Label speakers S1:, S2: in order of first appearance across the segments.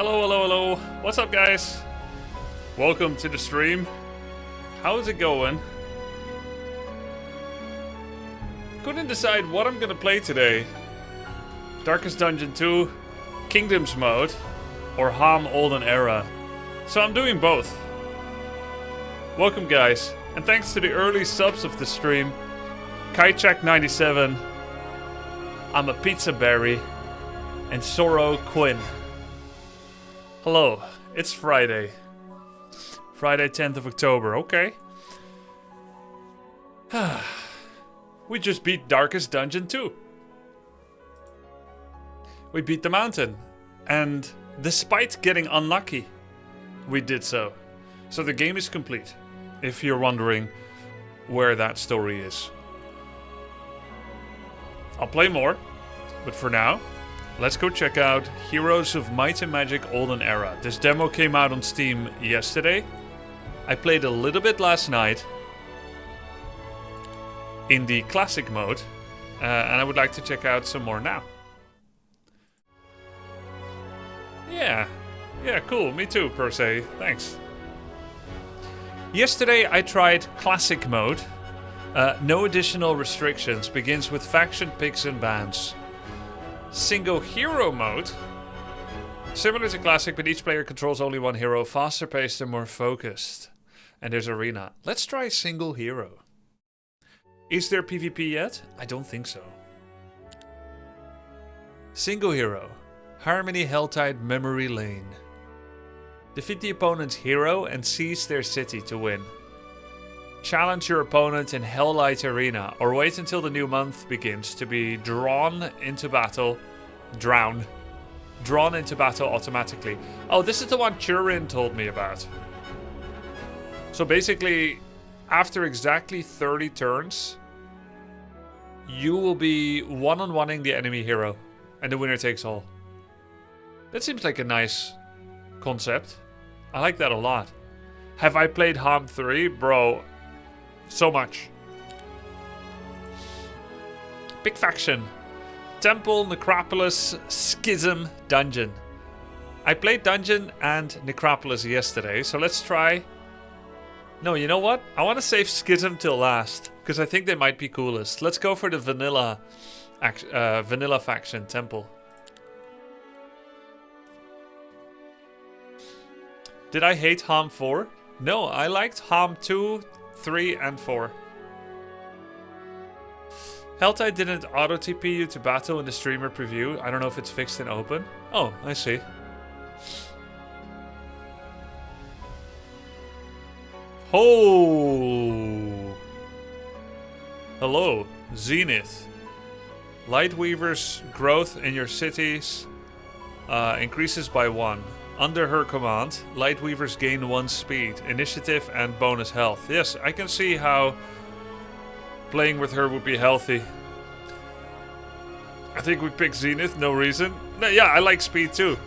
S1: Hello, hello, hello. What's up, guys? Welcome to the stream. How's it going? Couldn't decide what I'm gonna play today. Darkest Dungeon 2, Kingdoms mode, or HOMM Olden era. So I'm doing both. Welcome, guys, and thanks to the early subs of the stream. Kaichak97, I'm a Pizza Berry, and Sorrow Quinn. Hello, it's Friday. Friday 10th of October, okay. We just beat Darkest Dungeon 2. We beat the mountain. And despite getting unlucky, we did so. So the game is complete, if you're wondering where that story is. I'll play more, but for now, let's go check out Heroes of Might and Magic Olden Era. This demo came out on Steam yesterday. I played a little bit last night in the classic mode, and I would like to check out some more now. Yeah, cool. Me too, per se. Thanks. Yesterday I tried classic mode. No additional restrictions. Begins with faction picks and bans. Single hero mode. Similar to classic, but each player controls only one hero. Faster paced and more focused. And there's arena. Let's try single hero. Is there PvP yet? I don't think so. Single hero. Harmony Helltide Memory Lane. Defeat the opponent's hero and seize their city to win. Challenge your opponent in Helllight Arena, or wait until the new month begins to be drawn into battle. Drawn into battle automatically. Oh, this is the one Turin told me about. So basically, after exactly 30 turns, you will be one-on-oneing the enemy hero, and the winner takes all. That seems like a nice concept. I like that a lot. Have I played HOMM 3? Bro, so much. Big faction. Temple, Necropolis, Schism, Dungeon. I played Dungeon and Necropolis yesterday, so let's try... No, you know what? I want to save Schism till last, because I think they might be coolest. Let's go for the vanilla faction, Temple. Did I hate HOMM 4? No, I liked HOMM 2, 3, and 4. Helltide didn't auto-TP you to battle in the streamer preview. I don't know if it's fixed in open. Oh, I see. Oh! Hello, Zenith. Lightweaver's growth in your cities increases by 1. Under her command, Lightweavers gain 1 speed, initiative, and bonus health. Yes, I can see how playing with her would be healthy. I think we picked Zenith, no reason. No, yeah, I like speed too.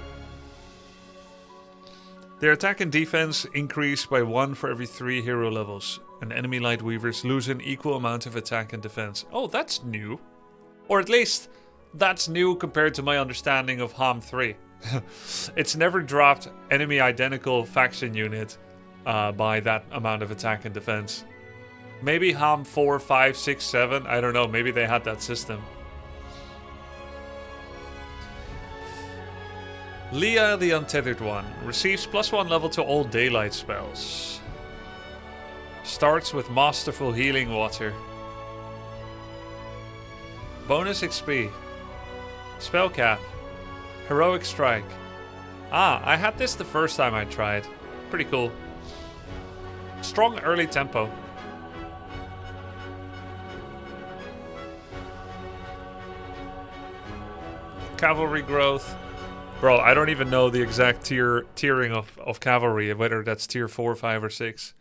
S1: Their attack and defense increase by 1 for every 3 hero levels. And enemy Lightweavers lose an equal amount of attack and defense. Oh, that's new. Or at least, that's new compared to my understanding of HOMM 3. It's never dropped enemy identical faction unit by that amount of attack and defense. Maybe HOMM 4, 5, 6, 7. I don't know. Maybe they had that system. Leah the Untethered One receives +1 level to all daylight spells. Starts with Masterful Healing Water. Bonus XP. Spell cap. Heroic Strike. Ah, I had this the first time I tried. Pretty cool. Strong early tempo. Cavalry growth. Bro, I don't even know the exact tiering of cavalry, whether that's tier 4, 5, or 6.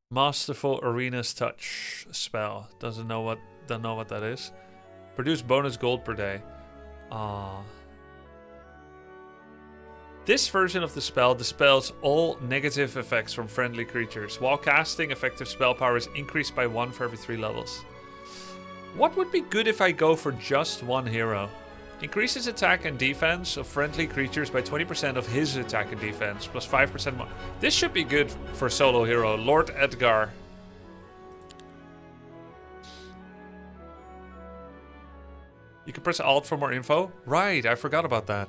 S1: Masterful Arena's Touch spell. Don't know what that is. Produce bonus gold per day. This version of the spell dispels all negative effects from friendly creatures. While casting, effective spell power is increased by 1 for every 3 levels. What would be good if I go for just one hero? Increases attack and defense of friendly creatures by 20% of his attack and defense, plus 5% more. This should be good for solo hero. Lord Edgar. You can press Alt for more info. Right, I forgot about that.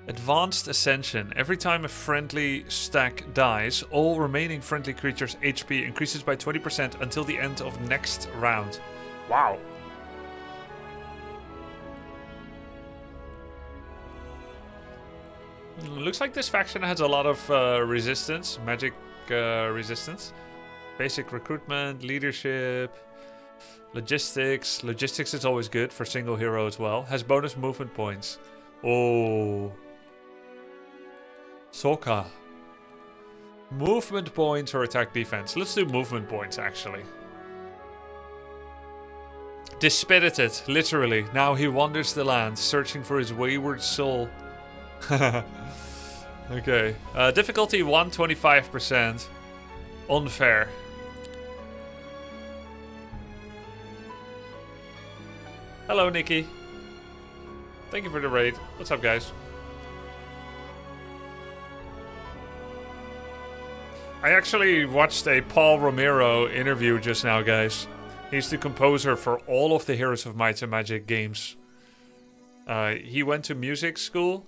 S1: Advanced Ascension. Every time a friendly stack dies, all remaining friendly creatures' HP increases by 20% until the end of next round. Wow. Looks like this faction has a lot of resistance, magic resistance. Basic recruitment, leadership, logistics. Logistics is always good for single hero as well. Has bonus movement points. Oh. Soka. Movement points or attack defense. Let's do movement points actually. Dispirited, literally. Now he wanders the land, searching for his wayward soul. Okay. Difficulty 125%. Unfair. Hello, Nikki. Thank you for the raid. What's up, guys? I actually watched a Paul Romero interview just now, guys. He's the composer for all of the Heroes of Might and Magic games. He went to music school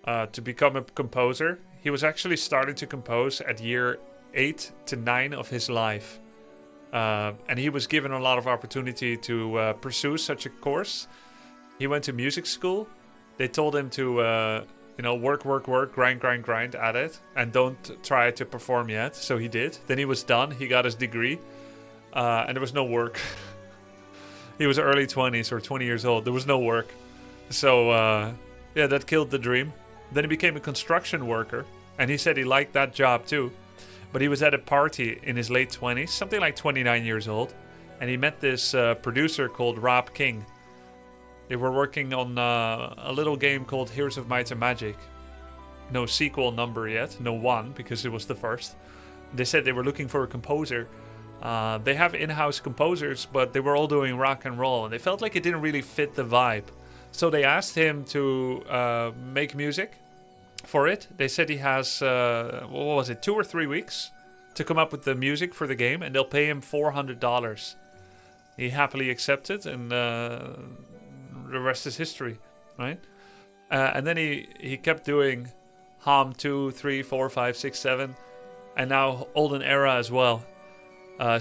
S1: to become a composer. He was actually starting to compose at year 8 to 9 of his life. And he was given a lot of opportunity to pursue such a course. He went to music school. They told him to, work, grind at it. And don't try to perform yet. So he did. Then he was done. He got his degree. And there was no work. He was early 20s or 20 years old. There was no work. So, yeah, that killed the dream. Then he became a construction worker. And he said he liked that job too. But he was at a party in his late 20s, something like 29 years old. And he met this producer called Rob King. They were working on a little game called Heroes of Might and Magic. No sequel number yet, no one, because it was the first. They said they were looking for a composer. They have in-house composers, but they were all doing rock and roll. And they felt like it didn't really fit the vibe. So they asked him to make music for it. They said he has, 2 or 3 weeks to come up with the music for the game, and they'll pay him $400. He happily accepted, and the rest is history, right? And then he kept doing HOMM 2, 3, 4, 5, 6, 7, and now Olden Era as well.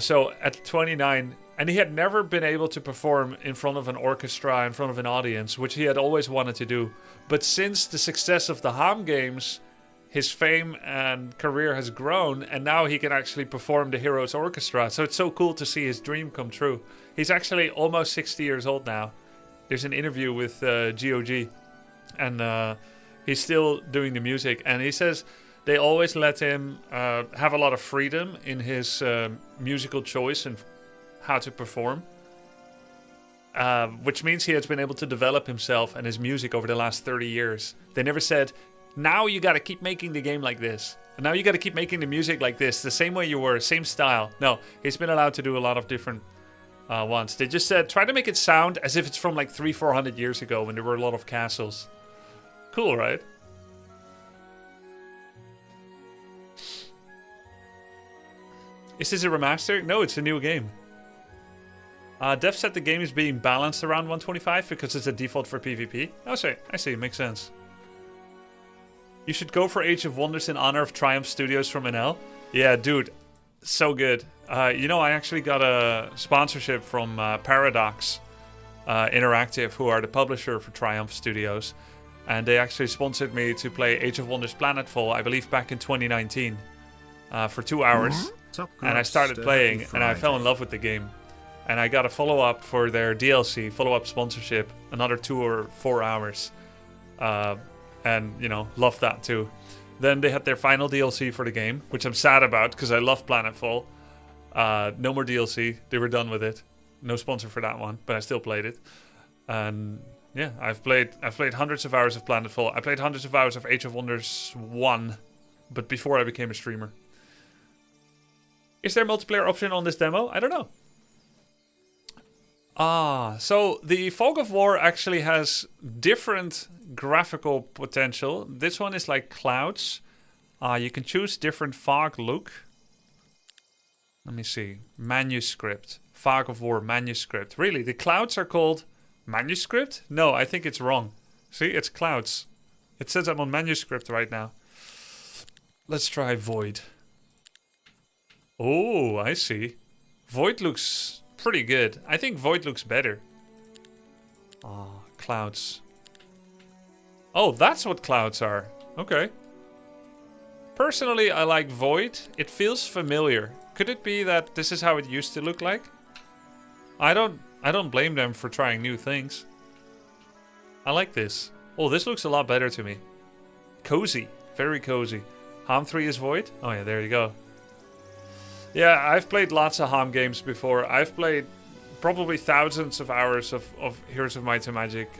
S1: So at 29, and he had never been able to perform in front of an orchestra, in front of an audience, which he had always wanted to do. But since the success of the HOMM games, his fame and career has grown, and now he can actually perform the Heroes Orchestra. So it's so cool to see his dream come true. He's actually almost 60 years old now. There's an interview with GOG, and he's still doing the music. And he says they always let him have a lot of freedom in his musical choice and how to perform. Which means he has been able to develop himself and his music over the last 30 years. They never said, now you gotta keep making the game like this. And now you gotta keep making the music like this, the same way you were, same style. No, he's been allowed to do a lot of different ones. They just said, try to make it sound as if it's from like 300-400 years ago when there were a lot of castles. Cool, right? Is this a remaster? No, it's a new game. Dev said the game is being balanced around 125 because it's a default for PvP. I see, makes sense. You should go for Age of Wonders in honor of Triumph Studios from NL. Yeah, dude, so good. I actually got a sponsorship from Paradox Interactive, who are the publisher for Triumph Studios. And they actually sponsored me to play Age of Wonders Planetfall, I believe back in 2019, for 2 hours. And I started playing, and I fell in love with the game. And I got a follow-up for their DLC, follow-up sponsorship, another 2 or 4 hours. And, loved that too. Then they had their final DLC for the game, which I'm sad about because I love Planetfall. No more DLC. They were done with it. No sponsor for that one, but I still played it. And yeah, I've played hundreds of hours of Planetfall. I played hundreds of hours of Age of Wonders 1, but before I became a streamer. Is there a multiplayer option on this demo? I don't know. So the Fog of War actually has different graphical potential. This one is like clouds. You can choose different fog look. Let me see. Manuscript. Fog of War manuscript. Really, the clouds are called manuscript? No, I think it's wrong. See, it's clouds. It says I'm on manuscript right now. Let's try Void. Oh, I see. Void looks pretty good. I think Void looks better. Clouds. Oh, that's what clouds are. Okay. Personally, I like Void. It feels familiar. Could it be that this is how it used to look like? I don't blame them for trying new things. I like this. Oh, this looks a lot better to me. Cozy. Very cozy. HOMM 3 is Void? Oh yeah, there you go. Yeah, I've played lots of HOMM games before. I've played probably thousands of hours of Heroes of Might and Magic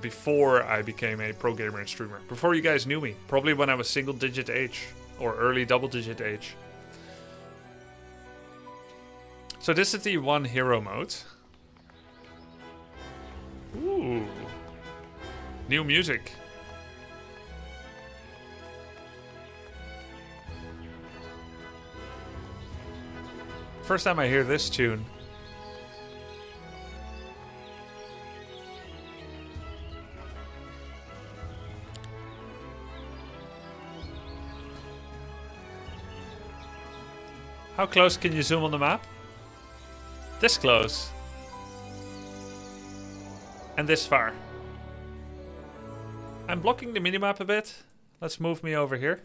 S1: before I became a pro gamer and streamer. Before you guys knew me. Probably when I was single digit age. Or early double digit age. So this is the one hero mode. Ooh. New music. First time I hear this tune. How close can you zoom on the map? This close. And this far. I'm blocking the minimap a bit. Let's move me over here.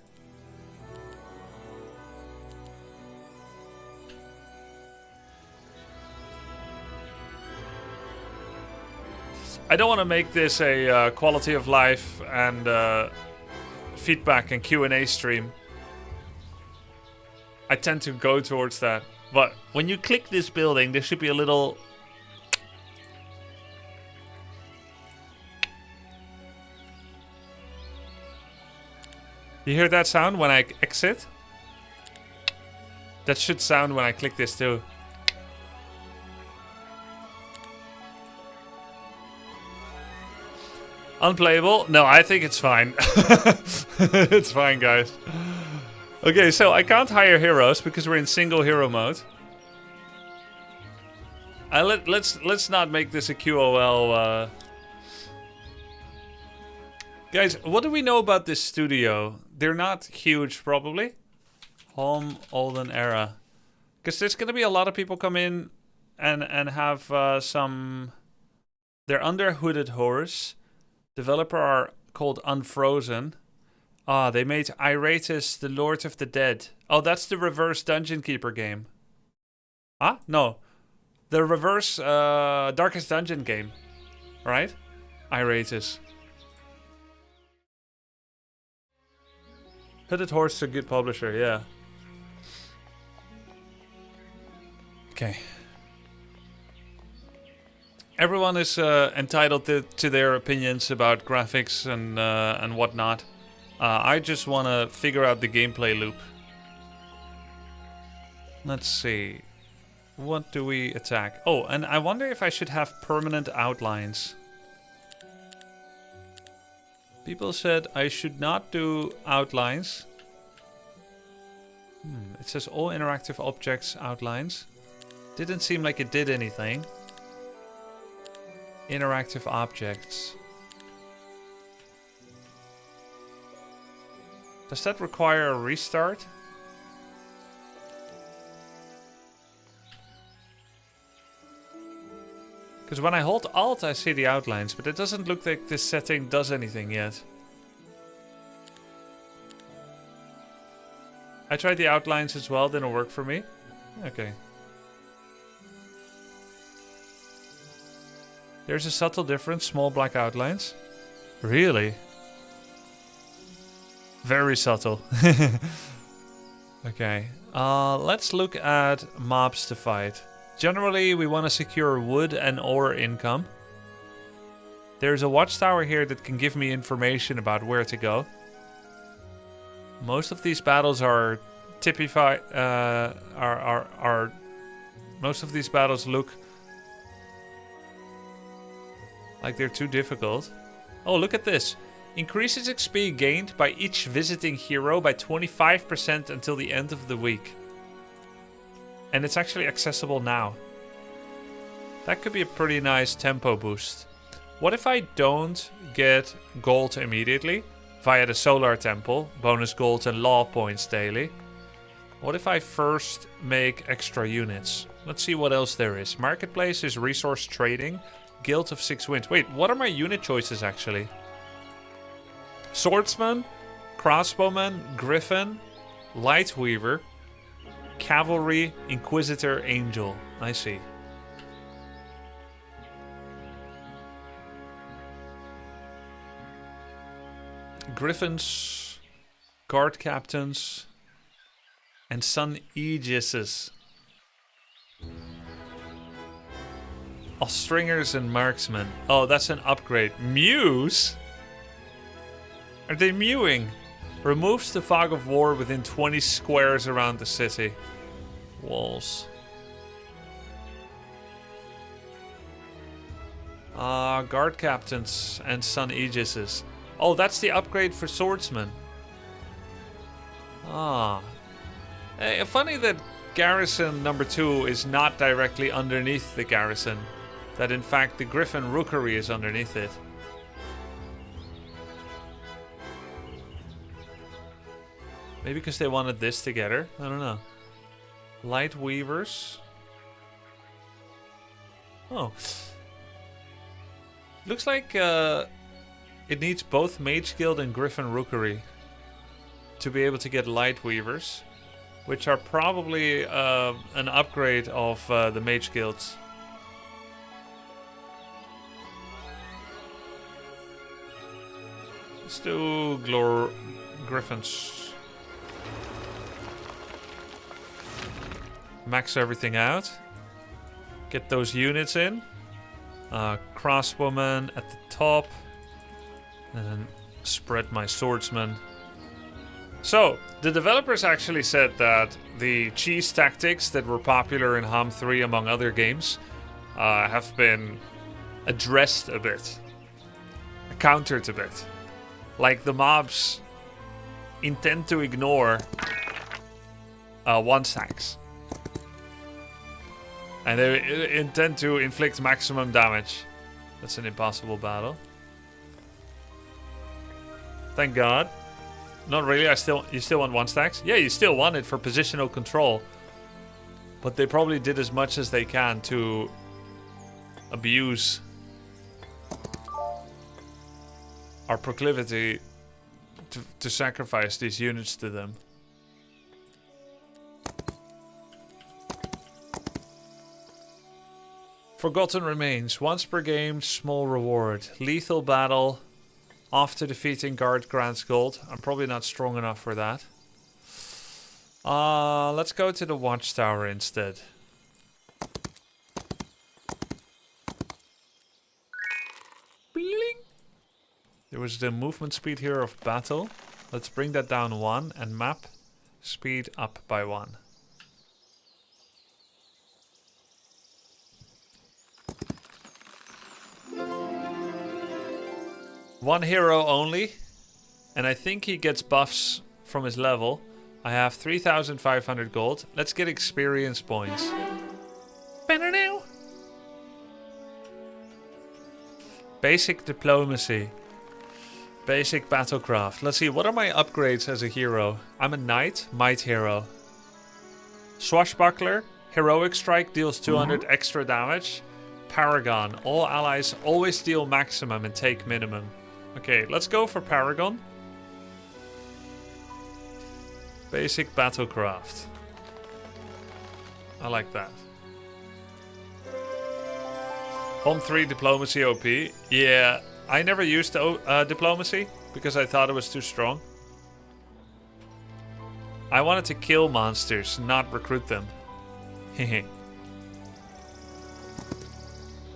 S1: I don't want to make this a quality of life and feedback and Q&A stream. I tend to go towards that. But when you click this building, there should be a little... You hear that sound when I exit? That should sound when I click this too. Unplayable? No, I think it's fine. It's fine, guys. Okay, so I can't hire heroes because we're in single hero mode. Let's not make this a QOL. Guys, what do we know about this studio? They're not huge, probably. HOMM Olden era, because there's gonna be a lot of people come in and have some. They're under Hooded Horse. Developer are called Unfrozen. They made Iratus, the Lord of the Dead. Oh, that's the reverse Dungeon Keeper game. No. The reverse Darkest Dungeon game. Right? Iratus. Hooded Horse is a good publisher, yeah. Okay. Everyone is entitled to their opinions about graphics and whatnot. I just want to figure out the gameplay loop. Let's see. What do we attack? Oh, and I wonder if I should have permanent outlines. People said I should not do outlines. It says all interactive objects outlines. Didn't seem like it did anything. Interactive objects. Does that require a restart? Because when I hold Alt, I see the outlines, but it doesn't look like this setting does anything yet. I tried the outlines as well, didn't work for me. Okay. There's a subtle difference, small black outlines. Really? Very subtle. Okay. Let's look at mobs to fight. Generally, we want to secure wood and ore income. There's a watchtower here that can give me information about where to go. Most of these battles are typified. Most of these battles look Like they're too difficult. Oh, look at this. Increases XP gained by each visiting hero by 25% until the end of the week. And it's actually accessible now. That could be a pretty nice tempo boost. What if I don't get gold immediately via the Solar Temple, bonus gold and law points daily? What if I first make extra units? Let's see what else there is. Marketplace is resource trading. Guild of 6 Winds. Wait, what are my unit choices actually? Swordsman, Crossbowman, Griffin, Lightweaver, Cavalry, Inquisitor, Angel. I see. Griffins, Guard Captains, and Sun Aegises. Oh, Stringers and Marksmen. Oh, that's an upgrade. Mews? Are they mewing? Removes the fog of war within 20 squares around the city. Walls. Guard Captains and Sun Aegises. Oh, that's the upgrade for Swordsman. Funny that Garrison number 2 is not directly underneath the Garrison. That in fact the Griffin Rookery is underneath it. Maybe because they wanted this together. I don't know. Light Weavers. Oh. Looks like it needs both Mage Guild and Griffin Rookery to be able to get Light Weavers, which are probably an upgrade of the Mage Guilds. Let's do Griffins. Max everything out. Get those units in. Crossbowman at the top. And then spread my swordsman. So, the developers actually said that the cheese tactics that were popular in HOMM 3 among other games have been addressed a bit. Countered a bit. Like the mobs intend to ignore one stacks. And they intend to inflict maximum damage. That's an impossible battle. Thank God. Not really. You still want one stacks? Yeah, you still want it for positional control. But they probably did as much as they can to abuse our proclivity to sacrifice these units to them. Forgotten Remains. Once per game, small reward. Lethal battle. After defeating guard grants gold. I'm probably not strong enough for that. Let's go to the watchtower instead. There was the movement speed here of battle. Let's bring that down 1 and map speed up by 1. One hero only, and I think he gets buffs from his level. I have 3,500 gold. Let's get experience points. Basic diplomacy. Basic battlecraft. Let's see, what are my upgrades as a hero? I'm a knight, might hero. Swashbuckler, heroic strike deals 200 extra damage. Paragon, all allies always deal maximum and take minimum. Okay, let's go for Paragon. Basic battlecraft. I like that. HOMM 3 diplomacy OP. Yeah, I never used diplomacy because I thought it was too strong. I wanted to kill monsters, not recruit them. Hehe.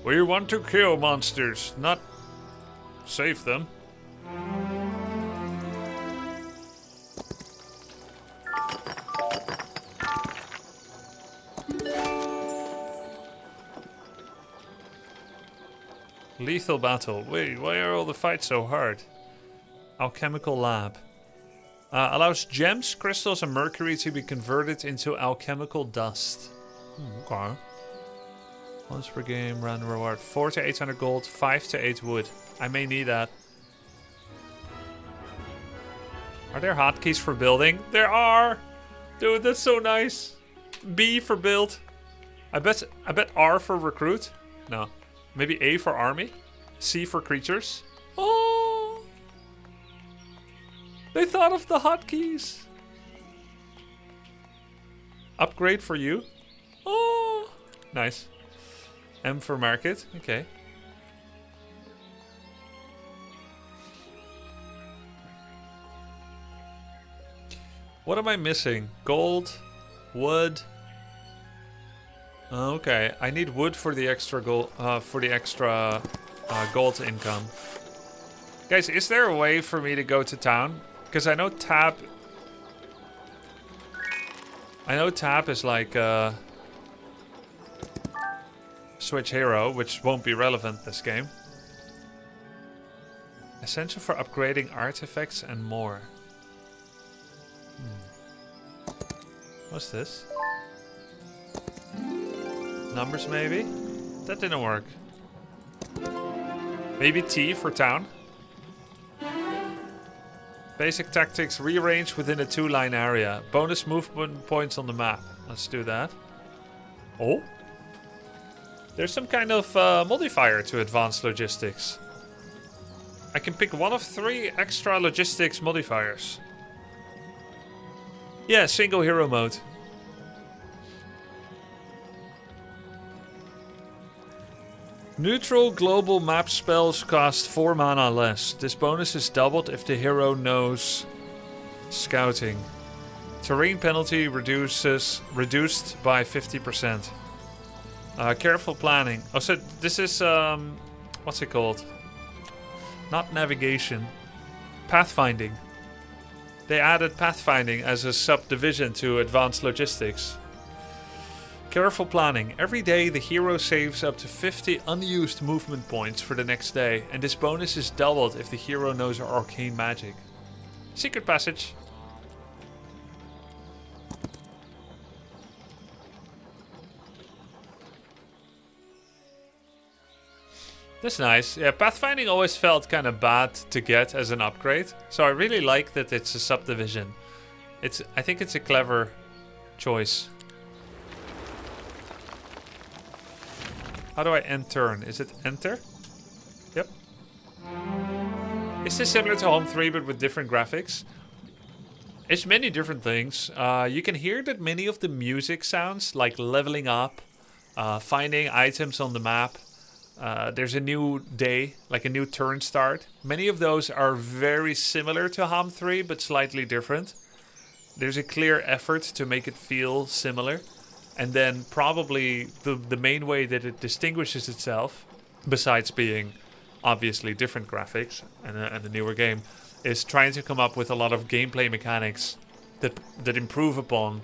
S1: We want to kill monsters, not save them. Lethal battle. Wait, why are all the fights so hard? Alchemical lab. Allows gems, crystals, and mercury to be converted into alchemical dust. Okay. Once per game, random reward. 4 to 800 gold, 5 to 8 wood. I may need that. Are there hotkeys for building? There are! Dude, that's so nice. B for build. I bet R for recruit. No. Maybe A for army. C for creatures. Oh! They thought of the hotkeys. Upgrade for you. Oh! Nice. M for market. Okay. What am I missing? Gold, wood. Okay, I need wood for the extra gold. Gold income. Guys, is there a way for me to go to town? Because I know tab. Is like switch hero, which won't be relevant this game. Essential for upgrading artifacts and more. What's this? Numbers maybe? That didn't work. Maybe T for town. Basic tactics, rearrange within a 2-line area. Bonus movement points on the map. Let's do that. Oh? There's some kind of modifier to advanced logistics. I can pick one of 3 extra logistics modifiers. Yeah, single hero mode. Neutral global map spells cost 4 mana less. This bonus is doubled if the hero knows scouting. Terrain penalty reduced by 50%. Careful planning. Oh, so this is what's it called? Not navigation. Pathfinding. They added pathfinding as a subdivision to advanced logistics. Careful planning. Every day the hero saves up to 50 unused movement points for the next day, and this bonus is doubled if the hero knows arcane magic. Secret passage. That's nice. Yeah, pathfinding always felt kind of bad to get as an upgrade, so I really like that it's a subdivision. I think it's a clever choice. How do I end turn? Is it enter? Yep. Is this similar to HOMM 3 but with different graphics? It's many different things. You can hear that many of the music sounds, like leveling up, finding items on the map. There's a new day, like a new turn start. Many of those are very similar to HOMM 3 but slightly different. There's a clear effort to make it feel similar. And then probably the main way that it distinguishes itself, besides being obviously different graphics and a newer game, is trying to come up with a lot of gameplay mechanics that improve upon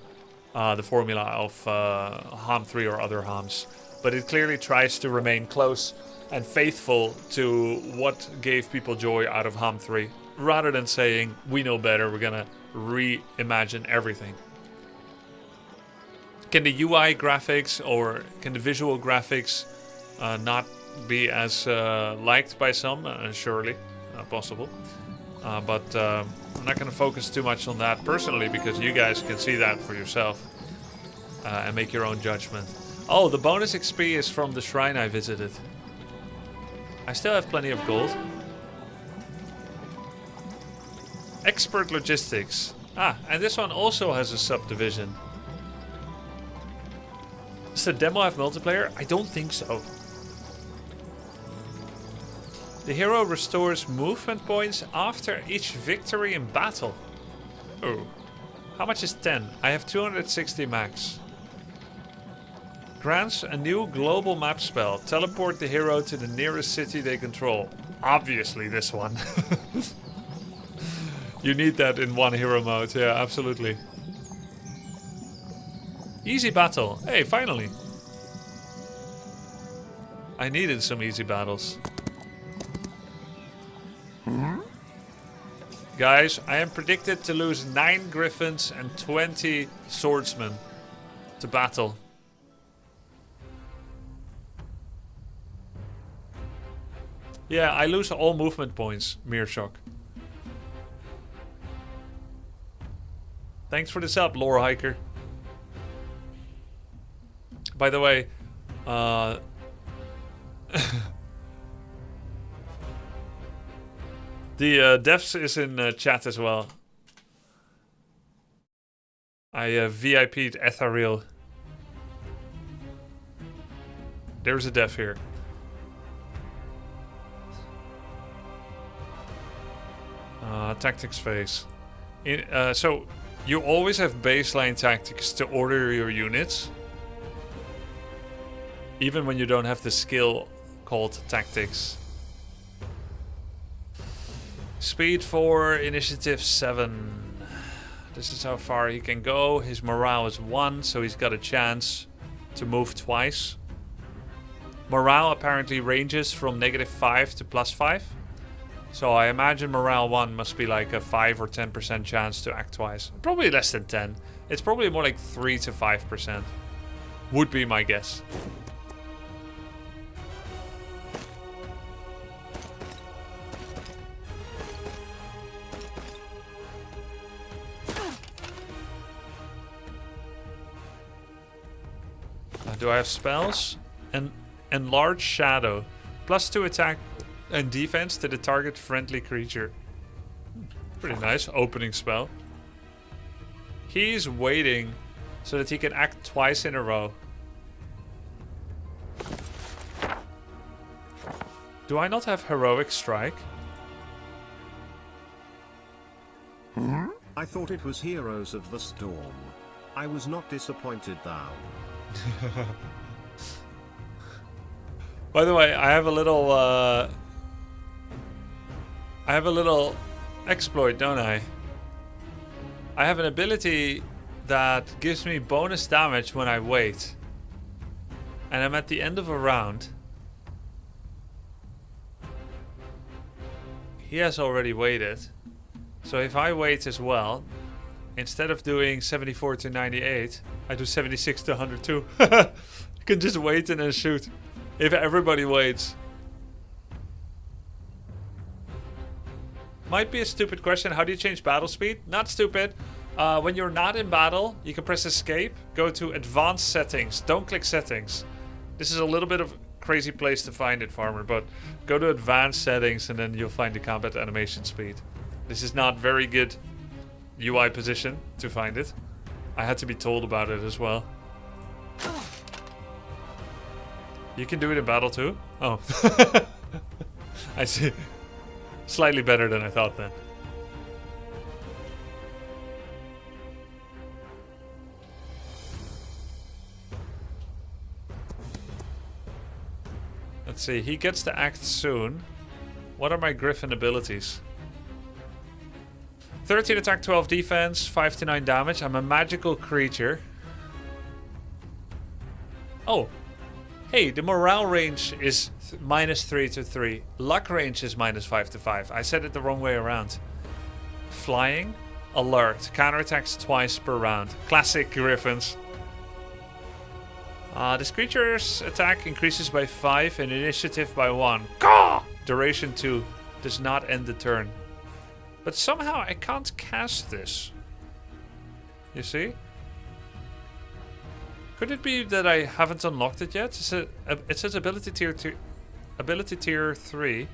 S1: the formula of HOMM 3 or other HOMMs. But it clearly tries to remain close and faithful to what gave people joy out of HOMM 3, rather than saying, we know better, we're gonna reimagine everything. Can the UI graphics or can the visual graphics not be as liked by some? Surely, possible. But I'm not going to focus too much on that personally, because you guys can see that for yourself and make your own judgment. Oh, the bonus XP is from the shrine I visited. I still have plenty of gold. Expert logistics. Ah, and this one also has a subdivision. Does the demo have multiplayer? I don't think so. The hero restores movement points after each victory in battle. Oh. How much is 10? I have 260 max. Grants a new global map spell. Teleport the hero to the nearest city they control. Obviously this one. You need that in one hero mode. Yeah, absolutely. Easy battle. Hey, finally. I needed some easy battles. Guys, I am predicted to lose 9 griffins and 20 swordsmen to battle. Yeah, I lose all movement points, Mere Shock. Thanks for the sub, Lore Hiker. By the way, the devs is in chat as well. I VIP'd Ethereal. There's a dev here. Tactics phase. So you always have baseline tactics to order your units. Even when you don't have the skill called tactics. Speed 4, initiative 7. This is how far he can go. His morale is 1, so he's got a chance to move twice. Morale apparently ranges from -5 to +5. So I imagine morale 1 must be like a 5 or 10% chance to act twice. Probably less than 10. It's probably more like 3 to 5%. Would be my guess. Do I have spells? Enlarge Shadow. +2 attack and defense to the target friendly creature. Pretty nice opening spell. He's waiting so that he can act twice in a row. Do I not have Heroic Strike?
S2: I thought it was Heroes of the Storm. I was not disappointed thou.
S1: By the way, I have a little exploit, don't I? I have an ability that gives me bonus damage when I wait. And I'm at the end of a round. He has already waited. So if I wait as well, instead of doing 74 to 98, I do 76 to 102. You can just wait and then shoot. If everybody waits. Might be a stupid question. How do you change battle speed? Not stupid. When you're not in battle, you can press escape. Go to advanced settings. Don't click settings. This is a little bit of a crazy place to find it, Farmer. But go to advanced settings and then you'll find the combat animation speed. This is not very good UI position to find it. I had to be told about it as well. You can do it in battle too? Oh. I see. Slightly better than I thought then. Let's see, he gets to act soon. What are my Griffin abilities? 13 attack, 12 defense, 5 to 9 damage. I'm a magical creature. Oh. Hey, the morale range is -3 to 3. Luck range is -5 to 5. I said it the wrong way around. Flying. Alert. Counterattacks twice per round. Classic Griffins. This creature's attack increases by 5 and initiative by 1. Gah! Duration 2. Does not end the turn. But somehow I can't cast this. You see? Could it be that I haven't unlocked it yet? It says ability tier 3.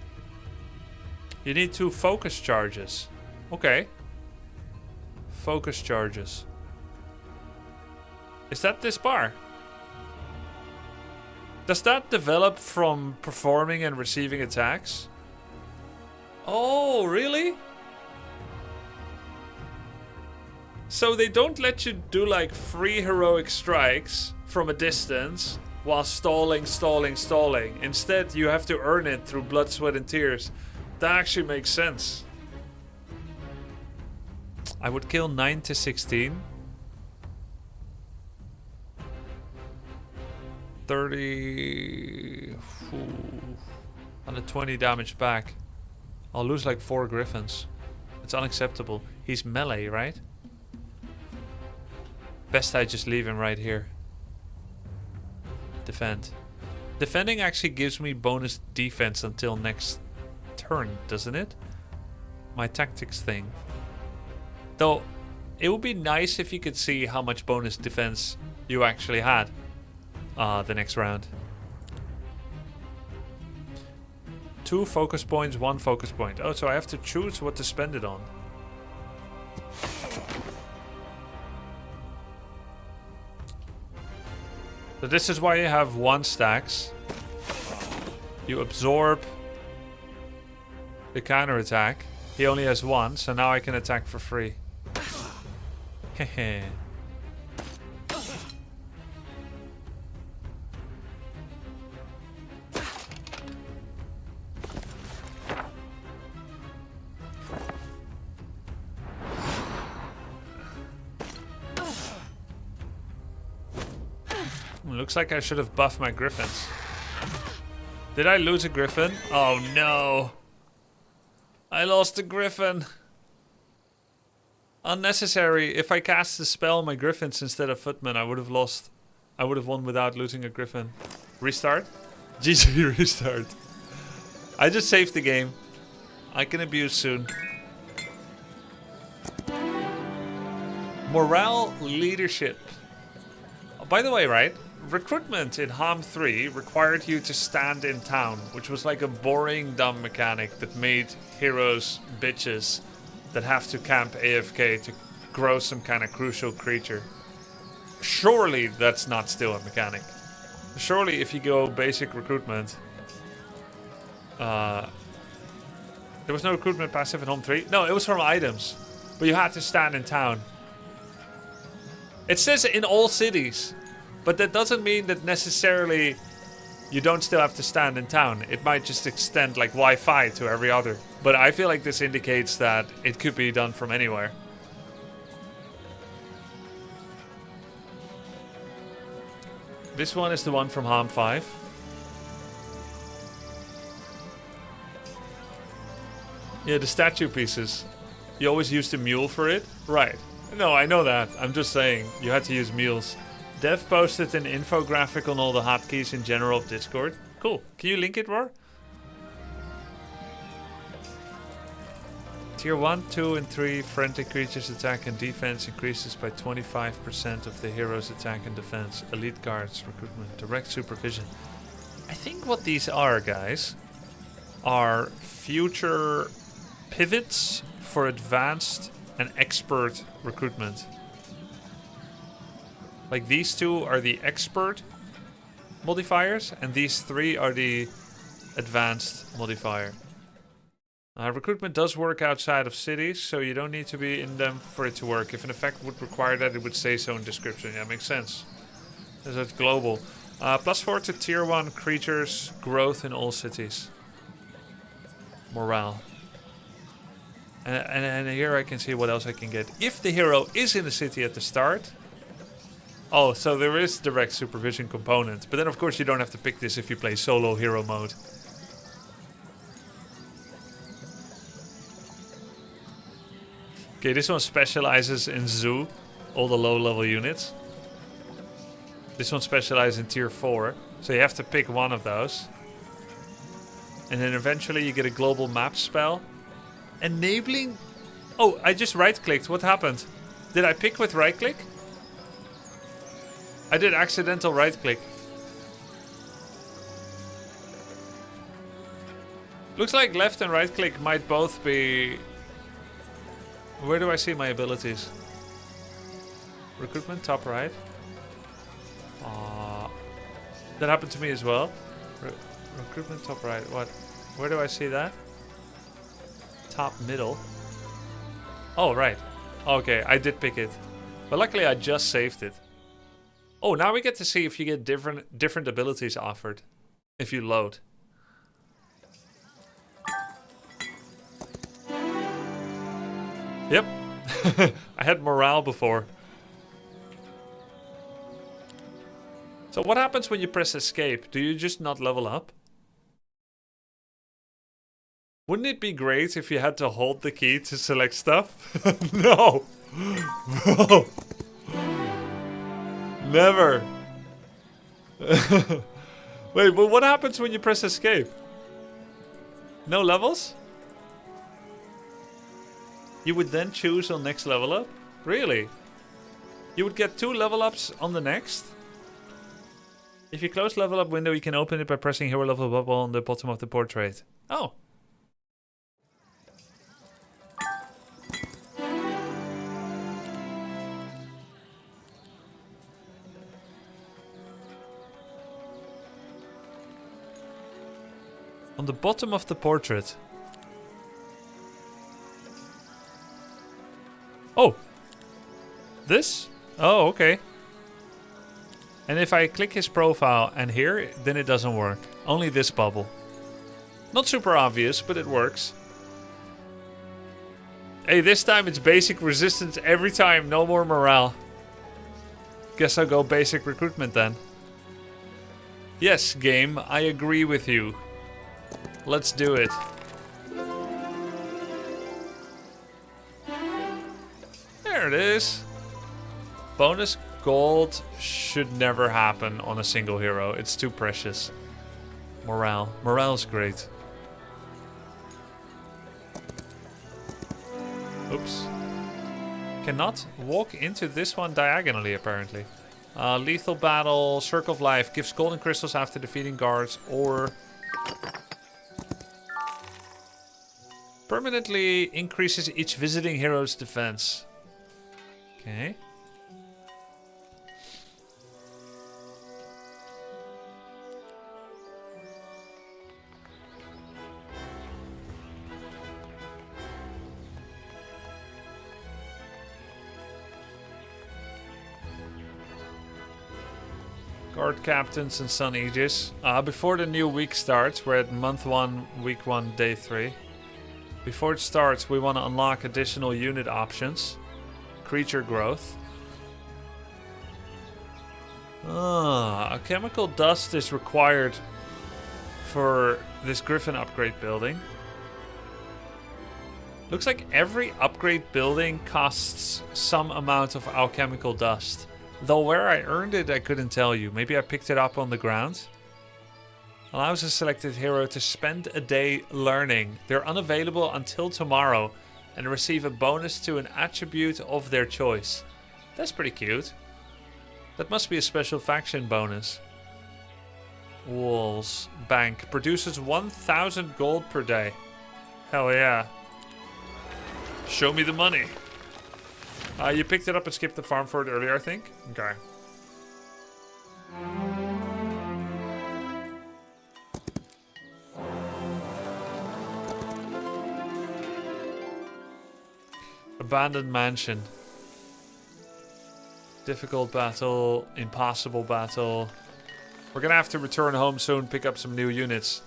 S1: You need 2 focus charges. Okay. Focus charges. Is that this bar? Does that develop from performing and receiving attacks? Oh, really? So they don't let you do like free heroic strikes from a distance while stalling. Instead, you have to earn it through blood, sweat, and tears. That actually makes sense. I would kill 9 to 16. 30... 120 damage back. I'll lose like 4 griffins. It's unacceptable. He's melee, right? Best I just leave him right here. Defend. Defending actually gives me bonus defense until next turn, doesn't it? My tactics thing. Though, it would be nice if you could see how much bonus defense you actually had the next round. 2 focus points, 1 focus point. Oh, so I have to choose what to spend it on. So this is why you have 1 stacks. You absorb the counterattack. He only has 1, so now I can attack for free. Hehe. Looks like I should have buffed my griffins. Did I lose a griffin? Oh no. I lost a griffin. Unnecessary. If I cast the spell on my griffins instead of footmen, I would have lost. I would have won without losing a griffin. Restart? GG restart. I just saved the game. I can abuse soon. Morale leadership. Oh, by the way, right? Recruitment in HOMM 3 required you to stand in town, which was like a boring, dumb mechanic that made heroes bitches that have to camp AFK to grow some kind of crucial creature. Surely that's not still a mechanic. Surely if you go basic recruitment... there was no recruitment passive in HOMM 3? No, it was from items. But you had to stand in town. It says in all cities. But that doesn't mean that necessarily you don't still have to stand in town. It might just extend like Wi-Fi to every other. But I feel like this indicates that it could be done from anywhere. This one is the one from HOMM 5. Yeah, the statue pieces. You always used a mule for it? Right. No, I know that. I'm just saying you had to use mules. Dev posted an infographic on all the hotkeys in general of Discord. Cool. Can you link it, Roar? Tier 1, 2, and 3 frantic creatures attack and defense increases by 25% of the hero's attack and defense. Elite guards, recruitment, direct supervision. I think what these are, guys, are future pivots for advanced and expert recruitment. Like these 2 are the expert modifiers, and these 3 are the advanced modifier. Recruitment does work outside of cities, so you don't need to be in them for it to work. If an effect would require that, it would say so in description. Yeah, makes sense. So it's global. +4 to tier 1 creatures, growth in all cities. Morale. And here I can see what else I can get. If the hero is in the city at the start... Oh, so there is direct supervision component. But then of course you don't have to pick this if you play solo hero mode. Okay, this one specializes in zoo. All the low level units. This one specializes in tier 4. So you have to pick one of those. And then eventually you get a global map spell. Enabling... Oh, I just right clicked. What happened? Did I pick with right click? I did accidental right click. Looks like left and right click might both be... Where do I see my abilities? Recruitment, top right. That happened to me as well. Recruitment, top right. What? Where do I see that? Top middle. Oh, right. Okay, I did pick it. But luckily I just saved it. Oh, now we get to see if you get different abilities offered. If you load. Yep. I had morale before. So what happens when you press escape? Do you just not level up? Wouldn't it be great if you had to hold the key to select stuff? No! No! Never! Wait, but what happens when you press escape? No levels? You would then choose on next level up? Really? You would get 2 level ups on the next? If you close level up window, you can open it by pressing hero level bubble on the bottom of the portrait. Oh. On the bottom of the portrait. Oh. This? Oh, okay. And if I click his profile and here, then it doesn't work. Only this bubble. Not super obvious, but it works. Hey, this time it's basic resistance every time. No more morale. Guess I'll go basic recruitment then. Yes, game, I agree with you. Let's do it. There it is. Bonus gold should never happen on a single hero. It's too precious. Morale. Morale's great. Oops. Cannot walk into this one diagonally, apparently. Lethal battle, circle of life, gives golden crystals after defeating guards, or permanently increases each visiting hero's defense. Okay. Guard captains and Sun Aegis. Before the new week starts, we're at month 1, week 1, day 3. Before it starts, we want to unlock additional unit options. Creature growth. A chemical dust is required for this Griffin upgrade building. Looks like every upgrade building costs some amount of alchemical dust. Though where I earned it, I couldn't tell you. Maybe I picked it up on the ground. Allows a selected hero to spend a day learning. They're unavailable until tomorrow and receive a bonus to an attribute of their choice. That's pretty cute. That must be a special faction bonus. Walls. Bank. Produces 1,000 gold per day. Hell yeah. Show me the money. You picked it up and skipped the farm for it earlier, I think? Okay. Abandoned mansion. Difficult battle. Impossible battle. We're gonna have to return home soon, pick up some new units.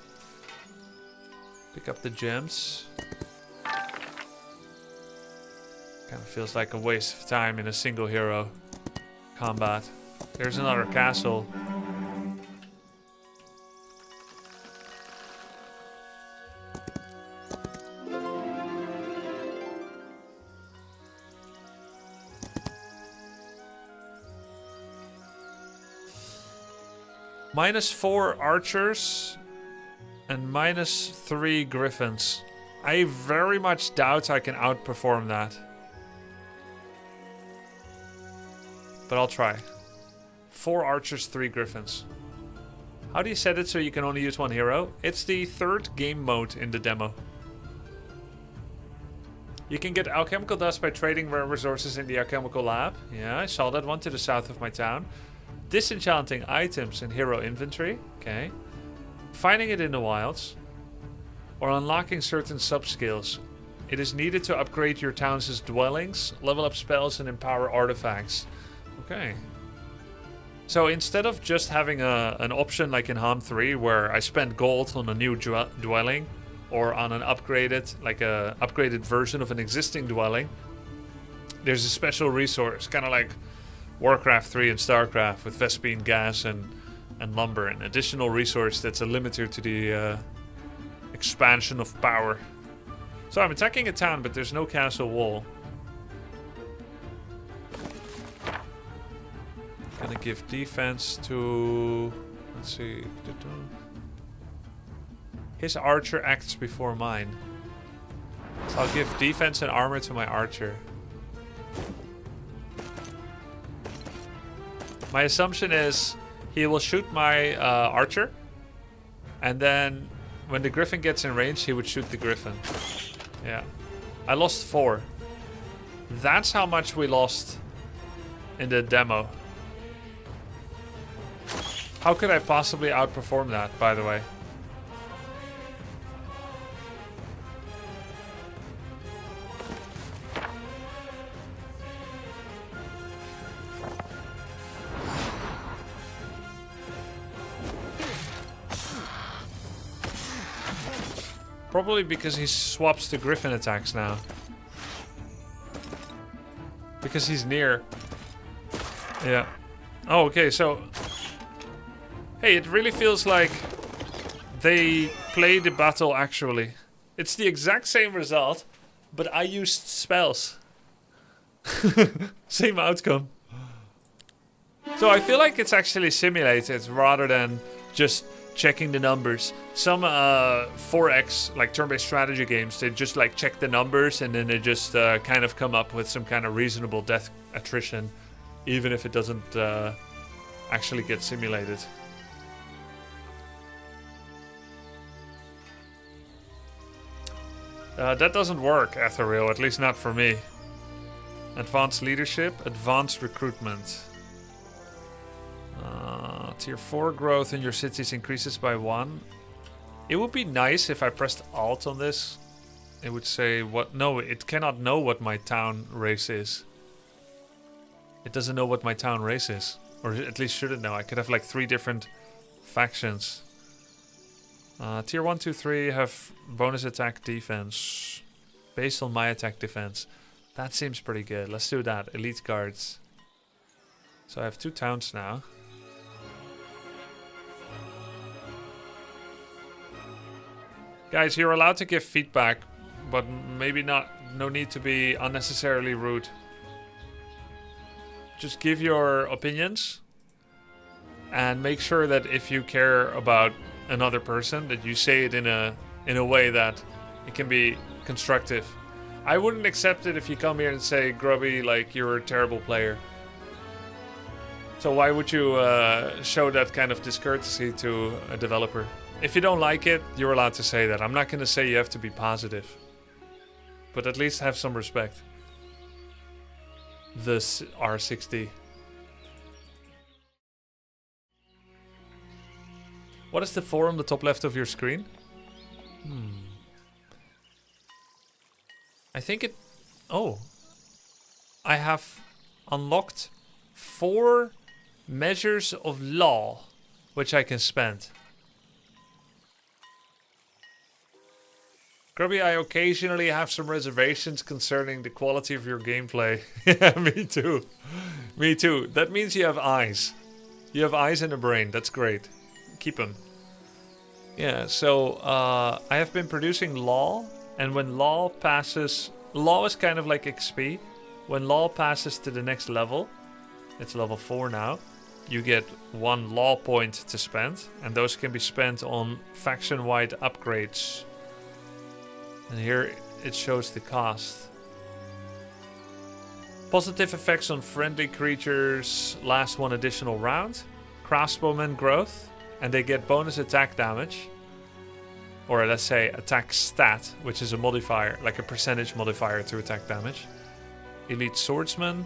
S1: Pick up the gems. Kind of feels like a waste of time in a single hero combat. There's another castle. -4 archers and -3 griffins. I very much doubt I can outperform that. But I'll try. 4 archers, 3 griffins. How do you set it so you can only use one hero? It's the 3rd game mode in the demo. You can get alchemical dust by trading rare resources in the alchemical lab. Yeah, I saw that one to the south of my town. Disenchanting items in hero inventory. Okay. Finding it in the wilds. Or unlocking certain sub-skills. It is needed to upgrade your town's dwellings, level up spells, and empower artifacts. Okay. So instead of just having an option like in HOMM 3 where I spend gold on a new dwelling or on an upgraded, like a upgraded version of an existing dwelling, there's a special resource, kind of like Warcraft 3 and StarCraft with Vespene gas and lumber, an additional resource that's a limiter to expansion of power. So I'm attacking a town, but there's no castle wall. Gonna give defense to... Let's see. His archer acts before mine. So I'll give defense and armor to my archer. My assumption is he will shoot my archer. And then when the griffin gets in range, he would shoot the griffin. Yeah. I lost 4. That's how much we lost in the demo. How could I possibly outperform that, by the way? Probably because he swaps to griffin attacks now. Because he's near. Yeah. Oh, okay, so... Hey, it really feels like they play the battle actually. It's the exact same result, but I used spells. Same outcome. So I feel like it's actually simulated rather than just checking the numbers. Some 4X, like turn-based strategy games, they just like check the numbers and then they just kind of come up with some kind of reasonable death attrition, even if it doesn't actually get simulated. That doesn't work, Ethereal, at least not for me. Advanced leadership, advanced recruitment. Tier 4 growth in your cities increases by 1. It would be nice if I pressed Alt on this. It would say what... No, it cannot know what my town race is. It doesn't know what my town race is. Or at least should it know. I could have like 3 different factions. Tier 1, 2, 3 have bonus attack defense. Based on my attack defense. That seems pretty good. Let's do that. Elite guards. So I have 2 towns now. Guys, you're allowed to give feedback, but maybe not. No need to be unnecessarily rude. Just give your opinions. And make sure that if you care about another person, that you say it in a way that it can be constructive. I wouldn't accept it if you come here and say, Grubby, like, you're a terrible player. So why would you show that kind of discourtesy to a developer? If you don't like it, you're allowed to say that. I'm not going to say you have to be positive. But at least have some respect. This R60. What is the 4 on the top left of your screen? I think it... Oh. I have unlocked 4 measures of law, which I can spend. Grubby, I occasionally have some reservations concerning the quality of your gameplay. Yeah, me too. Me too. That means you have eyes. You have eyes and a brain. That's great. Keep them. Yeah, so I have been producing law, and when law passes... Law is kind of like XP. When law passes to the next level, it's level 4 now, you get 1 law point to spend, and those can be spent on faction-wide upgrades. And here it shows the cost. Positive effects on friendly creatures last 1 additional round. Crossbowman growth, and they get bonus attack damage. Or let's say attack stat, which is a modifier, like a percentage modifier to attack damage. Elite swordsman,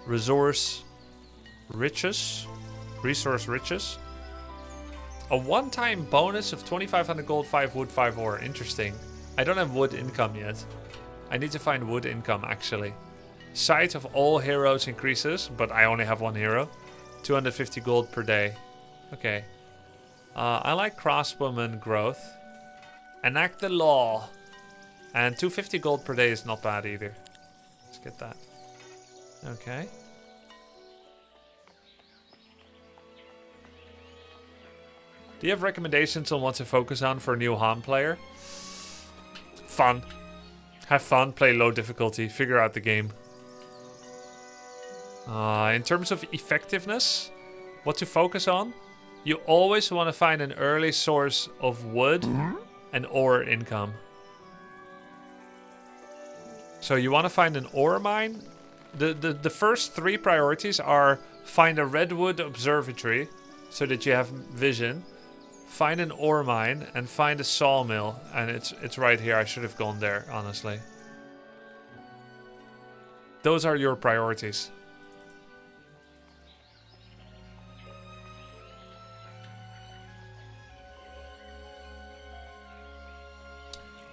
S1: resource riches. A one-time bonus of 2500 gold, 5 wood, 5 ore. Interesting. I don't have wood income yet. I need to find wood income, actually. Sight of all heroes increases, but I only have 1 hero. 250 gold per day. Okay. I like crossbowman growth. Enact the law. And 250 gold per day is not bad either. Let's get that. Okay. Do you have recommendations on what to focus on for a new HOMM player? Fun. Have fun, play low difficulty, figure out the game. In terms of effectiveness, what to focus on? You always want to find an early source of wood and ore income. So you want to find an ore mine. The first 3 priorities are find a redwood observatory so that you have vision, find an ore mine, and find a sawmill. And it's right here. I should have gone there, honestly. Those are your priorities.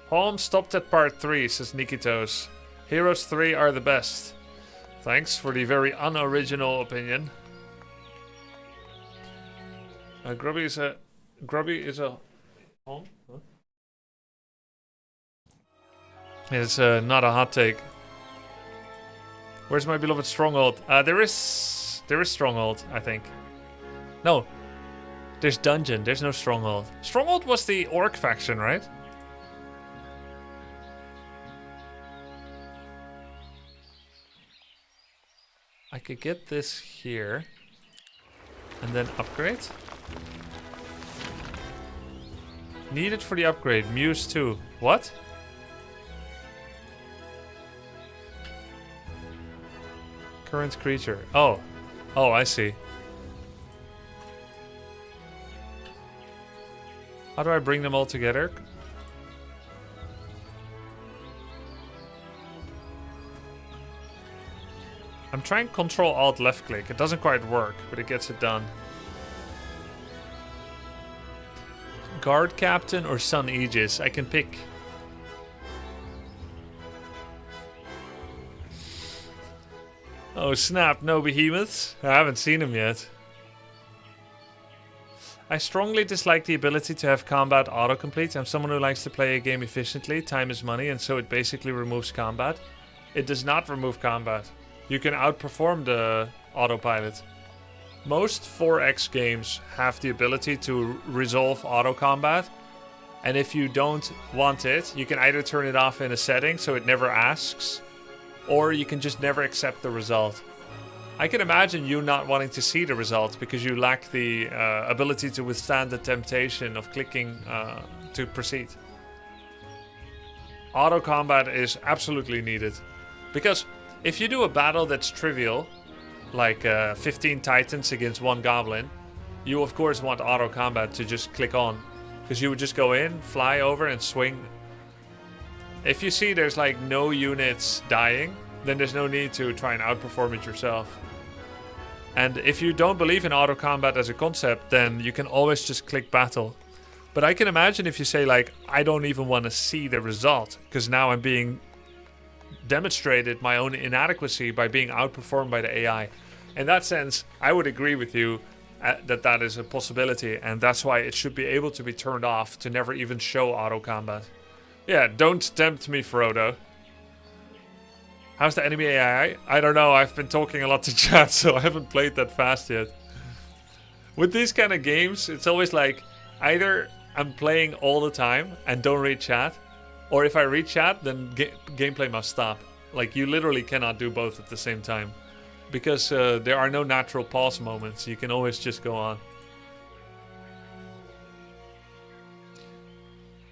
S1: HOMM stopped at part 3, says Nikitos. Heroes 3 are the best. Thanks for the very unoriginal opinion. Grubby is a HOMM? Huh? It's not a hot take. Where's my beloved stronghold? There is stronghold, I think. No, there's dungeon. There's no stronghold. Stronghold was the orc faction, right? I could get this here and then upgrade. Needed for the upgrade. Muse 2. What? Current creature. Oh, I see. How do I bring them all together? I'm trying Control Alt left click. It doesn't quite work, but it gets it done. Guard Captain or Sun Aegis? I can pick. Oh snap, no behemoths? I haven't seen him yet. I strongly dislike the ability to have combat autocomplete. I'm someone who likes to play a game efficiently. Time is money, and so it basically removes combat. It does not remove combat. You can outperform the autopilot. Most 4X games have the ability to resolve auto combat, and if you don't want it, you can either turn it off in a setting so it never asks, or you can just never accept the result. I can imagine you not wanting to see the result because you lack the ability to withstand the temptation of clicking to proceed. Auto combat is absolutely needed, because if you do a battle that's trivial, like 15 titans against 1 goblin, you of course want auto combat to just click on, because you would just go in, fly over and swing. If you see there's like no units dying, then there's no need to try and outperform it yourself. And if you don't believe in auto combat as a concept, then you can always just click battle. But I can imagine if you say like, I don't even want to see the result, because now I'm being demonstrated my own inadequacy by being outperformed by the AI. In that sense, I would agree with you that that is a possibility, and that's why it should be able to be turned off to never even show auto combat. Yeah, don't tempt me, Frodo. How's the enemy AI? I don't know, I've been talking a lot to chat, so I haven't played that fast yet. With these kind of games, it's always like, either I'm playing all the time and don't read chat, or if I read chat, then gameplay must stop. Like, you literally cannot do both at the same time. Because there are no natural pause moments. You can always just go on.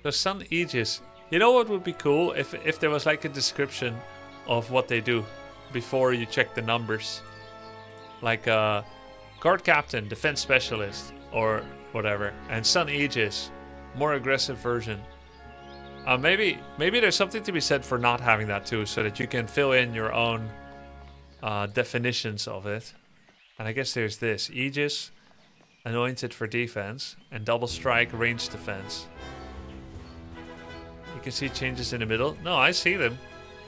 S1: So Sun Aegis. You know what would be cool? If there was like a description of what they do before you check the numbers. Like Guard Captain, Defense Specialist, or whatever. And Sun Aegis, more aggressive version. Maybe there's something to be said for not having that too, so that you can fill in your own definitions of it. And I guess there's this: Aegis, anointed for defense, and double strike, range defense. You can see changes in the middle. No, I see them.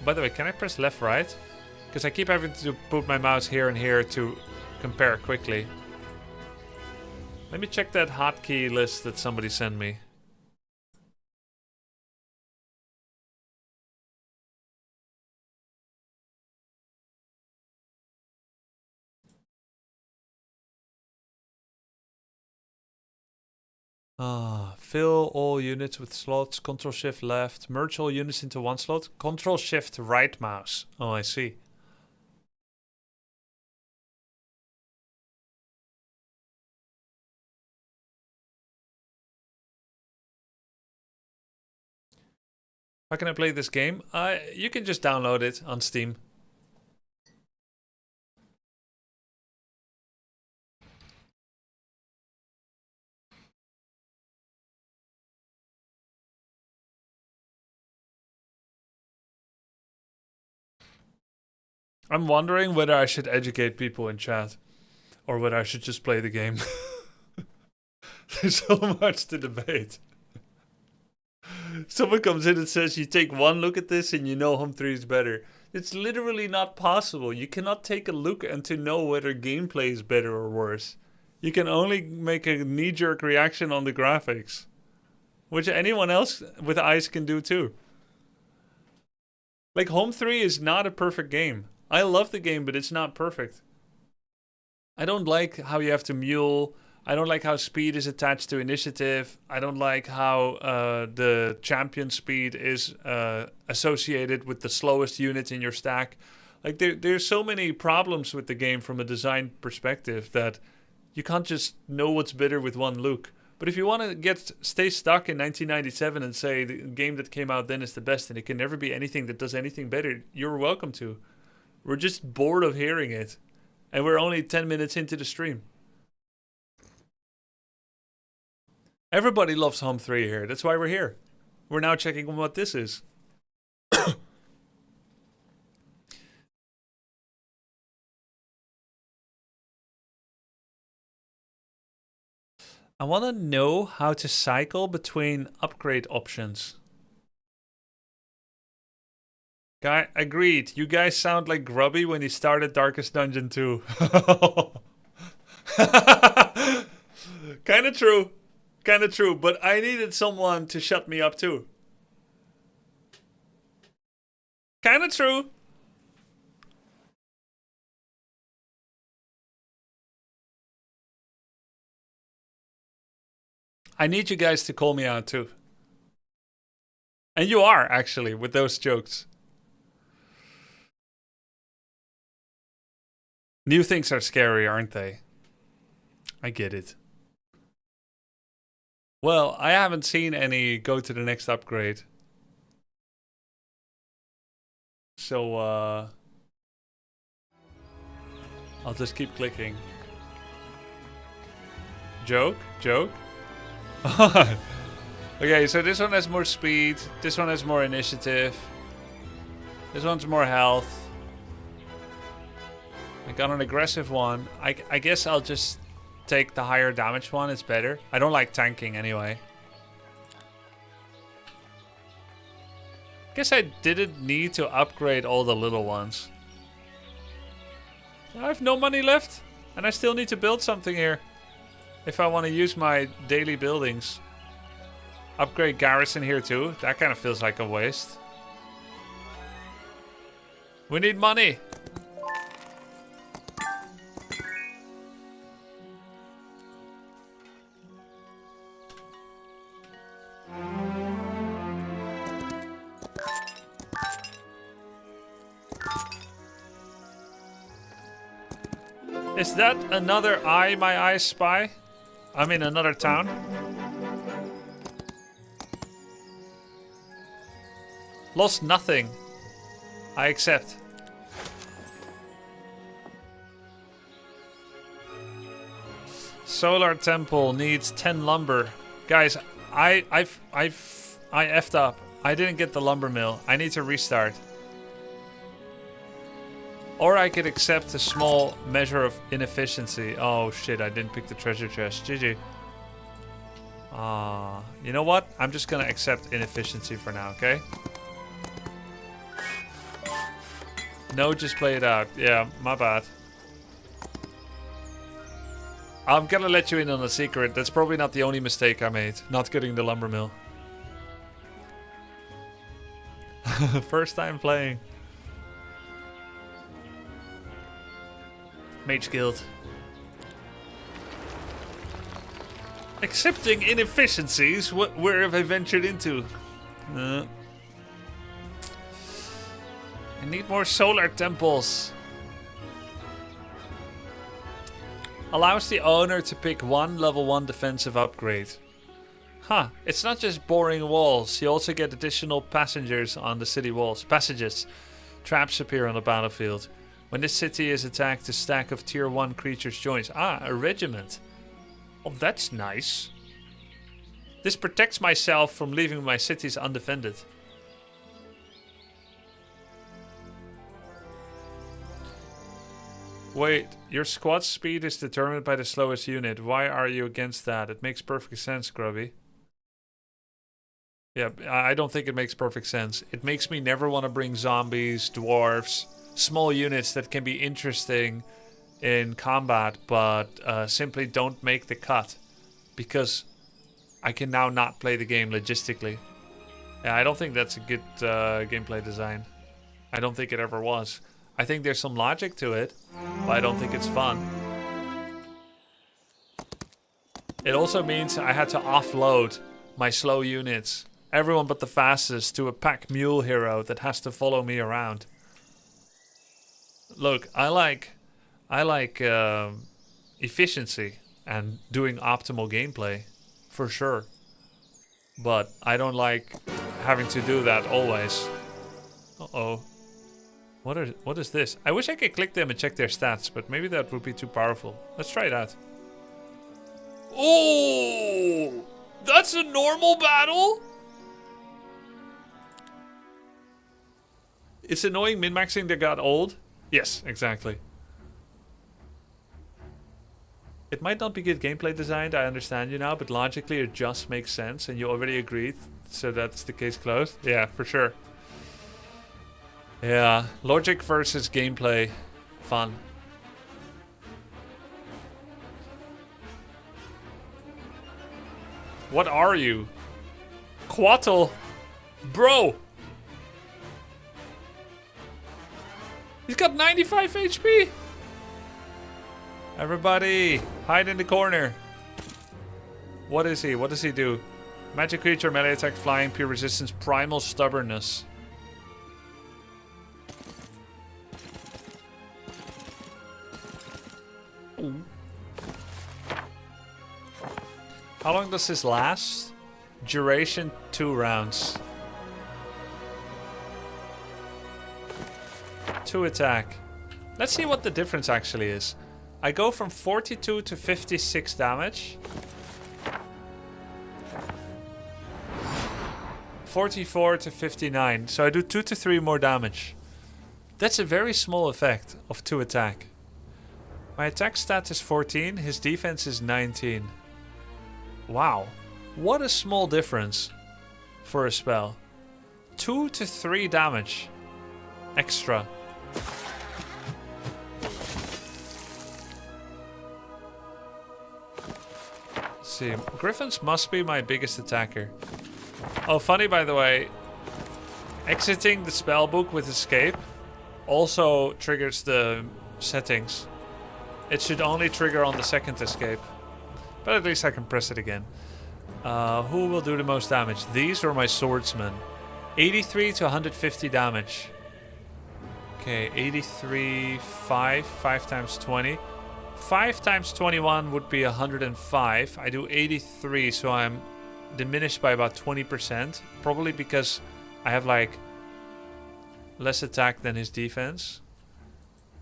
S1: By the way, can I press left, right? Because I keep having to put my mouse here and here to compare quickly. Let me check that hotkey list that somebody sent me. Fill all units with slots. Control Shift left. Merge all units into one slot. Control Shift right mouse. Oh, I see. How can I play this game? You can just download it on Steam. I'm wondering whether I should educate people in chat or whether I should just play the game. There's so much to debate. Someone comes in and says you take one look at this and you know HOMM 3 is better. It's literally not possible. You cannot take a look and to know whether gameplay is better or worse. You can only make a knee-jerk reaction on the graphics, which anyone else with eyes can do too. Like, HOMM 3 is not a perfect game. I love the game, but it's not perfect. I don't like how you have to mule. I don't like how speed is attached to initiative. I don't like how the champion speed is associated with the slowest unit in your stack. Like, there's so many problems with the game from a design perspective that you can't just know what's better with one look. But if you want to stay stuck in 1997 and say the game that came out then is the best and it can never be anything that does anything better, you're welcome to. We're just bored of hearing it. And we're only 10 minutes into the stream. Everybody loves HOMM 3 here. That's why we're here. We're now checking on what this is. I want to know how to cycle between upgrade options. Guy, agreed. You guys sound like Grubby when he started Darkest Dungeon 2. Kinda true. Kinda true, but I needed someone to shut me up too. Kinda true. I need you guys to call me out too. And you are, actually, with those jokes. New things are scary, aren't they? I get it. Well, I haven't seen any go to the next upgrade. So, I'll just keep clicking. Joke? Joke? Okay, so this one has more speed. This one has more initiative. This one's more health. I got an aggressive one. I guess I'll just take the higher damage one. It's better. I don't like tanking anyway. Guess I didn't need to upgrade all the little ones. I have no money left. And I still need to build something here. If I want to use my daily buildings. Upgrade garrison here too. That kind of feels like a waste. We need money. Is that another my eye spy? I'm in another town. Lost nothing. I accept. Solar Temple needs 10 lumber. Guys, I effed up. I didn't get the lumber mill. I need to restart. Or I could accept a small measure of inefficiency. Oh shit, I didn't pick the treasure chest. GG. You know what? I'm just gonna accept inefficiency for now, okay? No, just play it out. Yeah, my bad. I'm gonna let you in on a secret. That's probably not the only mistake I made. Not getting the lumber mill. First time playing. Mage Guild. Accepting inefficiencies, where have I ventured into? I need more solar temples. Allows the owner to pick one level 1 defensive upgrade. Huh, it's not just boring walls. You also get additional passengers on the city walls. Passages. Traps appear on the battlefield. When this city is attacked, a stack of tier 1 creatures joins. Ah, a regiment. Oh, that's nice. This protects myself from leaving my cities undefended. Wait, your squad speed is determined by the slowest unit. Why are you against that? It makes perfect sense, Grubby. Yeah, I don't think it makes perfect sense. It makes me never want to bring zombies, dwarves, small units that can be interesting in combat, but simply don't make the cut. Because I can now not play the game logistically. Yeah, I don't think that's a good gameplay design. I don't think it ever was. I think there's some logic to it, but I don't think it's fun. It also means I had to offload my slow units, everyone but the fastest, to a pack mule hero that has to follow me around. Look, I like efficiency and doing optimal gameplay, for sure. But I don't like having to do that always. Uh-oh. What is this? I wish I could click them and check their stats, but maybe that would be too powerful. Let's try that. Oh! That's a normal battle? It's annoying min-maxing that got old? Yes, exactly. It might not be good gameplay designed, I understand you now, but logically it just makes sense, and you already agreed, so that's the case closed? Yeah, for sure. Yeah, logic versus gameplay. Fun. What are you? Quattle? Bro! He's got 95 HP! Everybody, hide in the corner. What is he? What does he do? Magic creature, melee attack, flying, pure resistance, primal stubbornness. Ooh. How long does this last? Duration 2 rounds. 2 attack. Let's see what the difference actually is. I go from 42 to 56 damage. 44 to 59. So I do 2 to 3 more damage. That's a very small effect of 2 attack. My attack stat is 14. His defense is 19. Wow. What a small difference for a spell. 2 to 3 damage extra. Let's see. Griffins must be my biggest attacker. Oh, funny by the way. Exiting the spellbook with escape also triggers the settings. It should only trigger on the second escape. But at least I can press it again. Who will do the most damage? These or my swordsman? 83 to 150 damage. Okay, 83, 5 times 20. 5 times 21 would be 105. I do 83, so I'm diminished by about 20%. Probably because I have like less attack than his defense.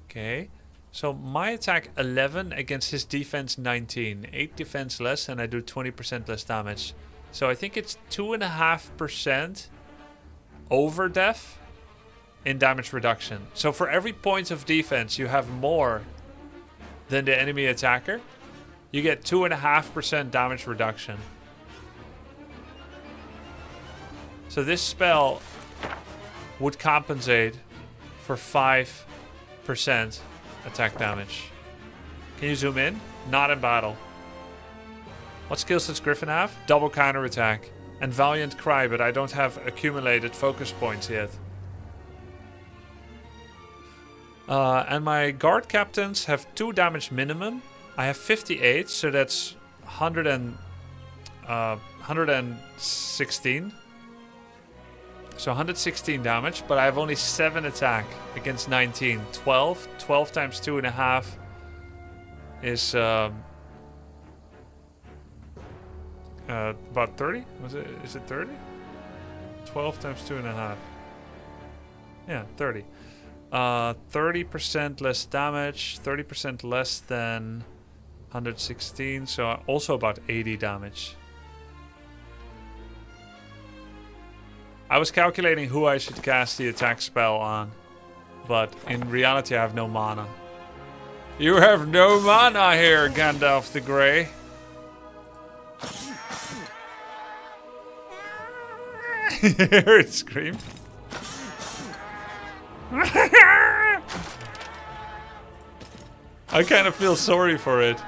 S1: Okay. So my attack 11 against his defense 19. 8 defense less and I do 20% less damage. So I think it's 2.5% over def in damage reduction. So for every point of defense you have more than the enemy attacker, you get 2.5% damage reduction. So this spell would compensate for 5% attack damage. Can you zoom in? Not in battle. What skills does Griffin have? Double counter attack and Valiant Cry, but I don't have accumulated focus points yet. And my guard captains have 2 damage minimum. I have 58, so that's 100 and 116. So 116 damage, but I have only 7 attack against 19. 12. 12 times 2.5 is about 30? Is it 30? 12 times 2.5. Yeah, 30. 30% less damage, 30% less than 116, so also about 80 damage. I was calculating who I should cast the attack spell on, but in reality I have no mana. You have no mana here, Gandalf the Grey. You hear it scream? I kind of feel sorry for it.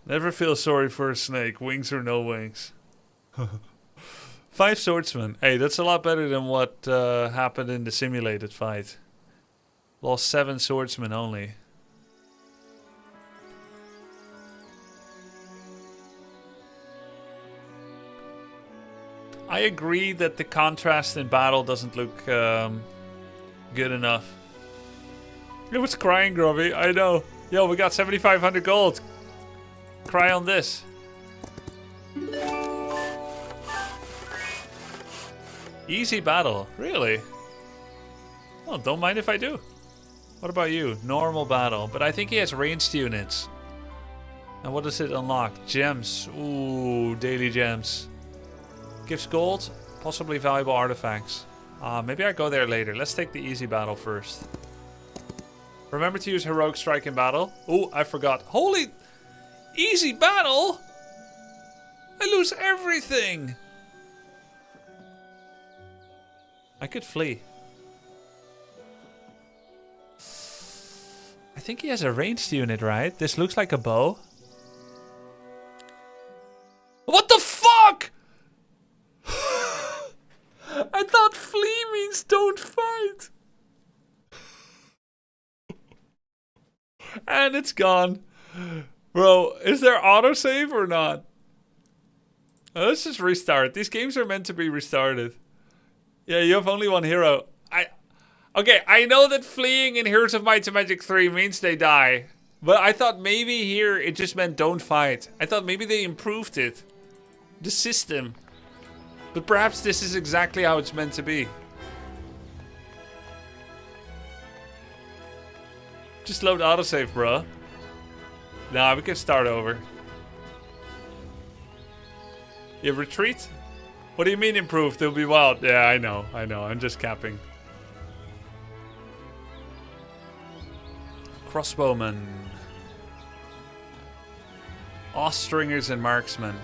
S1: Never feel sorry for a snake, wings or no wings. 5 swordsmen. Hey, that's a lot better than what happened in the simulated fight. Lost 7 swordsmen only. I agree that the contrast in battle doesn't look good enough. It was crying, Grubby. I know. Yo, we got 7,500 gold. Cry on this. Easy battle. Really? Oh, don't mind if I do. What about you? Normal battle. But I think he has ranged units. And what does it unlock? Gems. Ooh, daily gems. Gives gold. Possibly valuable artifacts. Maybe I go there later. Let's take the easy battle first. Remember to use heroic strike in battle. Ooh, I forgot. Holy... Easy battle? I lose everything. I could flee. I think he has a ranged unit, right? This looks like a bow. What the fuck? I thought flee means don't fight. And it's gone. Bro, is there autosave or not? Let's just restart. These games are meant to be restarted. Yeah, you have only one hero. Okay, I know that fleeing in Heroes of Might and Magic 3 means they die. But I thought maybe here it just meant don't fight. I thought maybe they improved it. The system. But perhaps this is exactly how it's meant to be. Just load autosave, bro. Nah, we can start over. You retreat? What do you mean improved? They'll be wild. Yeah, I know. I'm just capping. Crossbowmen. Ostringers and marksmen.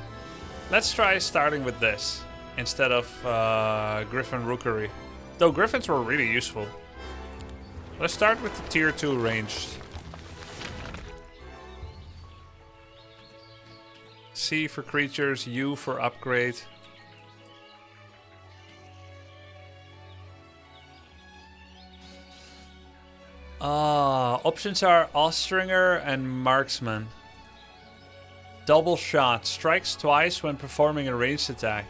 S1: Let's try starting with this instead of Griffin Rookery. Though Griffins were really useful. Let's start with the tier 2 ranged. C for creatures, U for upgrade. Options are Ostringer and Marksman. Double shot. Strikes twice when performing a ranged attack.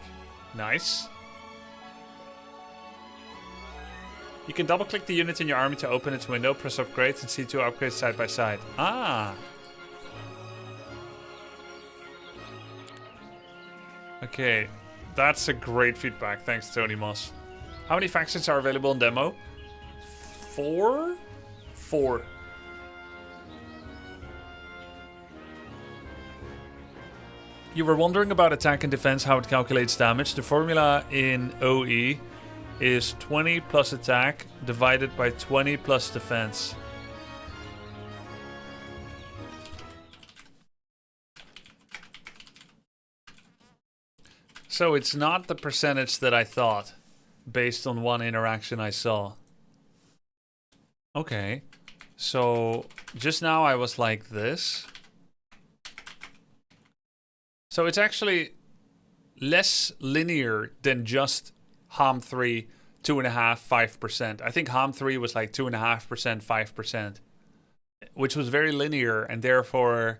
S1: Nice. You can double click the unit in your army to open its window, press upgrades and see 2 upgrades side by side. Ah. Okay, that's a great feedback. Thanks, Tony Moss. How many factions are available in demo? 4? 4. You were wondering about attack and defense, how it calculates damage. The formula in OE is 20 plus attack divided by 20 plus defense. So it's not the percentage that I thought, based on one interaction I saw. Okay, so just now I was like this. So it's actually less linear than just HOMM 3, 2.5%, 5%. I think HOMM 3 was like 2.5%, 5%, which was very linear and therefore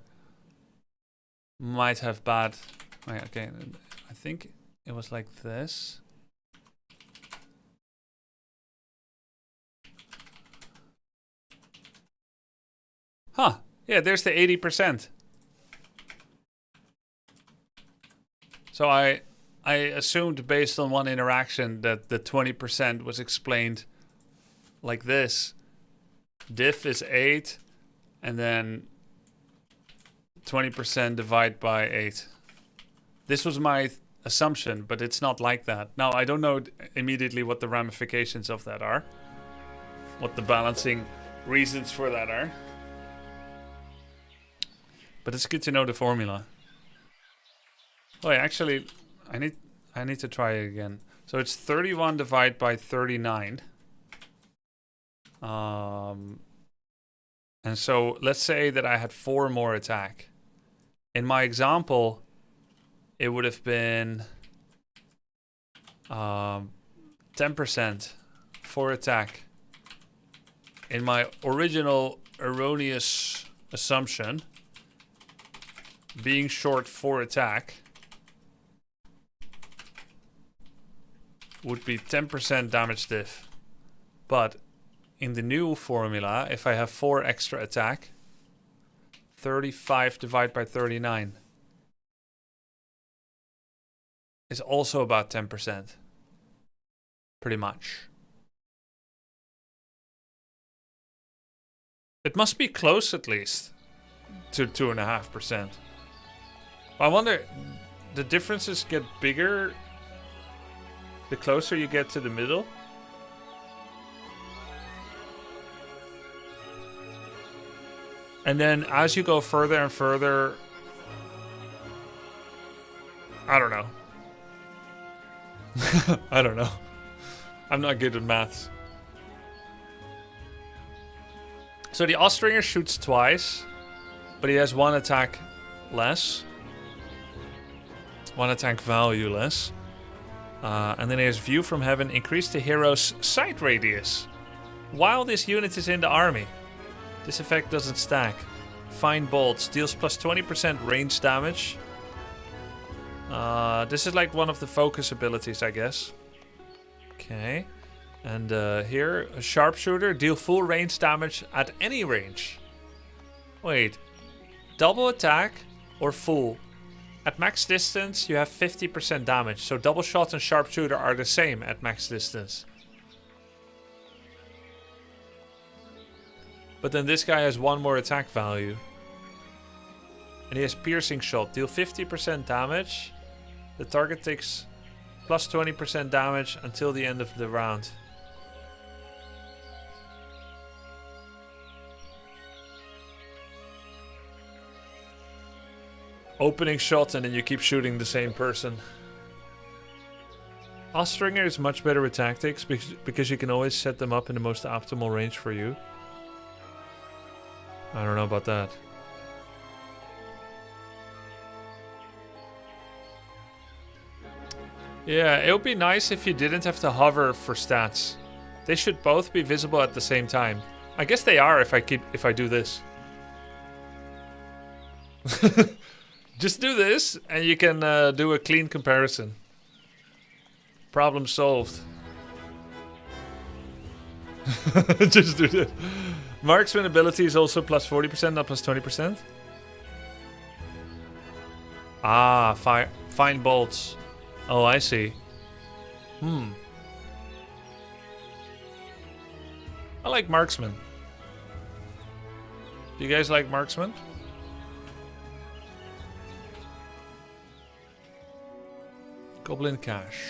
S1: might have bad. Okay, I think it was like this. Huh. Yeah, there's the 80%. So I assumed based on one interaction that the 20% was explained like this. Diff is 8, and then 20% divided by 8. This was my assumption, but it's not like that. Now, I don't know immediately what the ramifications of that are. What the balancing reasons for that are. But it's good to know the formula. Oh, yeah, actually, I need to try it again. So it's 31 divided by 39. And so let's say that I had 4 more attack. In my example, it would have been 10% for attack. In my original erroneous assumption, being short 4 attack would be 10% damage diff. But in the new formula, if I have 4 extra attack, 35 divided by 39 is also about 10%. Pretty much. It must be close at least to 2.5%. I wonder, the differences get bigger the closer you get to the middle? And then as you go further and further, I don't know. I don't know. I'm not good at maths. So the Ostringer shoots twice, but he has 1 attack less. 1 attack value less. And then he has View from Heaven. Increase the hero's sight radius while this unit is in the army. This effect doesn't stack. Fine Bolts deals plus 20% range damage. This is like one of the focus abilities, I guess. Okay. And here, a Sharpshooter. Deal full range damage at any range. Wait. Double attack or full? At max distance, you have 50% damage. So double shot and Sharpshooter are the same at max distance. But then this guy has 1 more attack value. And he has Piercing Shot. Deal 50% damage. The target takes plus 20% damage until the end of the round. Opening shot and then you keep shooting the same person. Ostringer is much better with tactics because you can always set them up in the most optimal range for you. I don't know about that. Yeah, it would be nice if you didn't have to hover for stats. They should both be visible at the same time. I guess they are if I do this. Just do this and you can do a clean comparison. Problem solved. Just do this. Marksman ability is also plus 40%, not plus 20%. Ah, fine bolts. Oh, I see. I like Marksman. Do you guys like Marksman? Goblin Cash.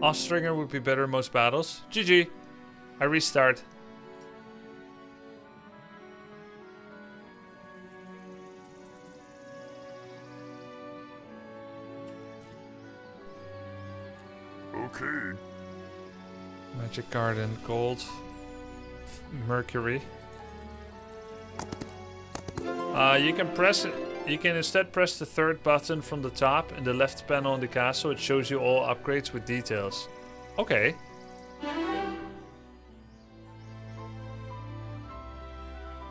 S1: Ostringer would be better in most battles. GG. I restart.
S2: Okay.
S1: Magic Garden, gold. Mercury. You can press it. You can instead press the third button from the top in the left panel in the castle. It shows you all upgrades with details. Okay.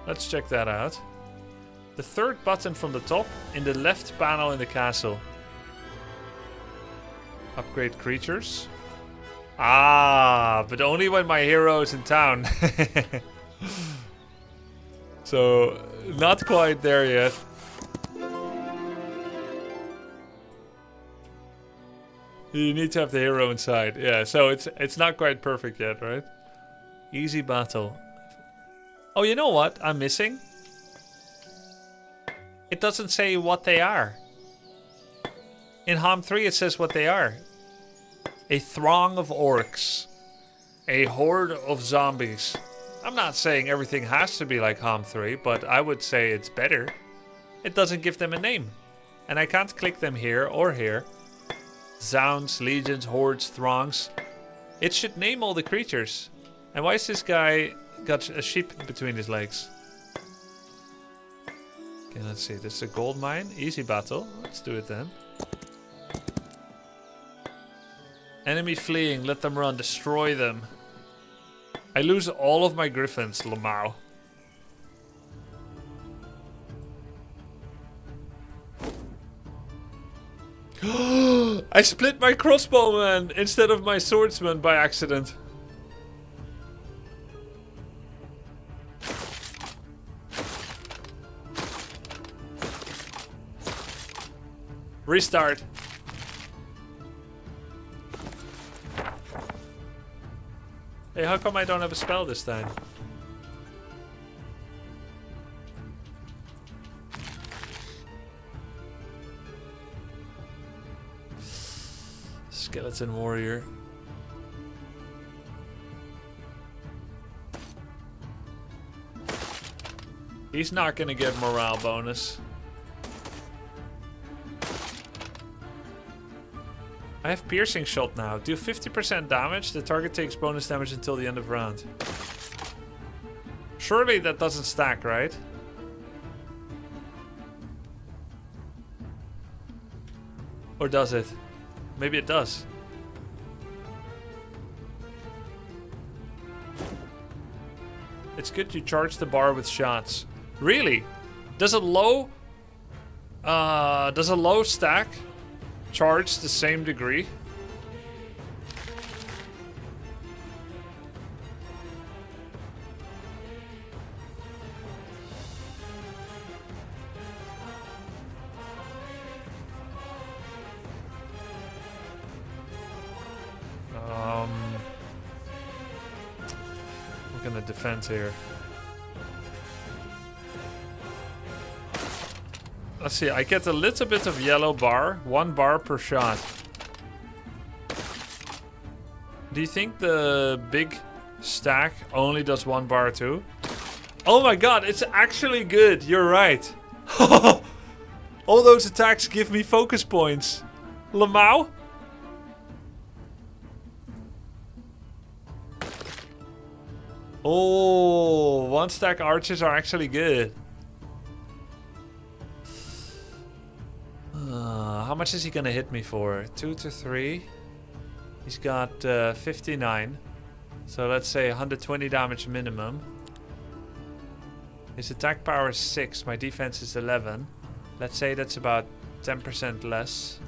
S1: Let's check that out. The third button from the top in the left panel in the castle. Upgrade creatures. Ah, but only when my hero is in town. So, not quite there yet. You need to have the hero inside. Yeah, so it's not quite perfect yet, right? Easy battle. Oh, you know what I'm missing? It doesn't say what they are. In HOMM 3 it says what they are. A throng of orcs. A horde of zombies. I'm not saying everything has to be like HOMM 3, but I would say it's better. It doesn't give them a name. And I can't click them here or here. Zounds, legions, hordes, throngs. It should name all the creatures. And why is this guy got a sheep between his legs? Okay, let's see. This is a gold mine. Easy battle. Let's do it then. Enemy fleeing. Let them run. Destroy them. I lose all of my griffins, Lamau. I split my crossbowman instead of my swordsman by accident. Restart. Hey, how come I don't have a spell this time? Skeleton warrior. He's not gonna get morale bonus. I have piercing shot now. Do 50% damage. The target takes bonus damage until the end of round. Surely that doesn't stack, right? Or does it? Maybe it does. It's good to charge the bar with shots. Really? Does a low stack charge the same degree? We're gonna defend here. Let's see, I get a little bit of yellow bar. 1 bar per shot. Do you think the big stack only does 1 bar too? Oh my god, it's actually good. You're right. All those attacks give me focus points. Lamau? Oh, 1 stack archers are actually good. How much is he gonna hit me for? 2 to 3. He's got 59. So let's say 120 damage minimum. His attack power is 6. My defense is 11. Let's say that's about 10% less.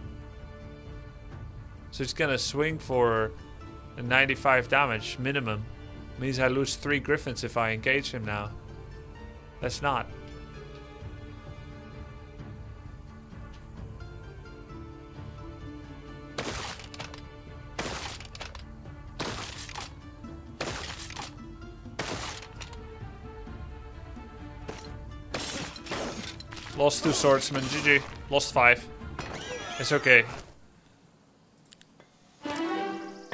S1: So he's gonna swing for 95 damage minimum. Means I lose 3 griffins if I engage him now. That's not. Lost 2 swordsmen, GG. Lost 5. It's okay.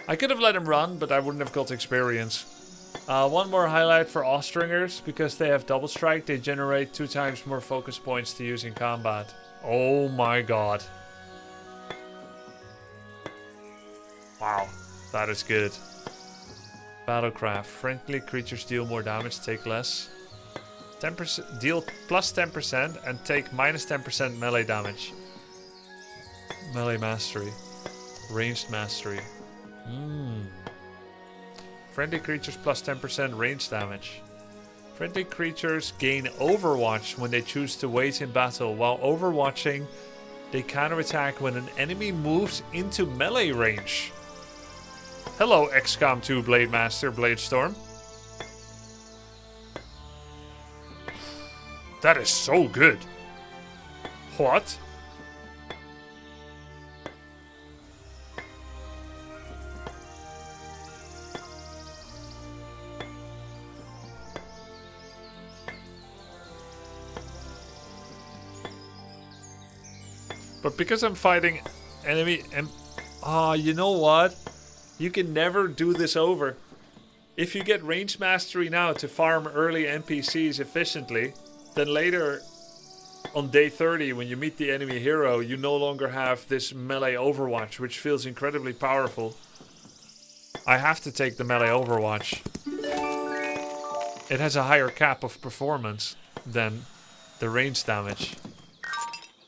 S1: I could have let him run, but I wouldn't have got experience. One more highlight for Ostringers. Because they have double strike, they generate 2 times more focus points to use in combat. Oh my god. Wow, that is good. Battlecraft. Friendly creatures deal more damage, take less. 10% deal plus 10% and take minus 10% melee damage. Melee mastery. Ranged mastery. Friendly creatures plus 10% range damage. Friendly creatures gain Overwatch when they choose to wait in battle. While overwatching, they counterattack when an enemy moves into melee range. Hello, XCOM 2 Blade Master Bladestorm. That is so good. What? But because I'm fighting enemy and you know what? You can never do this over. If you get range mastery now to farm early NPCs efficiently, then later on day 30 when you meet the enemy hero, you no longer have this melee overwatch, which feels incredibly powerful. I have to take the melee overwatch. It has a higher cap of performance than the range damage.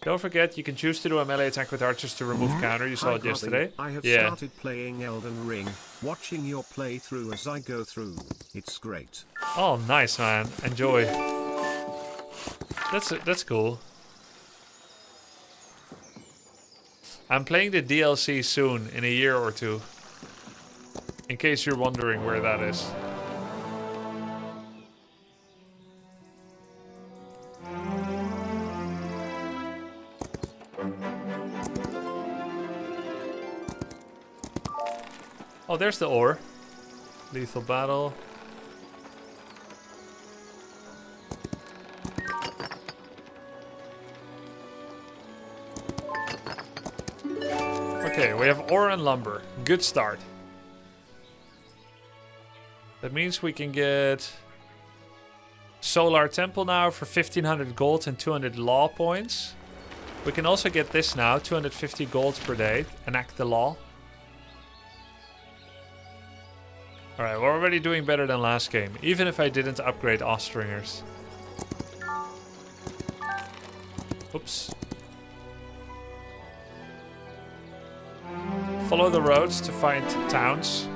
S1: Don't forget, you can choose to do a melee attack with archers to remove counter. You saw it yesterday.
S2: I have started playing Elden Ring, watching your playthrough as I go through. It's great.
S1: Oh, nice, man. Enjoy. That's cool. I'm playing the DLC soon, in a year or two. In case you're wondering where that is. Oh, there's the ore. Lethal battle. Okay, we have ore and lumber. Good start. That means we can get Solar Temple now for 1500 gold and 200 law points. We can also get this now, 250 gold per day. Enact the law. Alright, we're already doing better than last game, even if I didn't upgrade Ostringers. Oops. Follow the roads to find towns.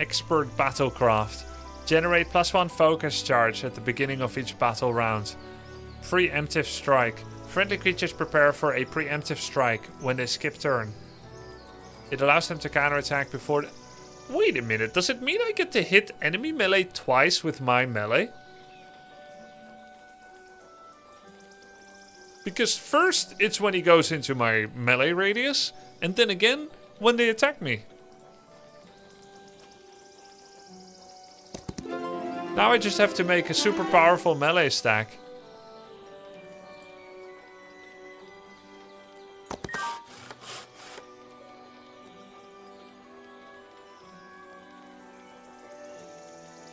S1: Expert Battlecraft. Generate +1 focus charge at the beginning of each battle round. Preemptive strike. Friendly creatures prepare for a preemptive strike when they skip turn. It allows them to counterattack before... Wait a minute, does it mean I get to hit enemy melee twice with my melee? Because first it's when he goes into my melee radius, and then again when they attack me. Now I just have to make a super powerful melee stack.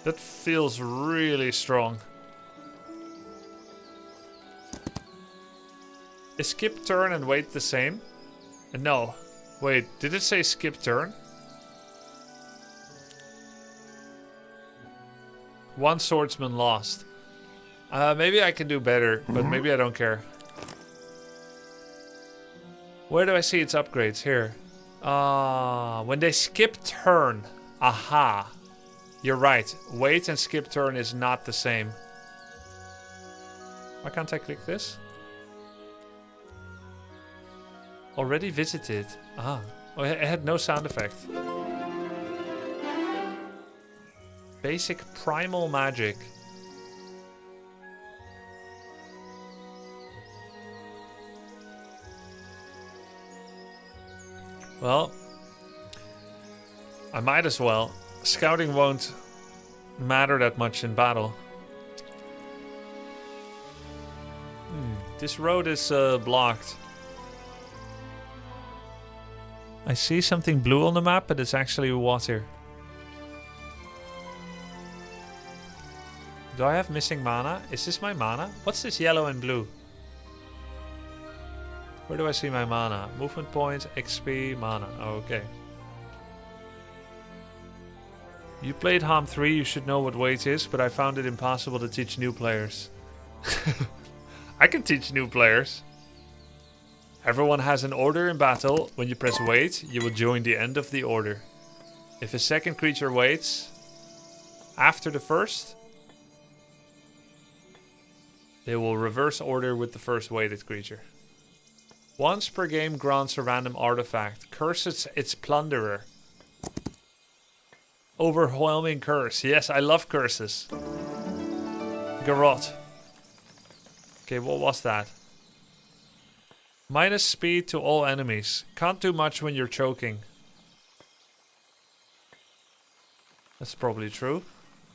S1: That feels really strong. Is skip turn and wait the same? No. Wait, did it say skip turn? One swordsman lost. Maybe I can do better, but maybe I don't care. Where do I see its upgrades? Here. When they skip turn. Aha. You're right. Wait and skip turn is not the same. Why can't I click this? Already visited. Ah. Oh, it had no sound effect. Basic primal magic. Well, I might as well. Scouting won't matter that much in battle. This road is blocked. I see something blue on the map, but it's actually water. Do I have missing mana? Is this my mana? What's this yellow and blue? Where do I see my mana? Movement points, XP, mana. Oh, okay. You played HOMM 3, you should know what wait is, but I found it impossible to teach new players. I can teach new players. Everyone has an order in battle. When you press wait, you will join the end of the order. If a second creature waits after the first, they will reverse order with the first waited creature. Once per game grants a random artifact. Curses its plunderer. Overwhelming curse. Yes, I love curses. Garrot. Okay, what was that? Minus speed to all enemies. Can't do much when you're choking. That's probably true.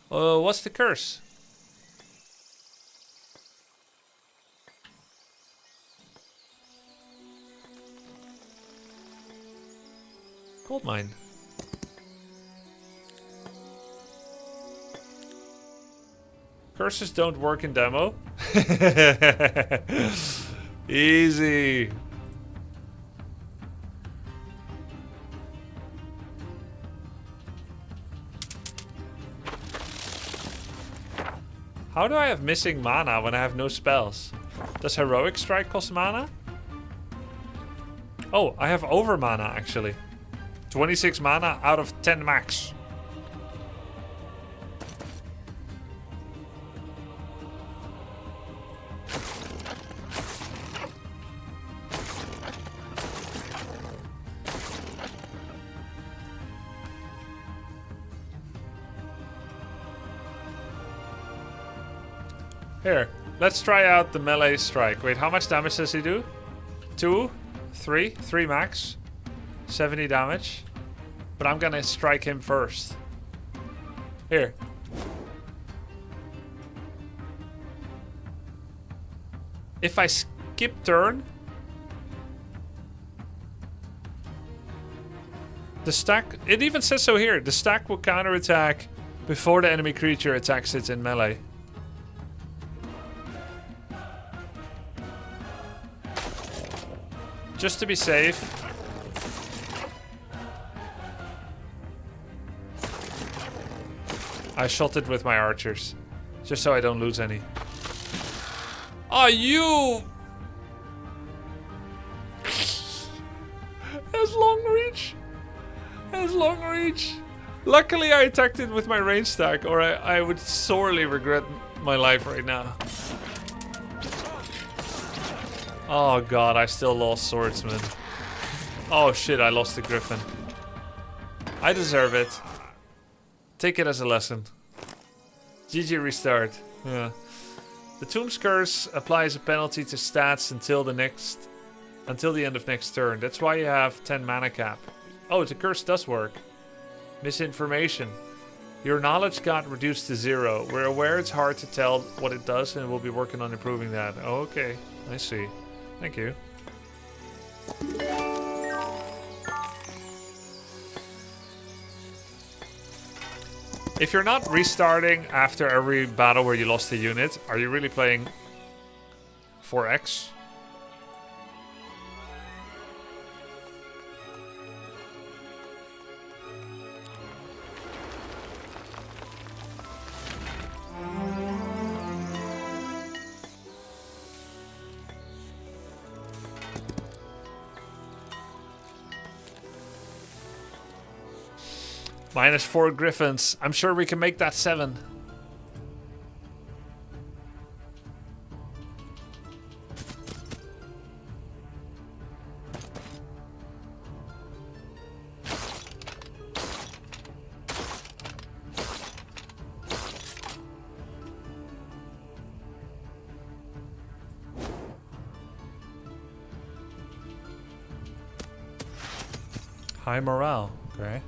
S1: What's the curse? Gold mine. Curses don't work in demo. Easy. How do I have missing mana when I have no spells? Does Heroic Strike cost mana? Oh, I have over mana actually. 26 mana out of 10 max. Here, let's try out the melee strike. Wait, how much damage does he do? 2, 3, 3 max. 70 damage. But I'm gonna strike him first. Here. If I skip turn, the stack, it even says so here, the stack will counterattack before the enemy creature attacks it in melee. Just to be safe. I shot it with my archers. Just so I don't lose any. Oh, you! Has long reach. Has long reach. Luckily I attacked it with my range stack, or I would sorely regret my life right now. Oh god, I still lost swordsman. Oh shit, I lost the griffin. I deserve it. Take it as a lesson. GG restart. Yeah. The Tomb's Curse applies a penalty to stats until the end of next turn. That's why you have 10 mana cap. Oh, the curse does work. Misinformation. Your knowledge got reduced to 0. We're aware it's hard to tell what it does and we'll be working on improving that. Oh, okay, I see. Thank you. If you're not restarting after every battle where you lost a unit, are you really playing 4x? -4 griffins. I'm sure we can make that 7. High morale, okay.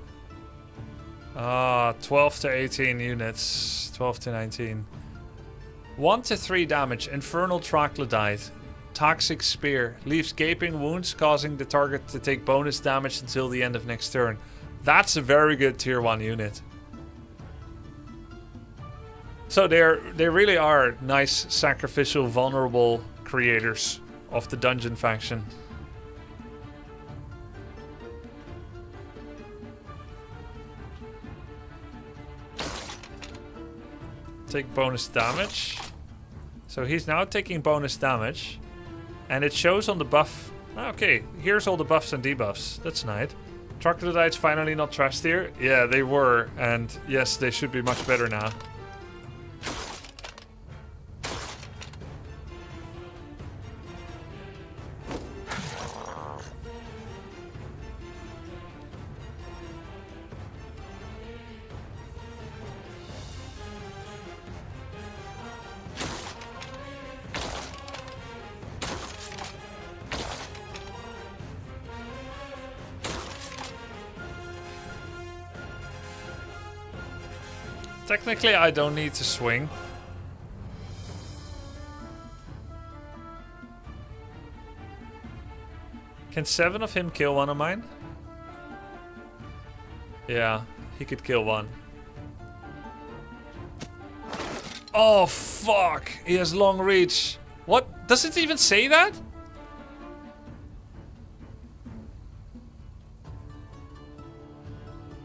S1: 12 to 18 units. 12 to 19. 1 to 3 damage. Infernal Troglodyte. Toxic Spear. Leaves gaping wounds, causing the target to take bonus damage until the end of next turn. That's a very good tier 1 unit. So they really are nice, sacrificial, vulnerable creators of the dungeon faction. take bonus damage. So he's now taking bonus damage. And it shows on the buff. Okay, here's all the buffs and debuffs. That's nice. Troglodytes finally not trash tier? Yeah, they were. And yes, they should be much better now. Technically, I don't need to swing. Can 7 of him kill one of mine? Yeah, he could kill one. Oh, fuck. He has long reach. What? Does it even say that?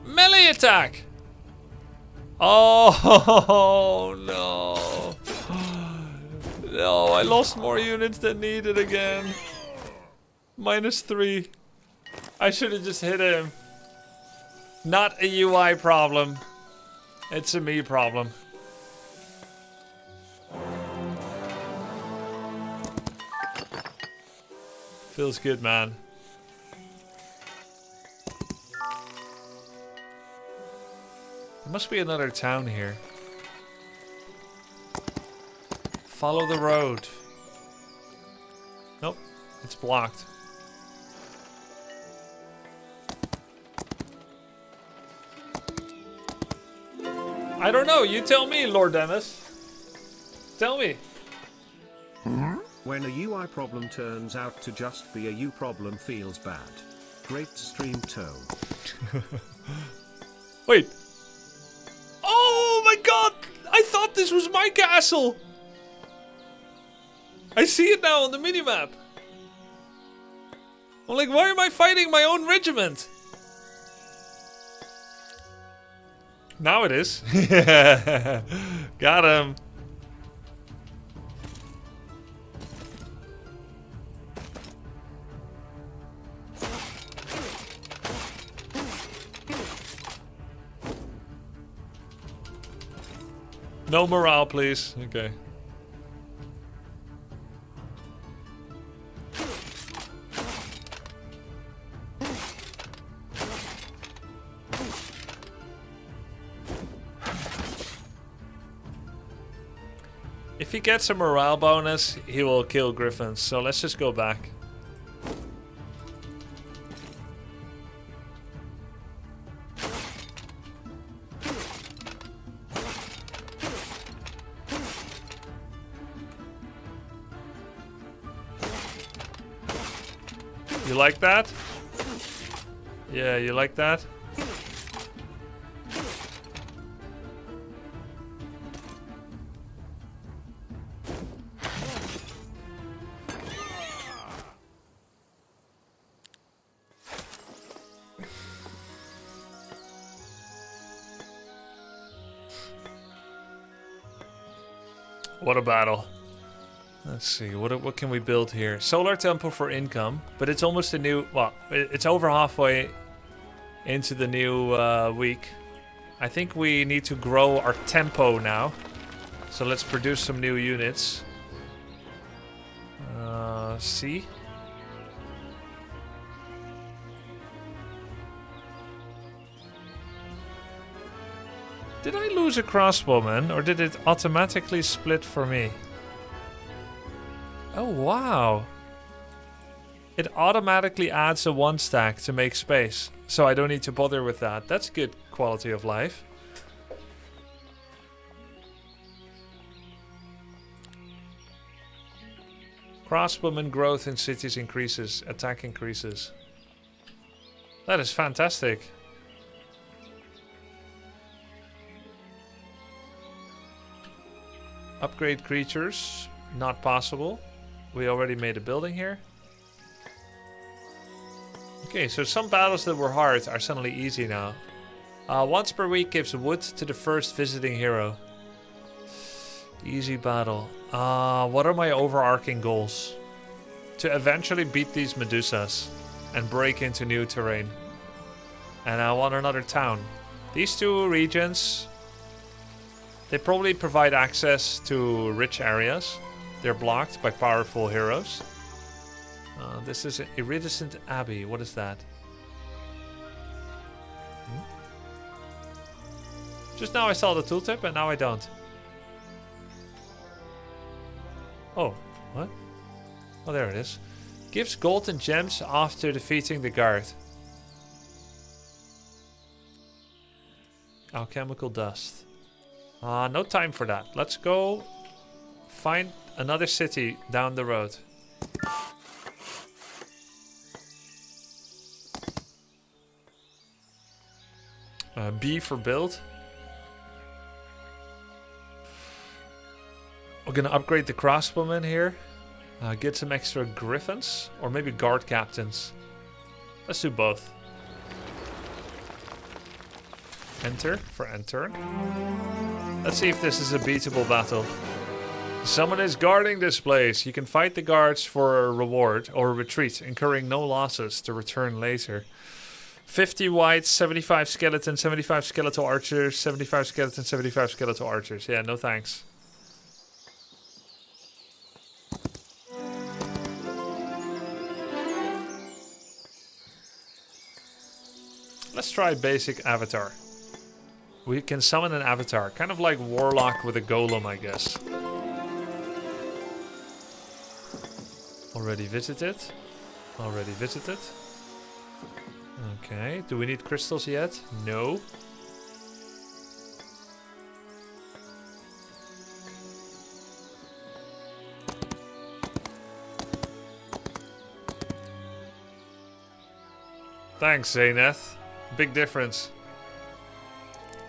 S1: Melee attack! Oh, no. No, I lost more units than needed again. -3. I should have just hit him. Not a UI problem. It's a me problem. Feels good, man. There must be another town here. Follow the road. Nope, it's blocked. I don't know, you tell me, Lord Dennis. Tell me.
S2: When a UI problem turns out to just be a U problem, feels bad. Great stream tone.
S1: Wait. Oh my god! I thought this was my castle! I see it now on the minimap. I'm like, why am I fighting my own regiment? Now it is. Got him. No morale, please. Okay. If he gets a morale bonus, he will kill griffins. So let's just go back. You like that? Yeah, you like that? What a battle. Let's see, what can we build here? Solar temple for income, but it's almost a new, well, it's over halfway into the new week. I think we need to grow our tempo now. So let's produce some new units. C. Did I lose a crossbowman, or did it automatically split for me? Oh, wow. It automatically adds a 1 stack to make space. So I don't need to bother with that. That's good quality of life. Crossbowman growth in cities increases. Attack increases. That is fantastic. Upgrade creatures. Not possible. We already made a building here. Okay, so some battles that were hard are suddenly easy now. Once per week gives wood to the first visiting hero. Easy battle. What are my overarching goals? To eventually beat these Medusas and break into new terrain. And I want another town. These two regions, they probably provide access to rich areas. They're blocked by powerful heroes. This is an iridescent abbey. What is that? Just now I saw the tooltip and now I don't. Oh, what? Oh, there it is. Gives gold and gems after defeating the guard. Alchemical dust. No time for that. Let's go find another city down the road. B for build. We're gonna upgrade the crossbowmen here. Get some extra griffins. Or maybe guard captains. Let's do both. Enter for enter. Let's see if this is a beatable battle. Someone is guarding this place. You can fight the guards for a reward or retreat, incurring no losses to return later. 50 white, 75 skeleton, 75 skeletal archers, 75 skeleton, 75 skeletal archers. Yeah, no thanks. Let's try basic avatar. We can summon an avatar, kind of like Warlock with a golem, I guess. Already visited. Already visited. Okay, do we need crystals yet? No. Thanks, Zayneth. Big difference.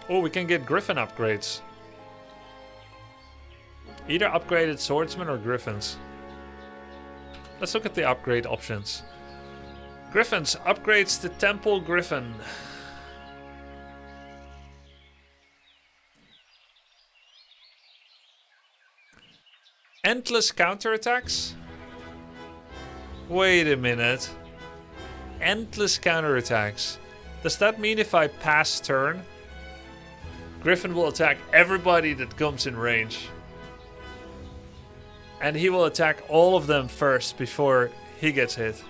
S1: Oh, we can get griffin upgrades. Either upgraded swordsmen or griffins. Let's look at the upgrade options. Griffins upgrades to Temple Griffin. Endless counterattacks? Wait a minute. Endless counterattacks. Does that mean if I pass turn, Griffin will attack everybody that comes in range? And he will attack all of them first before he gets hit.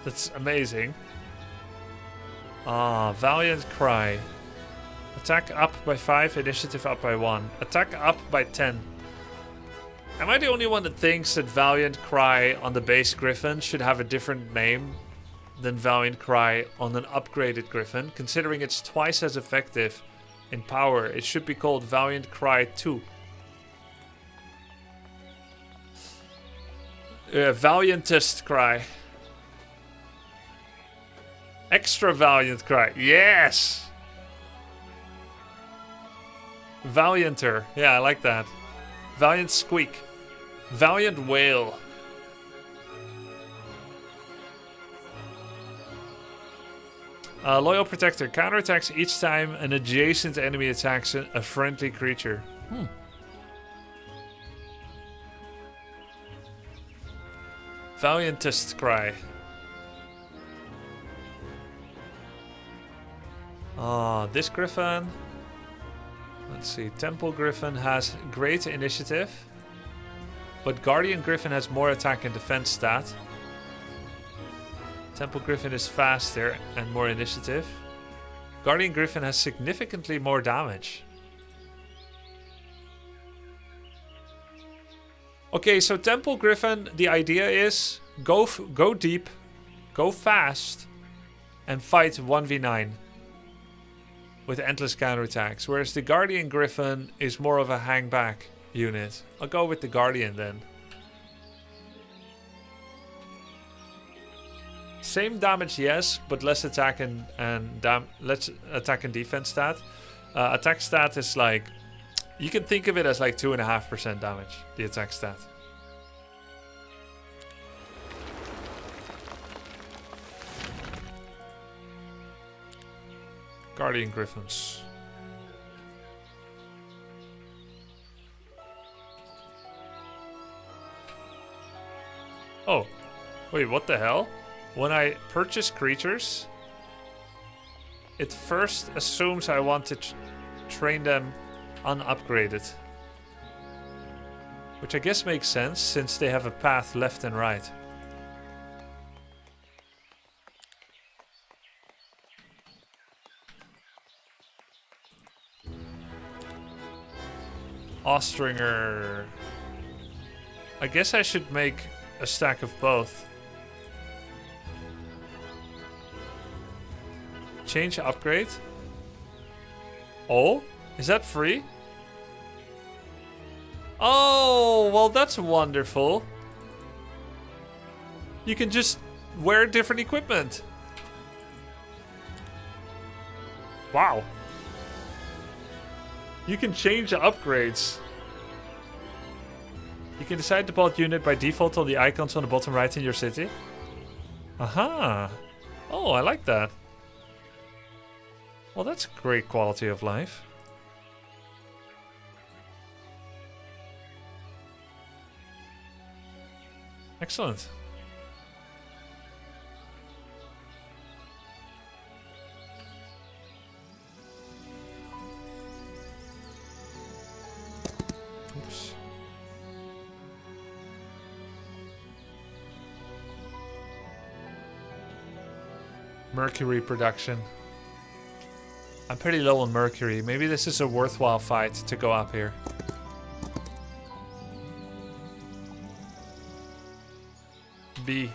S1: That's amazing. Valiant Cry. Attack up by 5, initiative up by 1. Attack up by 10. Am I the only one that thinks that Valiant Cry on the base Griffin should have a different name than Valiant Cry on an upgraded Griffin? Considering it's twice as effective in power, it should be called Valiant Cry 2. Valiantest Cry. Extra Valiant Cry. Yes! Valianter. Yeah, I like that. Valiant Squeak. Valiant Wail. Loyal Protector. Counterattacks each time an adjacent enemy attacks a friendly creature. Valiantest Cry. This Griffin. Let's see. Temple Griffin has great initiative. But Guardian Griffin has more attack and defense stat. Temple Griffin is faster and more initiative. Guardian Griffin has significantly more damage. Okay, so Temple Griffin, the idea is go deep, go fast, and fight 1v9 with endless counterattacks. Whereas the Guardian Griffin is more of a hang back unit. I'll go with the Guardian then. Same damage, yes, but less attack and less attack and defense stat. Attack stat is like, you can think of it as like 2.5% damage. The attack stat. Guardian Griffins. Oh, wait, what the hell? When I purchase creatures, it first assumes I want to train them unupgraded. Which I guess makes sense, since they have a path left and right. Ostringer. I guess I should make a stack of both. Change upgrade. Oh, is that free? Oh, well that's wonderful. You can just wear different equipment. Wow. You can change the upgrades. You can decide to build unit by default on the icons on the bottom right in your city. Aha. Oh, I like that. Well, that's great quality of life. Excellent. Oops. Mercury production. I'm pretty low on Mercury. Maybe this is a worthwhile fight to go up here. B.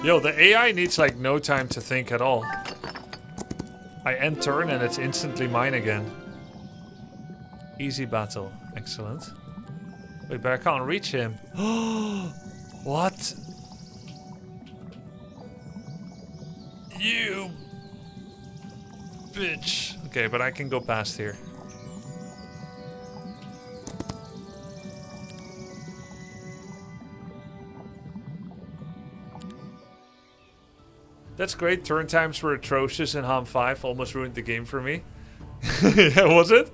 S1: Yo, the AI needs like no time to think at all. I end turn and it's instantly mine again. Easy battle. Excellent. Wait, but I can't reach him. What? You bitch. Okay, but I can go past here. That's great. Turn times were atrocious in HOMM 5. Almost ruined the game for me. Yeah, was it?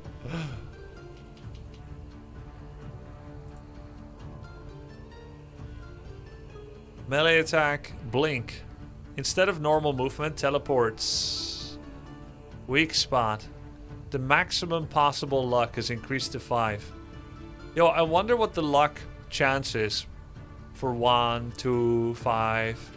S1: Melee attack, blink. Instead of normal movement, teleports. Weak spot. The maximum possible luck is increased to 5. Yo, I wonder what the luck chance is for 1, 2, 5.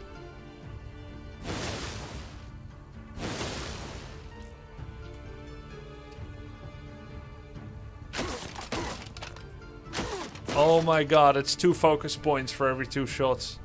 S1: Oh my god, it's 2 focus points for every 2 shots.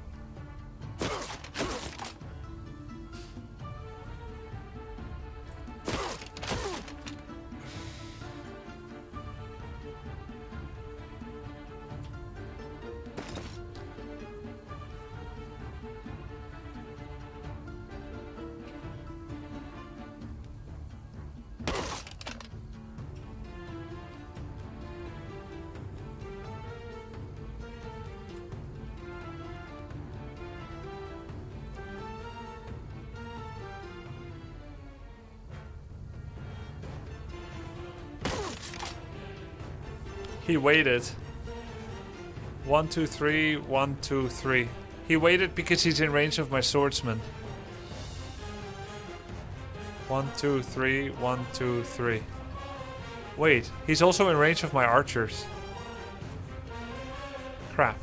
S1: He waited. 1, 2, 3, 1, 2, 3. He waited because he's in range of my swordsman. 1, 2, 3, 1, 2, 3. Wait, he's also in range of my archers. Crap.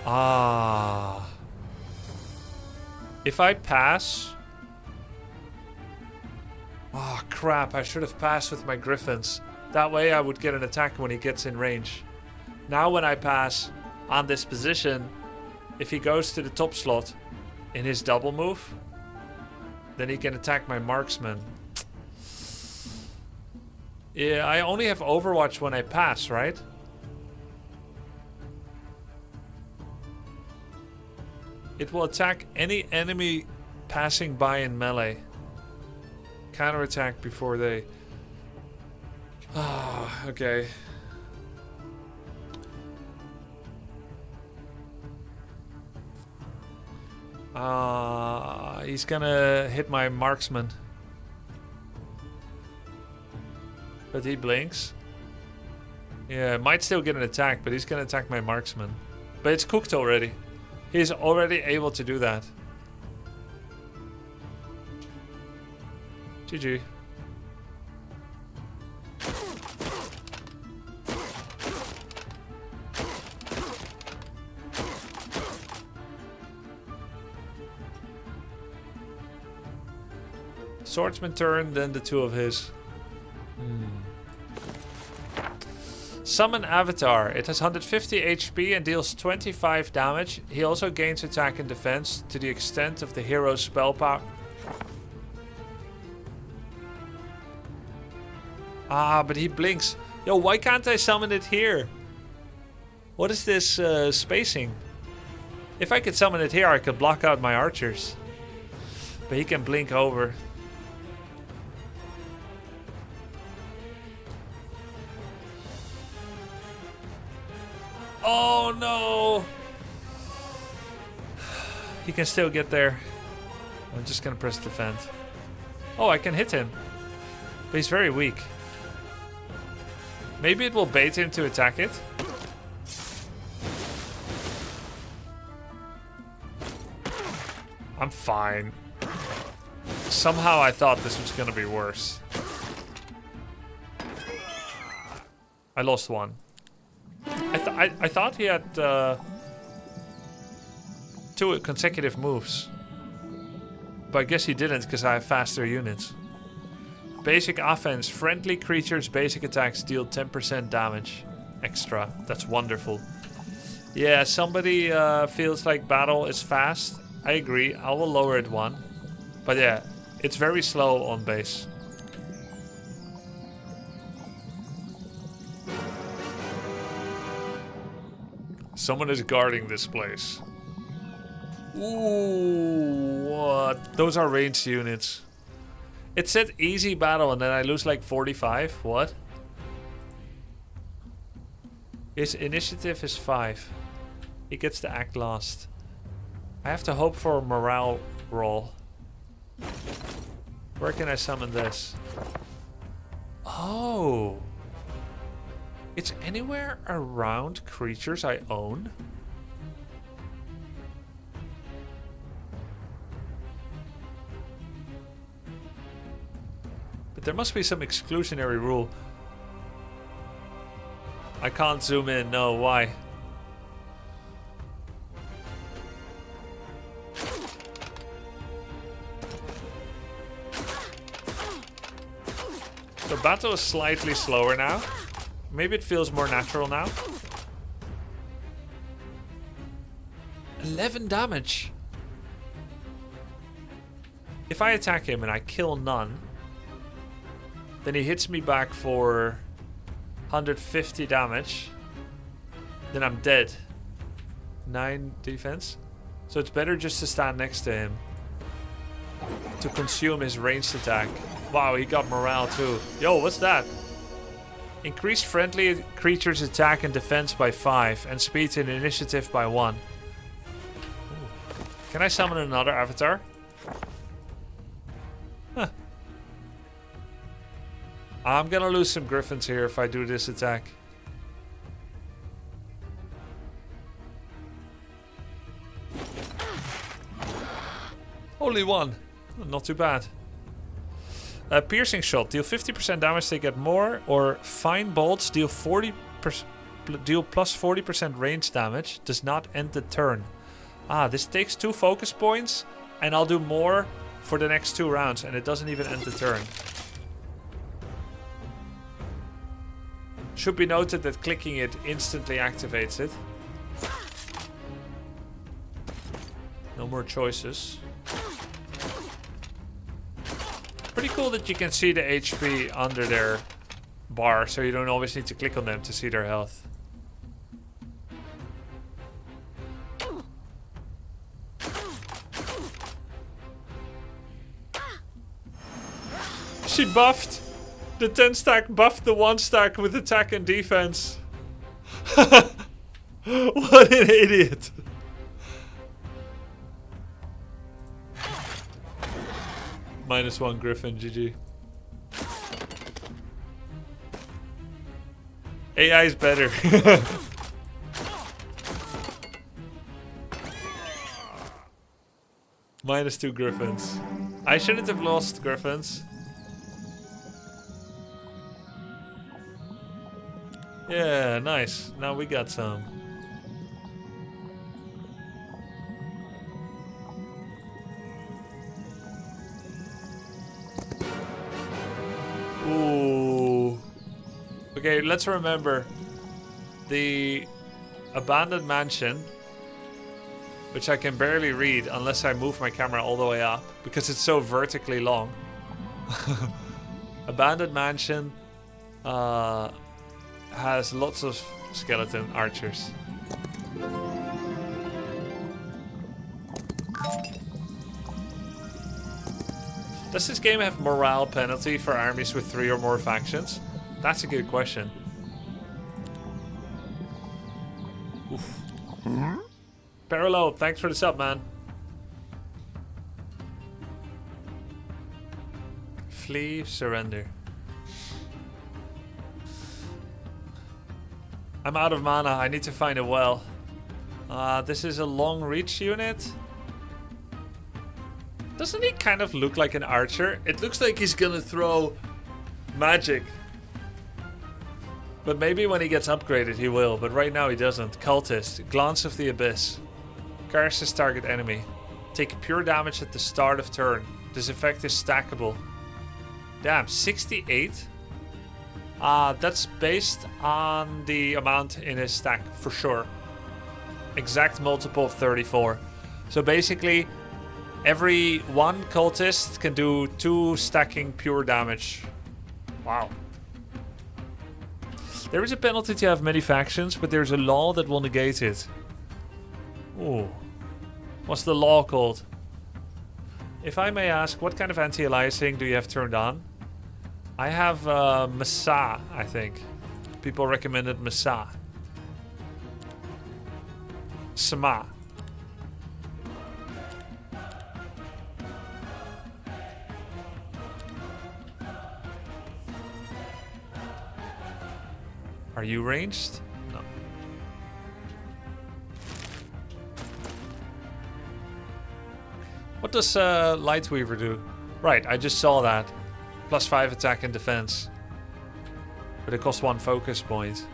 S1: Ah. If I pass... Oh crap, I should have passed with my griffins. That way I would get an attack when he gets in range. Now when I pass on this position, if he goes to the top slot in his double move, then he can attack my marksman. Yeah, I only have Overwatch when I pass, right? It will attack any enemy passing by in melee. Counterattack before they... Ah, okay. He's gonna hit my marksman. But he blinks. Yeah, might still get an attack, but he's gonna attack my marksman. But it's cooked already. He's already able to do that. GG. Swordsman turn, then the two of his. Summon Avatar. It has 150 HP and deals 25 damage. He also gains attack and defense to the extent of the hero's spell power. But he blinks. Yo, why can't I summon it here? What is this spacing? If I could summon it here, I could block out my archers. But he can blink over. Oh no! He can still get there. I'm just gonna press defend. Oh, I can hit him. But he's very weak. Maybe it will bait him to attack it. I'm fine. Somehow I thought this was gonna be worse. I lost one. I thought he had 2 consecutive moves. But I guess he didn't because I have faster units. Basic offense. Friendly creatures' basic attacks deal 10% damage extra. That's wonderful. Yeah, somebody feels like battle is fast. I agree. I will lower it 1. But yeah, it's very slow on base. Someone is guarding this place. Ooh, what? Those are ranged units. It said easy battle and then I lose like 45. What? His initiative is 5. He gets to act last. I have to hope for a morale roll. Where can I summon this? Oh. It's anywhere around creatures I own? But there must be some exclusionary rule. I can't zoom in, no, why? The battle is slightly slower now. Maybe it feels more natural now. 11 damage. If I attack him and I kill none, then he hits me back for 150 damage. Then I'm dead. 9 defense. So it's better just to stand next to him to consume his ranged attack. Wow, he got morale too. Yo, what's that? Increase friendly creatures' attack and defense by 5 and speed and initiative by 1. Ooh. Can I summon another avatar? Huh. I'm gonna lose some griffins here if I do this attack. Only 1. Not too bad. Piercing shot. Deal 50% damage, they get more. Or fine bolts. Deal plus 40% range damage. Does not end the turn. This takes 2 focus points. And I'll do more for the next 2 rounds. And it doesn't even end the turn. Should be noted that clicking it instantly activates it. No more choices. Pretty cool that you can see the HP under their bar, so you don't always need to click on them to see their health. She buffed! The 10 stack buffed the 1 stack with attack and defense. What an idiot! -1 Griffin, GG. AI is better. -2 Griffins. I shouldn't have lost Griffins. Yeah, nice. Now we got some. Ooh. Okay, let's remember the abandoned mansion, which I can barely read unless I move my camera all the way up because it's so vertically long. Abandoned mansion has lots of skeleton archers. Does this game have morale penalty for armies with 3 or more factions? That's a good question. Oof. Parallel, thanks for the sub, man. Flee, surrender. I'm out of mana, I need to find a well. This is a long reach unit. Doesn't he kind of look like an archer? It looks like he's gonna throw magic. But maybe when he gets upgraded he will, but right now he doesn't. Cultist, Glance of the Abyss. Curses target enemy. Take pure damage at the start of turn. This effect is stackable. Damn, 68? That's based on the amount in his stack, for sure. Exact multiple of 34. So basically, every one cultist can do 2 stacking pure damage. Wow. There is a penalty to have many factions, but there's a law that will negate it. Ooh. What's the law called? If I may ask, what kind of anti-aliasing do you have turned on? I have Mesa, I think. People recommended Mesa. Sama. Are you ranged? No. What does Lightweaver do? Right, I just saw that. +5 attack and defense. But it costs 1 focus point.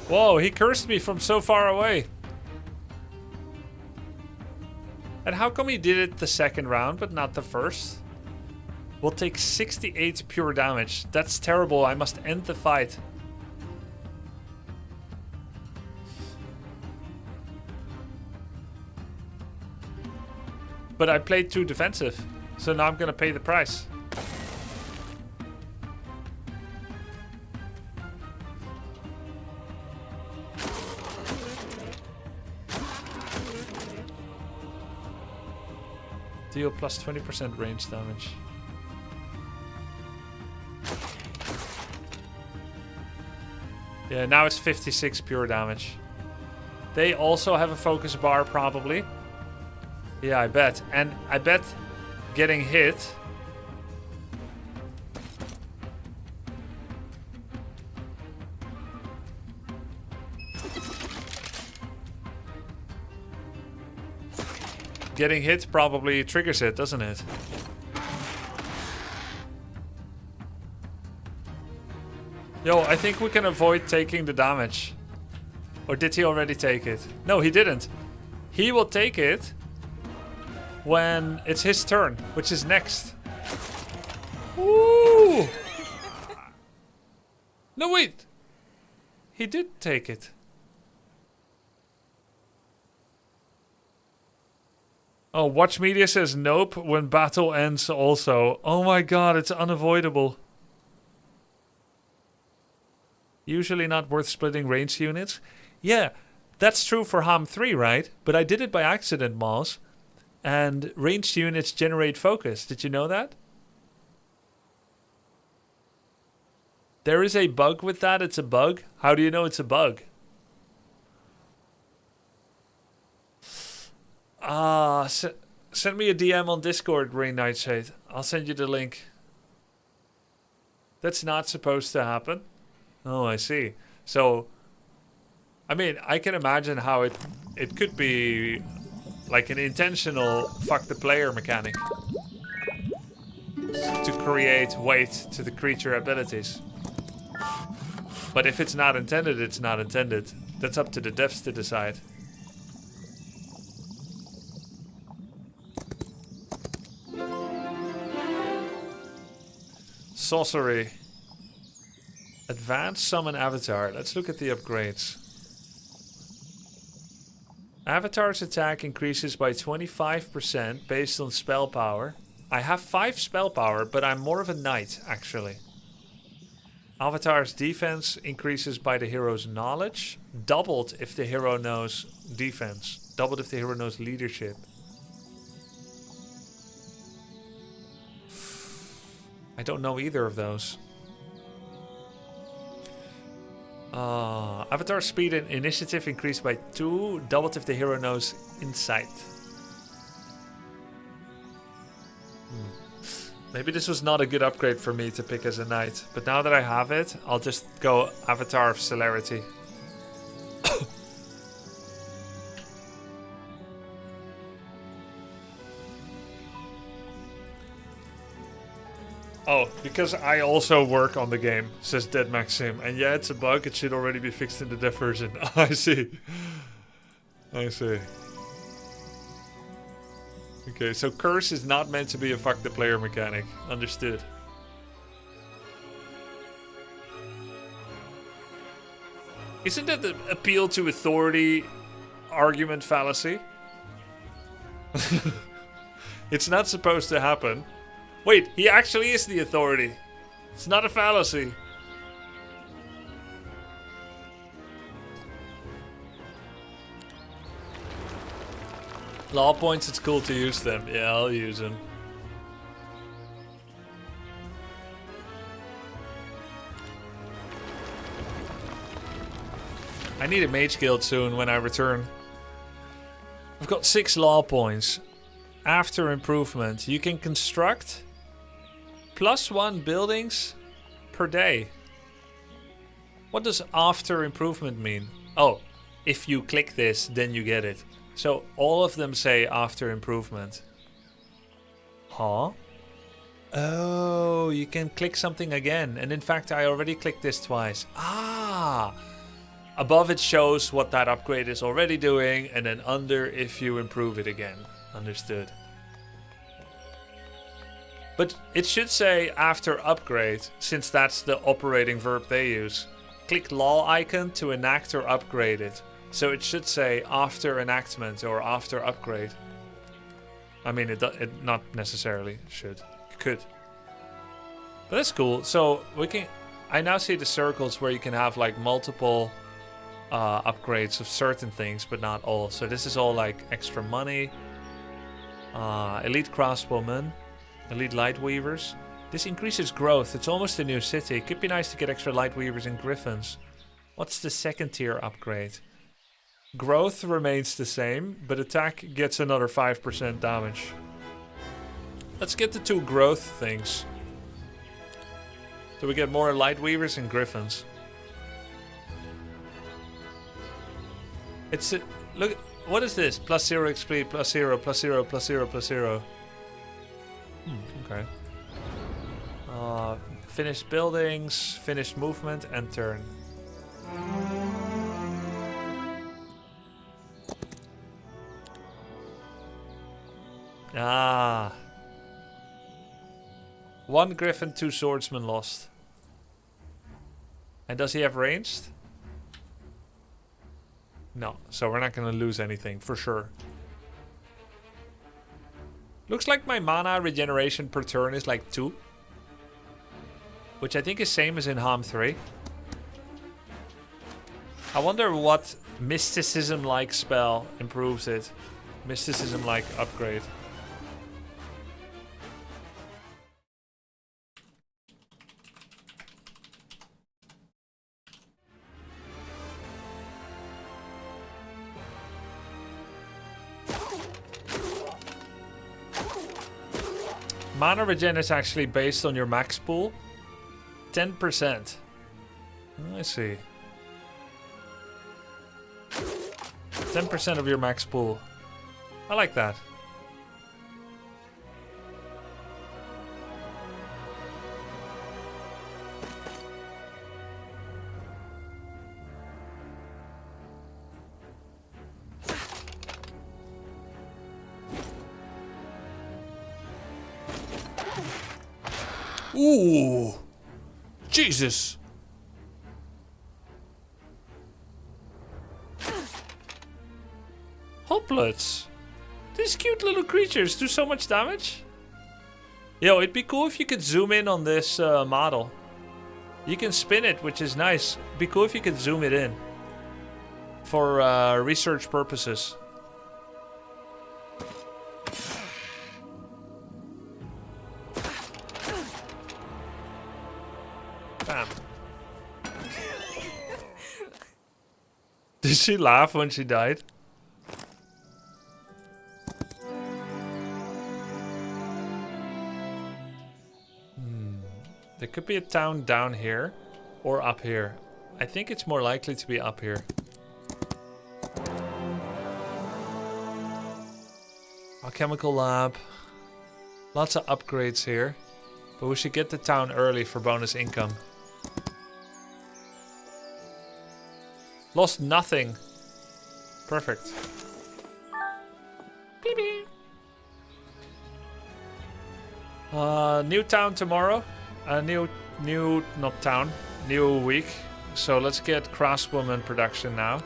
S1: Whoa, he cursed me from so far away. And how come he did it the second round, but not the first? We'll take 68 pure damage. That's terrible. I must end the fight. But I played too defensive. So now I'm gonna pay the price. Deal plus 20% range damage. Yeah, now it's 56 pure damage. They also have a focus bar, probably. Yeah, I bet. And I bet getting hit... Getting hit probably triggers it, doesn't it? Yo, I think we can avoid taking the damage. Or did he already take it? No, he didn't. He will take it when it's his turn, which is next. Ooh! No, wait! He did take it. Oh, Watch Media says nope when battle ends also. Oh my god, it's unavoidable. Usually not worth splitting ranged units. Yeah, that's true for HOMM 3, right? But I did it by accident, Moss. And ranged units generate focus. Did you know that? There is a bug with that. It's a bug. How do you know it's a bug? Send me a DM on Discord, Rain Nightshade. I'll send you the link. That's not supposed to happen. Oh, I see. So, I mean, I can imagine how it could be like an intentional fuck the player mechanic to create weight to the creature abilities. But if it's not intended, it's not intended. That's up to the devs to decide. Sorcery. Advanced Summon Avatar. Let's look at the upgrades. Avatar's attack increases by 25% based on spell power. I have 5 spell power, but I'm more of a knight, actually. Avatar's defense increases by the hero's knowledge. Doubled if the hero knows defense. Doubled if the hero knows leadership. I don't know either of those. Avatar speed and initiative increased by 2. Doubled if the hero knows insight. Maybe this was not a good upgrade for me to pick as a knight. But now that I have it, I'll just go Avatar of Celerity. Oh, because I also work on the game, says Dead Maxim. And yeah, it's a bug. It should already be fixed in the dev version. I see. I see. Okay, so Curse is not meant to be a fuck the player mechanic. Understood. Isn't that the appeal to authority argument fallacy? It's not supposed to happen. Wait, he actually is the authority. It's not a fallacy. Law points, it's cool to use them. Yeah, I'll use them. I need a mage guild soon when I return. I've got 6 law points. After improvement, you can construct +1 buildings per day. What does after improvement mean? Oh, if you click this, then you get it. So all of them say after improvement. Huh? Oh, you can click something again. And in fact, I already clicked this twice. Ah! Above it shows what that upgrade is already doing. And then under if you improve it again. Understood. But it should say after upgrade, since that's the operating verb they use. Click law icon to enact or upgrade it. So it should say after enactment or after upgrade. I mean, it not necessarily should. It could. But that's cool. So we can. I now see the circles where you can have like multiple upgrades of certain things, but not all. So this is all like extra money. Elite craftswoman, elite light weavers. This increases growth. It's almost a new city. Could be nice to get extra light weavers and griffins. What's the second tier upgrade? Growth remains the same, but attack gets another 5% damage. Let's get the 2 growth things. So we get more light weavers and griffins. It's look. What is this? +0 XP, +0, +0, +0, +0. Okay. Finished buildings, finished movement, and turn. Ah. 1 griffin, 2 swordsmen lost. And does he have ranged? No, so we're not going to lose anything, for sure. Looks like my mana regeneration per turn is like 2. Which I think is same as in HOMM 3. I wonder what mysticism-like spell improves it. Mysticism-like upgrade. Mana regen is actually based on your max pool. 10%. I see. 10% of your max pool. I like that. Ooh! Jesus! Hoplets! These cute little creatures do so much damage. Yo, it'd be cool if you could zoom in on this model. You can spin it, which is nice. It'd be cool if you could zoom it in. For research purposes. Bam. Did she laugh when she died? There could be a town down here or up here. I think it's more likely to be up here. Alchemical lab. Lots of upgrades here. But we should get the town early for bonus income. Lost nothing. Perfect. Beep beep. New town tomorrow. Not town. New week. So let's get craftswoman production now.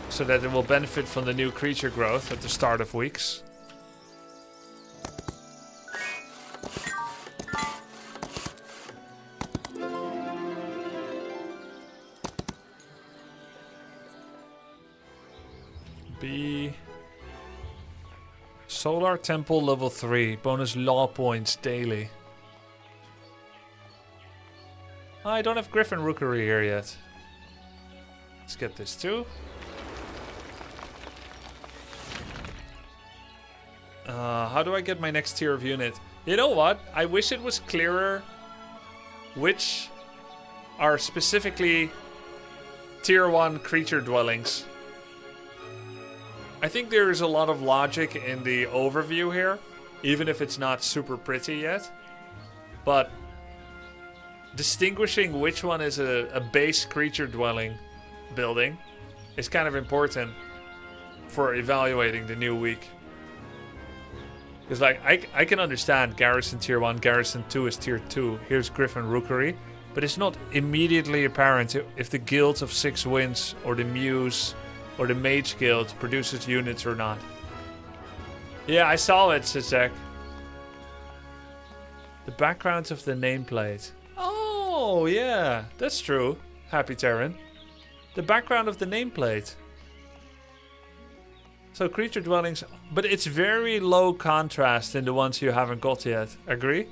S1: So that it will benefit from the new creature growth at the start of weeks. B. Solar Temple level 3. Bonus law points daily. I don't have Griffin Rookery here yet. Let's get this too. How do I get my next tier of unit? You know what? I wish it was clearer which are specifically tier 1 creature dwellings. I think there is a lot of logic in the overview here, even if it's not super pretty yet. But distinguishing which one is a base creature dwelling building is kind of important for evaluating the new week. Because like I can understand Garrison tier 1, Garrison 2 is tier 2. Here's Griffin Rookery. But it's not immediately apparent if the Guild of 6 Winds or the Muse or the Mage Guild produces units or not. Yeah, I saw it, Sisek. The background of the nameplate. Oh, yeah, that's true. Happy Terran. The background of the nameplate. So creature dwellings, but it's very low contrast in the ones you haven't got yet. Agree?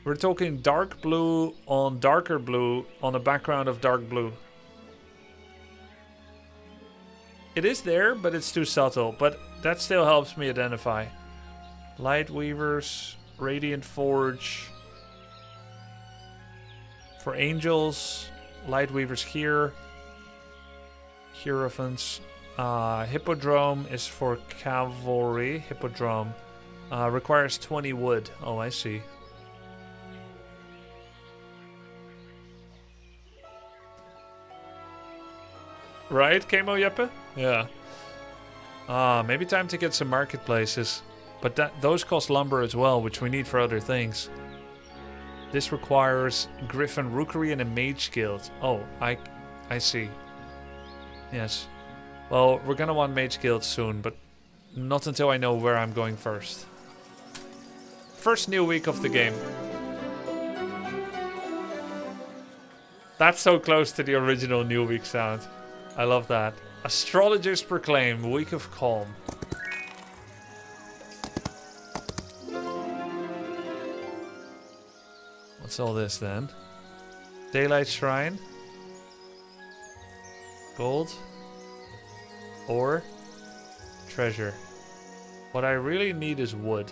S1: We're talking dark blue on darker blue on a background of dark blue. It is there, but it's too subtle. But that still helps me identify. Light Weavers, Radiant Forge. For Angels, Light Weavers here. Hierophants. Hippodrome is for Cavalry. Hippodrome. Requires 20 wood. Oh, I see. Right, Kamo Jeppe? Yeah. Maybe time to get some marketplaces. But those cost lumber as well, which we need for other things. This requires Griffin Rookery and a Mage Guild. Oh, I see. Yes. Well, we're gonna want Mage Guild soon, but not until I know where I'm going first. First new week of the game. That's so close to the original new week sound. I love that. Astrologers proclaim week of calm. What's all this then? Daylight Shrine. Gold. Ore. Treasure. What I really need is wood.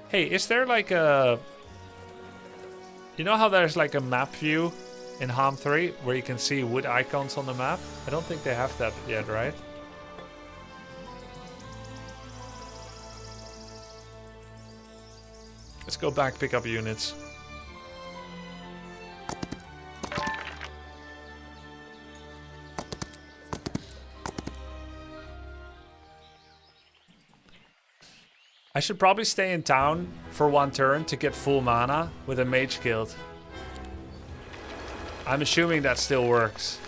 S1: Hey, is there like a... You know how there's like a map view in HOMM 3 where you can see wood icons on the map? I don't think they have that yet, right? Let's go back, pick up units. I should probably stay in town for one turn to get full mana with a mage guild. I'm assuming that still works.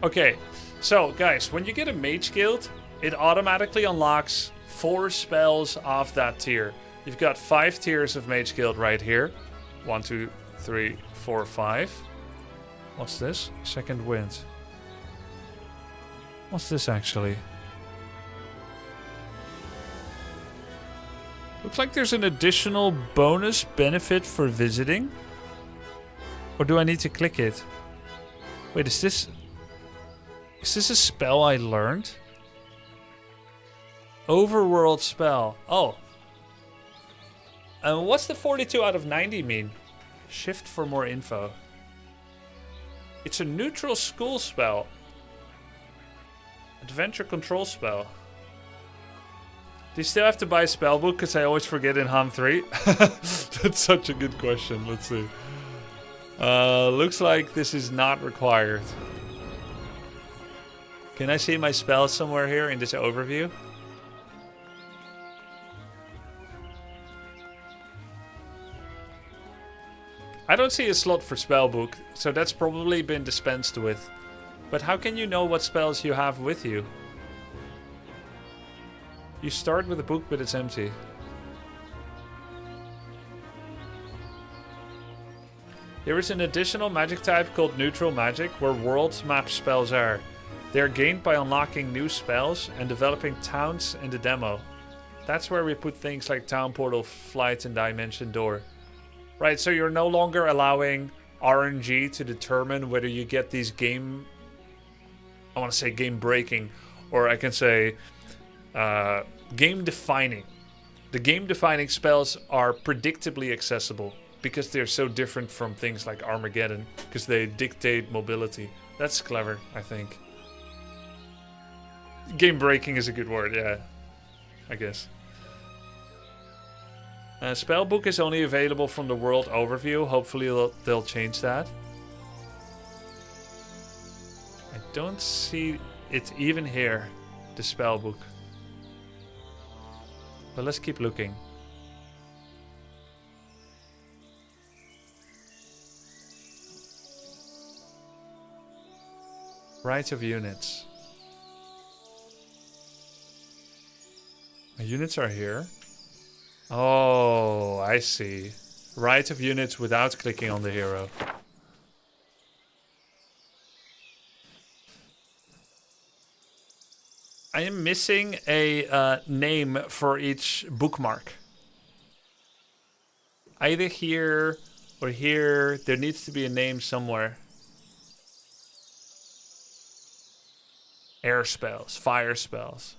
S1: Okay, so guys, when you get a mage guild, it automatically unlocks 4 spells off that tier. You've got 5 tiers of mage guild right here. 1, 2, 3, 4, 5. What's this? Second wind. What's this actually? Looks like there's an additional bonus benefit for visiting. Or do I need to click it? Wait, is this a spell I learned? Overworld spell. Oh. And what's the 42 out of 90 mean? Shift for more info. It's a neutral school spell. Adventure control spell. Do you still have to buy a spellbook? Because I always forget in HOMM 3. That's such a good question. Let's see. Looks like this is not required. Can I see my spells somewhere here in this overview? I don't see a slot for spellbook, so that's probably been dispensed with. But how can you know what spells you have with you? You start with a book, but it's empty. There is an additional magic type called neutral magic, where world map spells are. They are gained by unlocking new spells and developing towns in the demo. That's where we put things like Town Portal, Flight, and Dimension Door. Right, so you're no longer allowing RNG to determine whether you get these game... I want to say game breaking, or I can say... game defining. The game defining spells are predictably accessible because they're so different from things like Armageddon, because they dictate mobility. That's clever, I think. Game breaking is a good word, yeah, I guess. Spellbook is only available from the world overview. Hopefully they'll change that. I don't see it even here, the spellbook. But let's keep looking. Right of units. My units are here. Oh, I see. Right of units without clicking on the hero. I am missing a name for each bookmark. Either here or here, there needs to be a name somewhere. Air spells, fire spells.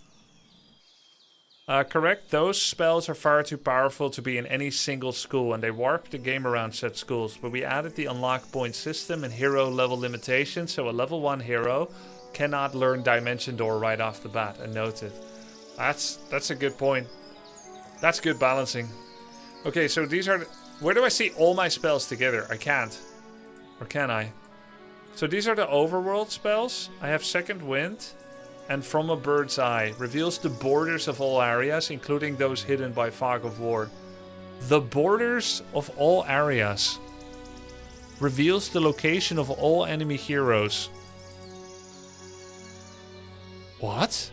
S1: Correct, those spells are far too powerful to be in any single school, and they warp the game around said schools. But we added the unlock point system and hero level limitation, so a level 1 hero cannot learn Dimension Door right off the bat, and noted. That's a good point. That's good balancing. Okay, so these are... Where do I see all my spells together? I can't. Or can I? So these are the overworld spells. I have Second Wind and From a Bird's Eye. Reveals the borders of all areas, including those hidden by Fog of War. The borders of all areas. Reveals the location of all enemy heroes. What?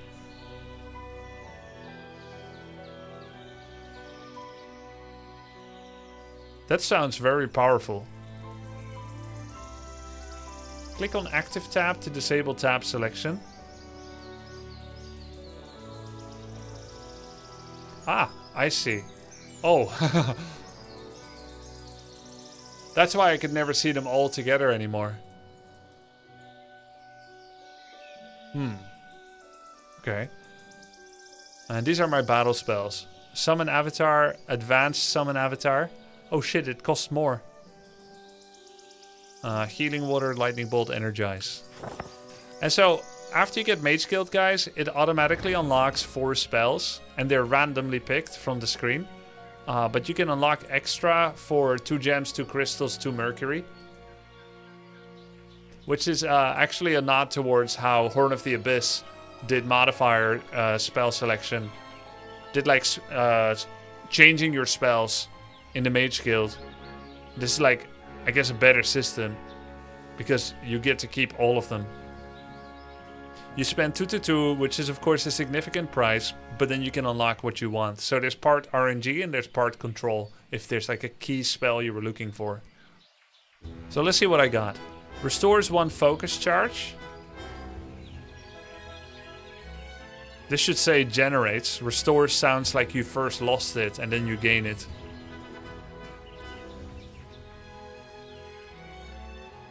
S1: That sounds very powerful. Click on active tab to disable tab selection. Ah, I see. Oh. That's why I could never see them all together anymore. Okay. And these are my battle spells. Summon Avatar, Advanced Summon Avatar. Oh shit, it costs more. Healing Water, Lightning Bolt, Energize. And so, after you get Mage Guild, guys, it automatically unlocks 4 spells. And they're randomly picked from the screen. But you can unlock extra for 2 gems, 2 crystals, 2 mercury. Which is actually a nod towards how Horn of the Abyss did modifier spell selection. Did like changing your spells in the Mage Guild. This is like, I guess, a better system. Because you get to keep all of them. You spend 2 to 2, which is of course a significant price, but then you can unlock what you want. So there's part RNG and there's part control, if there's like a key spell you were looking for. So let's see what I got. Restores 1 focus charge. This should say generates. Restores sounds like you first lost it and then you gain it.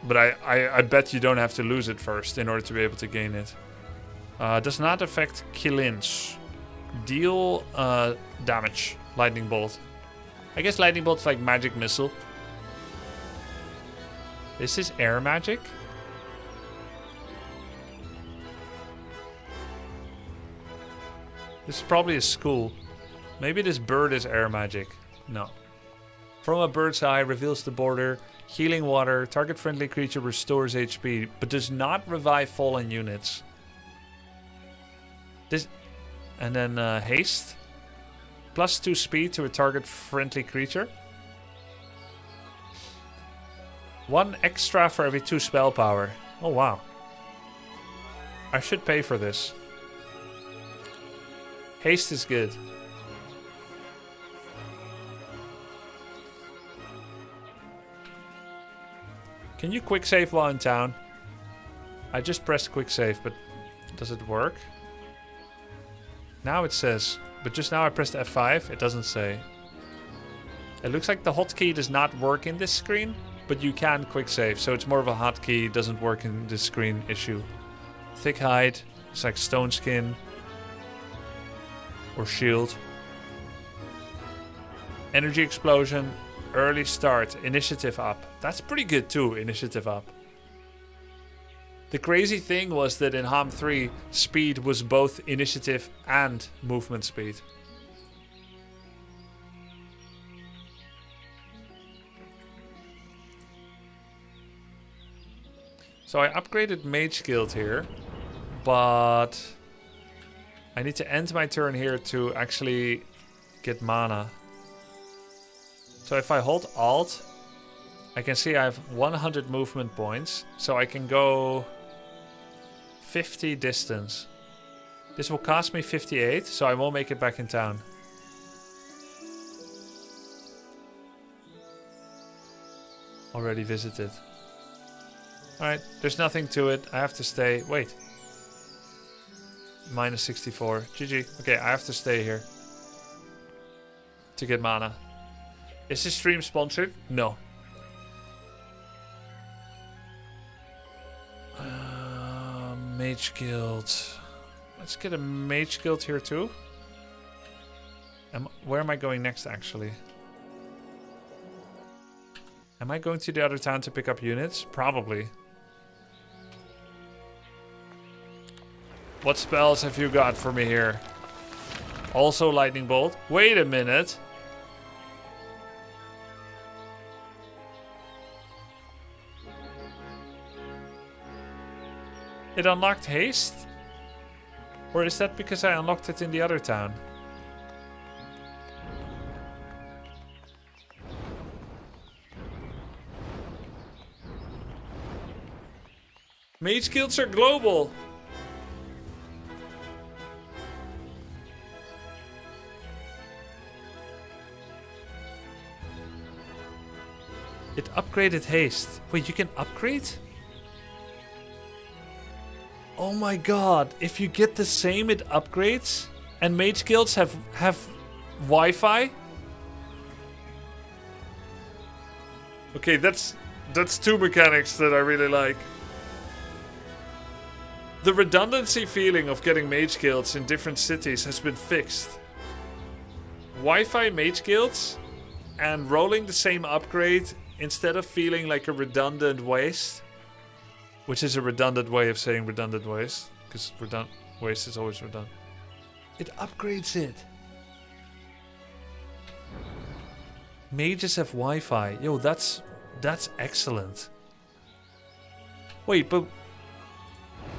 S1: But I bet you don't have to lose it first in order to be able to gain it. Does not affect killings. Deal damage. Lightning Bolt. I guess Lightning Bolt's like magic missile. This is air magic. This is probably a school. Maybe this bird is air magic. No. From a bird's eye, reveals the border. Healing Water. Target friendly creature restores HP, but does not revive fallen units. This, and then haste. +2 speed to a target friendly creature. 1 extra for every 2 spell power. Oh wow. I should pay for this. Haste is good. Can you quick save while in town? I just pressed quick save, but does it work? Now it says, but just now I pressed F5, it doesn't say. It looks like the hotkey does not work in this screen, but you can quick save, so it's more of a hotkey, doesn't work in this screen issue. Thick hide, it's like stone skin. Or shield. Energy explosion, early start, initiative up. That's pretty good too, initiative up. The crazy thing was that in HOMM 3, speed was both initiative and movement speed. So I upgraded Mage Guild here, but I need to end my turn here to actually get mana. So if I hold Alt, I can see I have 100 movement points, so I can go 50 distance. This will cost me 58, so I won't make it back in town. Already visited. Alright, there's nothing to it. I have to stay. Wait. Minus 64. GG. Okay, I have to stay here. To get mana. Is this stream sponsored? No. Mage Guild. Let's get a Mage Guild here too. Where am I going next actually? Am I going to the other town to pick up units? Probably. What spells have you got for me here? Also Lightning Bolt. Wait a minute. It unlocked haste? Or is that because I unlocked it in the other town? Mage guilds are global! It upgraded haste. Wait, you can upgrade? Oh my god, if you get the same, it upgrades? And mage guilds have Wi-Fi? Okay, that's two mechanics that I really like. The redundancy feeling of getting mage guilds in different cities has been fixed. Wi-Fi mage guilds and rolling the same upgrade instead of feeling like a redundant waste, which is a redundant way of saying redundant waste, because waste is always redundant. It upgrades it. Mages have Wi-Fi. Yo, that's excellent. Wait, but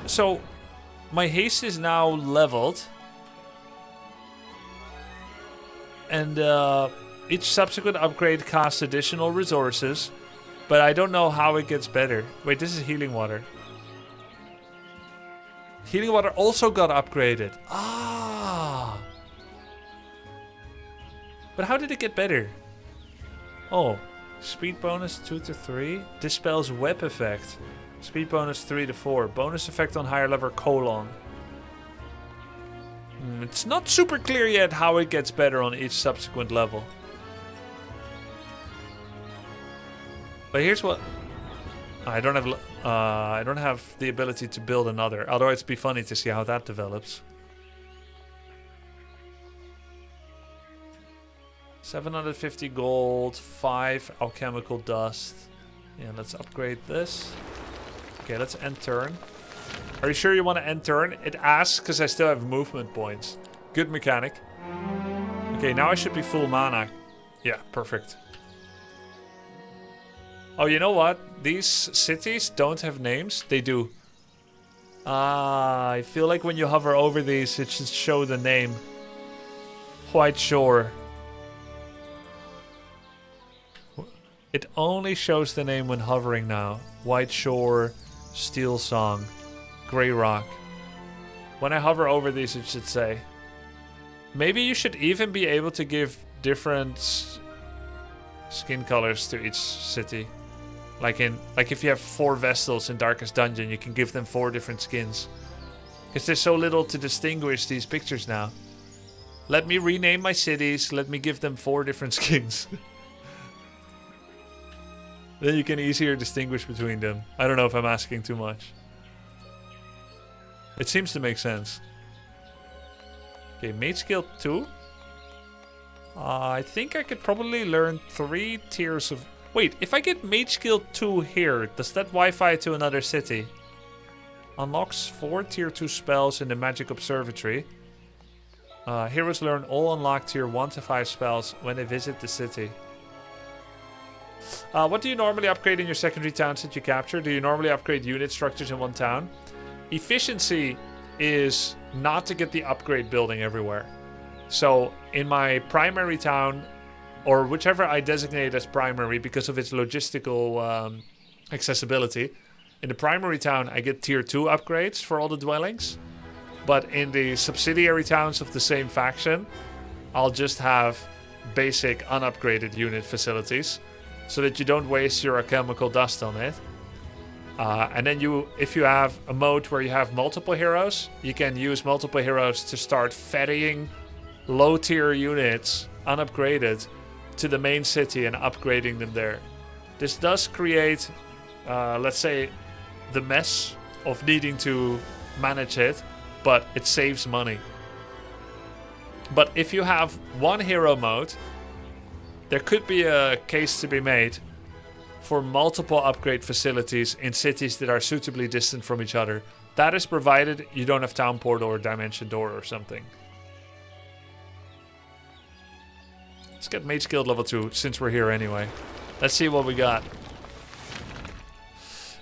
S1: so my haste is now leveled, and each subsequent upgrade costs additional resources, but I don't know how it gets better. Wait, this is healing water. Healing water also got upgraded. Ah! But how did it get better? Oh, speed bonus 2 to 3. Dispels web effect. Speed bonus 3 to 4. Bonus effect on higher level colon. It's not super clear yet how it gets better on each subsequent level. But here's what I don't have the ability to build another. Although it'd be funny to see how that develops. 750 gold, 5 alchemical dust. Yeah, let's upgrade this. Okay, let's end turn. Are you sure you want to end turn? It asks because I still have movement points. Good mechanic. Okay, now I should be full mana. Yeah, perfect. Oh, you know what? These cities don't have names. They do. I feel like when you hover over these, it should show the name. White Shore. It only shows the name when hovering now. White Shore, Steel Song, Grey Rock. When I hover over these, it should say. Maybe you should even be able to give different skin colors to each city. Like if you have 4 Vestals in Darkest Dungeon, you can give them 4 different skins. Because there's so little to distinguish these pictures now. Let me rename my cities. Let me give them 4 different skins. Then you can easier distinguish between them. I don't know if I'm asking too much. It seems to make sense. Okay, Mage Guild 2. I think I could probably learn 3 tiers of... Wait, if I get Mage Guild 2 here, does that Wi-Fi to another city? Unlocks 4 tier 2 spells in the Magic Observatory. Heroes learn all unlocked tier 1 to 5 spells when they visit the city. What do you normally upgrade in your secondary towns that you capture? Do you normally upgrade unit structures in one town? Efficiency is not to get the upgrade building everywhere. So in my primary town, or whichever I designate as primary because of its logistical accessibility, in the primary town I get tier 2 upgrades for all the dwellings. But in the subsidiary towns of the same faction, I'll just have basic unupgraded unit facilities, so that you don't waste your alchemical dust on it. And then if you have a mode where you have multiple heroes, you can use multiple heroes to start ferrying low tier units, unupgraded, to the main city and upgrading them there. This does create, let's say, the mess of needing to manage it, but it saves money. But if you have one hero mode, there could be a case to be made for multiple upgrade facilities in cities that are suitably distant from each other. That is provided you don't have Town Portal or Dimension Door or something. Let's get Mage Guild level 2 since we're here anyway. Let's see what we got.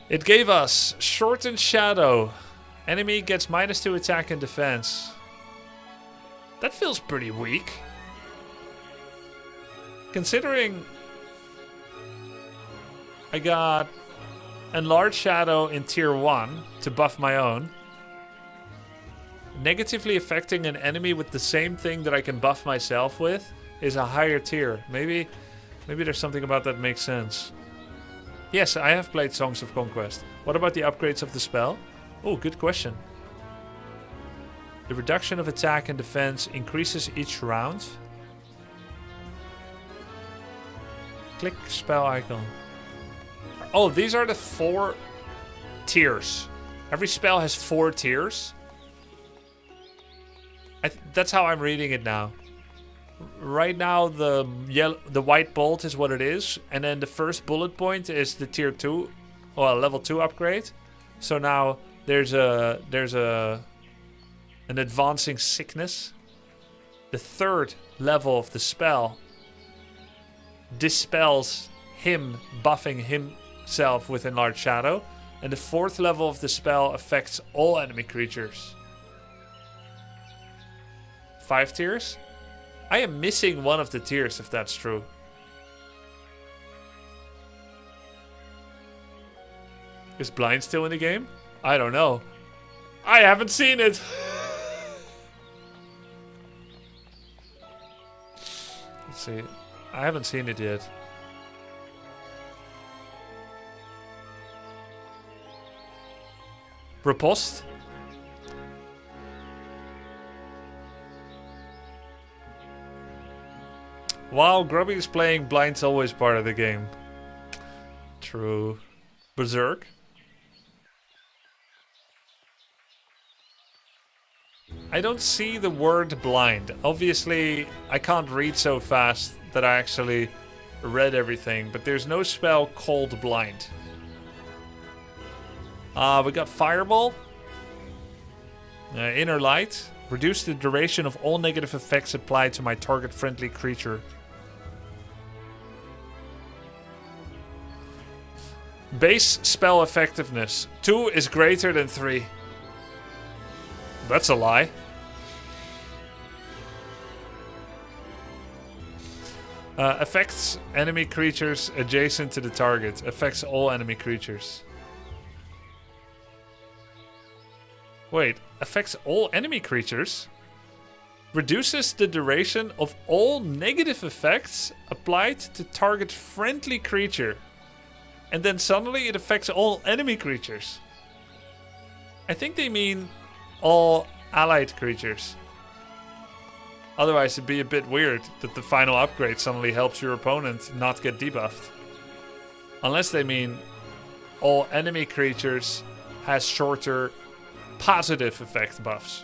S1: It gave us Shortened Shadow. Enemy gets -2 attack and defense. That feels pretty weak. Considering I got Enlarged Shadow in tier 1 to buff my own. Negatively affecting an enemy with the same thing that I can buff myself with is a higher tier. Maybe there's something about that makes sense. Yes, I have played Songs of Conquest. What about the upgrades of the spell? Oh, good question. The reduction of attack and defense increases each round. Click spell icon. Oh, these are the 4 tiers. Every spell has 4 tiers. That's how I'm reading it now. Right now, the white bolt is what it is, and then the first bullet point is the tier 2, well, level 2 upgrade. So now there's an advancing sickness. The 3rd level of the spell dispels him buffing himself with enlarged shadow, and the 4th level of the spell affects all enemy creatures. 5 tiers? I am missing one of the tiers if that's true. Is blind still in the game? I don't know. I haven't seen it. Let's see. I haven't seen it yet. Riposte? Wow, Grubby is playing blind's always part of the game. True. Berserk? I don't see the word blind. Obviously, I can't read so fast that I actually read everything, but there's no spell called blind. We got Fireball. Inner Light. Reduce the duration of all negative effects applied to my target friendly creature. Base spell effectiveness. 2 is greater than 3. That's a lie. Affects enemy creatures adjacent to the target. Affects all enemy creatures. Wait, affects all enemy creatures? Reduces the duration of all negative effects applied to target friendly creature. And then suddenly it affects all enemy creatures. I think they mean all allied creatures. Otherwise it'd be a bit weird that the final upgrade suddenly helps your opponent not get debuffed. Unless they mean all enemy creatures has shorter positive effect buffs.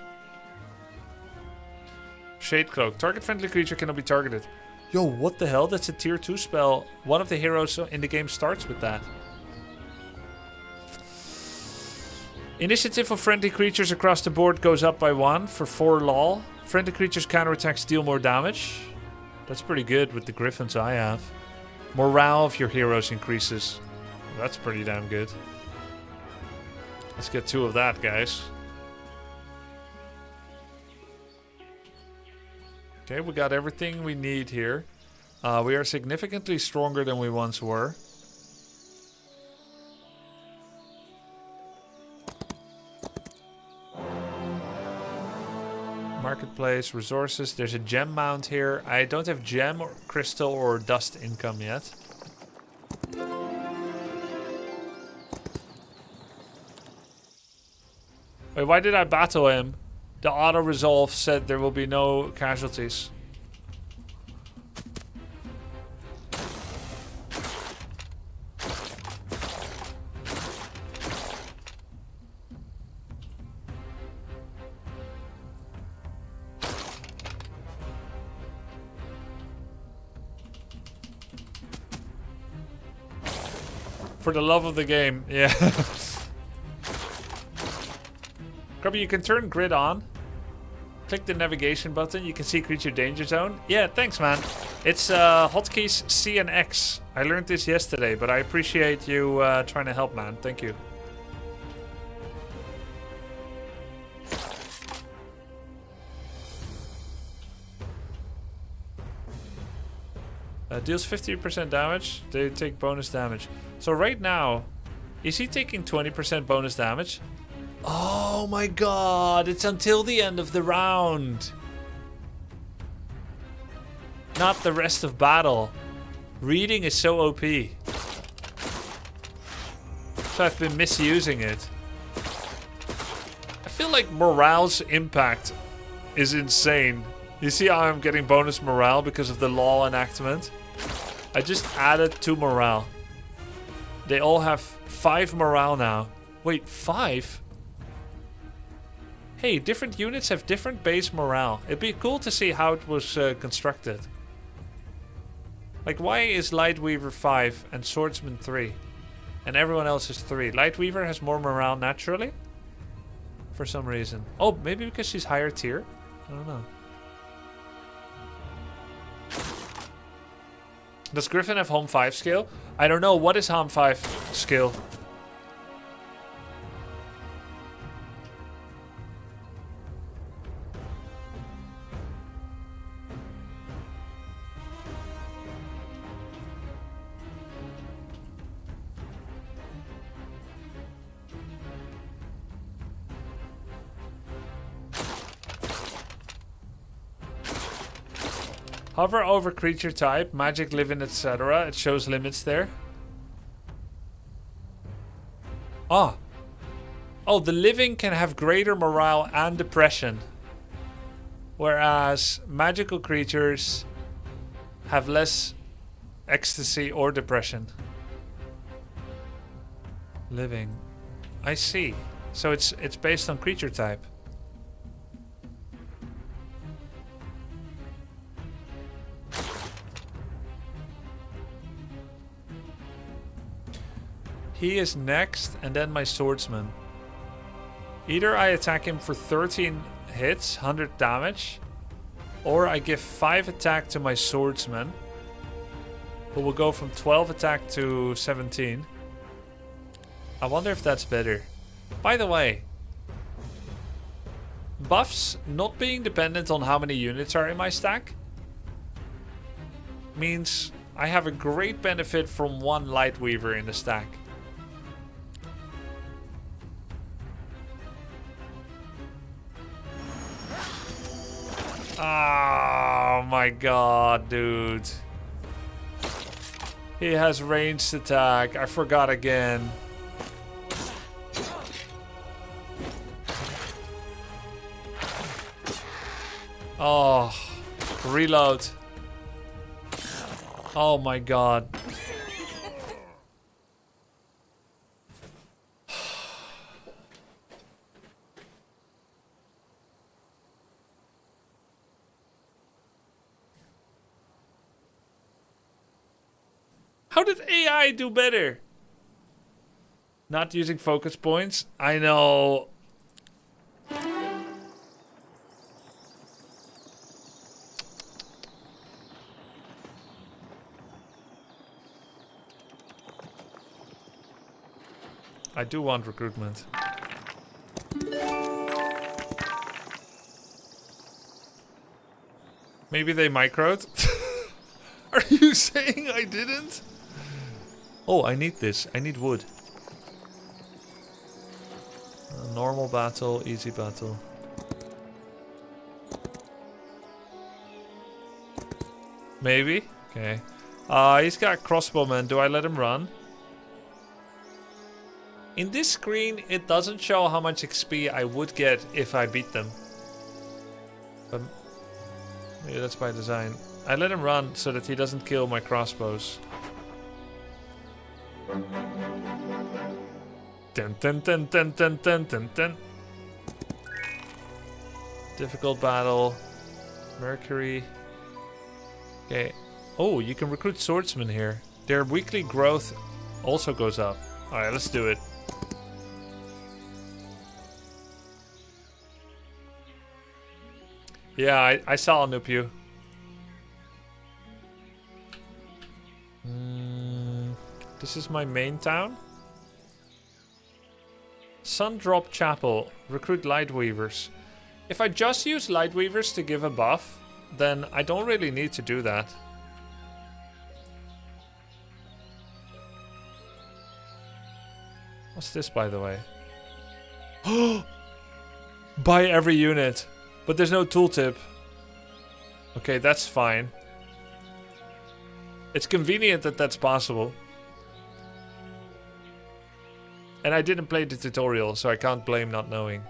S1: Shade Cloak. Target friendly creature cannot be targeted. Yo, what the hell? That's a tier 2 spell. One of the heroes in the game starts with that. Initiative of friendly creatures across the board goes up by 1 for 4 lol. Friendly creatures counterattacks deal more damage. That's pretty good with the griffins I have. Morale of your heroes increases. That's pretty damn good. Let's get 2 of that, guys. Okay, we got everything we need here. We are significantly stronger than we once were. Marketplace, resources. There's a gem mount here. I don't have gem, or crystal, or dust income yet. Wait, why did I battle him? The auto-resolve said there will be no casualties. For the love of the game, yeah. Grubby, you can turn grid on. Click the navigation button. You can see creature danger zone. Yeah, thanks, man. It's hotkeys C and X. I learned this yesterday, but I appreciate you trying to help, man. Thank you. Deals 50% damage. They take bonus damage. So right now, is he taking 20% bonus damage? Oh my god, it's until the end of the round. Not the rest of battle. Reading is so OP. So I've been misusing it. feel like morale's impact is insane. You see how I'm getting bonus morale because of the law enactment? I just added 2 morale. They all have 5 morale now. Wait, 5? Hey, different units have different base morale. It'd be cool to see how it was constructed. Like, why is Lightweaver 5 and Swordsman 3? And everyone else is 3. Lightweaver has more morale naturally? For some reason. Oh, maybe because she's higher tier? I don't know. Does Griffin have HOMM 5 skill? I don't know. What is HOMM 5 skill? Hover over creature type, magic, living, etc. It shows limits there. Ah. Oh, the living can have greater morale and depression. Whereas magical creatures have less ecstasy or depression. Living. I see. So it's based on creature type. He is next, and then my swordsman. Either I attack him for 13 hits, 100 damage, or I give 5 attack to my swordsman, who will go from 12 attack to 17. I wonder if that's better. By the way, buffs not being dependent on how many units are in my stack means I have a great benefit from 1 Lightweaver in the stack. Oh my god, dude. He has ranged attack. I forgot again. Oh, reload. Oh my god. How did AI do better? Not using focus points? I know. I do want recruitment. Maybe they microed? Are you saying I didn't? Oh, I need this. I need wood. Normal battle, easy battle. Maybe? Okay. He's got crossbowmen. Do I let him run? In this screen, it doesn't show how much XP I would get if I beat them. But maybe that's by design. I let him run so that he doesn't kill my crossbows. Dun, dun, dun, dun, dun, dun, dun, dun. Difficult battle. Mercury. Okay. Oh, you can recruit swordsmen here. Their weekly growth also goes up. Alright, let's do it. Yeah, I saw Nupu. This is my main town. Sundrop Chapel. Recruit Lightweavers. If I just use Lightweavers to give a buff, then I don't really need to do that. What's this, by the way? Buy every unit. But there's no tooltip. Okay, that's fine. It's convenient that that's possible. And I didn't play the tutorial, so I can't blame not knowing.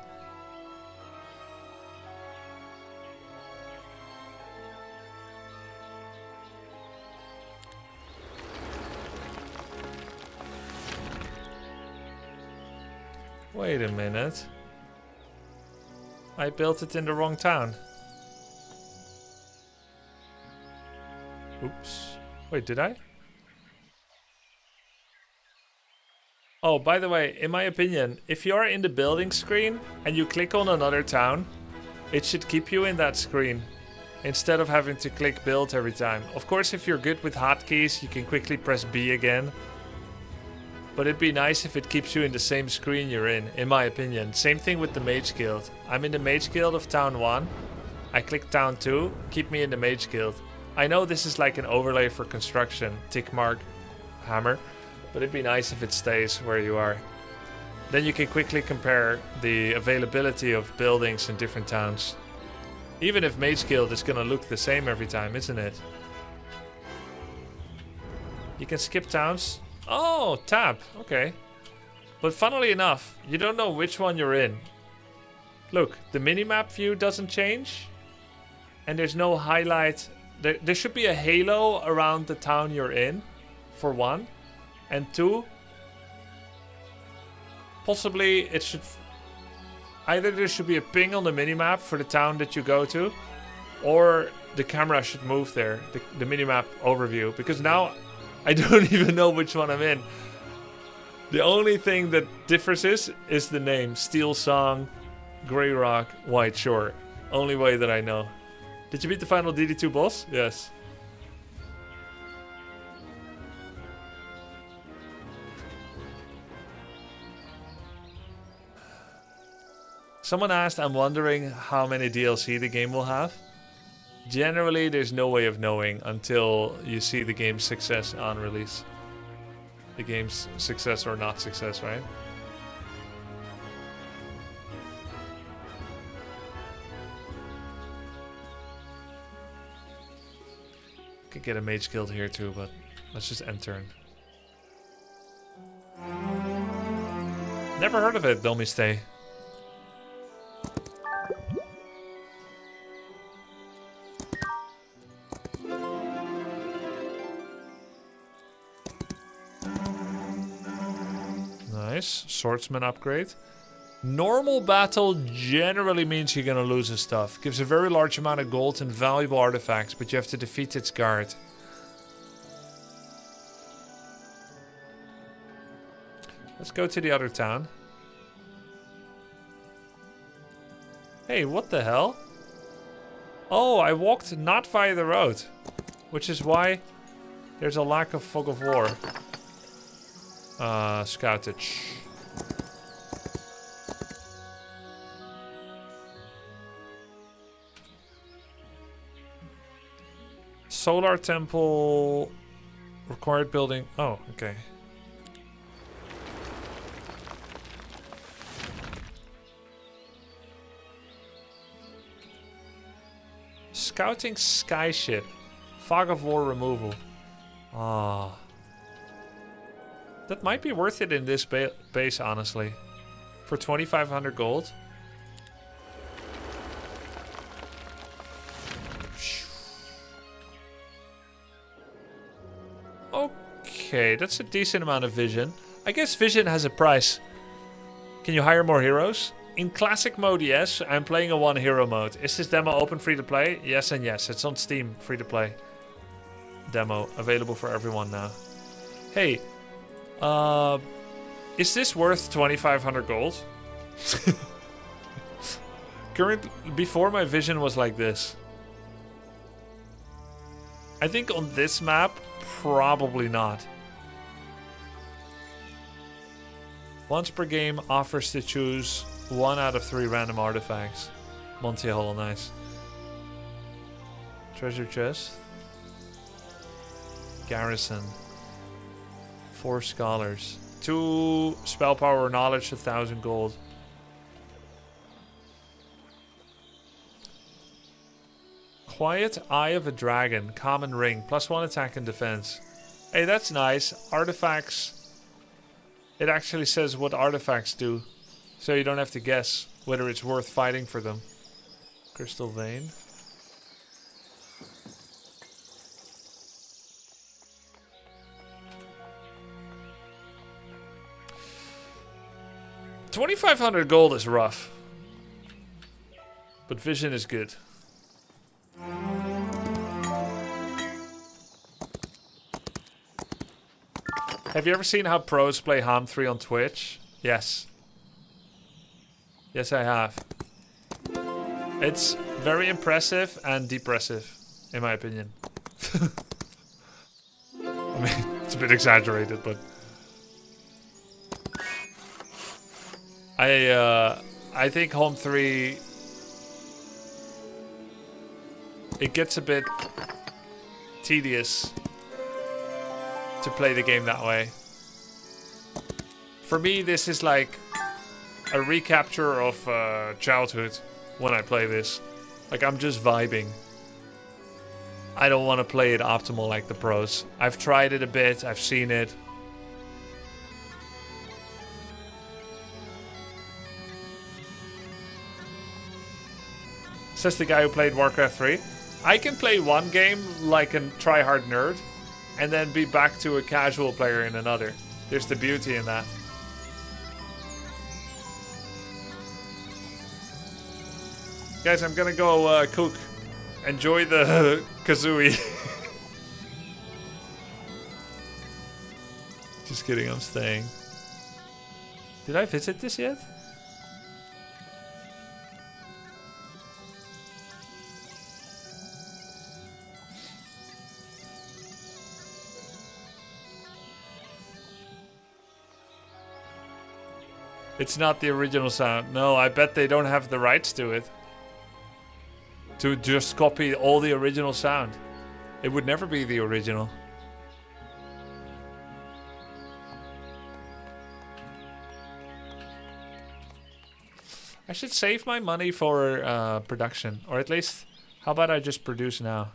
S1: Wait a minute. I built it in the wrong town. Oops. Wait, did I? Oh, by the way, in my opinion, if you are in the building screen and you click on another town, it should keep you in that screen instead of having to click build every time. Of course, if you're good with hotkeys, you can quickly press B again. But it'd be nice if it keeps you in the same screen you're in my opinion. Same thing with the Mage Guild. I'm in the Mage Guild of Town 1. I click Town 2, keep me in the Mage Guild. I know this is like an overlay for construction, tick mark, hammer. But it'd be nice if it stays where you are. Then you can quickly compare the availability of buildings in different towns. Even if Mage Guild is gonna look the same every time, isn't it? You can skip towns. Oh, tab. Okay. But funnily enough, you don't know which one you're in. Look, the minimap view doesn't change. And there's no highlight. There should be a halo around the town you're in, for one. And two, possibly it should... Either there should be a ping on the minimap for the town that you go to, or the camera should move there, the minimap overview. Because now I don't even know which one I'm in. The only thing that differs is the name. Steel Song, Grey Rock, White Shore. Only way that I know. Did you beat the final DD2 boss? Yes. Someone asked, I'm wondering how many DLC the game will have. Generally, there's no way of knowing until you see the game's success on release. The game's success or not success, right? Could get a Mage Guild here too, but let's just end turn. Never heard of it, don't stay. Nice. Swordsman upgrade. Normal battle generally means you're gonna lose his stuff. Gives a very large amount of gold and valuable artifacts, but you have to defeat its guard. Let's go to the other town. Hey, what the hell? Oh, I walked not via the road. Which is why there's a lack of fog of war. Scoutage. Solar temple. Required building. Oh, okay. Scouting skyship. Fog of war removal. Ah. That might be worth it in this base, honestly. For 2,500 gold. Okay, that's a decent amount of vision. I guess vision has a price. Can you hire more heroes? In classic mode, yes. I'm playing a one hero mode. Is this demo open free to play? Yes and yes. It's on Steam, free to play. Demo, available for everyone now. Hey, is this worth 2,500 gold? Before my vision was like this. I think on this map, probably not. Once per game offers to choose 1 out of 3 random artifacts. Monty Hall, nice. Treasure chest. Garrison. 4 scholars. 2 spell power or knowledge, 1,000 gold. Quiet Eye of a Dragon. Common ring. +1 attack and defense. Hey, that's nice. Artifacts. It actually says what artifacts do. So you don't have to guess whether it's worth fighting for them. Crystal Vein. 2,500 gold is rough. But vision is good. Have you ever seen how pros play HOMM 3 on Twitch? Yes. Yes, I have. It's very impressive and depressive, in my opinion. I mean, it's a bit exaggerated, but... I think HOMM 3... It gets a bit tedious to play the game that way. For me, this is like a recapture of childhood when I play this. Like, I'm just vibing. I don't want to play it optimal like the pros. I've tried it a bit, I've seen it. Says the guy who played Warcraft 3. I can play one game like a try-hard nerd, and then be back to a casual player in another. There's the beauty in that. Guys, I'm gonna go cook. Enjoy the kazooie. Just kidding, I'm staying. Did I visit this yet? It's not the original sound. No, I bet they don't have the rights to it. To just copy all the original sound. It would never be the original. I should save my money for production. Or at least, how about I just produce now?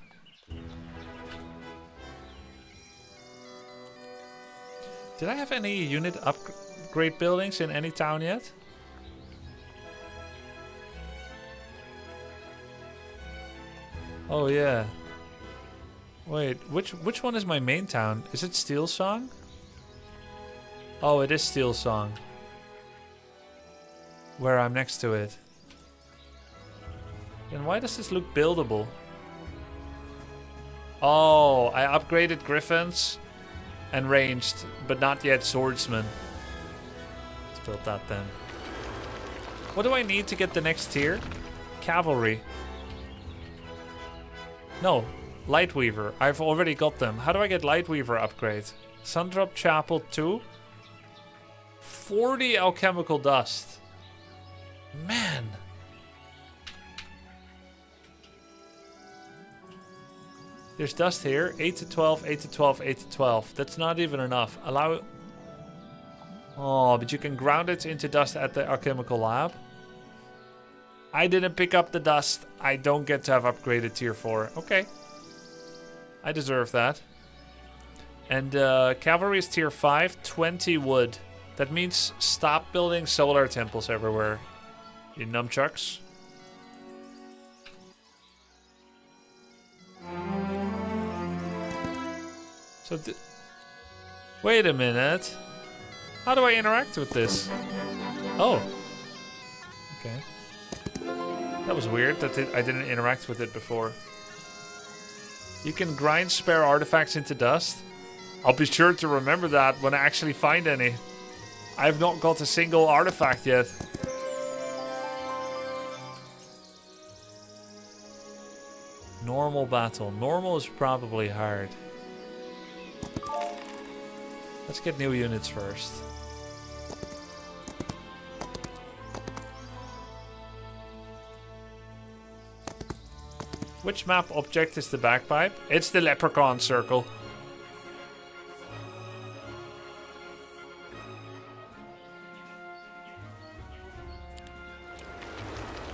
S1: Did I have any unit upgrade buildings in any town yet? Oh yeah. Wait, which one is my main town? Is it Steel Song? Oh, it is Steel Song. Where I'm next to it. And why does this look buildable? Oh, I upgraded Griffins and ranged, but not yet swordsman. Let's build that then. What do I need to get the next tier? Cavalry. No, Lightweaver. I've already got them. How do I get Lightweaver upgrade? Sundrop Chapel 2. 40 alchemical dust. Man. There's dust here. 8 to 12, 8 to 12, 8 to 12. That's not even enough. Allow... Oh, but you can ground it into dust at the alchemical lab. I didn't pick up the dust. I don't get to have upgraded tier 4. Okay. I deserve that. And cavalry is tier 5. 20 wood. That means stop building solar temples everywhere. You nunchucks. So, wait a minute. How do I interact with this? Oh. Okay. That was weird that I didn't interact with it before. You can grind spare artifacts into dust. I'll be sure to remember that when I actually find any. I've not got a single artifact yet. Normal battle. Normal is probably hard. Let's get new units first. Which map object is the bagpipe? It's the leprechaun circle.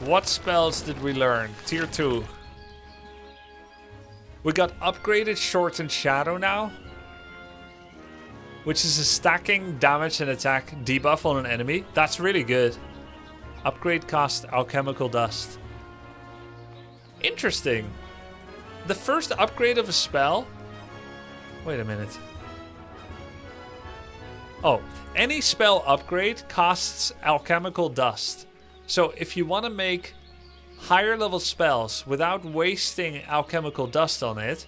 S1: What spells did we learn? Tier 2. We got upgraded Shortened Shadow now, which is a stacking damage and attack debuff on an enemy. That's really good. Upgrade cost alchemical dust. Interesting. The first upgrade of a spell... Wait a minute. Oh, any spell upgrade costs alchemical dust. So if you want to make higher level spells without wasting alchemical dust on it,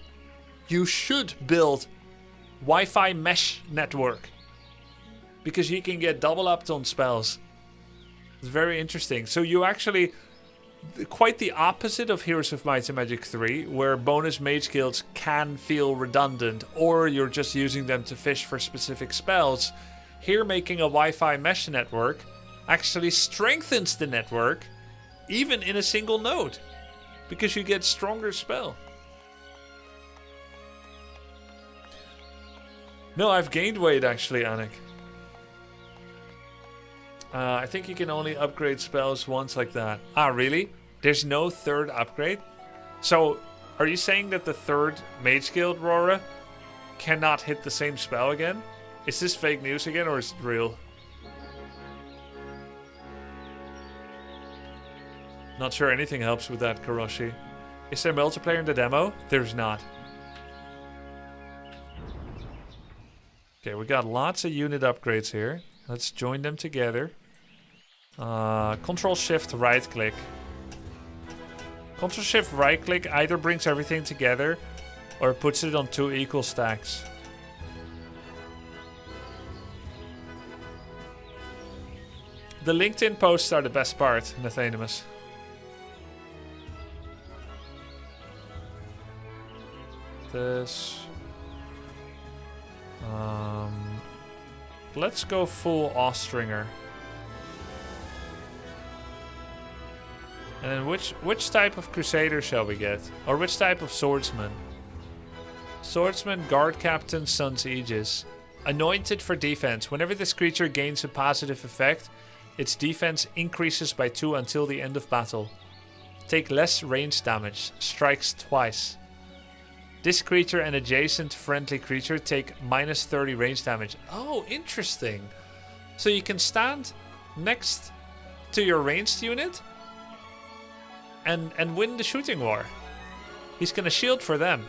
S1: you should build Wi-Fi mesh network. Because you can get double upped on spells. It's very interesting. So you actually... Quite the opposite of Heroes of Might and Magic 3, where bonus mage guilds can feel redundant, or you're just using them to fish for specific spells. Here, making a Wi-Fi mesh network actually strengthens the network, even in a single node, because you get stronger spell. No, I've gained weight actually, Anik. I think you can only upgrade spells once like that. Ah, really? There's no third upgrade? So, are you saying that the third Mage Guild Rora cannot hit the same spell again? Is this fake news again, or is it real? Not sure anything helps with that, Karoshi. Is there multiplayer in the demo? There's not. Okay, we got lots of unit upgrades here. Let's join them together. Control Shift right click. Control Shift right click either brings everything together or puts it on 2 equal stacks. The LinkedIn posts are the best part, Nathanimus. This. Let's go full Austringer. And then which type of Crusader shall we get? Or which type of Swordsman? Swordsman, Guard Captain, Sun's Aegis. Anointed for defense. Whenever this creature gains a positive effect, its defense increases by 2 until the end of battle. Take less range damage. Strikes twice. This creature and adjacent friendly creature take minus 30 range damage. Oh, interesting. So you can stand next to your ranged unit and win the shooting war. He's gonna shield for them.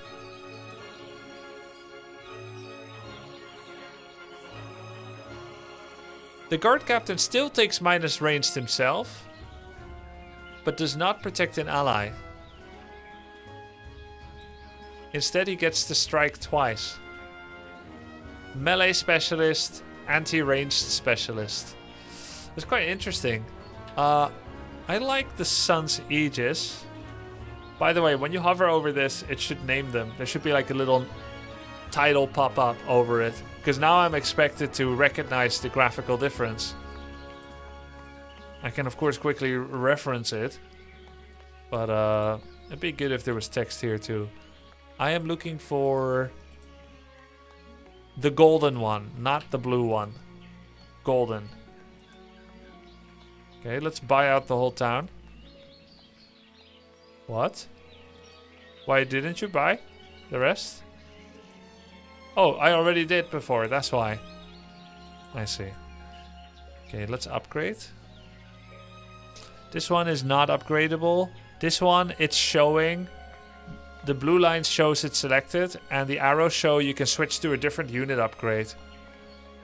S1: The guard captain still takes minus ranged himself, but does not protect an ally. Instead, he gets to strike twice. Melee specialist, anti-ranged specialist. It's quite interesting. I like the Sun's Aegis. By the way, when you hover over this, it should name them. There should be like a little title pop up over it. Because now I'm expected to recognize the graphical difference. I can of course quickly reference it. But it'd be good if there was text here too. I am looking for the golden one, not the blue one. Golden. Okay, let's buy out the whole town. What? Why didn't you buy the rest? Oh, I already did before, that's why. I see. Okay, let's upgrade. This one is not upgradable. This one, it's showing. The blue line shows it's selected, and the arrows show you can switch to a different unit upgrade.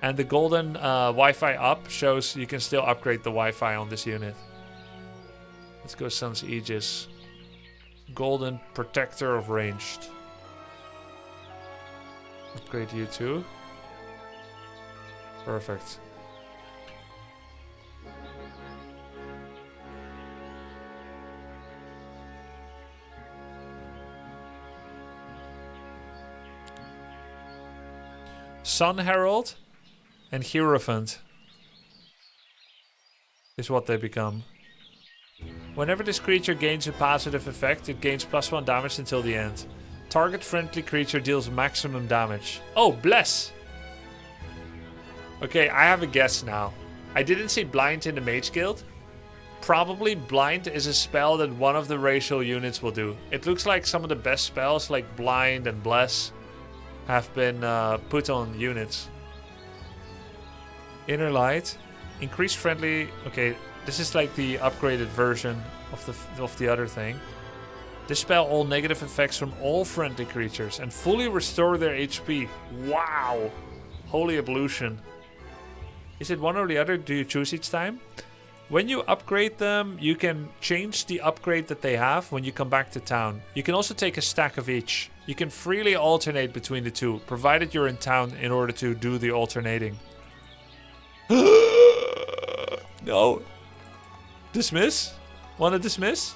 S1: And the golden Wi-Fi up shows you can still upgrade the Wi-Fi on this unit. Let's go Sun's Aegis. Golden Protector of Ranged. Upgrade you too. Perfect. Sun Herald and Hierophant is what they become. Whenever this creature gains a positive effect, it gains +1 damage until the end. Target friendly creature deals maximum damage. Oh, bless! Okay, I have a guess now. I didn't see Blind in the Mage Guild. Probably Blind is a spell that one of the racial units will do. It looks like some of the best spells like Blind and Bless have been put on units. Inner Light. Increase friendly... Okay, this is like the upgraded version of the other thing. Dispel all negative effects from all friendly creatures and fully restore their HP. Wow! Holy Ablution. Is it one or the other? Do you choose each time? When you upgrade them, you can change the upgrade that they have when you come back to town. You can also take a stack of each. You can freely alternate between the two, provided you're in town in order to do the alternating. No. Dismiss? Wanna dismiss?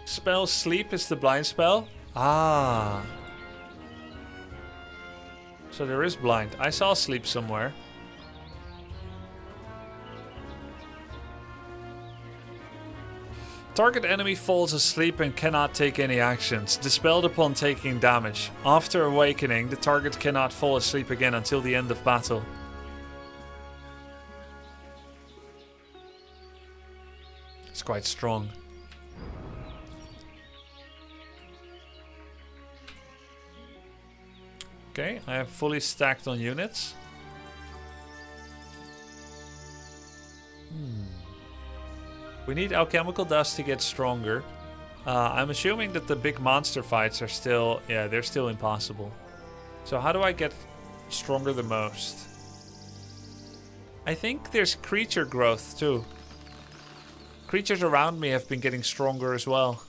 S1: Spell sleep is the blind spell? Ah. So there is blind. I saw sleep somewhere. Target enemy falls asleep and cannot take any actions. Dispelled upon taking damage. After awakening, the target cannot fall asleep again until the end of battle. It's quite strong. Okay, I have fully stacked on units. We need alchemical dust to get stronger. I'm assuming that the big monster fights are still... Yeah, they're still impossible. So how do I get stronger the most? I think there's creature growth too. Creatures around me have been getting stronger as well.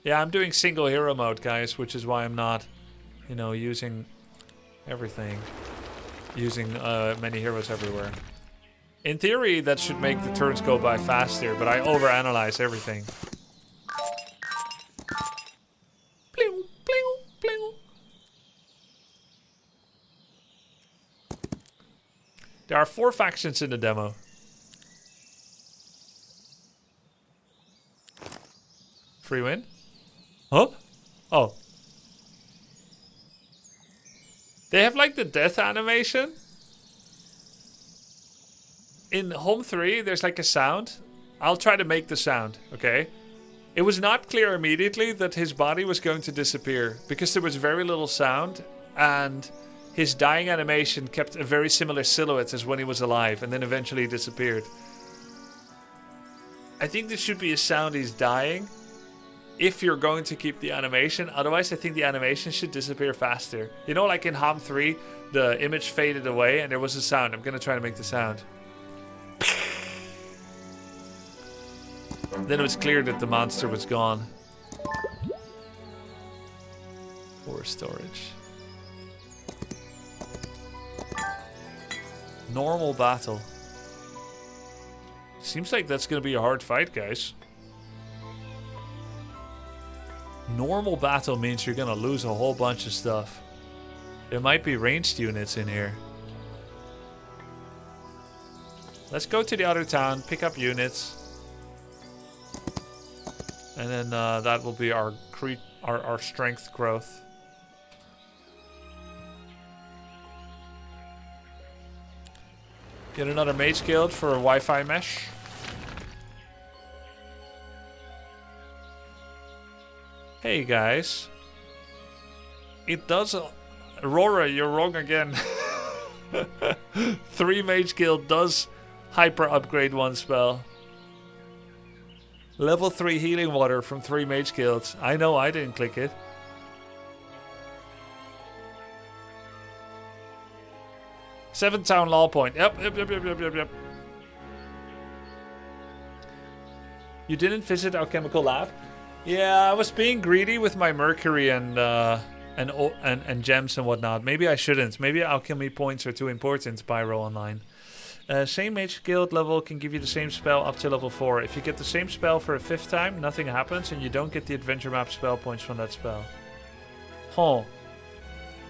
S1: Yeah, I'm doing single hero mode, guys, which is why I'm not, you know, using everything. Using many heroes everywhere. In theory, that should make the turns go by faster, but I overanalyze everything. Pling, pling, pling. There are 4 factions in the demo. Free win? Huh? Oh. They have like the death animation. In HOMM 3, there's like a sound. I'll try to make the sound, okay? It was not clear immediately that his body was going to disappear because there was very little sound and his dying animation kept a very similar silhouette as when he was alive and then eventually disappeared. I think this should be a sound he's dying. If you're going to keep the animation, otherwise I think the animation should disappear faster. You know, like in HOMM 3, the image faded away and there was a sound. I'm gonna try to make the sound. Then it was clear that the monster was gone. Or storage. Normal battle. Seems like that's gonna be a hard fight, guys. Normal battle means you're gonna lose a whole bunch of stuff. There might be ranged units in here. Let's go to the other town, pick up units. And then that will be our strength growth. Get another mage guild for a Wi-Fi mesh. Hey guys, it does. Aurora, you're wrong again. 3 Mage Guild does hyper upgrade one spell. Level 3 healing water from 3 Mage Guilds. I know I didn't click it. Seven town law point. Yep. You didn't visit Alchemical Lab? Yeah, I was being greedy with my mercury and gems and whatnot. Maybe I shouldn't. Maybe alchemy points are too important. Pyro Online. Same mage guild level can give you the same spell up to level 4. If you get the same spell for a 5th time, nothing happens and you don't get the adventure map spell points from that spell. Huh.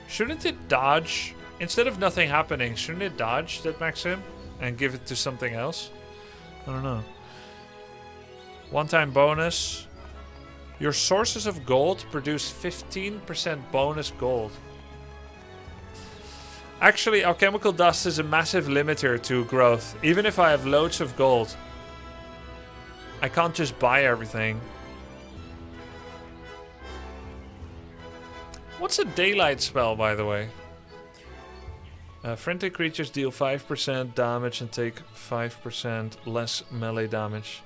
S1: Shouldn't it dodge? Instead of nothing happening, shouldn't it dodge that maxim and give it to something else? I don't know. One-time bonus. Your sources of gold produce 15% bonus gold. Actually, alchemical dust is a massive limiter to growth, even if I have loads of gold. I can't just buy everything. What's a daylight spell, by the way? Frantic creatures deal 5% damage and take 5% less melee damage.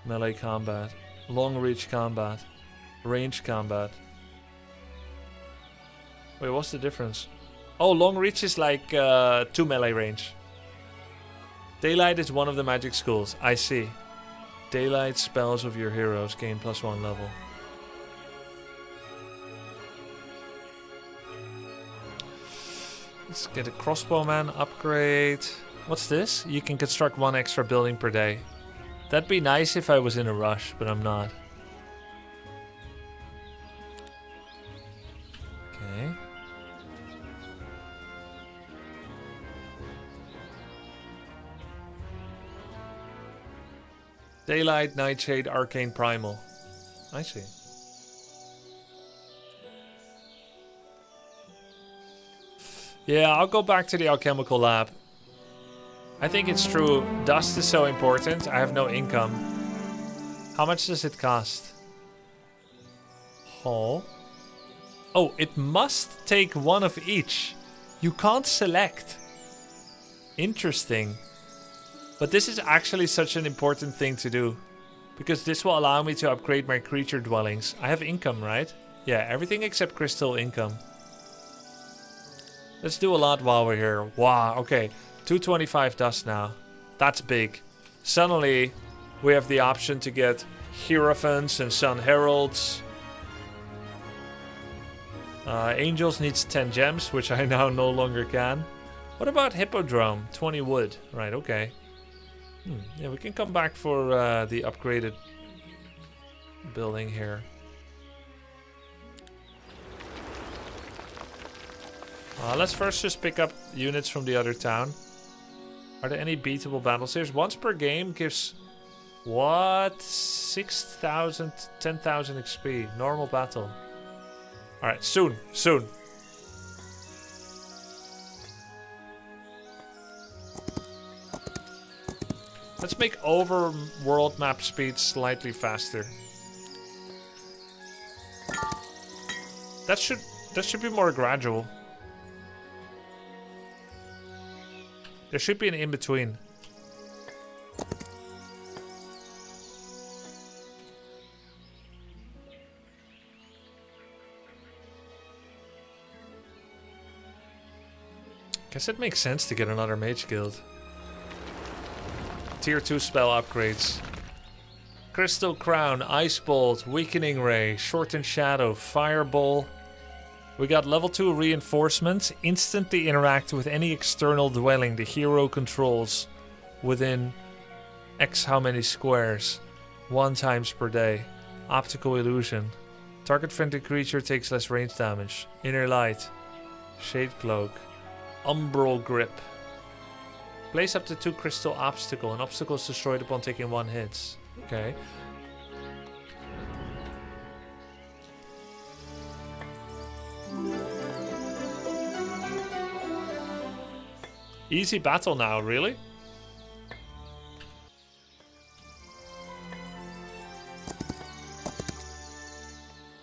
S1: Melee combat. Long reach combat. Range combat. Wait, what's the difference? Oh, long reach is like 2 melee range. Daylight is one of the magic schools. I see. Daylight spells of your heroes gain +1 level. Let's get a crossbowman upgrade. What's this? You can construct 1 extra building per day. That'd be nice if I was in a rush, but I'm not. Okay. Daylight, Nightshade, Arcane Primal. I see. Yeah, I'll go back to the alchemical lab. I think it's true. Dust is so important. I have no income. How much does it cost? Oh. Oh, it must take 1 of each. You can't select. Interesting. But this is actually such an important thing to do. Because this will allow me to upgrade my creature dwellings. I have income, right? Yeah, everything except crystal income. Let's do a lot while we're here. Wow, okay. 225 dust now. That's big. Suddenly, we have the option to get Hierophants and Sun Heralds. Angels needs 10 gems, which I now no longer can. What about Hippodrome? 20 wood. Right, okay. Yeah, we can come back for the upgraded building here. Let's first just pick up units from the other town. Are there any beatable battles here? Once per game gives... What? 6,000, 10,000 XP. Normal battle. Alright, soon. Soon. Let's make overworld map speed slightly faster. That should be more gradual. There should be an in-between. Guess it makes sense to get another mage guild. Tier 2 spell upgrades. Crystal Crown, Ice Bolt, Weakening Ray, Shortened Shadow, Fireball. We got level 2 reinforcements. Instantly interact with any external dwelling the hero controls within X how many squares. 1 times per day. Optical Illusion. Target friendly creature takes less range damage. Inner Light. Shade Cloak. Umbral Grip. Place up to 2 crystal obstacle. An obstacle is destroyed upon taking 1 hit. Okay. Easy battle now, really?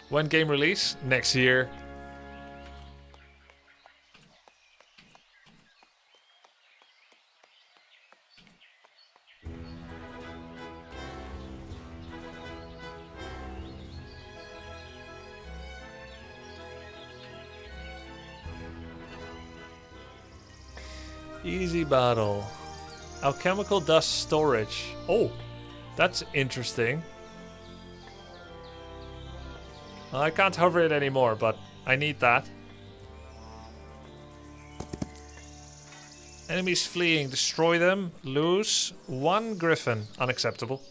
S1: When game release? Next year. Easy battle. Alchemical dust storage. Oh, that's interesting. Well, I can't hover it anymore, but I need that. Enemies fleeing. Destroy them. Lose 1 griffin. Unacceptable.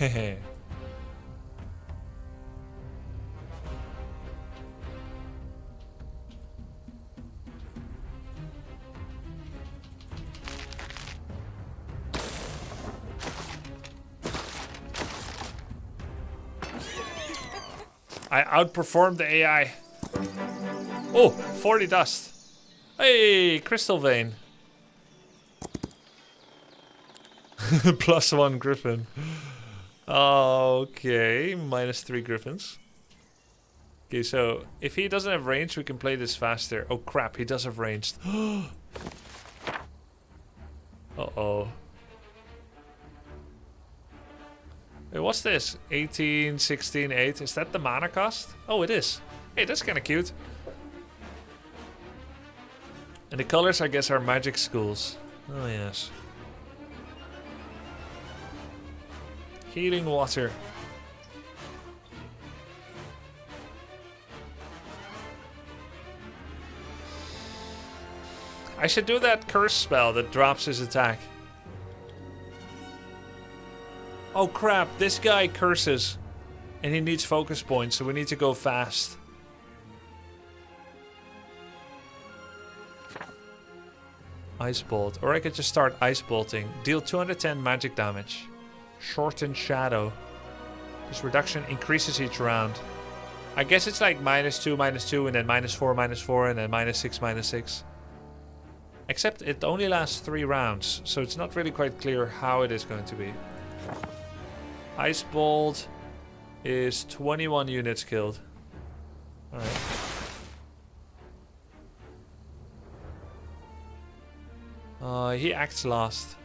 S1: Hehe. I outperformed the AI. Oh, 40 dust. Hey, crystal vein. +1 griffin. Okay, -3 griffins. Okay, so if he doesn't have range, we can play this faster. Oh crap, he does have ranged. Uh-oh. Wait, what's this? 18, 16, 8. Is that the mana cost? Oh, it is. Hey, that's kind of cute. And the colors, I guess, are magic schools. Oh, yes. Healing water. I should do that curse spell that drops his attack. Oh crap, this guy curses. And he needs focus points, so we need to go fast. Ice Bolt. Or I could just start Ice Bolting. Deal 210 magic damage. Shorten Shadow. This reduction increases each round. I guess it's like -2, -2, and then -4, -4, and then -6, -6. Except it only lasts 3 rounds, so it's not really quite clear how it is going to be. Ice Bolt is 21 units killed. Alright. He acts last.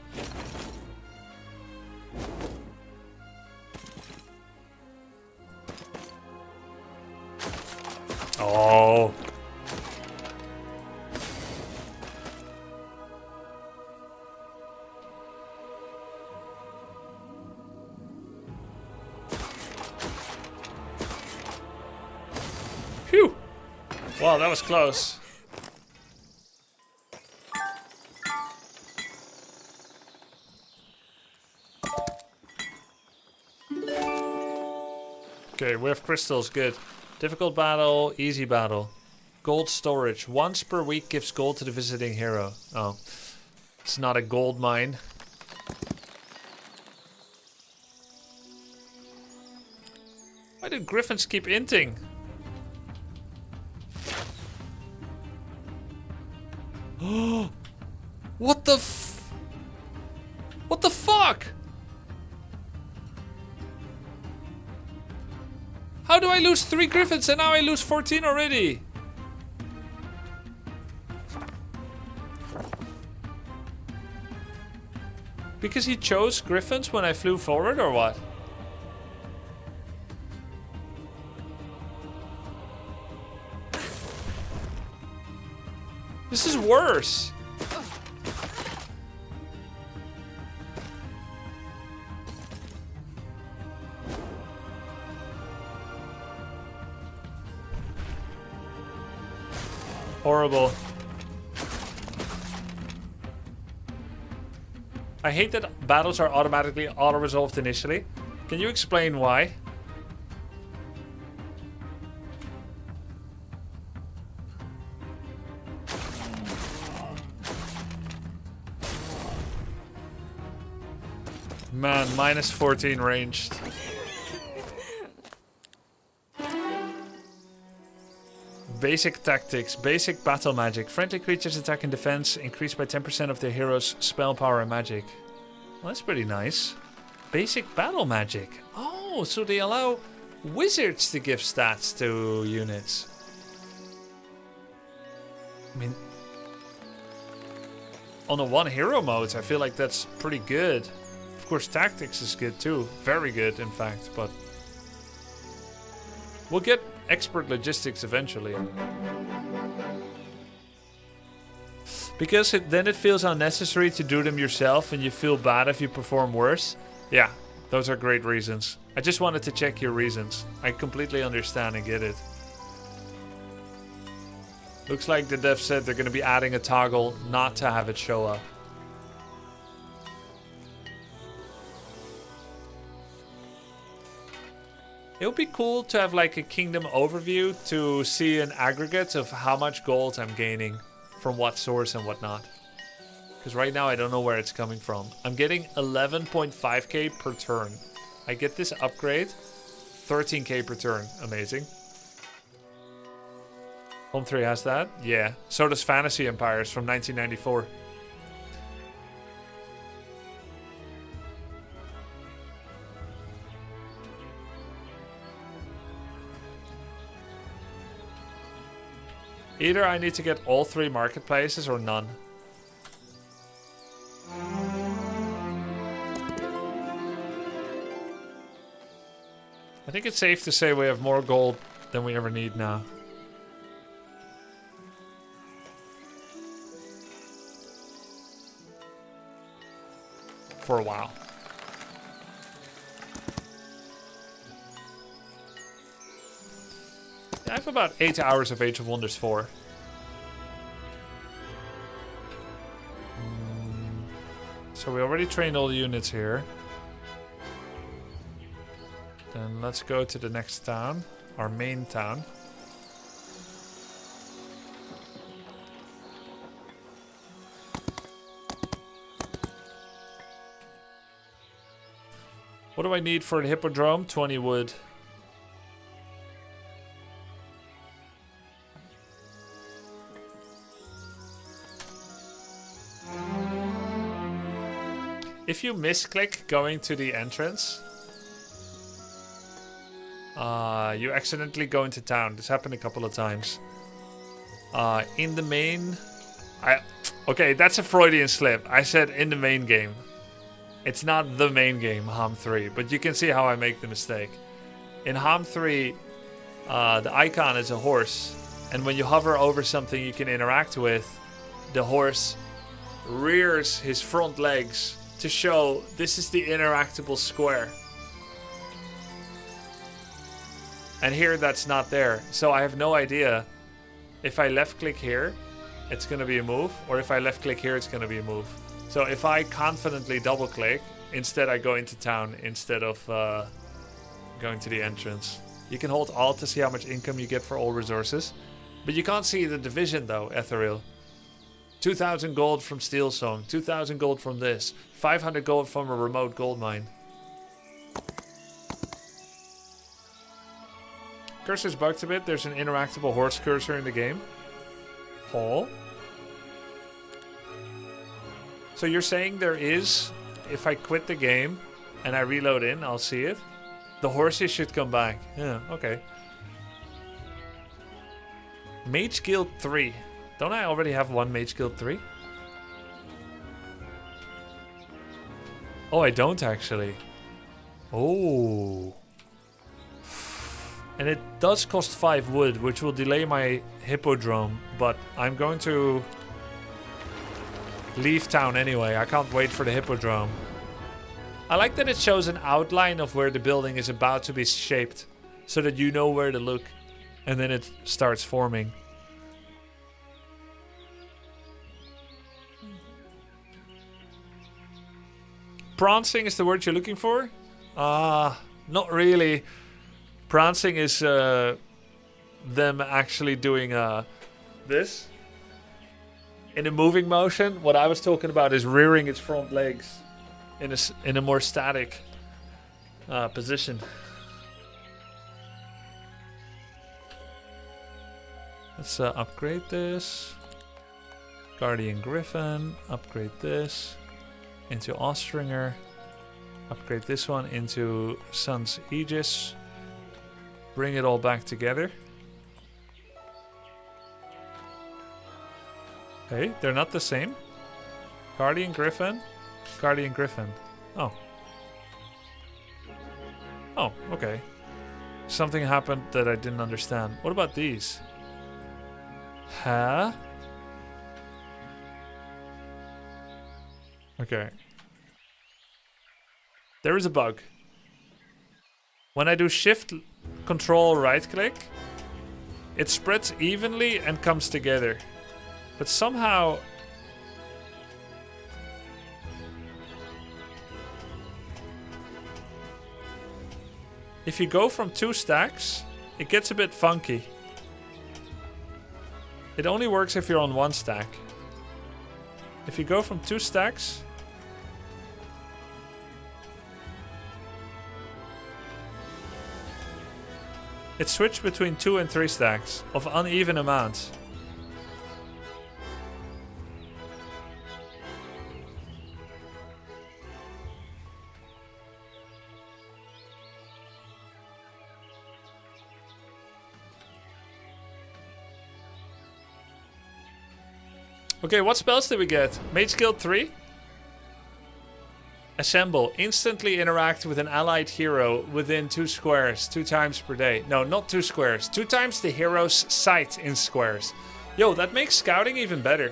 S1: Oh. Phew. Wow, that was close. Okay, we have crystals, good. Difficult battle, easy battle. Gold storage. Once per week gives gold to the visiting hero. Oh. It's not a gold mine. Why do griffins keep inting? What the What the fuck? How do I lose 3 griffins and now I lose 14 already? Because he chose griffins when I flew forward or what? This is worse. Horrible. I hate that battles are automatically auto-resolved initially. Can you explain why? Man, -14 ranged. Basic tactics, basic battle magic. Friendly creatures attack and defense increased by 10% of their hero's spell power and magic. Well, that's pretty nice. Basic battle magic. Oh, so they allow wizards to give stats to units. I mean, on a one hero mode, I feel like that's pretty good. Of course, tactics is good too. Very good, in fact, but we'll get expert logistics eventually. Because then it feels unnecessary to do them yourself and you feel bad if you perform worse. Yeah, those are great reasons. I just wanted to check your reasons. I completely understand and get it. Looks like the dev said they're going to be adding a toggle not to have it show up. It would be cool to have like a kingdom overview to see an aggregate of how much gold I'm gaining from what source and whatnot. Because right now I don't know where it's coming from. I'm getting 11.5k per turn. I get this upgrade 13k per turn. Amazing. HOMM 3 has that? Yeah. So does Fantasy Empires from 1994. Either I need to get all 3 marketplaces or none. I think it's safe to say we have more gold than we ever need now. For a while. I have about 8 hours of Age of Wonders 4. So we already trained all the units here. Then let's go to the next town, our main town. What do I need for the hippodrome? 20 wood. If you misclick going to the entrance, you accidentally go into town. This happened a couple of times. In the main... Okay, that's a Freudian slip. I said in the main game. It's not the main game, HOMM 3, but you can see how I make the mistake. In HOMM 3, the icon is a horse, and when you hover over something you can interact with, the horse rears his front legs to show this is the interactable square. And here that's not there, so I have no idea if I left click here, it's gonna be a move, or if I left click here, it's gonna be a move. So if I confidently double click, instead I go into town instead of going to the entrance. You can hold Alt to see how much income you get for all resources. But you can't see the division though, Ethereal. 2,000 gold from Steel Song, 2,000 gold from this, 500 gold from a remote gold mine. Cursor's bugged a bit, there's an interactable horse cursor in the game. Hall. So you're saying there is, if I quit the game and I reload in, I'll see it? The horses should come back. Yeah, okay. Mage Guild 3. Don't I already have one Mage Guild 3? Oh, I don't actually. Oh. And it does cost 5 wood, which will delay my hippodrome, but I'm going to leave town anyway. I can't wait for the hippodrome. I like that it shows an outline of where the building is about to be shaped, so that you know where to look, and then it starts forming. Prancing is the word you're looking for? Not really. Prancing is them actually doing this. In a moving motion, what I was talking about is rearing its front legs in a more static position. Let's upgrade this. Guardian Griffin. Upgrade this into Austringer. Upgrade this one into Sun's Aegis. Bring it all back together. Hey, they're not the same. Guardian Griffin. Guardian Griffin. Oh. Oh, okay. Something happened that I didn't understand. What about these? Huh? Okay. There is a bug. When I do shift control right click, it spreads evenly and comes together. But somehow if you go from 2 stacks, it gets a bit funky. It only works if you're on 1 stack. If you go from 2 stacks, It switched between 2 and 3 stacks of uneven amounts. Okay, what spells did we get? Mage Guild 3? Assemble. Instantly interact with an allied hero within 2 squares 2 times per day. No, not 2 squares. 2 times the hero's sight in squares. Yo, that makes scouting even better.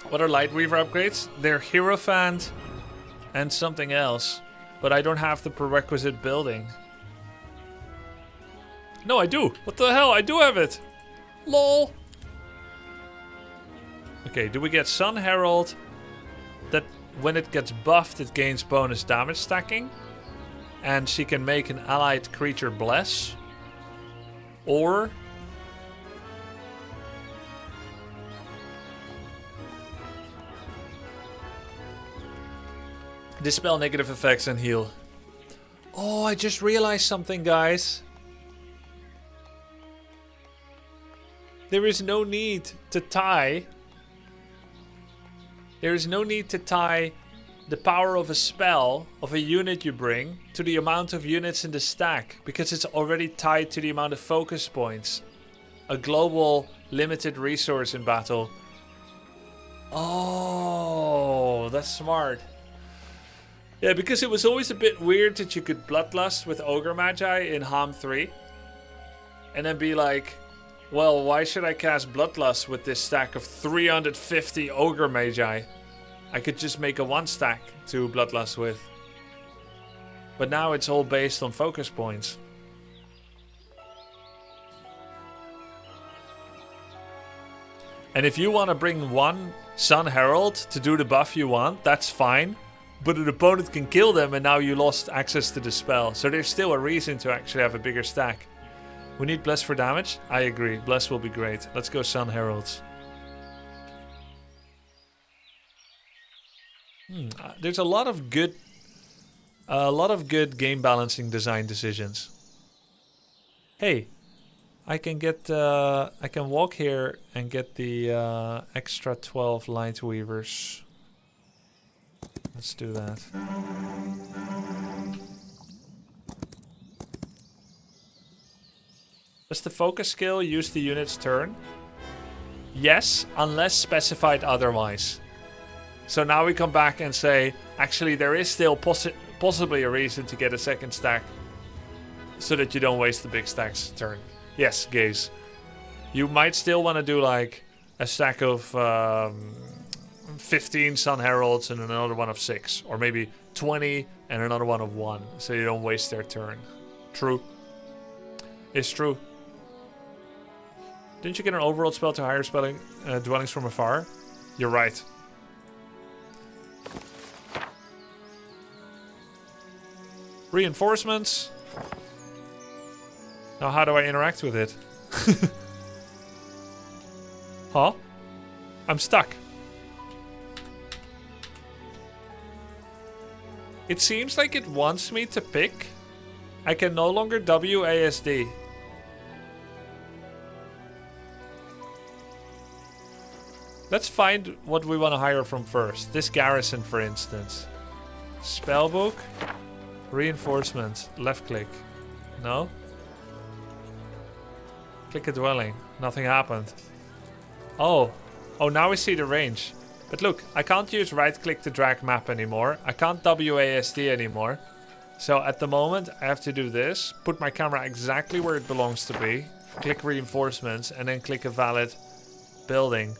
S1: What are Lightweaver upgrades? They're Hierophant and something else. But I don't have the prerequisite building. No, I do. What the hell? I do have it. LOL. Okay, do we get Sun Herald? That when it gets buffed, it gains bonus damage stacking. And she can make an allied creature bless. Or... dispel negative effects and heal. Oh, I just realized something, guys. There is no need to tie... There is no need to tie the power of a spell, of a unit you bring, to the amount of units in the stack. Because it's already tied to the amount of focus points. A global limited resource in battle. Oh, that's smart. Yeah, because it was always a bit weird that you could Bloodlust with Ogre Magi in HOMM 3. And then be like, well, why should I cast Bloodlust with this stack of 350 Ogre Magi? I could just make a 1 stack to Bloodlust with. But now it's all based on focus points. And if you want to bring 1 Sun Herald to do the buff you want, that's fine. But an opponent can kill them and now you lost access to the spell. So there's still a reason to actually have a bigger stack. We need Bless for damage? I agree. Bless will be great. Let's go Sun Heralds. There's a lot of good game balancing design decisions. Hey, I can get I can walk here and get the extra 12 Lightweavers. Let's do that. Does the focus skill use the unit's turn? Yes, unless specified otherwise. So now we come back and say, actually there is still possibly a reason to get a second stack. So that you don't waste the big stack's turn. Yes, Gaze. You might still want to do like a stack of 15 Sun Heralds and another one of 6. Or maybe 20 and another one of 1. So you don't waste their turn. True. It's true. Didn't you get an overall spell to hire spelling dwellings from afar? You're right. Reinforcements. Now how do I interact with it? Huh? I'm stuck. It seems like it wants me to pick. I can no longer WASD. Let's find what we want to hire from first. This garrison, for instance. Spellbook. Reinforcements. Left click. No? Click a dwelling. Nothing happened. Oh. Oh, now we see the range. But look, I can't use right click to drag map anymore. I can't WASD anymore. So at the moment, I have to do this. Put my camera exactly where it belongs to be. Click reinforcements and then click a valid building.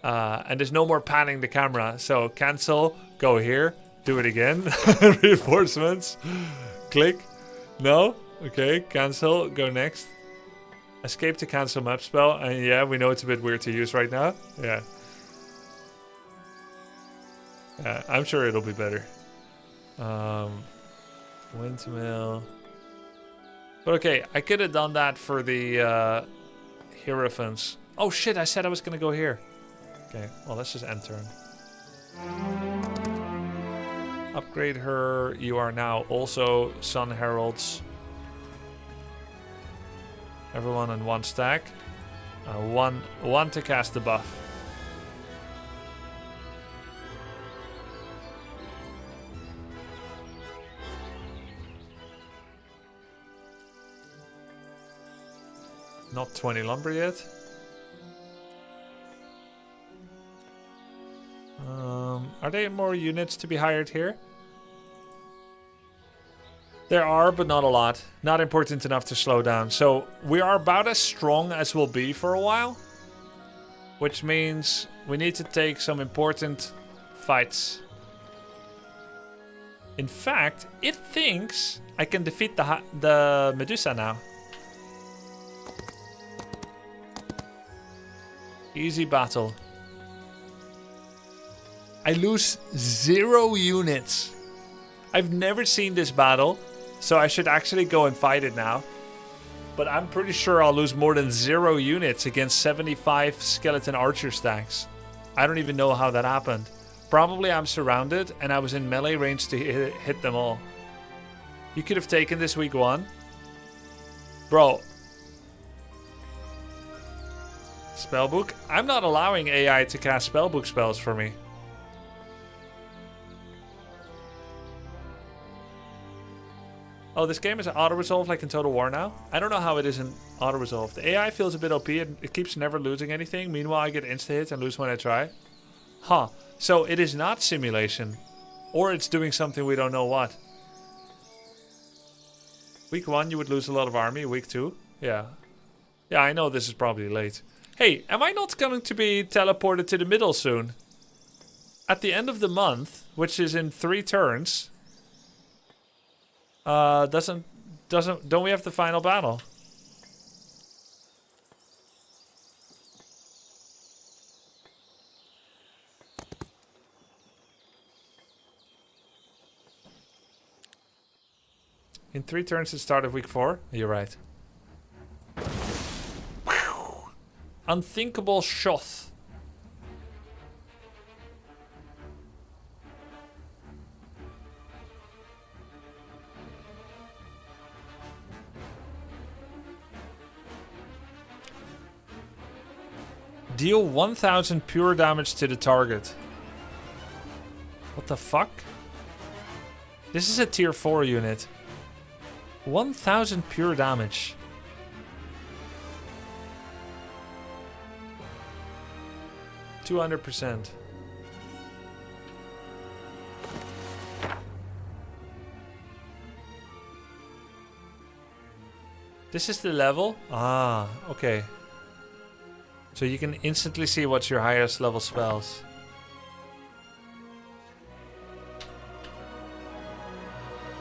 S1: And there's no more panning the camera. So cancel, go here, do it again. Reinforcements, click, no, okay, cancel, go next. Escape to cancel map spell. And yeah, we know it's a bit weird to use right now. Yeah. Yeah, I'm sure it'll be better. Windmill. But okay, I could have done that for the Hierophants. Oh shit, I said I was gonna go here. Okay, well let's just end turn. Upgrade her. You are now also Sun Heralds. Everyone on 1 stack. One to cast the buff. Not 20 lumber yet. Are there more units to be hired here? There are, but not a lot. Not important enough to slow down. So we are about as strong as we'll be for a while. Which means we need to take some important fights. In fact, it thinks I can defeat the Medusa now. Easy battle. I lose 0 units. I've never seen this battle, so I should actually go and fight it now. But I'm pretty sure I'll lose more than 0 units against 75 skeleton archer stacks. I don't even know how that happened. Probably I'm surrounded and I was in melee range to hit them all. You could have taken this week 1. Bro. Spellbook? I'm not allowing AI to cast spellbook spells for me. Oh, this game is auto-resolved like in Total War now? I don't know how it isn't auto-resolved. The AI feels a bit OP and it keeps never losing anything. Meanwhile, I get insta-hits and lose when I try. Huh. So it is not simulation. Or it's doing something we don't know what. Week 1, you would lose a lot of army. Week 2? Yeah. Yeah, I know this is probably late. Hey, am I not going to be teleported to the middle soon? At the end of the month, which is in 3 turns... don't we have the final battle? In 3 turns at the start of week 4? You're right. Unthinkable shot. Deal 1000 pure damage to the target. What the fuck? This is a tier 4 unit. 1000 pure damage. %200%. This is the level? Ah, okay. So you can instantly see what's your highest level spells.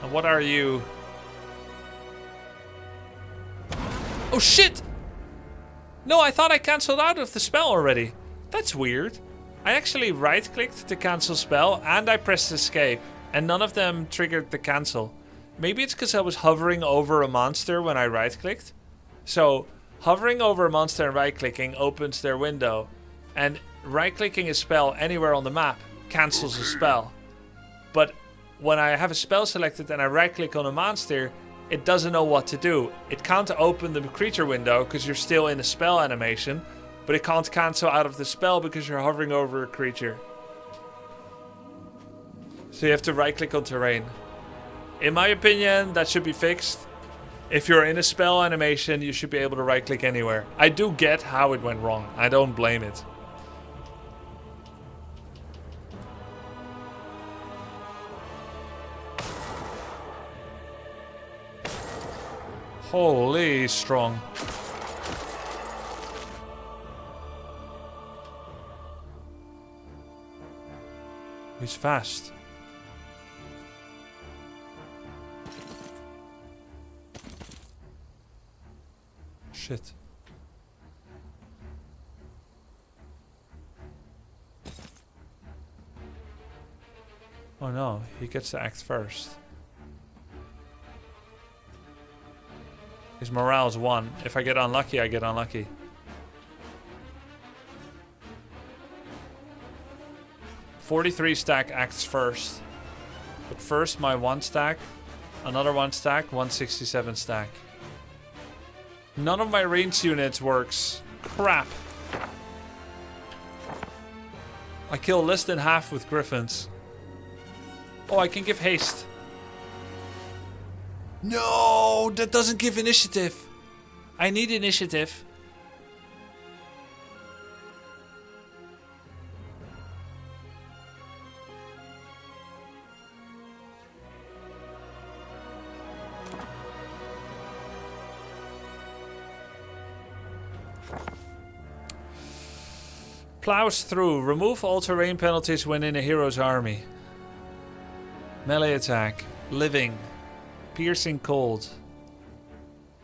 S1: And what are you? Oh shit! No, I thought I cancelled out of the spell already. That's weird. I actually right-clicked to cancel spell and I pressed escape. And none of them triggered the cancel. Maybe it's because I was hovering over a monster when I right-clicked. So... hovering over a monster and right-clicking opens their window. And right-clicking a spell anywhere on the map cancels a spell. But when I have a spell selected and I right-click on a monster, it doesn't know what to do. It can't open the creature window because you're still in a spell animation. But it can't cancel out of the spell because you're hovering over a creature. So you have to right-click on terrain. In my opinion, that should be fixed. If you're in a spell animation, you should be able to right-click anywhere. I do get how it went wrong. I don't blame it. Holy strong. He's fast. Shit. Oh no, he gets to act first. His morale's 1. If I get unlucky, I get unlucky. .43 stack acts first. But first my 1 stack, another 1 stack, 167 stack. None of my range units works. Crap. I kill less than half with griffins. Oh, I can give haste. No, that doesn't give initiative. I need initiative. Plows through. Remove all terrain penalties when in a hero's army. Melee attack. Living. Piercing cold.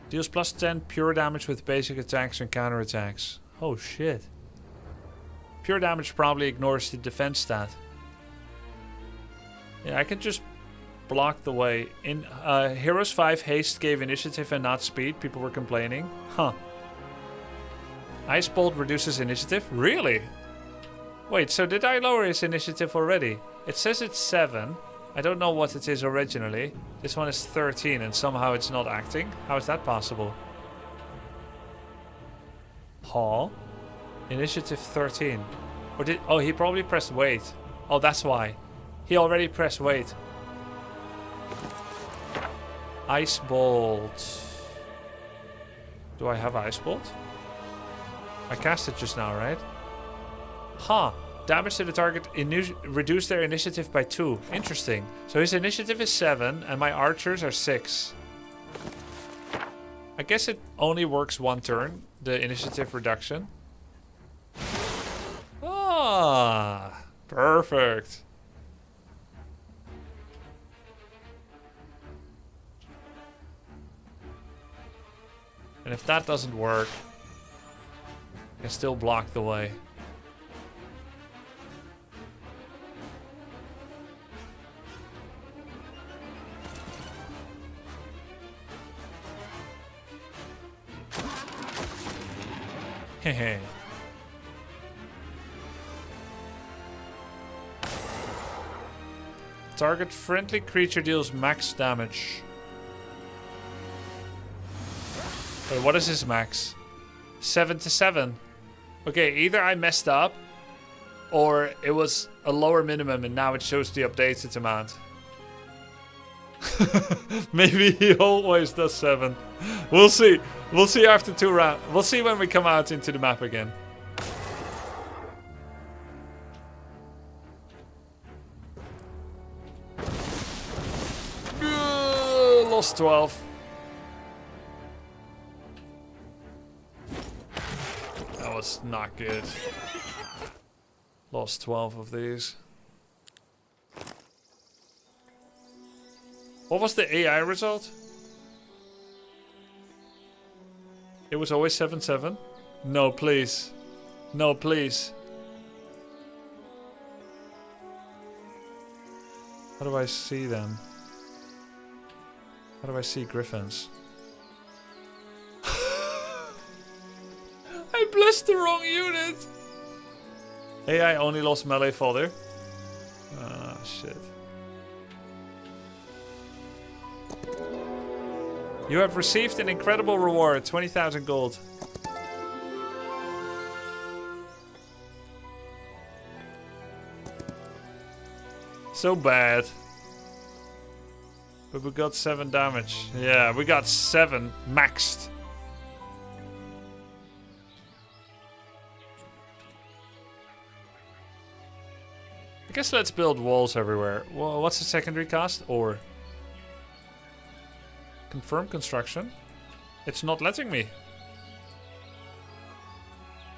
S1: Deals plus 10 pure damage with basic attacks and counter attacks. Oh shit. Pure damage probably ignores the defense stat. Yeah, I can just block the way. In Heroes 5, haste gave initiative and not speed. People were complaining. Huh. Ice Bolt reduces initiative? Really? Wait, so did I lower his initiative already? It says it's 7. I don't know what it is originally. This one is 13 and somehow it's not acting. How is that possible? Huh? Initiative 13. Or did... Oh, he probably pressed wait. Oh, that's why. He already pressed wait. Ice Bolt. Do I have Ice Bolt? I cast it just now, right? Huh. Damage to the target reduce their initiative by 2. Interesting. So his initiative is 7 and my archers are 6. I guess it only works 1 turn, the initiative reduction. Ah, perfect. And if that doesn't work, I can still block the way. Hehe. Target friendly creature deals max damage. Wait, what is his max? 7 to 7. Okay, either I messed up or it was a lower minimum and now it shows the updated amount. Maybe he always does 7. We'll see. We'll see after 2 rounds. We'll see when we come out into the map again. Lost 12. That was not good. Lost 12 of these. What was the AI result? It was always 7-7. No, please. No, please. How do I see them? How do I see griffins? I blessed the wrong unit. AI only lost melee fodder. Ah, shit. You have received an incredible reward, 20,000 gold. So bad. But we got 7 damage. Yeah, we got 7 maxed. I guess let's build walls everywhere. Well, what's the secondary cost? Or confirm construction. It's not letting me.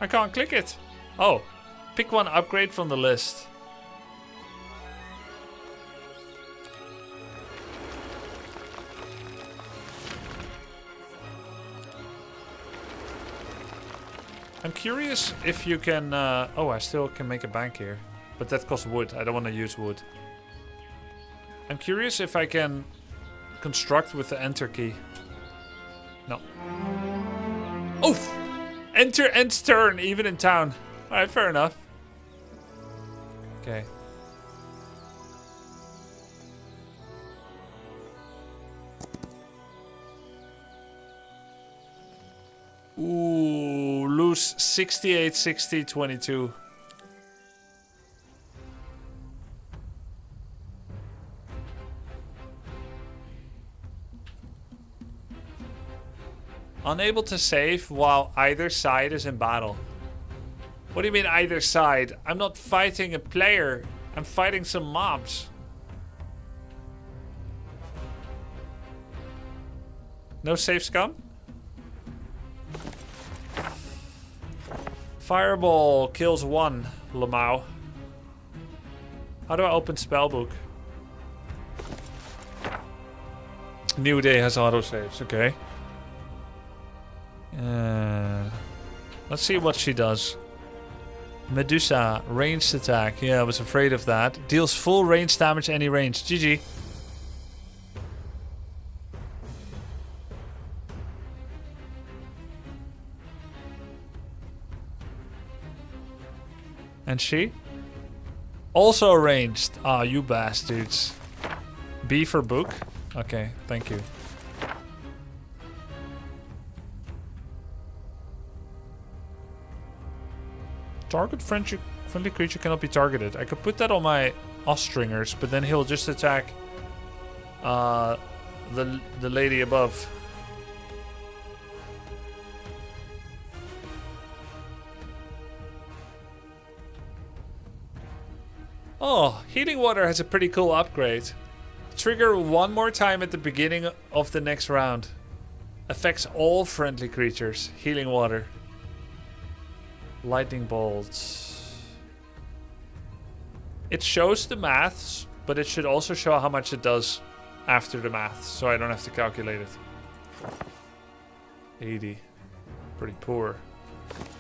S1: I can't click it. Oh, pick one upgrade from the list. I'm curious if you can... oh, I still can make a bank here. But that costs wood. I don't want to use wood. I'm curious if I can construct with the enter key. No. Oh! Enter ends turn, even in town. Alright, fair enough. Okay. Ooh, lose 68, 60, 22. Unable to save while either side is in battle. What do you mean either side? I'm not fighting a player. I'm fighting some mobs. No save scum? Fireball kills 1, Lamau. How do I open spellbook? New day has autosaves, okay. Let's see what she does. Medusa, ranged attack. Yeah, I was afraid of that. Deals full range damage any range. GG. And she? Also ranged. Ah, you bastards. B for book? Okay, thank you. Target friendly creature cannot be targeted. I could put that on my Ostringers, but then he'll just attack the lady above. Oh, healing water has a pretty cool upgrade. Trigger 1 more time at the beginning of the next round. Affects all friendly creatures. Healing water. Lightning bolts. It shows the maths, but it should also show how much it does after the maths, so I don't have to calculate it. 80. Pretty poor.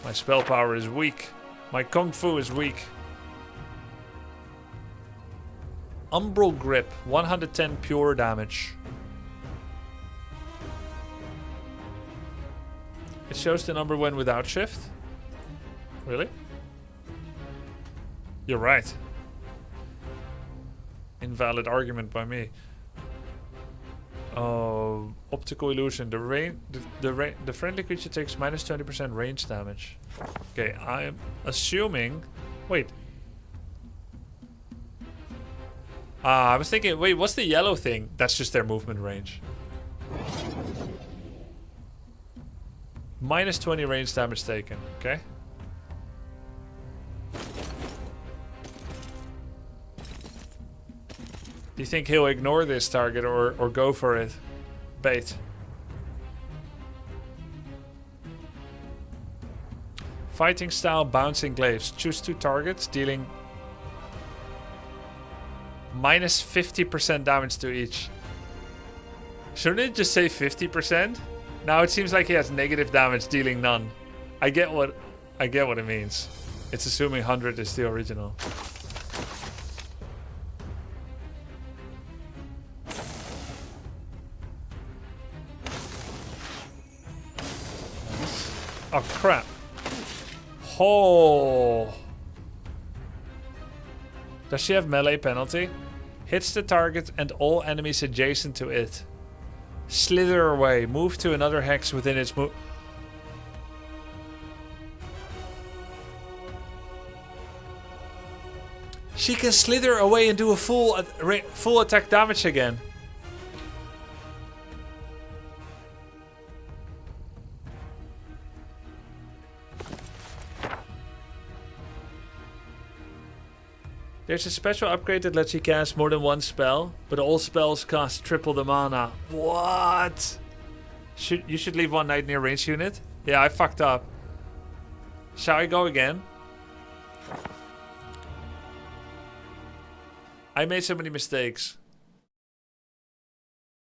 S1: My spell power is weak. My kung fu is weak. Umbral grip, 110 pure damage. It shows the number when without shift. Really? You're right. Invalid argument by me. Oh, optical illusion. The friendly creature takes minus 20% range damage. Okay, I'm assuming. Wait. I was thinking. Wait, what's the yellow thing? That's just their movement range. Minus 20 range damage taken. Okay. Do you think he'll ignore this target or go for it? Bait. Fighting style, bouncing glaives. Choose 2 targets, dealing minus 50% damage to each. Shouldn't it just say 50%? Now it seems like he has negative damage, dealing none. I get what it means. It's assuming 100 is the original. Oh crap. Oh. Does she have melee penalty? Hits the target and all enemies adjacent to it. Slither away. Move to another hex within its move. She can slither away and do a full attack damage again. There's a special upgrade that lets you cast more than 1 spell, but all spells cost triple the mana. What? You should leave 1 knight near range unit? Yeah, I fucked up. Shall I go again? I made so many mistakes.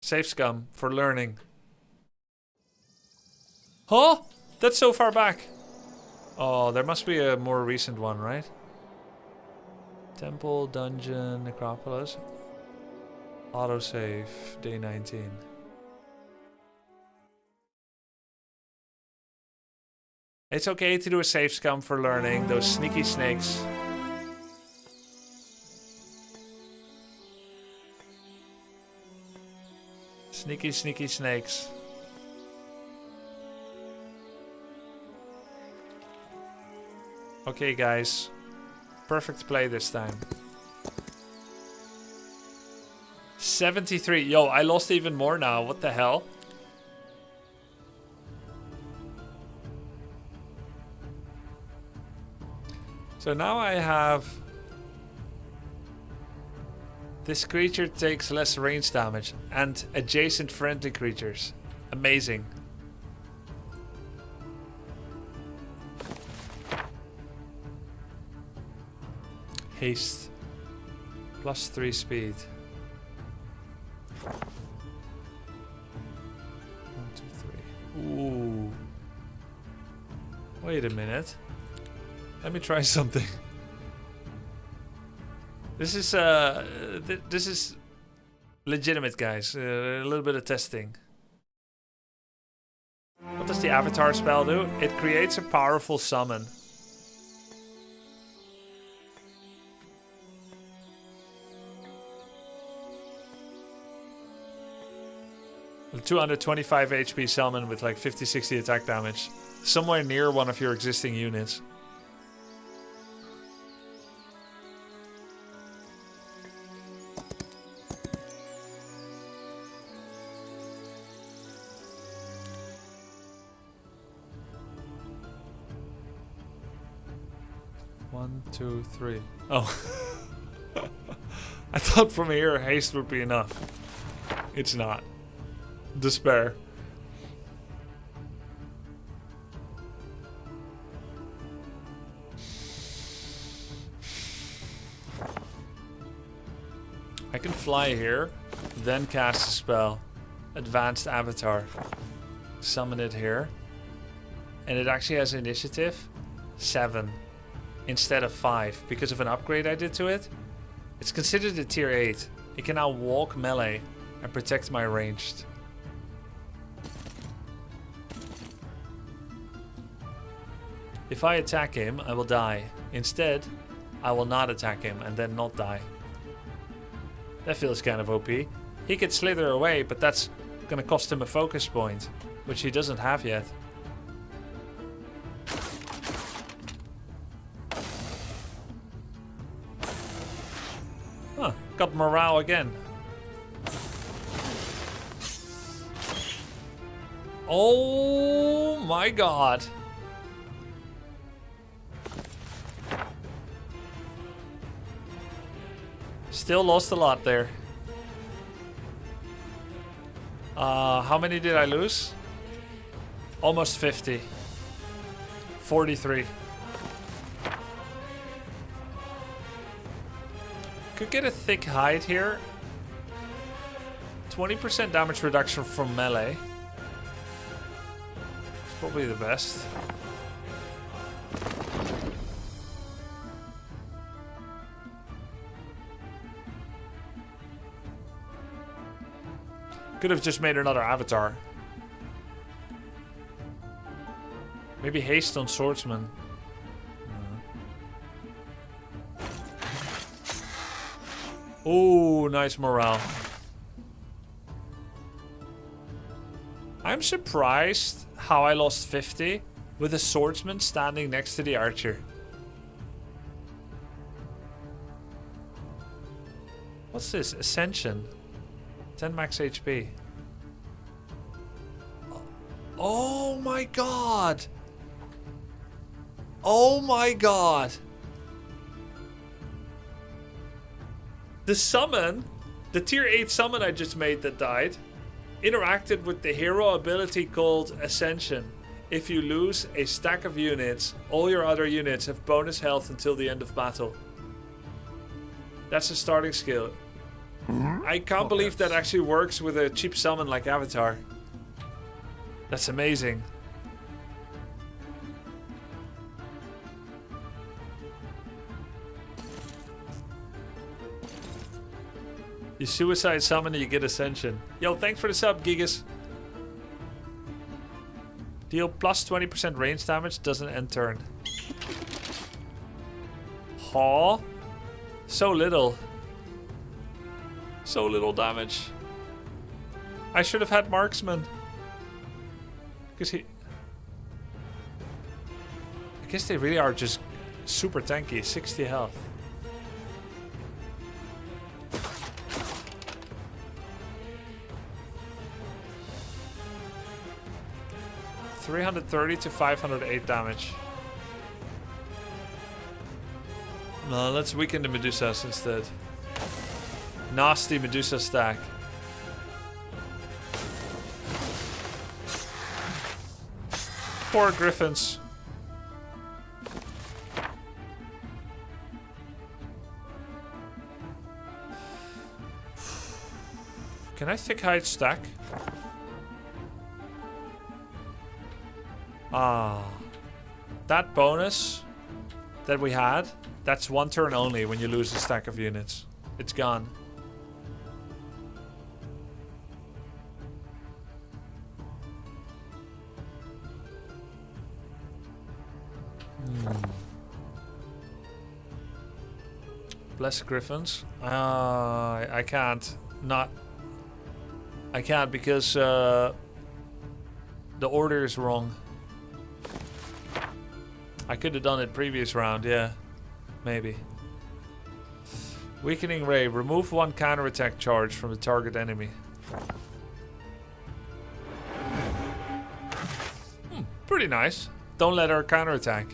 S1: Save scum for learning. Huh? That's so far back. Oh, there must be a more recent one, right? Temple, dungeon, necropolis. Autosave, day 19. It's okay to do a save scum for learning, those sneaky snakes. Sneaky, sneaky snakes. Okay, guys. Perfect play this time. 73. Yo, I lost even more now. What the hell? So now I have... This creature takes less range damage and adjacent friendly creatures. Amazing. Haste. +3 speed. 1, 2, 3. Ooh. Wait a minute. Let me try something. This is legitimate, guys. A little bit of testing. What does the avatar spell do? It creates a powerful summon. A 225 HP summon with like 50-60 attack damage. Somewhere near one of your existing units. One, two, three. Oh. I thought from here haste would be enough. It's not. Despair. I can fly here, then cast a spell. Advanced Avatar. Summon it here. And it actually has initiative 7 instead of 5 because of an upgrade I did to it. It's considered a tier 8. It can now walk melee and protect my ranged. If I attack him, I will die. Instead, I will not attack him and then not die. That feels kind of OP. He could slither away, but that's gonna cost him a focus point, which he doesn't have yet. Huh, got morale again. Oh my god. Still lost a lot there. How many did I lose? Almost 50. 43. Could get a thick hide here. 20% damage reduction from melee. It's probably the best. Could have just made another avatar. Maybe haste on swordsman. Oh, nice morale. I'm surprised how I lost 50 with a swordsman standing next to the archer. What's this? Ascension. 10 max HP. Oh my god! Oh my god! The summon, the tier 8 summon I just made that died, interacted with the hero ability called Ascension. If you lose a stack of units, all your other units have bonus health until the end of battle. That's a starting skill. I can't believe that actually works with a cheap summon like Avatar. That's amazing. You suicide summon and you get Ascension. Yo, thanks for the sub, Gigas. Deal plus 20% range damage, doesn't end turn. Huh? So little. So little damage. I should have had marksman. Because he... I guess they really are just super tanky, 60 health. $330 to 508 damage. No, let's weaken the Medusas instead. Nasty Medusa stack. Poor Griffins. Can I thick hide stack? Ah. That bonus that we had, that's one turn only when you lose a stack of units. It's gone. Bless Griffins. I can't. I can't because the order is wrong. I could have done it previous round, yeah. Maybe. Weakening Ray. Remove one counterattack charge from the target enemy. Pretty nice. Don't let her counterattack.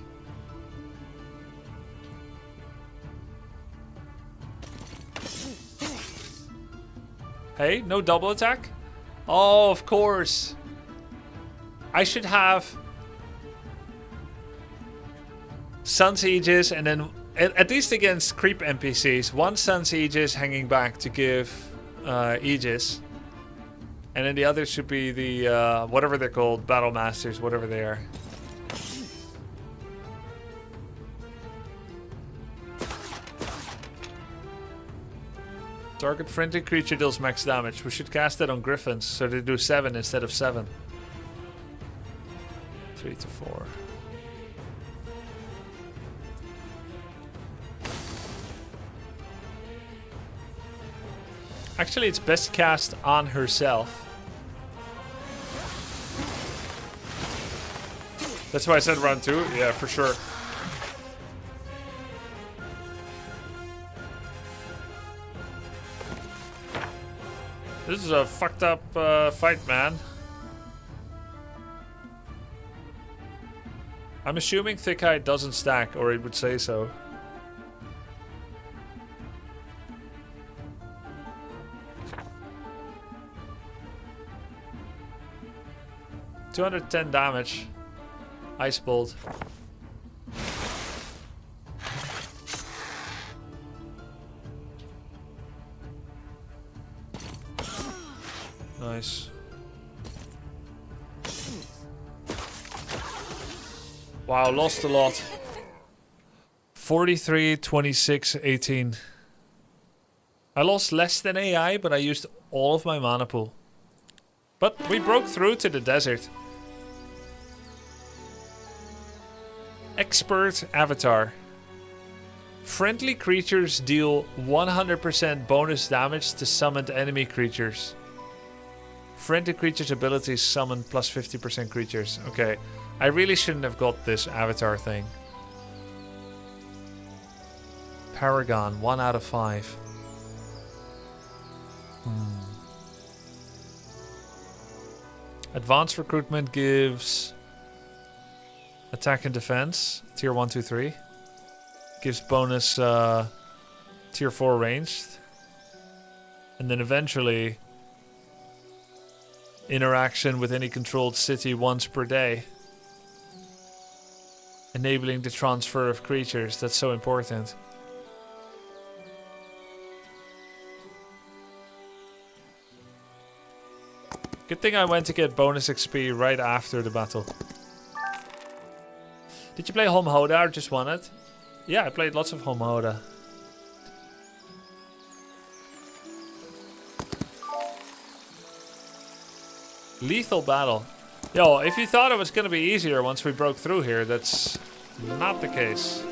S1: Hey, no double attack? Oh, of course. I should have Sun's Aegis and then, at least against creep NPCs, one Sun's Aegis hanging back to give Aegis. And then the other should be the, whatever they're called, Battle Masters, whatever they are. Target friendly creature deals max damage. We should cast that on Griffins, so they do 7 instead of 7. 3 to 4. Actually, it's best cast on herself. That's why I said round 2. Yeah, for sure. This is a fucked up fight, man. I'm assuming Thick Hide doesn't stack, or it would say so. $210 damage. Ice Bolt. Nice. Wow, lost a lot. 43, 26, 18. I lost less than AI, but I used all of my mana pool. But we broke through to the desert. Expert Avatar. Friendly creatures deal 100% bonus damage to summoned enemy creatures. Friendly creatures' abilities summon plus 50% creatures. Okay, I really shouldn't have got this avatar thing. Paragon, 1 out of 5. Advanced recruitment gives attack and defense, tier 1, 2, 3. Gives bonus tier 4 ranged. And then eventually interaction with any controlled city once per day. Enabling the transfer of creatures. That's so important. Good thing I went to get bonus XP right after the battle. Did you play HOMM Hoda or just won it? Yeah, I played lots of HOMM Hoda. Lethal battle. Yo, if you thought it was gonna be easier once we broke through here, that's not the case.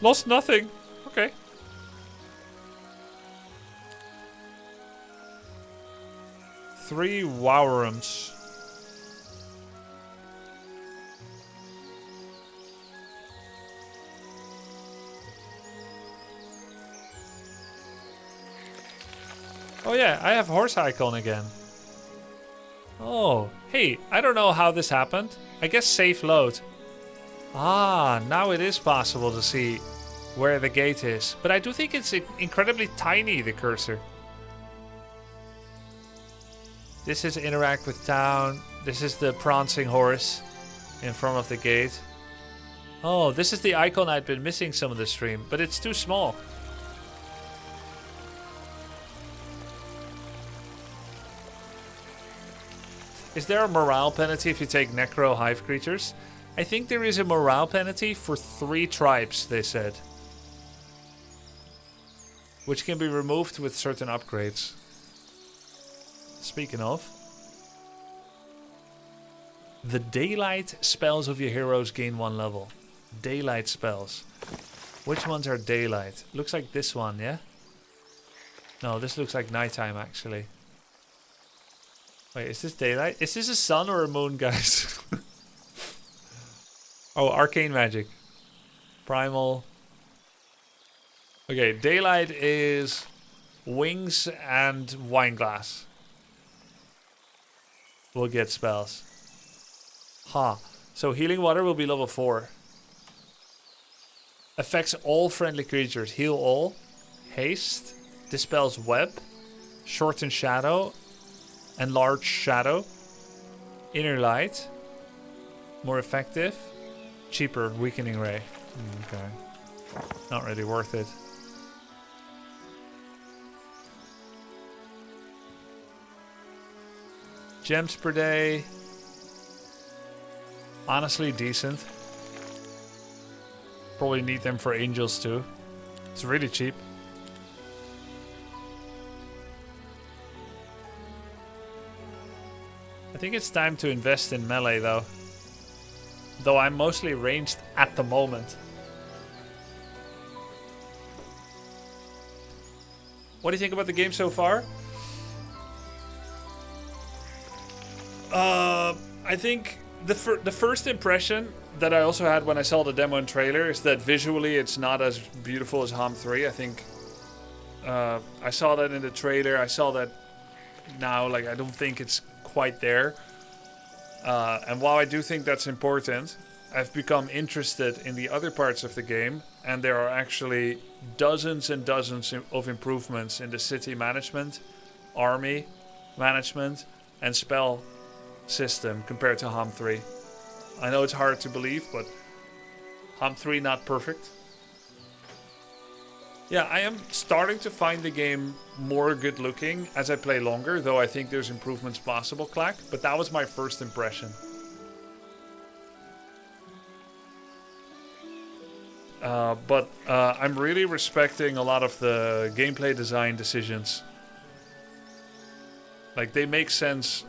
S1: Lost nothing. Okay. Three Wowrums. Oh yeah, I have horse icon again. Oh, hey, I don't know how this happened. I guess safe load. Ah, now it is possible to see where the gate is. But I do think it's incredibly tiny, the cursor. This is interact with town. This is the prancing horse in front of the gate. Oh, this is the icon I'd been missing some of the stream, but it's too small. Is there a morale penalty if you take Necro Hive creatures? I think there is a morale penalty for 3 tribes, they said. Which can be removed with certain upgrades. Speaking of. The daylight spells of your heroes gain 1 level. Daylight spells. Which ones are daylight? Looks like this one, yeah? No, this looks like nighttime actually. Wait, is this daylight? Is this a sun or a moon, guys? Oh, arcane magic. Primal. Okay, daylight is wings and wineglass. We'll get spells. Ha. So healing water will be level 4. Affects all friendly creatures. Heal all. Haste. Dispels web. Shorten shadow. Enlarge shadow. Inner light. More effective. Cheaper. Weakening ray. Okay. Not really worth it. Gems per day. Honestly decent. Probably need them for angels too. It's really cheap. I think it's time to invest in melee though. Though I'm mostly ranged at the moment. What do you think about the game so far? I think the first impression that I also had when I saw the demo and trailer is that visually it's not as beautiful as HOMM 3. I think I saw that in the trailer. I saw that now. Like, I don't think it's quite there. And while I do think that's important, I've become interested in the other parts of the game, and there are actually dozens and dozens of improvements in the city management, army management, and spell system compared to HOMM 3. I know it's hard to believe, but HOMM 3 not perfect. Yeah, I am starting to find the game more good looking as I play longer, though I think there's improvements possible, Clack, but that was my first impression. But I'm really respecting a lot of the gameplay design decisions. Like, they make sense.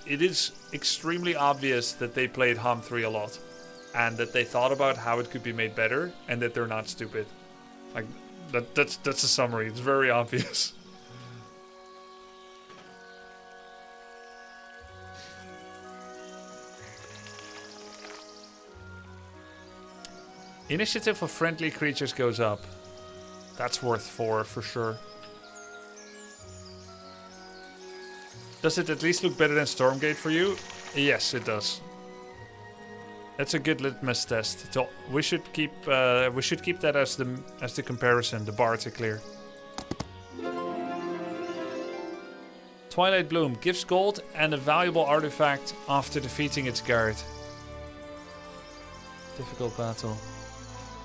S1: It is extremely obvious that they played HOMM 3 a lot. And that they thought about how it could be made better, and that they're not stupid. Like, that's a summary. It's very obvious. Initiative of friendly creatures goes up. That's worth 4 for sure. Does it at least look better than Stormgate for you? Yes, it does. That's a good litmus test. So we should keep that as the comparison, the bar to clear. Twilight Bloom gives gold and a valuable artifact after defeating its guard. Difficult battle.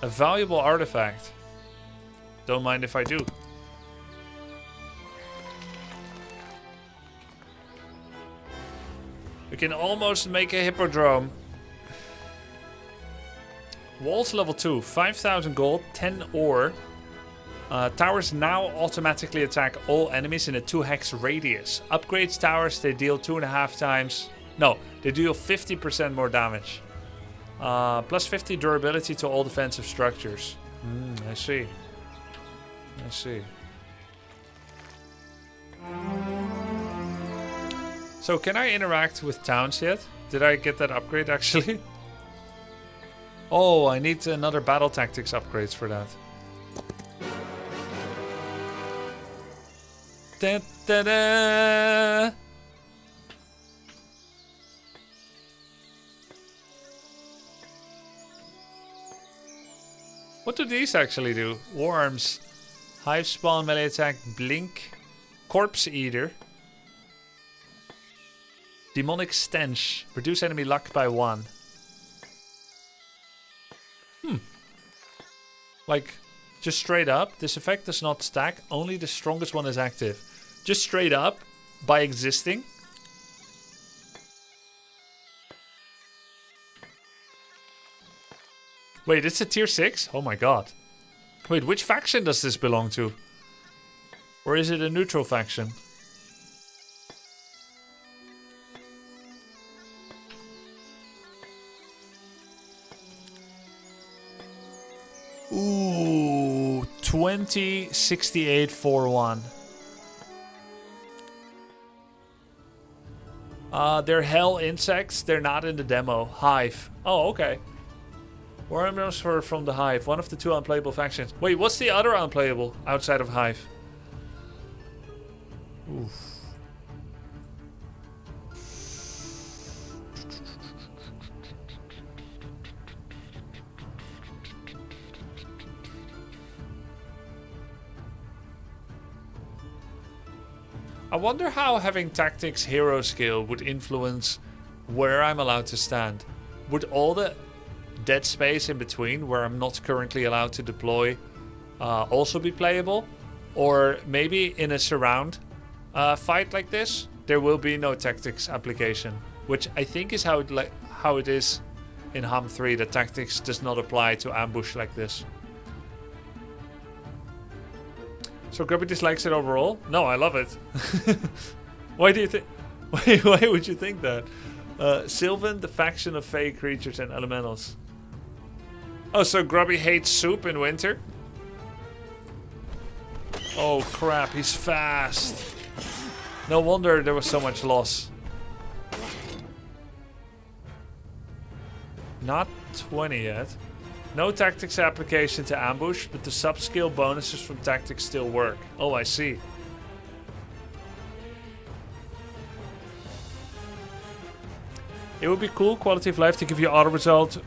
S1: A valuable artifact. Don't mind if I do. We can almost make a hippodrome. Walls level 2, 5,000 gold, 10 ore. Towers now automatically attack all enemies in a 2 hex radius. Upgrades towers, they deal 2.5 times. No, they deal 50% more damage. Plus 50 durability to all defensive structures. I see. I see. So can I interact with towns yet? Did I get that upgrade actually? Oh, I need another battle tactics upgrades for that. Da, da, da. What do these actually do? Worms. Hive spawn, melee attack, blink. Corpse eater. Demonic stench. Reduce enemy luck by 1. Like, just straight up, this effect does not stack. Only the strongest one is active. Just straight up, by existing. Wait, it's a tier 6? Oh my god. Wait, which faction does this belong to? Or is it a neutral faction? Ooh, 20, 68, 4-1. They're hell insects. They're not in the demo. Hive. Oh, okay. Worms were from the Hive. One of the 2 unplayable factions. Wait, what's the other unplayable outside of Hive? Oof. I wonder how having tactics hero skill would influence where I'm allowed to stand. Would all the dead space in between where I'm not currently allowed to deploy also be playable? Or maybe in a surround fight like this, there will be no tactics application, which I think is how it is in HOMM 3, that tactics does not apply to ambush like this. So Grubby dislikes it overall? No, I love it. Why do you think? Why would you think that? Sylvan, the faction of fey creatures and elementals. Oh, so Grubby hates soup in winter? Oh crap, he's fast. No wonder there was so much loss. Not 20 yet. No tactics application to ambush, but the sub-skill bonuses from tactics still work. Oh, I see. It would be cool, quality of life, to give you auto-resolve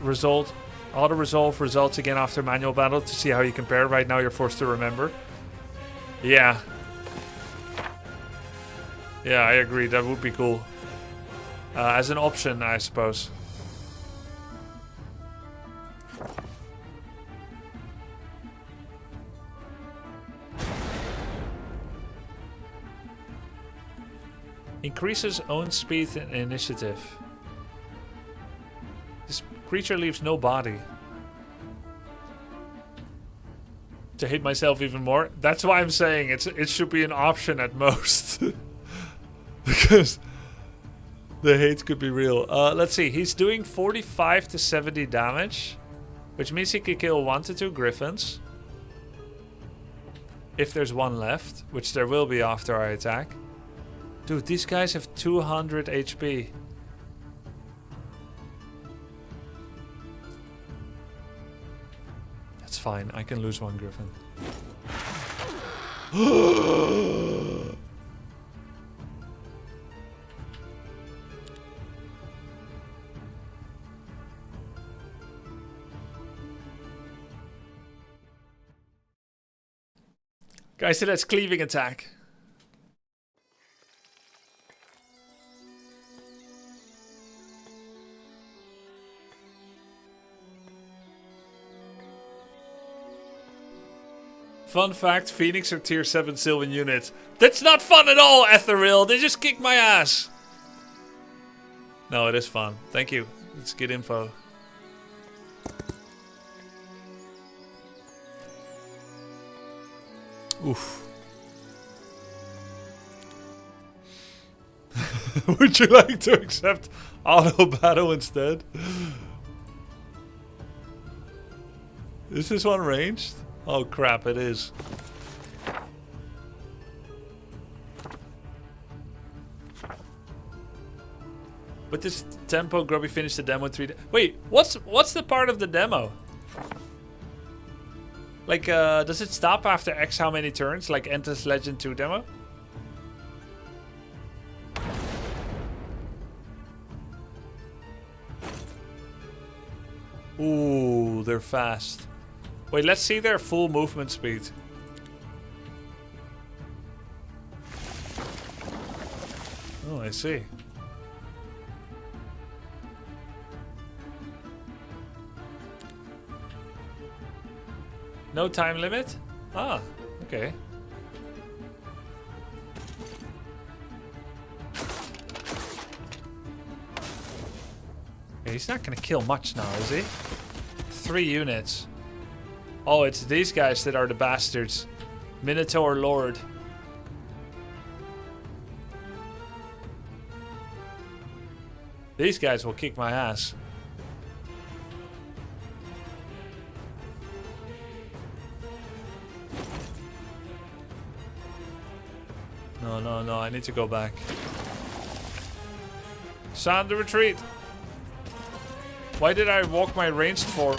S1: results again after manual battle to see how you compare. Right now you're forced to remember. Yeah. Yeah, I agree. That would be cool. As an option, I suppose. Increases own speed and initiative. This creature leaves no body. To hate myself even more. That's why I'm saying it should be an option at most. Because the hate could be real. Let's see. He's doing 45 to 70 damage. Which means he could kill 1 to 2 griffins. If there's one left. Which there will be after I attack. Dude, these guys have 200 HP. That's fine. I can lose 1 griffin. Guys, so that's cleaving attack. Fun fact, Phoenix are tier 7 Sylvan units. That's not fun at all, Ethereal. They just kicked my ass. No, it is fun. Thank you. It's good info. Oof. Would you like to accept auto battle instead? Is this one ranged? Oh crap, it is. With this tempo, Grubby finished the demo in 3 days. Wait, what's the part of the demo? Like, does it stop after X how many turns? Like Endless Legend 2 demo? Ooh, they're fast. Wait, let's see their full movement speed. Oh, I see. No time limit? Ah, okay. Okay, he's not gonna kill much now, is he? 3 units. Oh, it's these guys that are the bastards. Minotaur Lord. These guys will kick my ass. No, I need to go back. Sound the retreat. Why did I walk my ranged for?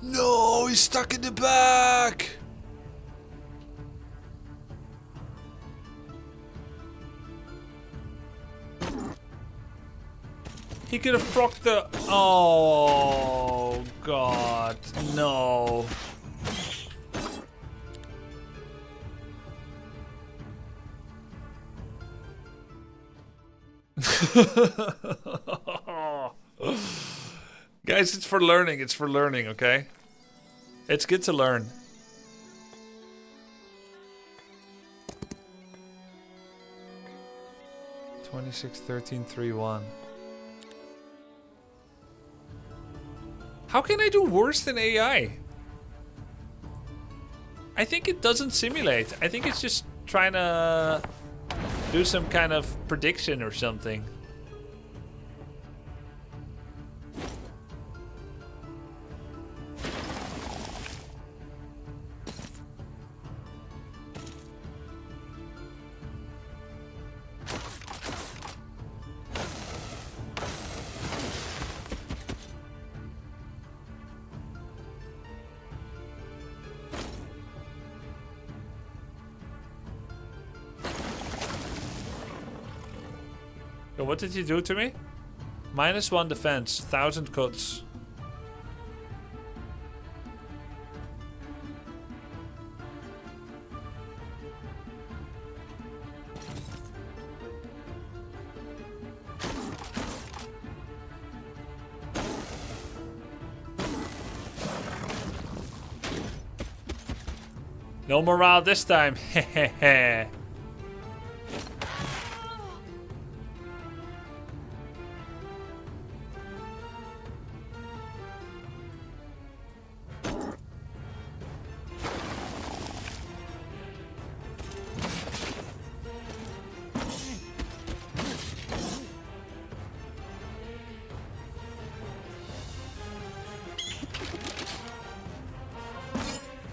S1: No, he's stuck in the back. He could have procced the... Oh, God. No. Guys, it's for learning. It's for learning, okay? It's good to learn. (26, 13, 3, 1). How can I do worse than AI? I think it doesn't simulate. I think it's just trying to do some kind of prediction or something. Yo, what did you do to me? -1 defense, 1,000 cuts. No morale this time. Hehehe.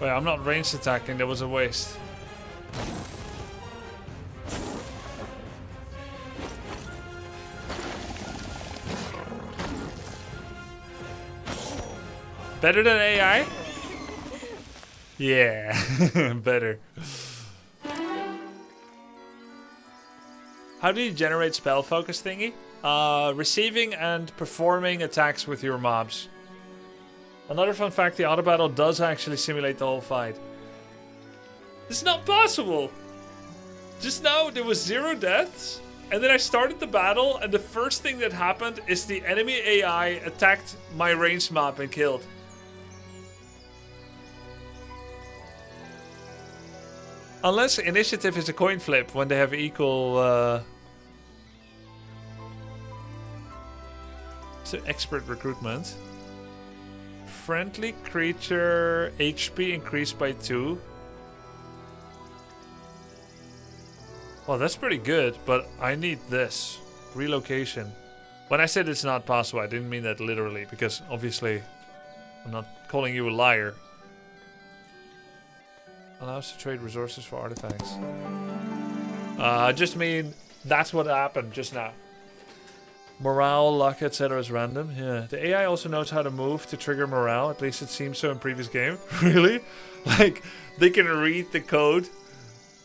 S1: Wait, I'm not ranged attacking, that was a waste. Better than AI? Yeah, better. How do you generate spell focus thingy? Receiving and performing attacks with your mobs. Another fun fact, the auto battle does actually simulate the whole fight. It's not possible! Just now there was 0 deaths, and then I started the battle, and the first thing that happened is the enemy AI attacked my ranged mob and killed. Unless initiative is a coin flip when they have equal... So expert recruitment. Friendly creature HP increased by 2. Well, that's pretty good, but I need this. Relocation. When I said it's not possible, I didn't mean that literally, because obviously I'm not calling you a liar. Allows to trade resources for artifacts. I just mean that's what happened just now. Morale, luck, etc. is random. Yeah. The AI also knows how to move to trigger morale. At least it seems so in previous game. Really? Like, they can read the code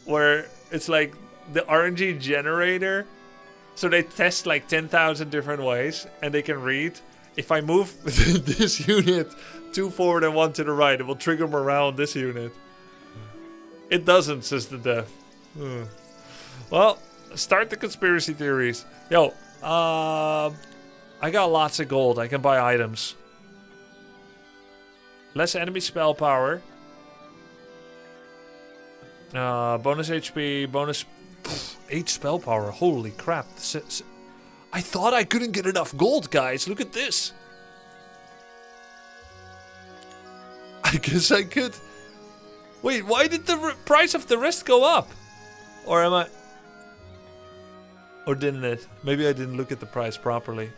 S1: where it's like the RNG generator. So they test like 10,000 different ways, and they can read, if I move this unit 2 forward and 1 to the right, it will trigger morale on this unit. It doesn't, says the dev. Well, start the conspiracy theories. Yo, I got lots of gold. I can buy items. Less enemy spell power. Bonus HP, bonus 8 spell power. Holy crap. I thought I couldn't get enough gold, guys. Look at this. I guess I could. Wait, why did the price of the rest go up? Or am I... Or didn't it? Maybe I didn't look at the price properly.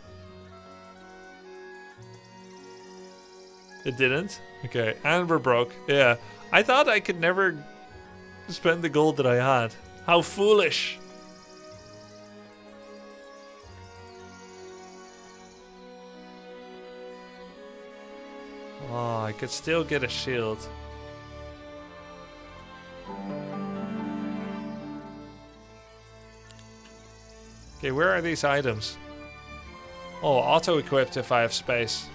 S1: It didn't? Okay, and we're broke. Yeah. I thought I could never spend the gold that I had. How foolish. Oh, I could still get a shield. Okay, where are these items? Oh, auto-equipped if I have space.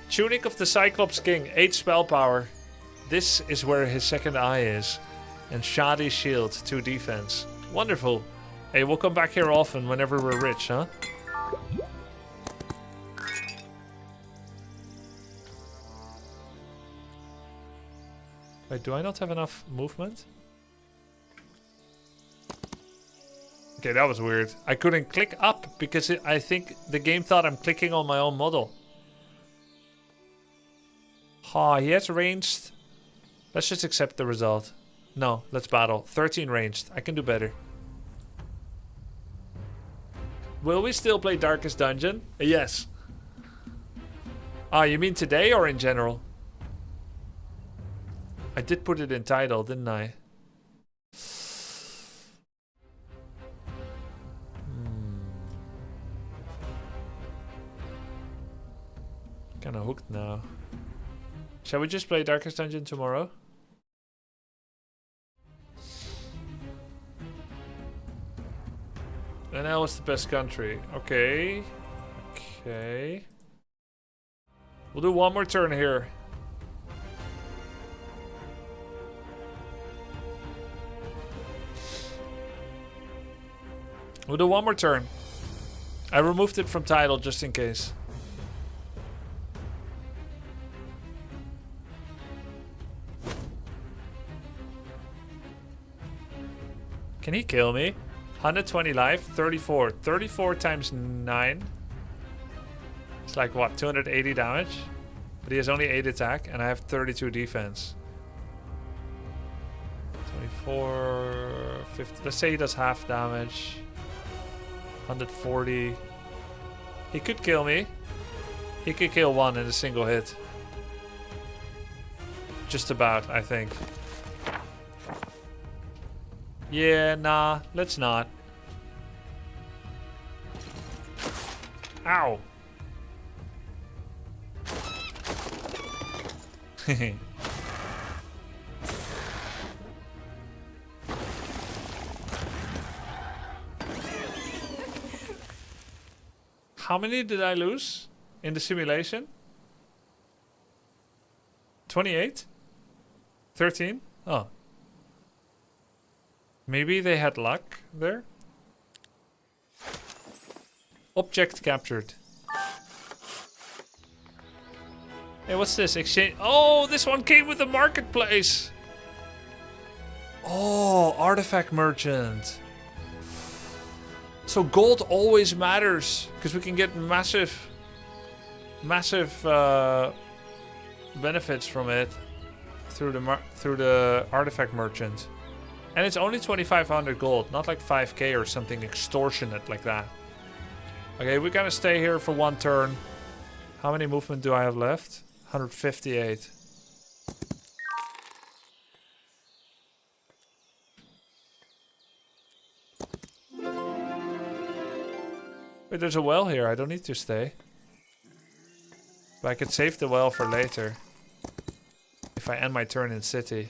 S1: Tunic of the Cyclops King, 8 spell power. This is where his second eye is. And Shadi Shield, 2 defense. Wonderful. Hey, we'll come back here often whenever we're rich, huh? Wait, do I not have enough movement? Okay, that was weird. I couldn't click up because I think the game thought I'm clicking on my own model. He has ranged. Let's just accept the result. No, let's battle. 13 ranged. I can do better. Will we still play Darkest Dungeon? Yes. You mean today or in general? I did put it in title, didn't I? Kinda hooked now. Shall we just play Darkest Dungeon tomorrow? NL is the best country. Okay. Okay. We'll do one more turn here. We'll do one more turn. I removed it from title just in case. Can he kill me? 120 life, 34. 34 times 9. It's like what, 280 damage? But he has only 8 attack and I have 32 defense. 24, 50. Let's say he does half damage. 140. He could kill me. He could kill one in a single hit. Just about, I think. Yeah, nah, let's not. Ow. How many did I lose in the simulation? 28? 13? Oh. Maybe they had luck there? Object captured. Hey, what's this? Exchange. Oh, this one came with the marketplace. Oh, artifact merchant. So gold always matters because we can get massive benefits from it through the artifact merchant. And it's only 2,500 gold, not like 5k or something extortionate like that. Okay, we're gonna stay here for one turn. How many movement do I have left? 158. Wait, there's a well here. I don't need to stay. But I could save the well for later. If I end my turn in city.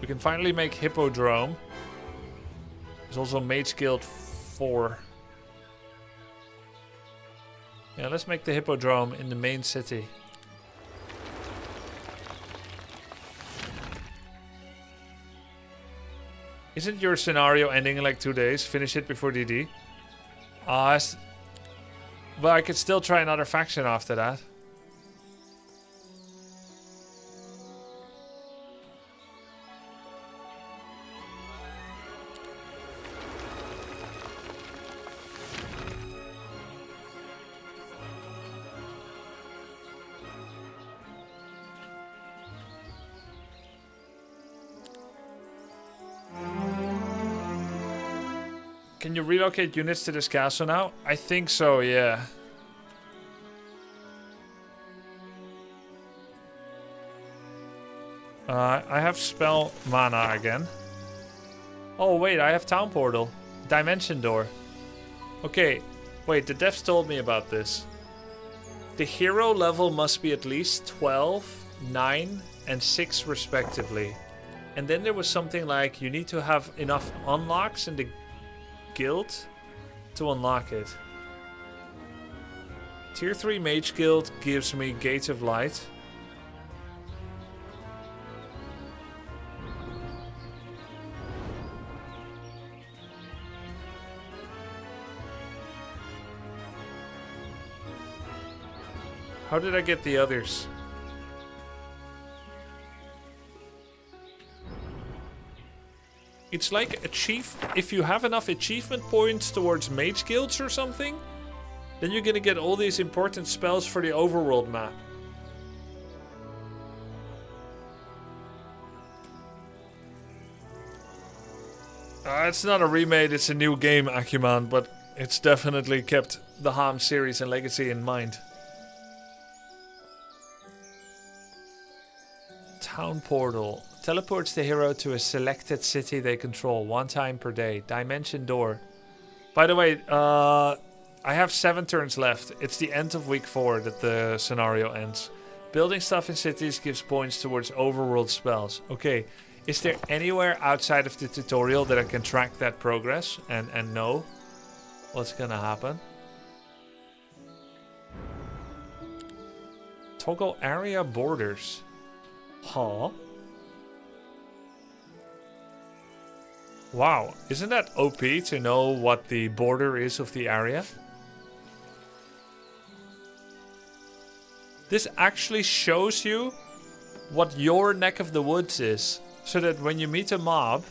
S1: We can finally make Hippodrome. There's also Mage Guild 4. Yeah, let's make the Hippodrome in the main city. Isn't your scenario ending in like 2 days? Finish it before DD? But I could still try another faction after that. Can you relocate units to this castle now? I think so, yeah. I have spell mana again. Oh wait, I have town portal. Dimension door. Okay, wait, the devs told me about this. The hero level must be at least 12, 9, and 6 respectively. And then there was something like you need to have enough unlocks in the guild to unlock it. Tier 3 Mage Guild gives me Gate of Light. How did I get the others? It's like if you have enough achievement points towards mage guilds or something, then you're gonna get all these important spells for the overworld map. It's not a remake, it's a new game, Akuman, but it's definitely kept the HOMM series and legacy in mind. Town portal. Teleports the hero to a selected city they control 1 time per day. Dimension door. By the way, I have 7 turns left. It's the end of week 4 that the scenario ends. Building stuff in cities gives points towards overworld spells. Okay, is there anywhere outside of the tutorial that I can track that progress and know what's gonna happen? Toggle area borders. Huh? Wow, isn't that OP to know what the border is of the area? This actually shows you what your neck of the woods is. So that when you meet a mob,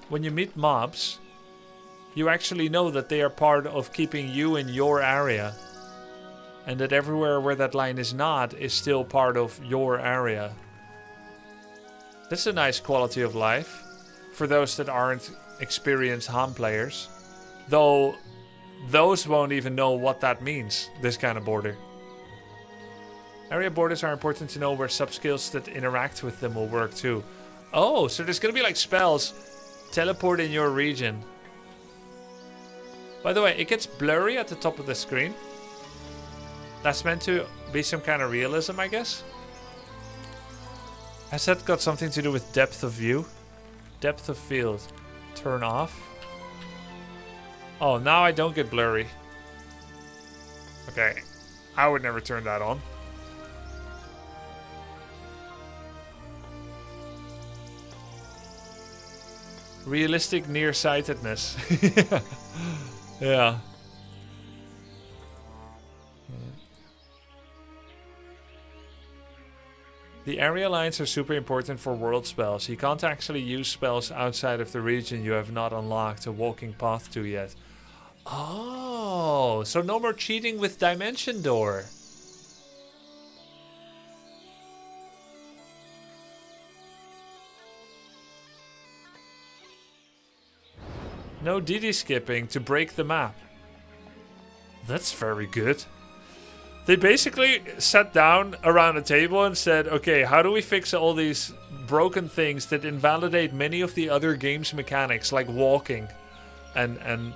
S1: when you meet mobs, you actually know that they are part of keeping you in your area. And that everywhere where that line is not is still part of your area. That's a nice quality of life for those that aren't experienced HOMM players. Though those won't even know what that means, this kind of border. Area borders are important to know where subskills that interact with them will work too. Oh, so there's gonna be like spells. Teleport in your region. By the way, it gets blurry at the top of the screen. That's meant to be some kind of realism, I guess. Has that got something to do with depth of view? Depth of field. Turn off. Oh, now I don't get blurry. Okay. I would never turn that on. Realistic nearsightedness. Yeah. The area lines are super important for world spells. You can't actually use spells outside of the region you have not unlocked a walking path to yet. Oh, so no more cheating with Dimension Door. No DD skipping to break the map. That's very good. They basically sat down around a table and said, okay, how do we fix all these broken things that invalidate many of the other game's mechanics, like walking? And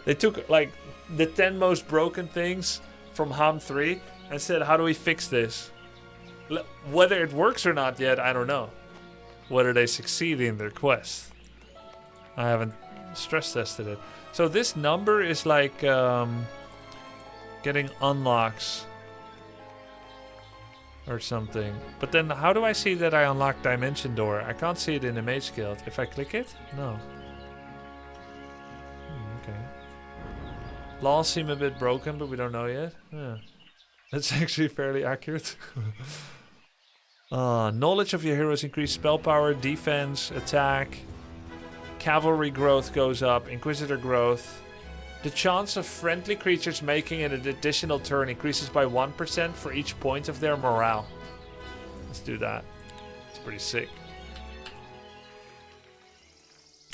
S1: they took like the 10 most broken things from HOMM 3 and said, how do we fix this? Whether it works or not yet, I don't know. Whether they succeed in their quest. I haven't stress tested it. So this number is like getting unlocks or something. But then how do I see that I unlock Dimension Door? I can't see it in the Mage Guild. If I click it? No. Okay. Laws seem a bit broken, but we don't know yet. Yeah. That's actually fairly accurate. Knowledge of your heroes increase spell power, defense, attack. Cavalry growth goes up, Inquisitor growth. The chance of friendly creatures making an additional turn increases by 1% for each point of their morale. Let's do that. It's pretty sick.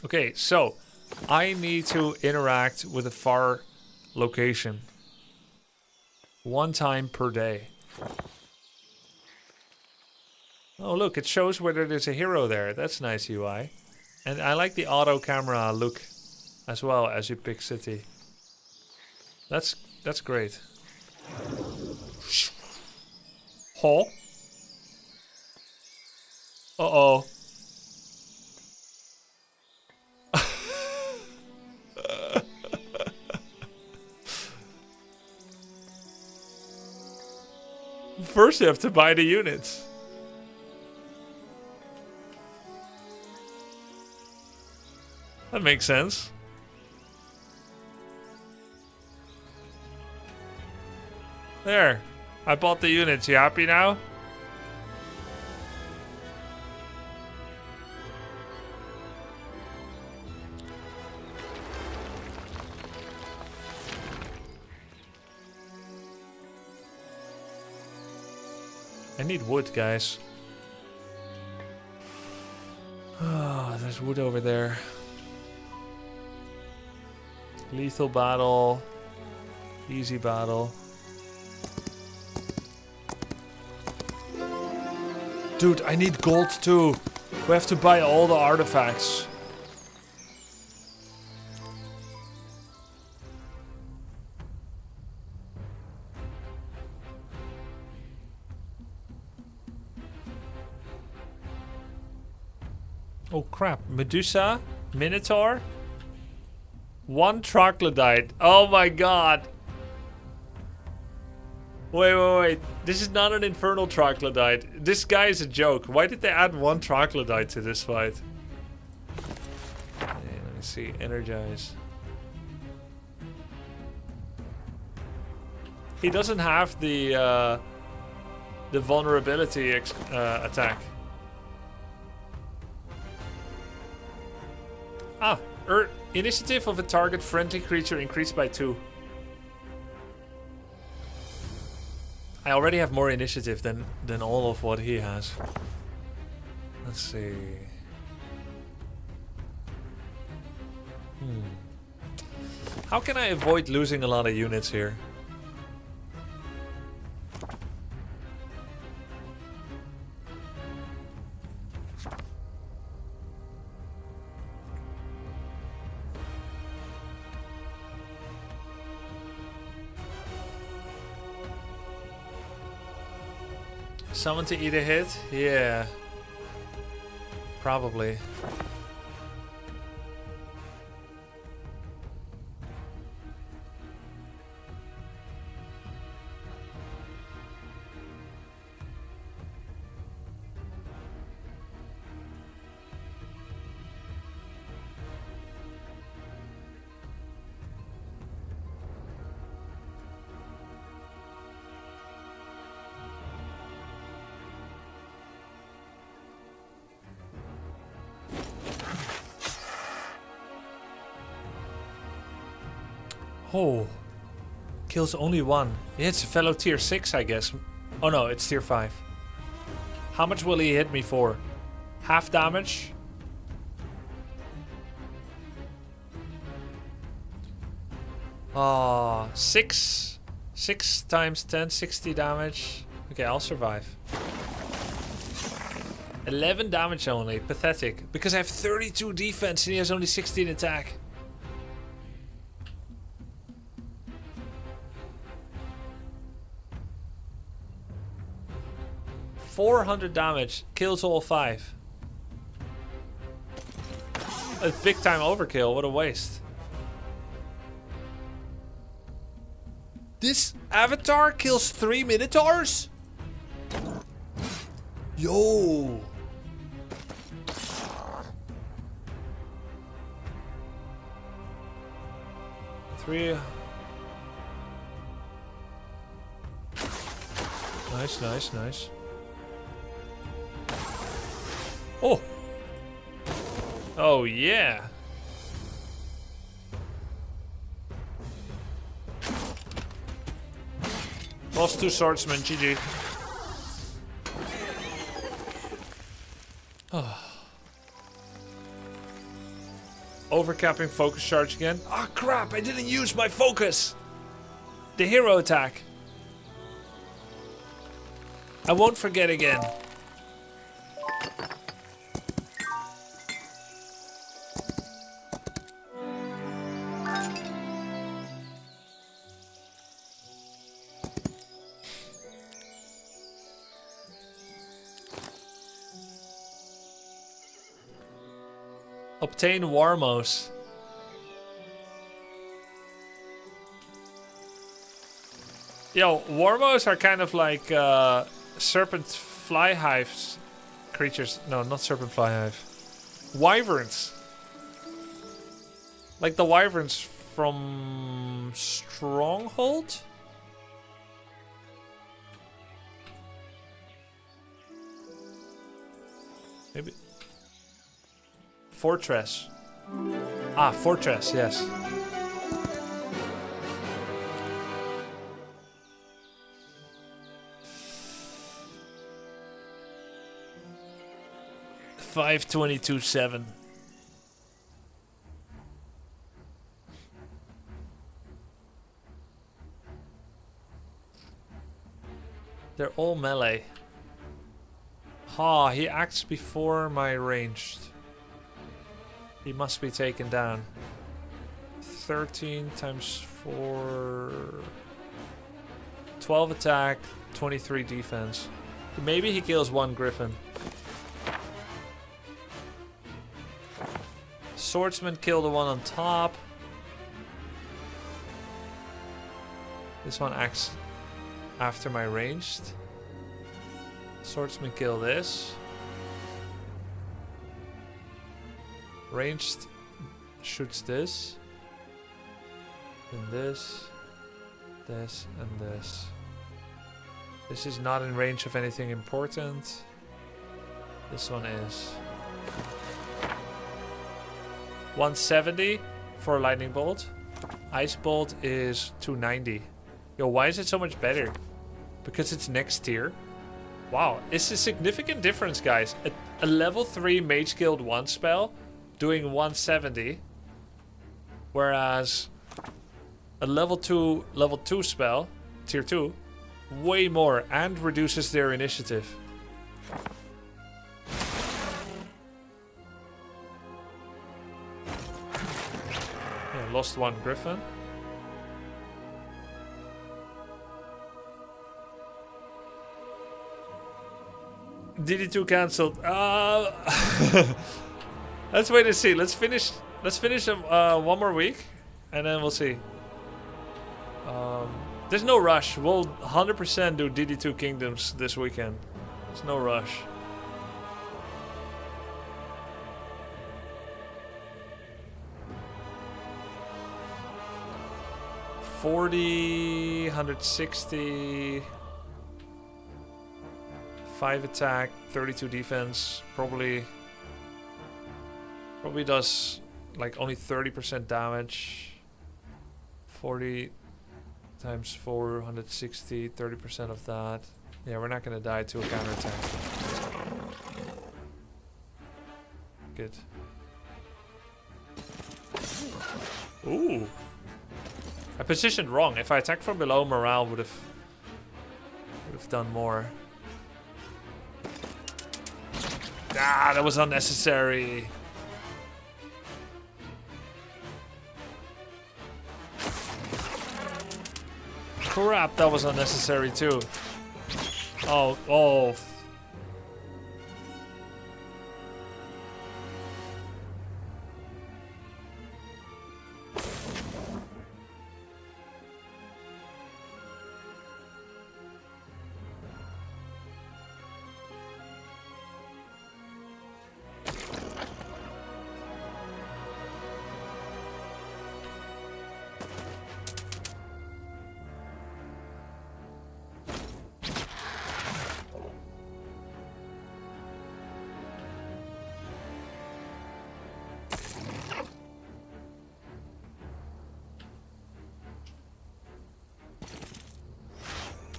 S1: Okay, so I need to interact with a far location. 1 time per day. Oh look, it shows whether there's a hero there. That's nice UI. And I like the auto camera look as well as you pick city. That's great. Huh? Uh-oh. First you have to buy the units. That makes sense. There. I bought the units. You happy now? I need wood, guys. Ah, there's wood over there. Lethal battle. Easy battle. Dude, I need gold too. We have to buy all the artifacts. Oh crap. Medusa? Minotaur? 1 troglodyte. Oh my god. Wait. This is not an infernal troglodyte. This guy is a joke. Why did they add 1 troglodyte to this fight? Okay, let me see. Energize. He doesn't have the vulnerability attack. Ah, initiative of a target friendly creature increased by 2. I already have more initiative than all of what he has. Let's see. How can I avoid losing a lot of units here? Someone to eat a hit? Yeah. Probably. Oh. Kills only one. It's a fellow tier 6, I guess. Oh no, it's tier 5. How much will he hit me for? Half damage? Oh, 6. 6 times 10, 60 damage. Okay, I'll survive. 11 damage only. Pathetic. Because I have 32 defense and he has only 16 attack. $400 damage. Kills all 5. A big time overkill. What a waste. This avatar kills 3 minotaurs? Yo. Three. Nice, nice, nice. Oh. Oh, yeah. Lost 2 swordsmen, GG. Oh. Overcapping focus charge again. Ah, oh, crap, I didn't use my focus. The hero attack. I won't forget again. Obtain Warmos. Yo, Warmos are kind of like serpent fly hives creatures. No, not serpent fly hive. Wyverns. Like the wyverns from Stronghold? Maybe. Fortress. Ah, Fortress, yes. $522.7. They're all melee. Ha, he acts before my ranged. He must be taken down. 13 times 4... 12 attack, 23 defense. Maybe he kills 1 griffin. Swordsman kill the one on top. This one acts after my ranged. Swordsman kill this. Ranged shoots this. And this. This and this. This is not in range of anything important. This one is. 170 for lightning bolt. Ice bolt is 290. Yo, why is it so much better? Because it's next tier. Wow, it's a significant difference, guys. A level 3 Mage Guild 1 spell doing 170, whereas a level 2 spell, tier 2, way more and reduces their initiative. Yeah, lost 1 griffin. DD2 cancelled. Let's wait and see. Let's finish one more week, and then we'll see. There's no rush. We'll 100% do DD2 Kingdoms this weekend. There's no rush. $40, 160, 5 attack, 32 defense. Probably does like only 30% damage. 40 times 4, 160, 30% of that. Yeah, we're not gonna die to a counterattack. Good. Ooh. I positioned wrong. If I attacked from below, morale would have done more. Ah, that was unnecessary. Crap, that was unnecessary too. Oh.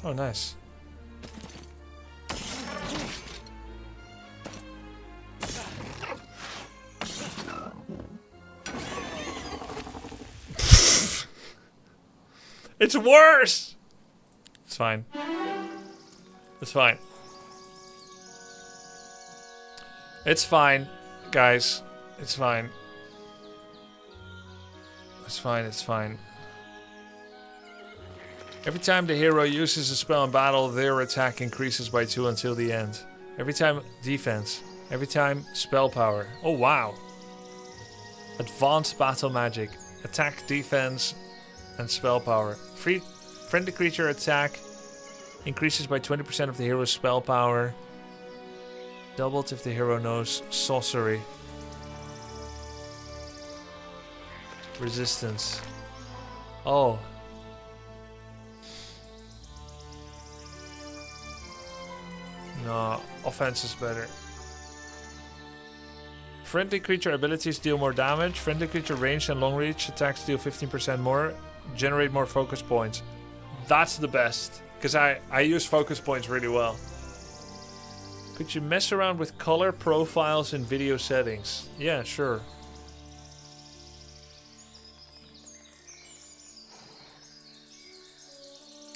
S1: Oh, nice. It's worse! It's fine. It's fine. It's fine, guys. It's fine. It's fine, it's fine. Every time the hero uses a spell in battle, their attack increases by 2 until the end. Every time defense. Every time spell power. Oh wow. Advanced battle magic. Attack, defense, and spell power. Friendly creature attack increases by 20% of the hero's spell power. Doubled if the hero knows sorcery. Resistance. Oh. No, offense is better. Friendly creature abilities deal more damage. Friendly creature range and long reach attacks deal 15% more. Generate more focus points. That's the best. Because I use focus points really well. Could you mess around with color profiles in video settings? Yeah, sure.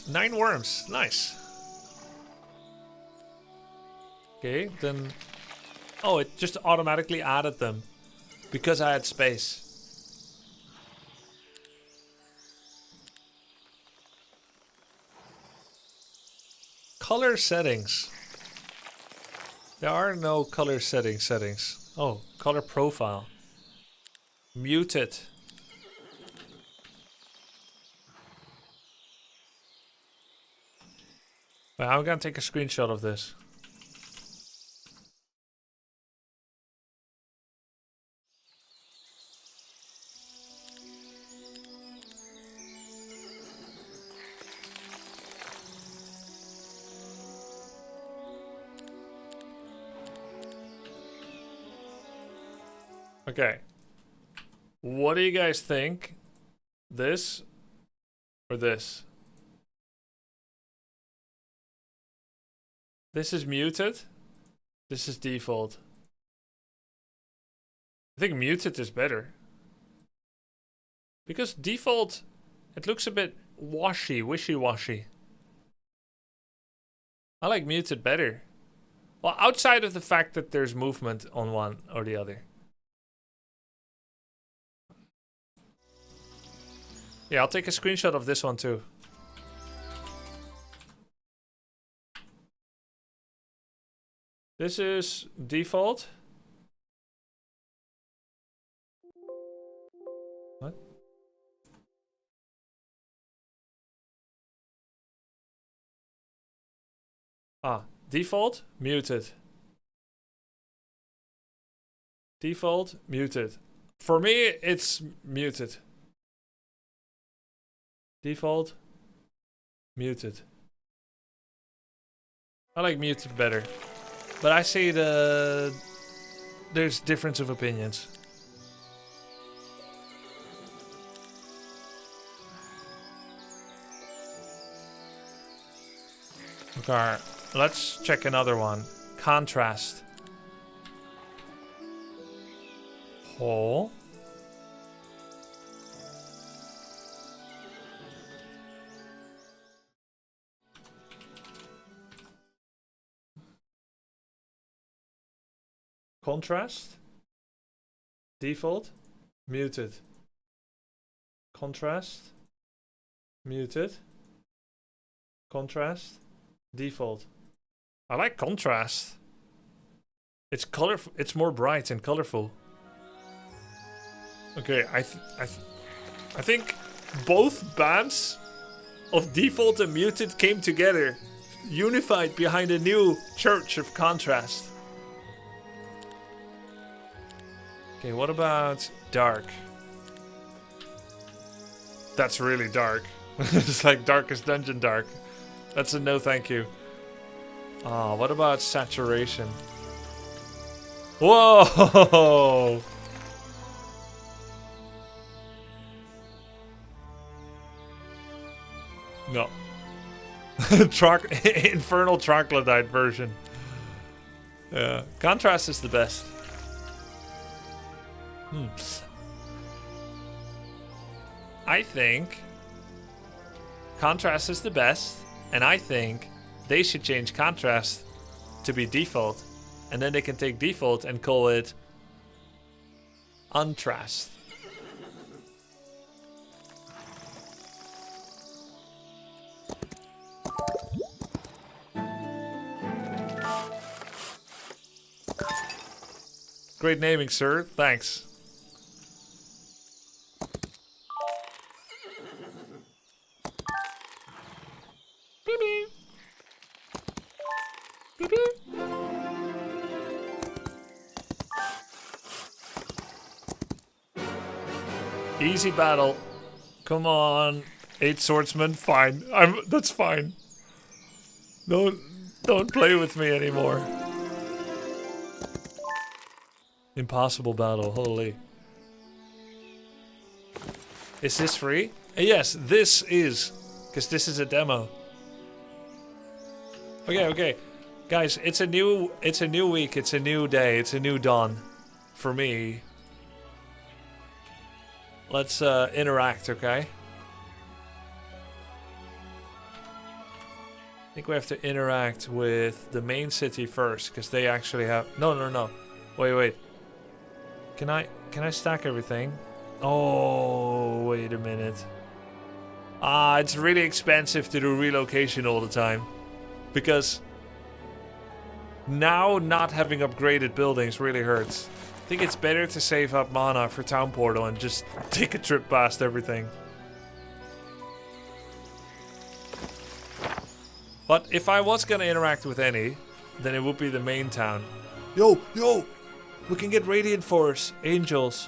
S1: Nine worms. Nice. Okay, then... Oh, it just automatically added them. Because I had space. Color settings. There are no color settings. Oh, color profile. Muted. Well, I'm gonna take a screenshot of this. Okay. What do you guys think? This or this? This is muted. This is default. I think muted is better. Because default, it looks a bit wishy-washy. I like muted better. Well, outside of the fact that there's movement on one or the other. Yeah, I'll take a screenshot of this one too. This is default. What? Ah, default, muted. Default, muted. For me, it's muted. Default, muted. I like muted better. But I see there's difference of opinions. Okay, let's check another one. Contrast. Whole. Contrast. Default. Muted. Contrast. Muted. Contrast. Default. I like contrast. It's colorful. It's more bright and colorful. Okay, I think both bands of default and muted came together, unified behind a new church of contrast. Okay, what about dark? That's really dark. It's like Darkest Dungeon dark. That's a no thank you. Ah, what about saturation? Whoa! No. Infernal troglodyte version. Yeah, contrast is the best. I think contrast is the best, and I think they should change contrast to be default, and then they can take default and call it untrast. Great naming, sir. Thanks. Beep beep. Beep beep. Easy battle. Come on. 8 swordsmen. Fine. That's fine. Don't play with me anymore. Impossible battle, holy. Is this free? Yes, this is. Because this is a demo. Okay. Guys, it's a new week, it's a new day, it's a new dawn. For me. Let's interact, okay? I think we have to interact with the main city first, because they actually have... No. Wait. Can I stack everything? Oh, wait a minute. It's really expensive to do relocation all the time. Because now not having upgraded buildings really hurts. I think it's better to save up mana for Town Portal and just take a trip past everything. But if I was gonna interact with any, then it would be the main town. Yo! We can get Radiant Force, Angels.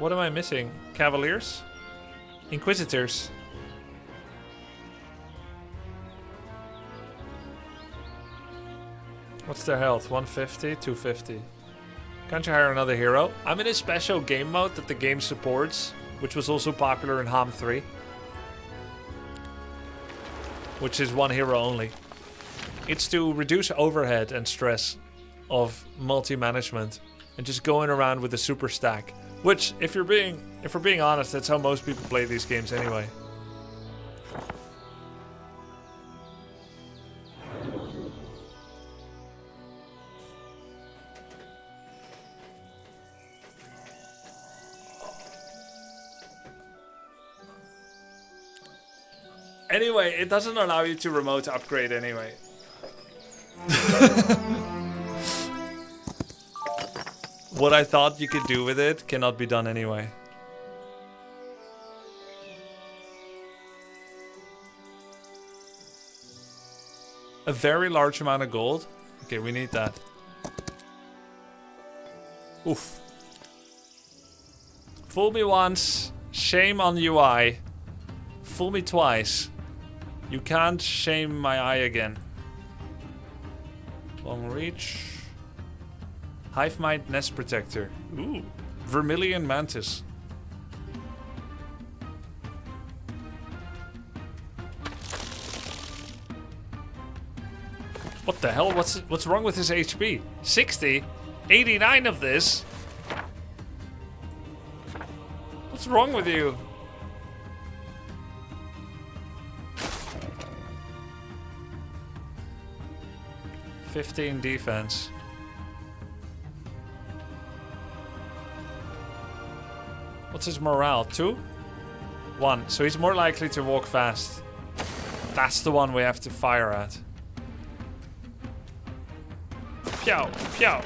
S1: What am I missing? Cavaliers? Inquisitors? What's their health? 150? 250. Can't you hire another hero? I'm in a special game mode that the game supports, which was also popular in HOMM 3. Which is one hero only. It's to reduce overhead and stress of multi-management and just going around with a super stack. Which, if we're being honest, that's how most people play these games anyway. Anyway, it doesn't allow you to remote upgrade anyway. What I thought you could do with it cannot be done anyway. A very large amount of gold. Okay, we need that. Oof. Fool me once, shame on UI. Fool me twice. You can't shame my eye again. Long reach. Hive mind nest protector. Ooh. Vermilion mantis. What the hell? What's wrong with his HP? 60? 89 of this? What's wrong with you? $15 defense. What's his morale? 2? 1. So he's more likely to walk fast. That's the one we have to fire at. Pew! Pew!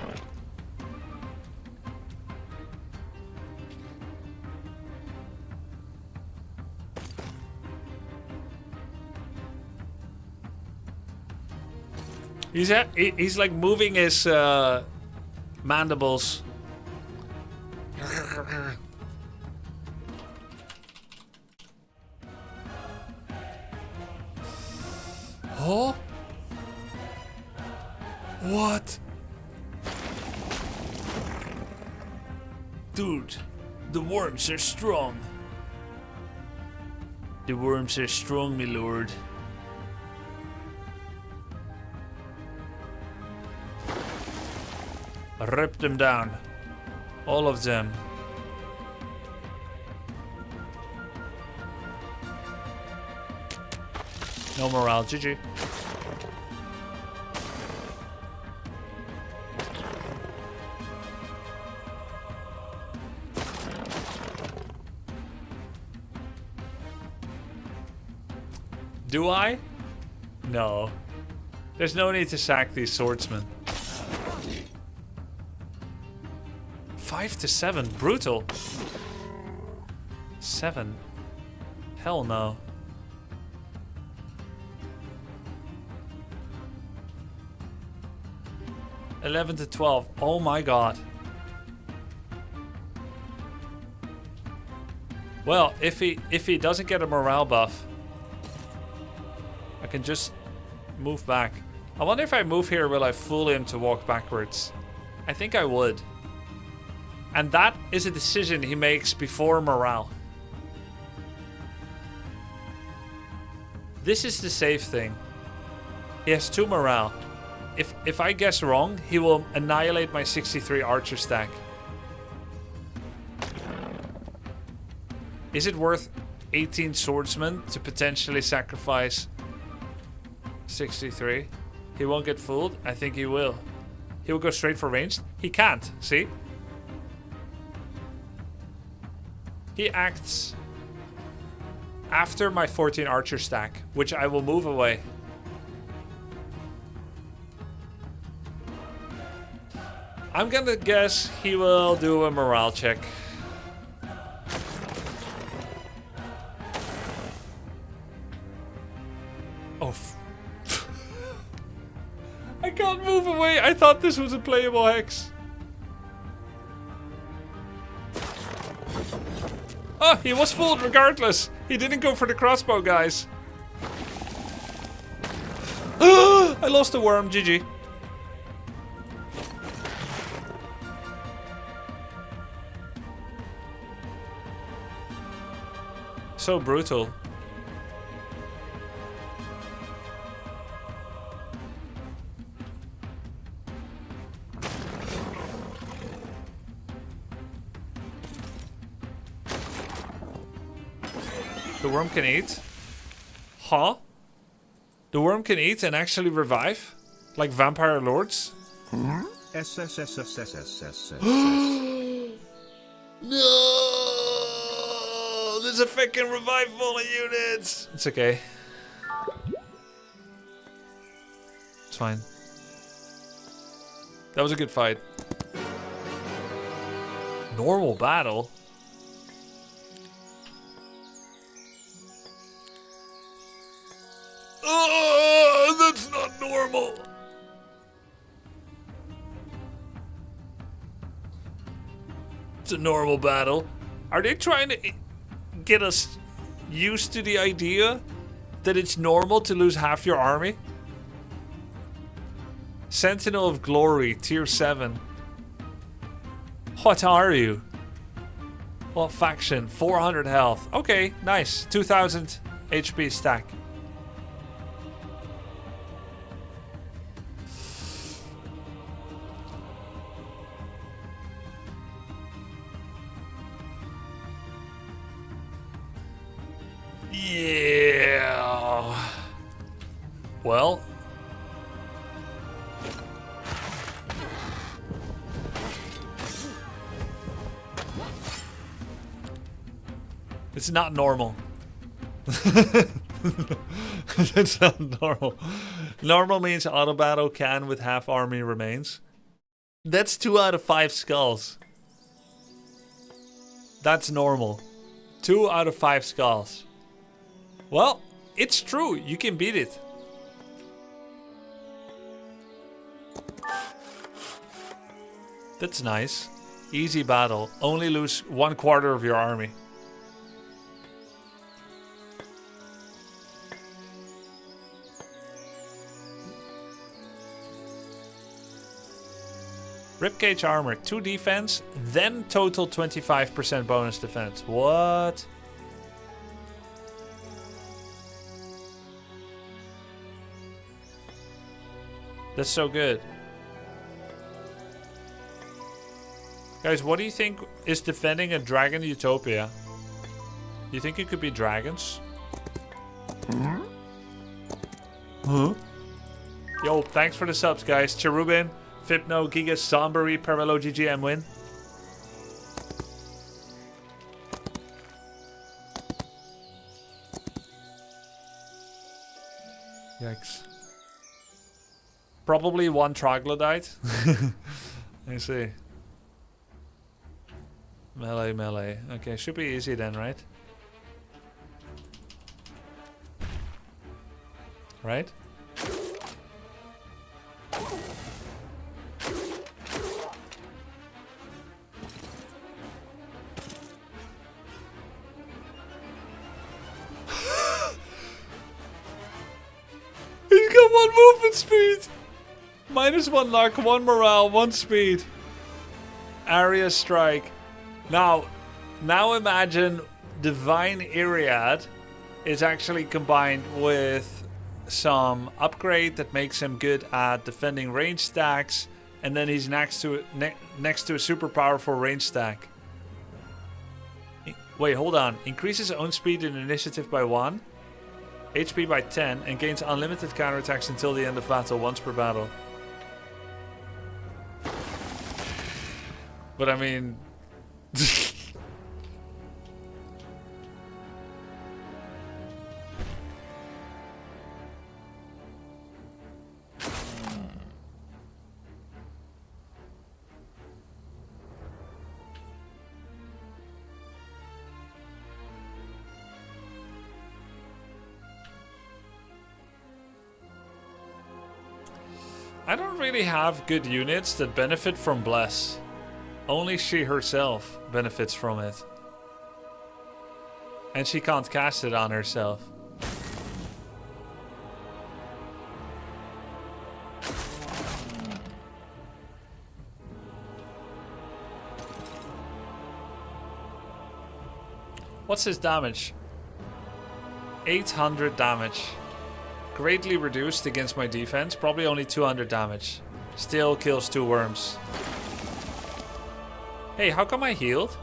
S1: He's like moving his mandibles. Oh? What? Dude, the worms are strong. The worms are strong, my lord. Rip them down. All of them. No morale, GG. Do I? No. There's no need to sack these swordsmen. 5 to 7, brutal. 7. Hell no. 11 to 12. Oh my god. Well, if he doesn't get a morale buff, I can just move back. I wonder if I move here, will I fool him to walk backwards? I think I would. And that is a decision he makes before morale. This is the safe thing. He has 2 morale. If I guess wrong, he will annihilate my 63 archer stack. Is it worth 18 swordsmen to potentially sacrifice 63? He won't get fooled? I think he will. He will go straight for ranged? He can't, see? He acts after my 14 archer stack, which I will move away. I'm gonna guess he will do a morale check. Oh. I can't move away. I thought this was a playable hex. Oh, he was fooled regardless. He didn't go for the crossbow, guys. I lost the worm, GG. So brutal. The worm can eat? Huh? The worm can eat and actually revive? Like vampire lords? No! There's a fucking revive all the units! It's okay. fine. That was a good fight. Normal battle? Oh, that's not normal. It's a normal battle. Are they trying to get us used to the idea that it's normal to lose half your army? Sentinel of Glory, tier 7. What are you? What faction? 400 health. Okay, nice. 2000 HP stack. Yeah. Well. It's not normal. It's not normal. Normal means auto battle can with half army remains. That's 2 out of 5 skulls. That's normal. 2 out of 5 skulls. Well, it's true. You can beat it. That's nice. Easy battle. Only lose 1/4 of your army. Ribcage armor, 2 defense, then total 25% bonus defense. What? That's so good. Guys, what do you think is defending a dragon utopia? Do you think it could be dragons? Huh? Yo, thanks for the subs, guys. Cherubin, Fipno, Gigas, Sombury, Parallel, GGM win. Yikes. Probably 1 troglodyte. I see. Melee, melee. Okay, should be easy then, right? Right? He's got 1 movement speed! -1 luck, 1 morale, 1 speed. Area strike. Now imagine Divine Iriad is actually combined with some upgrade that makes him good at defending range stacks, and then he's next to a super powerful range stack. Wait, hold on. Increases own speed and initiative by 1, HP by 10, and gains unlimited counterattacks until the end of battle, once per battle. But I mean... I don't really have good units that benefit from Bless. Only she herself benefits from it. And she can't cast it on herself. What's his damage? 800 damage. Greatly reduced against my defense. Probably only 200 damage. Still kills 2 worms. Hey, how come I healed?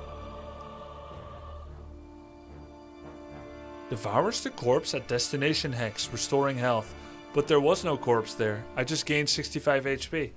S1: Devours the corpse at Destination Hex, restoring health. But there was no corpse there. I just gained 65 HP.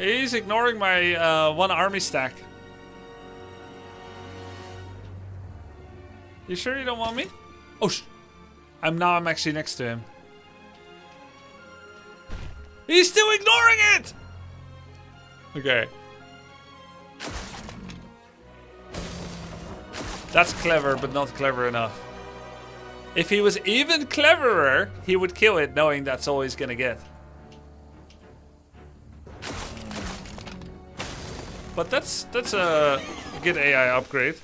S1: He's ignoring my one army stack. You sure you don't want me? Oh, I'm actually next to him. He's still ignoring it! Okay. That's clever, but not clever enough. If he was even cleverer, he would kill it knowing that's all he's gonna get. But that's a good AI upgrade.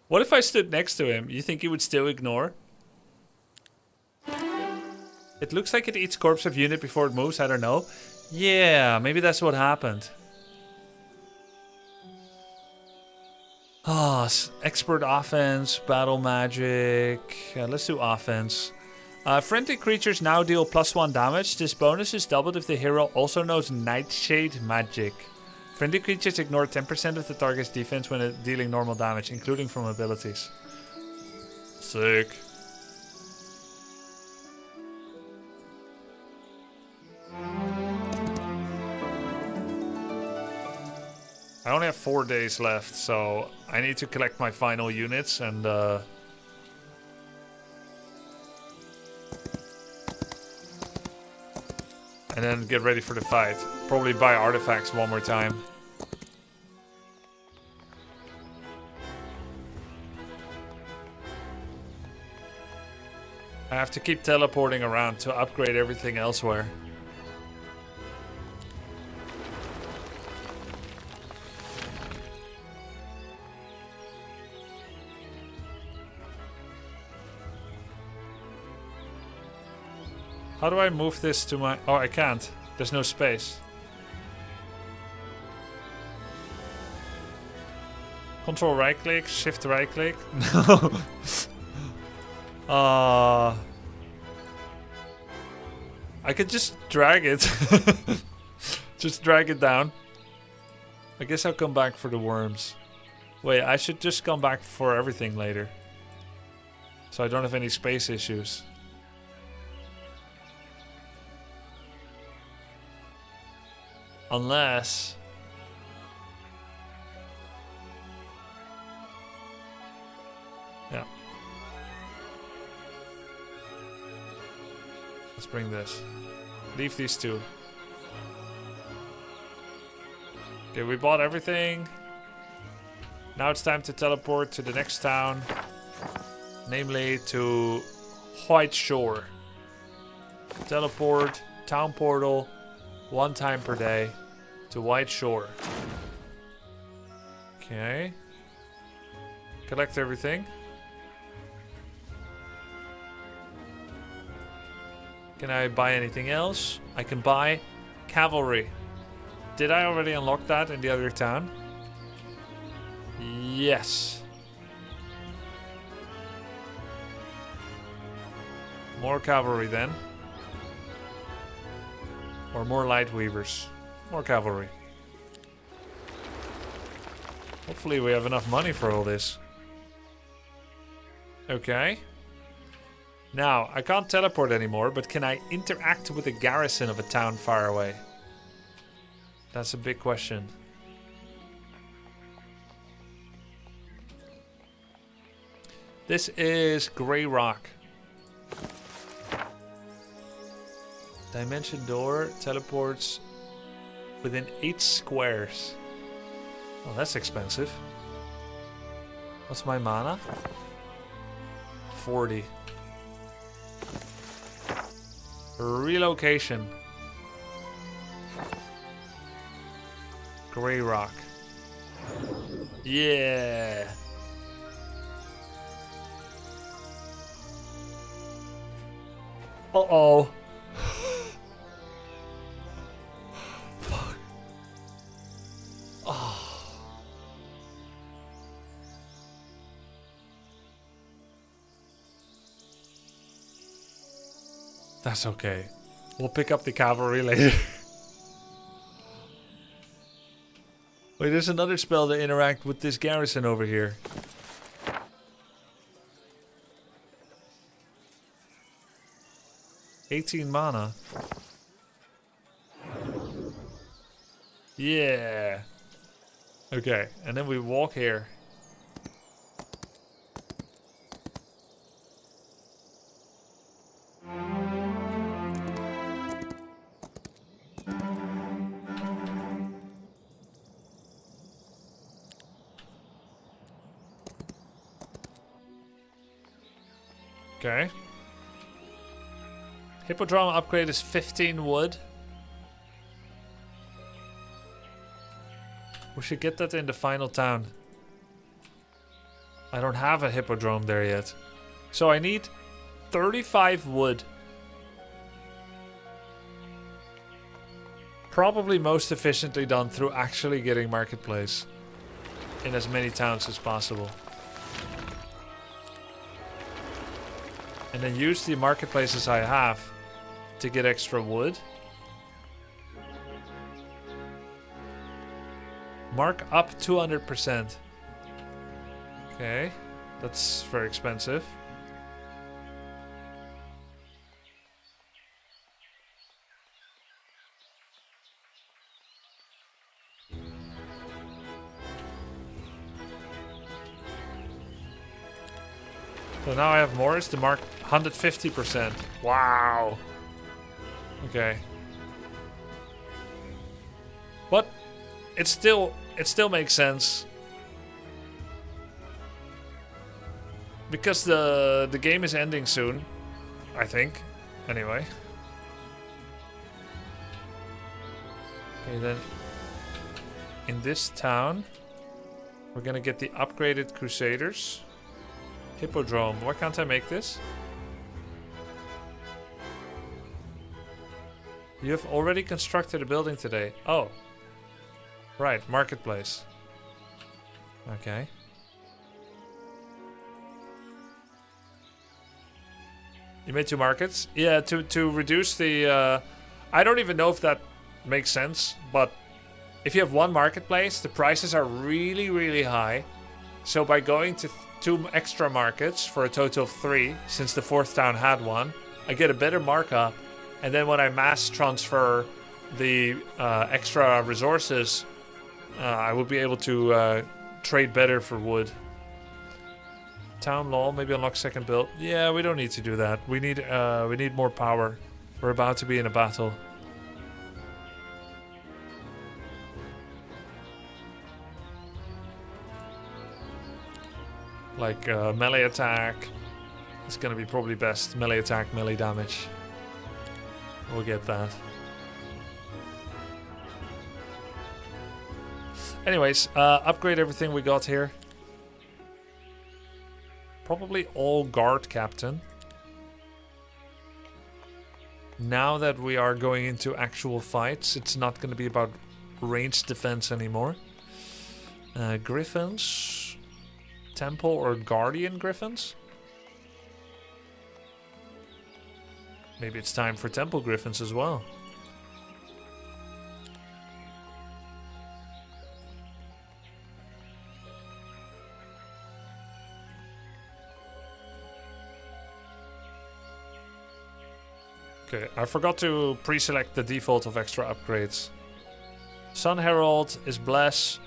S1: What if I stood next to him? You think he would still ignore? It looks like it eats corpse of unit before it moves, I don't know. Yeah, maybe that's what happened. Ah, expert offense, battle magic. Let's do offense. Friendly creatures now deal +1 damage. This bonus is doubled if the hero also knows Nightshade magic. Friendly creatures ignore 10% of the target's defense when dealing normal damage, including from abilities. Sick. I only have 4 days left, so I need to collect my final units and then get ready for the fight. Probably buy artifacts one more time. I have to keep teleporting around to upgrade everything elsewhere. How do I move this to my... Oh, I can't. There's no space. Control right click, shift right click. No. I could just drag it. Just drag it down. I guess I'll come back for the worms. Wait, I should just come back for everything later. So I don't have any space issues. Unless... Yeah. Let's bring this. Leave these two. Okay, we bought everything. Now it's time to teleport to the next town. Namely to White Shore. Teleport, town portal, 1 time per day to White Shore. Okay. Collect everything. Can I buy anything else? I can buy cavalry. Did I already unlock that in the other town? Yes. More cavalry then. Or more light weavers. More cavalry. Hopefully we have enough money for all this. Okay. Now, I can't teleport anymore, but can I interact with the garrison of a town far away? That's a big question. This is Grey Rock. Dimension door teleports within 8 squares. Oh, that's expensive. What's my mana? 40. Relocation. Grey Rock. Yeah. Uh-oh. Fuck. Oh. That's okay. We'll pick up the cavalry later. Wait, there's another spell to interact with this garrison over here. $18 mana. Yeah. Okay, and then we walk here. Okay. Hippodrome upgrade is 15 wood. We should get that in the final town. I don't have a hippodrome there yet. So I need 35 wood. Probably most efficiently done through actually getting marketplace in as many towns as possible. And then use the marketplaces I have to get extra wood. Mark up 200%. Okay, that's very expensive. So now I have more. Is the mark 150%? Wow. Okay. But it still makes sense. Because the game is ending soon, I think. Anyway. Okay, then in this town we're gonna get the upgraded Crusaders. Hippodrome. Why can't I make this? You have already constructed a building today. Oh. Right, marketplace. Okay. You made 2 markets? Yeah, to reduce the... I don't even know if that makes sense, but if you have 1 marketplace, the prices are really, really high. So by going to 2 extra markets for a total of 3, since the 4th town had 1, I get a better markup. And then when I mass transfer the extra resources, I will be able to trade better for wood. Town law, maybe unlock second build. Yeah, we don't need to do that. We need more power. We're about to be in a battle. Like melee attack. It's gonna be probably best. Melee attack, melee damage. We'll get that. Anyways, upgrade everything we got here. Probably all guard captain. Now that we are going into actual fights, it's not going to be about ranged defense anymore. Griffins. Temple or guardian griffins? Maybe it's time for temple griffins as well. Okay, I forgot to pre-select the default of extra upgrades. Sun Herald is Bless.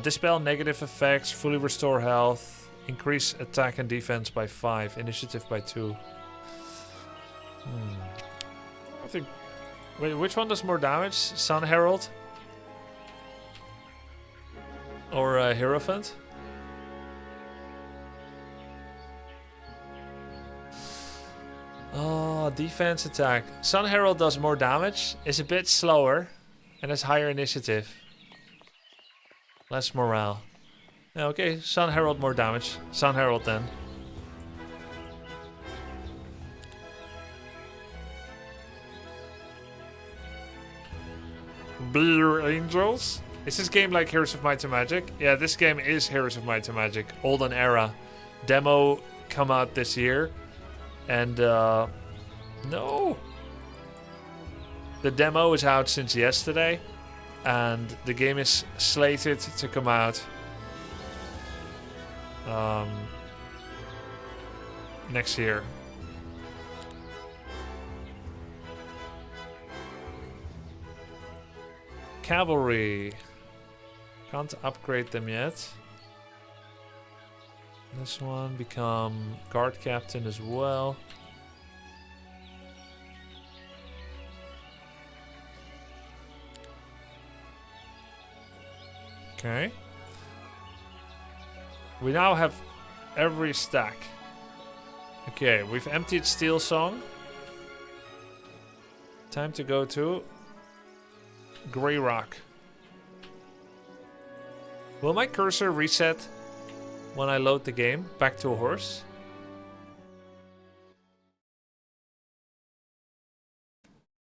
S1: Dispel negative effects, fully restore health, increase attack and defense by 5, initiative by 2. I think... Wait, which one does more damage? Sun Herald? Or Hierophant? Oh, defense attack. Sun Herald does more damage, is a bit slower, and has higher initiative. Less morale. Yeah, okay, Sun Herald more damage. Sun Herald then. Beer Angels? Is this game like Heroes of Might and Magic? Yeah, this game is Heroes of Might and Magic. Olden era. Demo come out this year. And, no. The demo is out since yesterday. And the game is slated to come out next year. cavalry. Can't upgrade them yet. This one become guard captain as well. Okay. We now have every stack. Okay, we've emptied Steel Song. Time to go to Grey Rock. Will my cursor reset when I load the game back to a horse?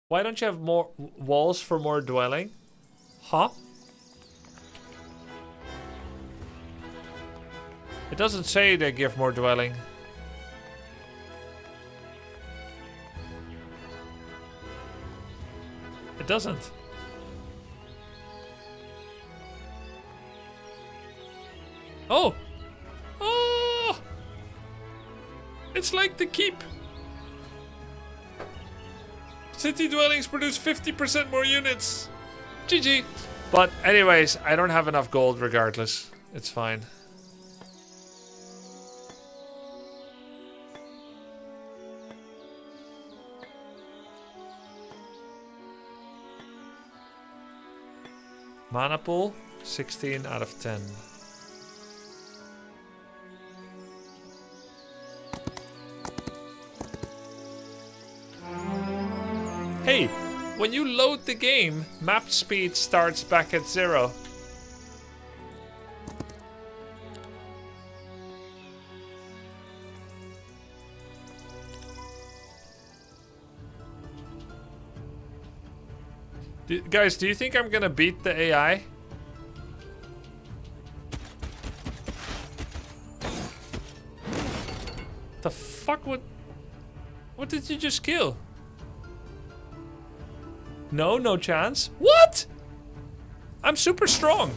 S1: Why don't you have more walls for more dwelling? Huh? It doesn't say they give more dwelling. It doesn't. Oh! Oh! It's like the keep. City dwellings produce 50% more units. GG. But anyways, I don't have enough gold regardless. It's fine. Mana pool, 16 out of 10. Hey, when you load the game, map speed starts back at 0. Guys, do you think I'm gonna beat the AI? The fuck? What did you just kill? No, no chance. What? I'm super strong.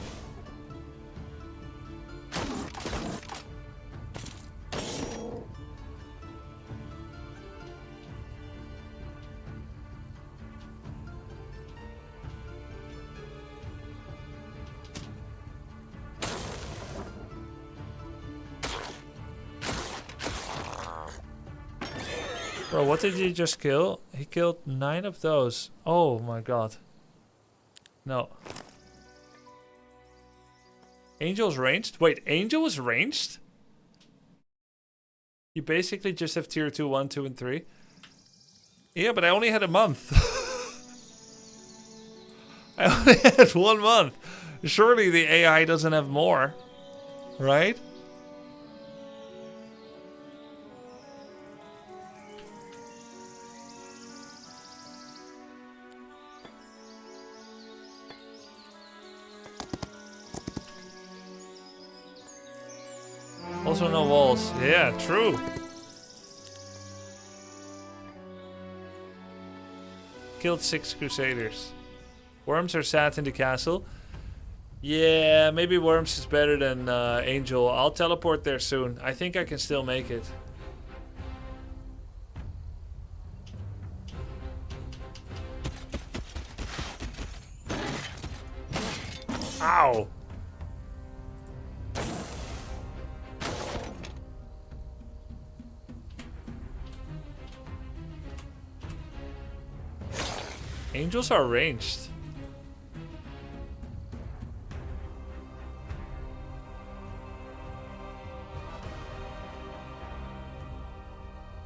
S1: Bro, what did he just kill? He killed 9 of those. Oh my god. No. Angel's ranged? Wait, Angel is ranged? You basically just have tier 2, 1, 2, and 3. Yeah, but I only had a month. I only had 1 month. Surely the AI doesn't have more. Right? Also no walls. Yeah, true. Killed 6 crusaders. Worms are sat in the castle. Yeah, maybe Worms is better than Angel. I'll teleport there soon. I think I can still make it. Ow! Angels are ranged.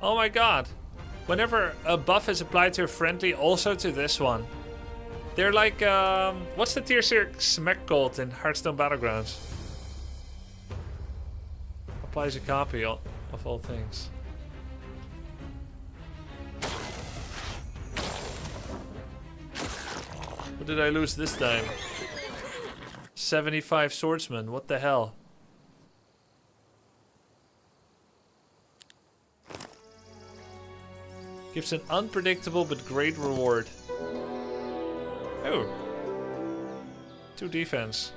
S1: Oh my god. Whenever a buff is applied to a friendly, also to this one. They're like, what's the tier 6 mech called in Hearthstone Battlegrounds? Applies a copy of all things. What did I lose this time? 75 swordsmen, what the hell? Gives an unpredictable but great reward. Oh. 2 defense.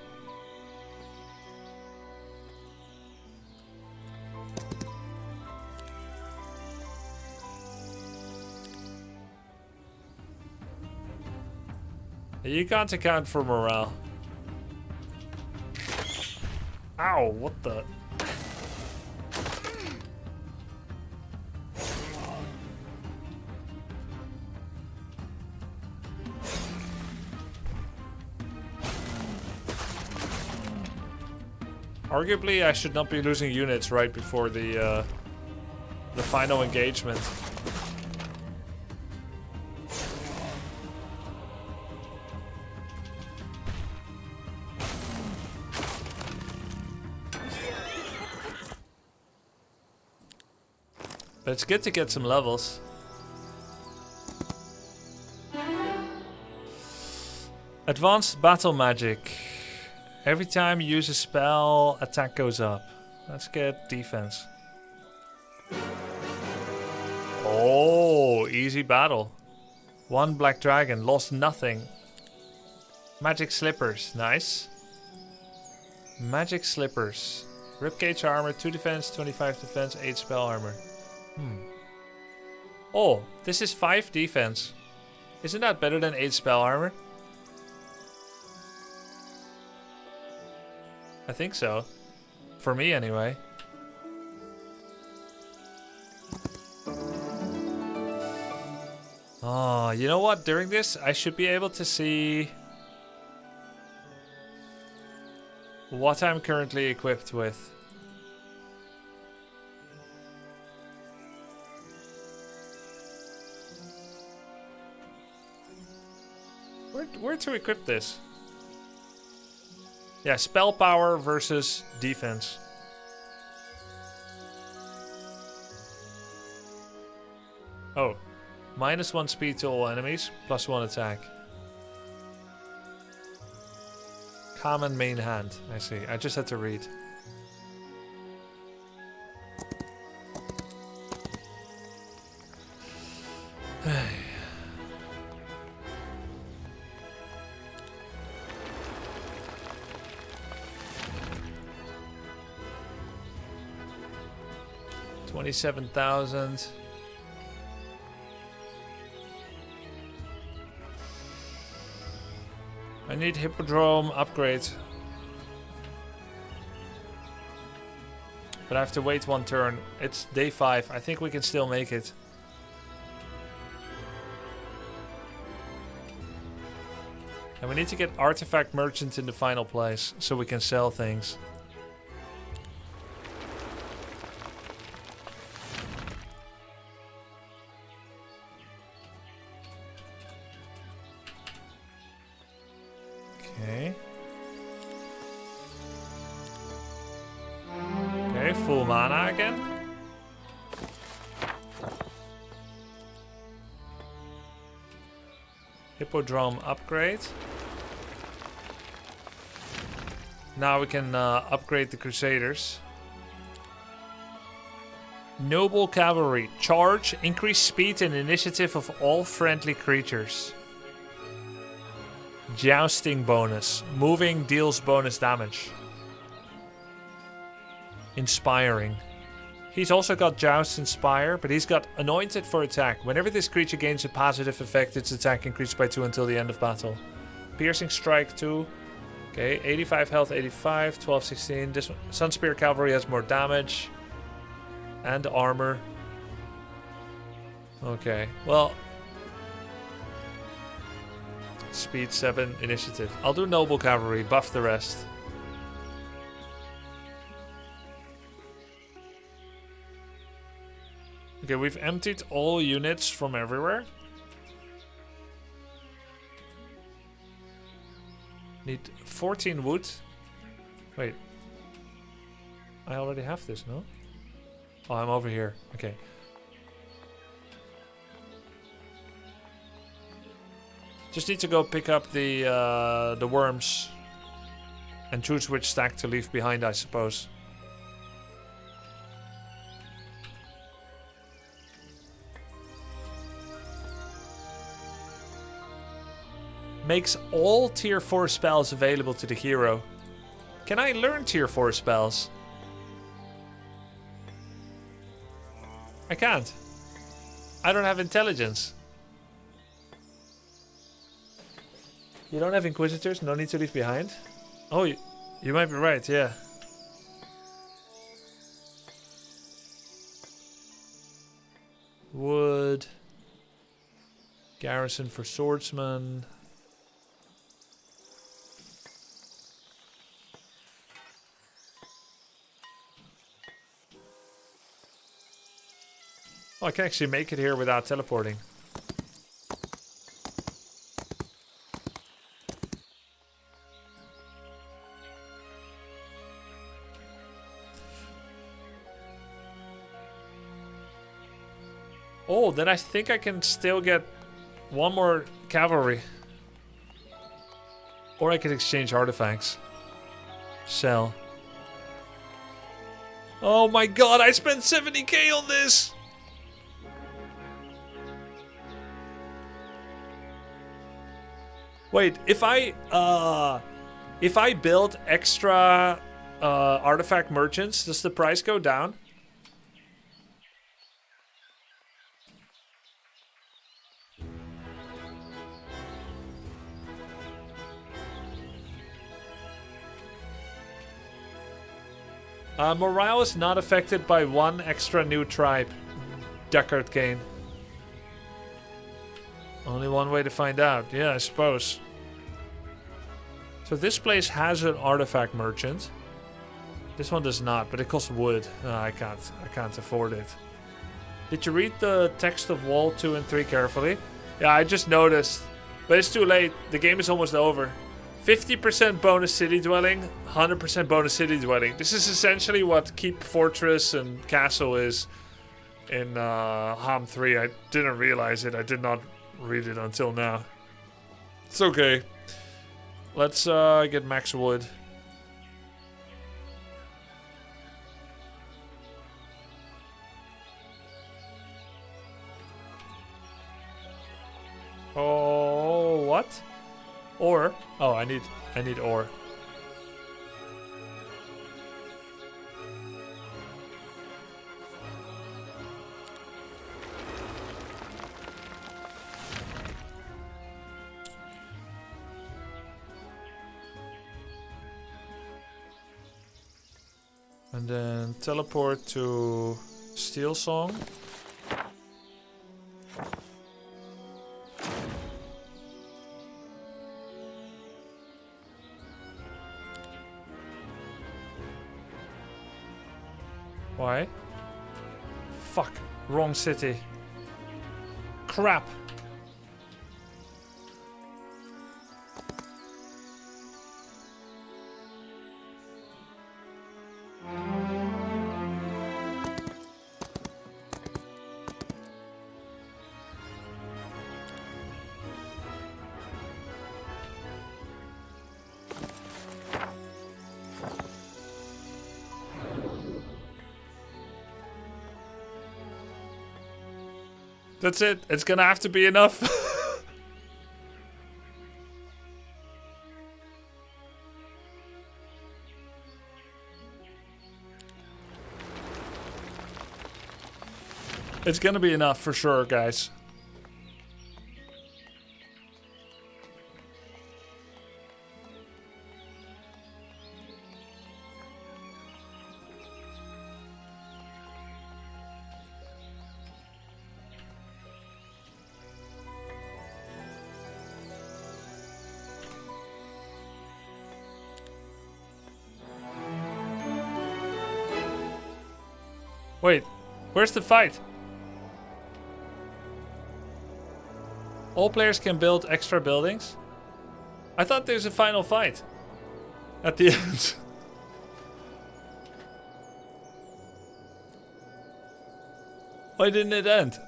S1: You can't account for morale. Ow, what the? Arguably, I should not be losing units right before the final engagement. But it's good to get some levels. Advanced battle magic. Every time you use a spell, attack goes up. Let's get defense. Oh, easy battle. One black dragon, lost nothing. Magic slippers, nice. Magic slippers. Ribcage armor, 2 defense, 25 defense, 8 spell armor. Oh, this is 5 defense. Isn't that better than 8 spell armor? I think so. For me, anyway. Oh, you know what? During this, I should be able to see what I'm currently equipped with. Where to equip this? Yeah, spell power versus defense. Oh. -1 speed to all enemies, +1 attack. Common main hand, I see. I just had to read. $27,000. I need Hippodrome upgrade. But I have to wait 1 turn. It's day 5. I think we can still make it. And we need to get Artifact Merchant in the final place so we can sell things. Okay. Okay, full mana again. Hippodrome upgrade. Now we can upgrade the Crusaders. Noble Cavalry. Charge. Increase speed and initiative of all friendly creatures. Jousting bonus. Moving deals bonus damage. Inspiring. He's also got Joust Inspire, but he's got Anointed for attack. Whenever this creature gains a positive effect, its attack increases by 2 until the end of battle. Piercing Strike 2. Okay, 85 health, 85, 12, 16. This one, Sunspear Cavalry has more damage. And armor. Okay, well. Speed 7, initiative. I'll do Noble Cavalry, buff the rest. Okay, we've emptied all units from everywhere. Need 14 wood. Wait. I already have this, no? Oh, I'm over here. Okay. Just need to go pick up the worms. And choose which stack to leave behind, I suppose. Makes all tier 4 spells available to the hero. Can I learn tier 4 spells? I can't. I don't have intelligence. You don't have Inquisitors? No need to leave behind? Oh, you might be right, yeah. Wood. Garrison for swordsman. Oh, I can actually make it here without teleporting. Oh, then I think I can still get one more cavalry. Or I could exchange artifacts. Sell. Oh my god, I spent 70k on this! Wait, if I build extra artifact merchants, does the price go down? Morale is not affected by one extra new tribe. Deckard gain. Only one way to find out. Yeah, I suppose. So this place has an artifact merchant. This one does not, but it costs wood. I can't afford it. Did you read the text of Wall 2 and 3 carefully? Yeah, I just noticed. But it's too late. The game is almost over. 50% bonus city dwelling, 100% bonus city dwelling. This is essentially what Keep Fortress and Castle is in HOMM 3. I didn't realize it. I did not read it until now. It's okay. Let's get max wood. Oh, what? Ore? Oh, I need ore. And then teleport to Steel Song. Why? Fuck. Wrong city. Crap. That's it. It's gonna have to be enough. It's gonna be enough for sure, guys. Wait, where's the fight? All players can build extra buildings? I thought there's a final fight at the end. Why didn't it end?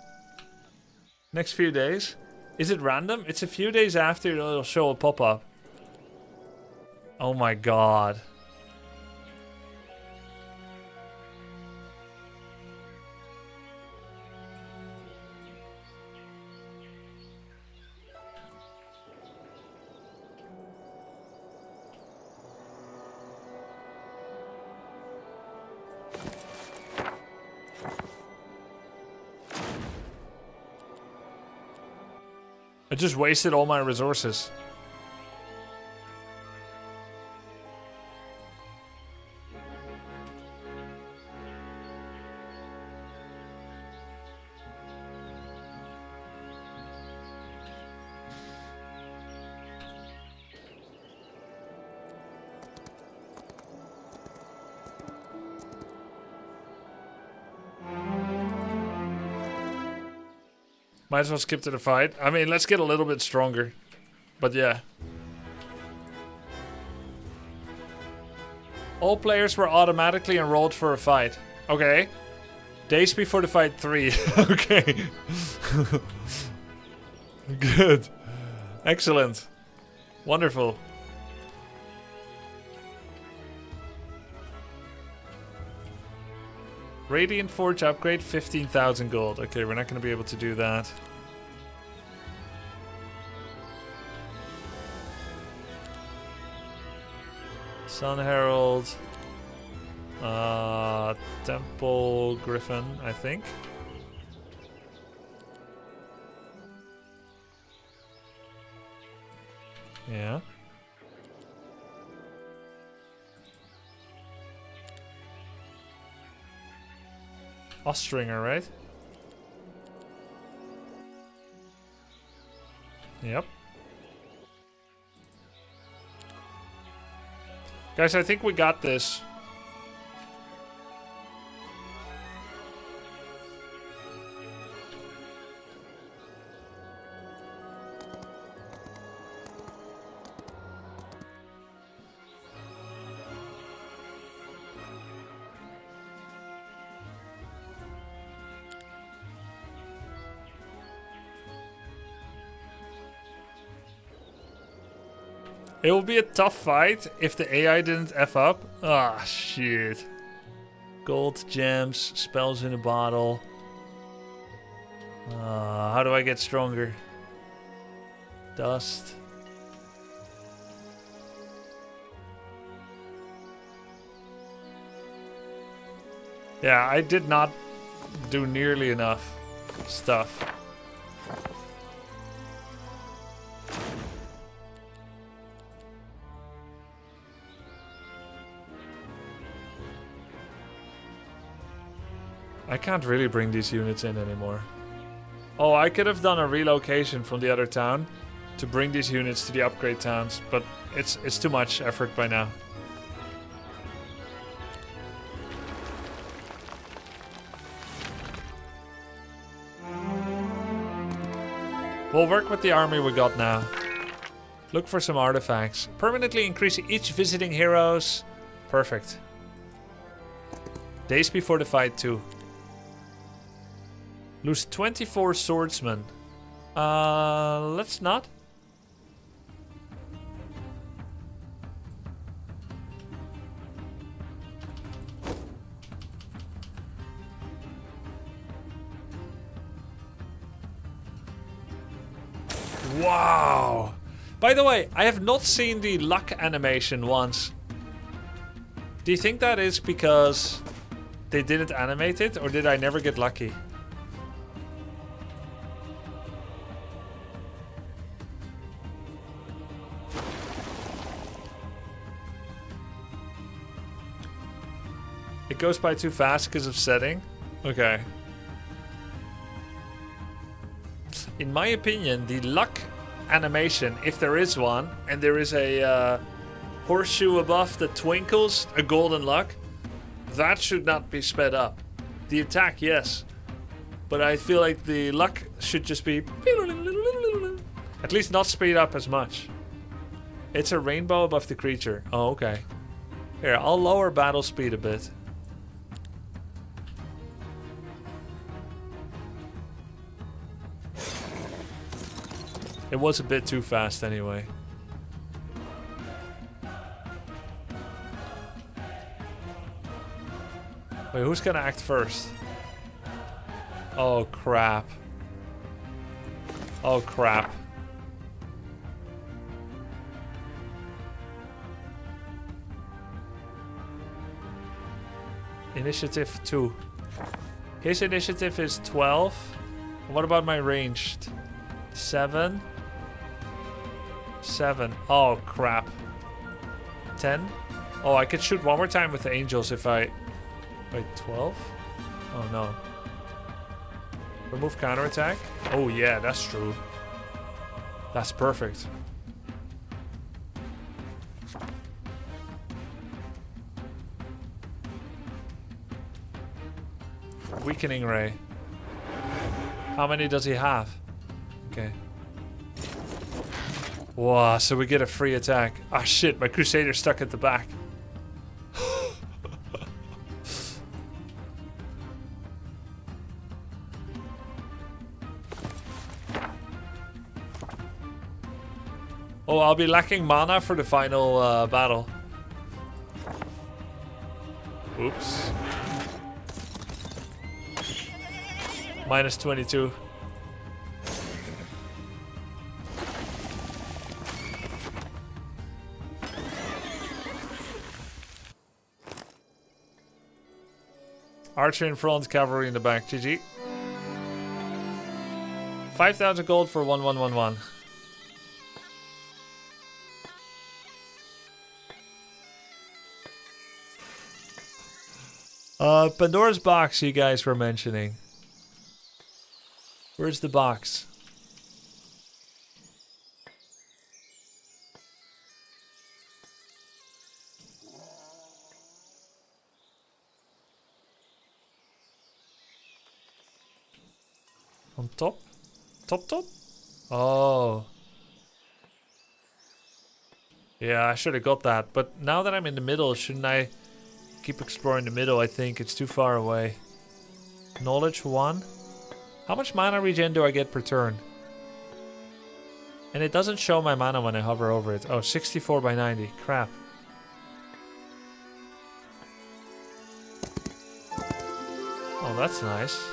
S1: Next few days? Is it random? It's a few days after it'll show a pop-up. Oh my god. I just wasted all my resources. Might as well skip to the fight. I mean, let's get a little bit stronger. But yeah. All players were automatically enrolled for a fight. Okay. Days before the fight 3. Okay. Good. Excellent. Wonderful. Radiant Forge upgrade, 15,000 gold. Okay, we're not going to be able to do that. Sun Herald. Temple Griffin, I think. Yeah. Ostringer, right? Yep. Guys, I think we got this. It will be a tough fight if the AI didn't F up. Ah, shit. Gold, gems, spells in a bottle. How do I get stronger? Dust. Yeah, I did not do nearly enough stuff. I can't really bring these units in anymore. Oh, I could have done a relocation from the other town to bring these units to the upgrade towns, but it's too much effort by now. We'll work with the army we got now. Look for some artifacts. Permanently increase each visiting heroes. Perfect. Days before the fight too. Lose 24 swordsmen. Let's not. Wow. By the way, I have not seen the luck animation once. Do you think that is because they didn't animate it, or did I never get lucky? It goes by too fast because of setting? Okay. In my opinion, the luck animation, if there is one, and there is a horseshoe above that twinkles, a golden luck, that should not be sped up. The attack, yes. But I feel like the luck should just be... at least not speed up as much. It's a rainbow above the creature. Oh, okay. Here, I'll lower battle speed a bit. It was a bit too fast anyway. Wait, who's gonna act first? Oh crap. Oh crap. Initiative 2. His initiative is 12. What about my ranged? 7. 7. Oh crap. 10. Oh, I could shoot one more time with the angels if I... Wait, 12? Oh no. Remove counterattack? Oh yeah, that's true. That's perfect. Weakening ray. How many does he have? Okay. Wow, so we get a free attack. Ah, shit, my Crusader's stuck at the back. Oh, I'll be lacking mana for the final battle. Oops. Minus 22. Archer in front, cavalry in the back. GG. 5,000 gold for 1111. Pandora's box you guys were mentioning. Where's the box? On top? Top? Oh. Yeah, I should have got that. But now that I'm in the middle, shouldn't I keep exploring the middle? I think it's too far away. Knowledge 1. How much mana regen do I get per turn? And it doesn't show my mana when I hover over it. Oh, 64 by 90. Crap. Oh, that's nice.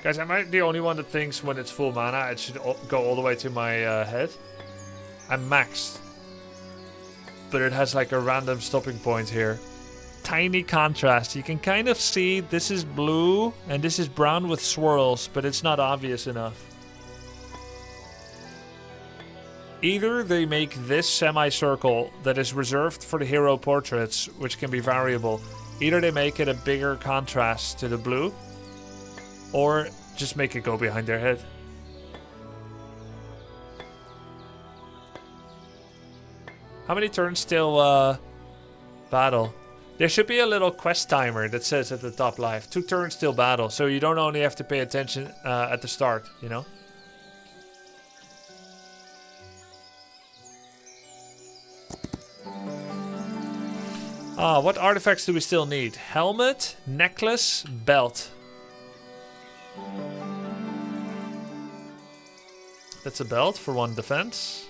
S1: Guys, am I the only one that thinks when it's full mana it should go all the way to my head? I'm maxed. But it has like a random stopping point here. Tiny contrast. You can kind of see this is blue and this is brown with swirls, but it's not obvious enough. Either they make this semicircle that is reserved for the hero portraits, which can be variable. Either they make it a bigger contrast to the blue, or just make it go behind their head. How many turns till battle? There should be a little quest timer that says at the top live, 2 turns till battle, so you don't only have to pay attention at the start, you know? Ah, what artifacts do we still need? Helmet, necklace, belt. That's a belt for 1 defense.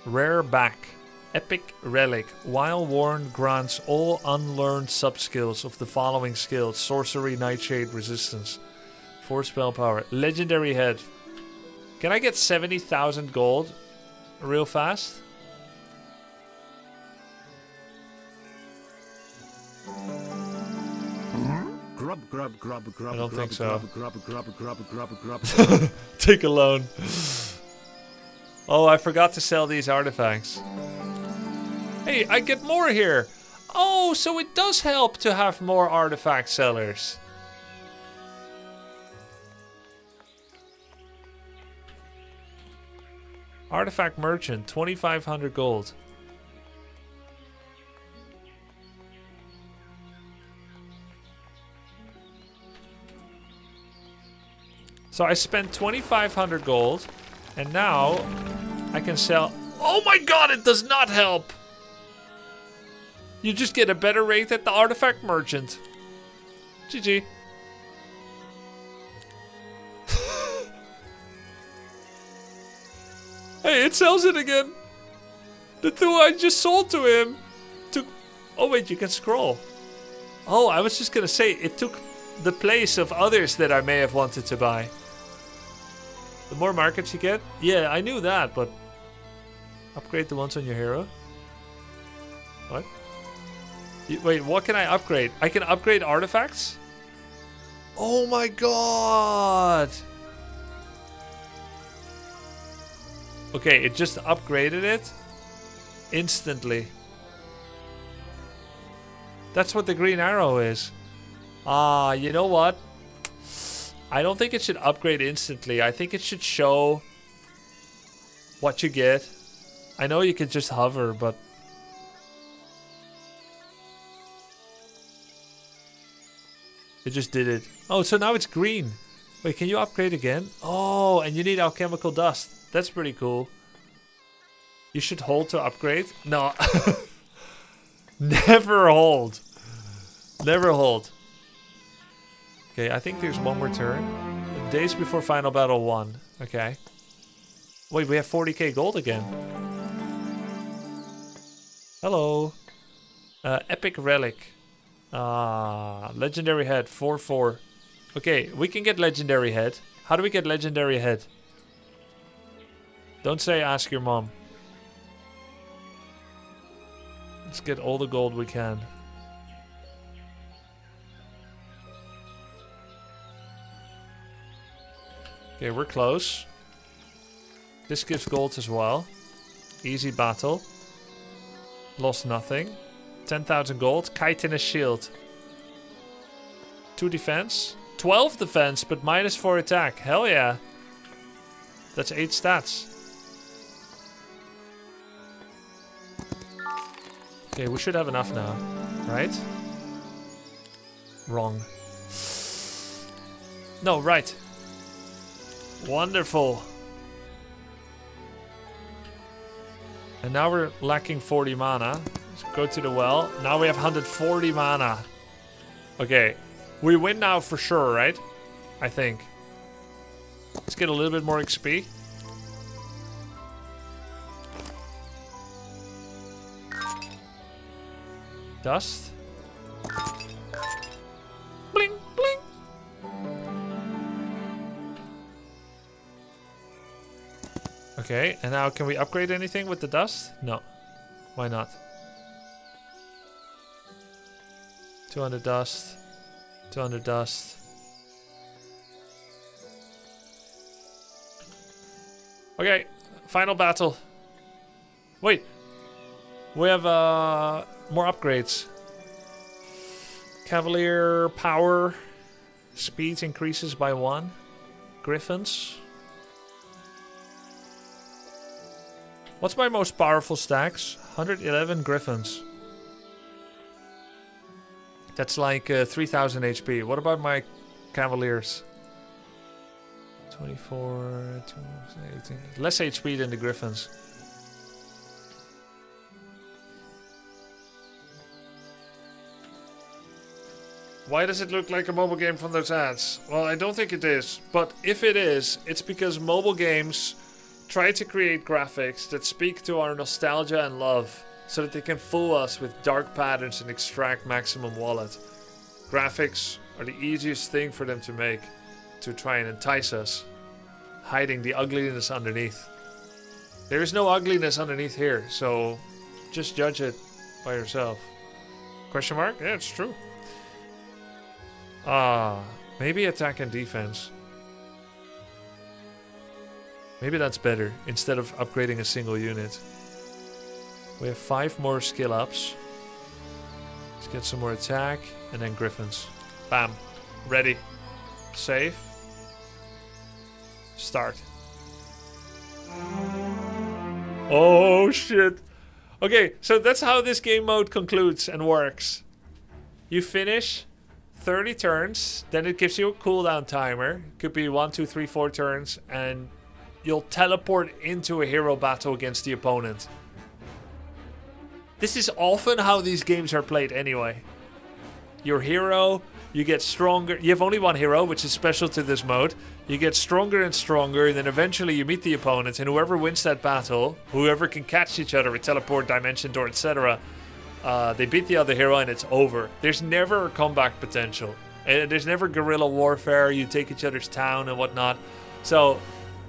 S1: Rare back. Epic relic. While worn, grants all unlearned subskills of the following skills: sorcery, nightshade, resistance, 4 spell power. Legendary head. Can I get 70,000 gold real fast?
S2: I
S1: don't think so. Take a loan. Oh, I forgot to sell these artifacts. Hey, I get more here. Oh, so it does help to have more artifact sellers. Artifact merchant, 2,500 gold. So I spent 2,500 gold, and now I can sell. Oh my god, it does not help! You just get a better rate at the artifact merchant. GG. Hey, it sells it again. The 2 I just sold to him took. Oh wait, you can scroll. Oh, I was just gonna say it took the place of others that I may have wanted to buy. The more markets you get? Yeah, I knew that, but upgrade the ones on your hero. What? Wait, what can I upgrade? I can upgrade artifacts? Oh my god! Okay, it just upgraded it instantly. That's what the green arrow is. Ah, you know what? I don't think it should upgrade instantly. I think it should show what you get. I know you could just hover, but It just did it. Oh, so now it's green. Wait, can you upgrade again? Oh, and you need alchemical dust. That's pretty cool. You should hold to upgrade. No. Never hold. Never hold. Okay, I think there's one more turn. Days before final battle 1. Okay. Wait, we have 40k gold again. Hello. Epic relic. Legendary head 4/4. Okay, we can get legendary head. How do we get legendary head? Don't say ask your mom. Let's get all the gold we can. Okay, we're close. This gives gold as well. Easy battle. Lost nothing. 10,000 gold. Kite and a shield. 2 defense. 12 defense, but -4 attack. Hell yeah. That's 8 stats. Okay, we should have enough now. Right? Wrong. No, right. Wonderful. And now we're lacking 40 mana. So go to the well. Now we have 140 mana. Okay. We win now for sure, right? I think. Let's get a little bit more XP. Dust. Bling, bling. Okay, and now can we upgrade anything with the dust? No. Why not? 200 dust. 200 dust. Okay, final battle. Wait. We have more upgrades. Cavalier power. Speed increases by 1. Griffins. What's my most powerful stacks? 111 Griffins. That's like 3000 HP. What about my Cavaliers? 24, 18. Less HP than the Griffins. Why does it look like a mobile game from those ads? Well, I don't think it is. But if it is, it's because mobile games try to create graphics that speak to our nostalgia and love, so that they can fool us with dark patterns and extract maximum wallet. Graphics are the easiest thing for them to make, to try and entice us, hiding the ugliness underneath. There is no ugliness underneath here, so just judge it by yourself. Question mark? Yeah, it's true. Maybe attack and defense. Maybe that's better, instead of upgrading a single unit. We have 5 more skill ups. Let's get some more attack, and then Griffins. Bam. Ready. Save. Start. Oh shit. Okay, so that's how this game mode concludes and works. You finish 30 turns, then it gives you a cooldown timer. Could be 1, 2, 3, 4 turns, and you'll teleport into a hero battle against the opponent. This is often how these games are played anyway. Your hero, you get stronger. You have only one hero, which is special to this mode. You get stronger and stronger, and then eventually you meet the opponent, and whoever wins that battle, whoever can catch each other with teleport, dimension door, etc., they beat the other hero and it's over. There's never a comeback potential. There's never guerrilla warfare, you take each other's town and whatnot. So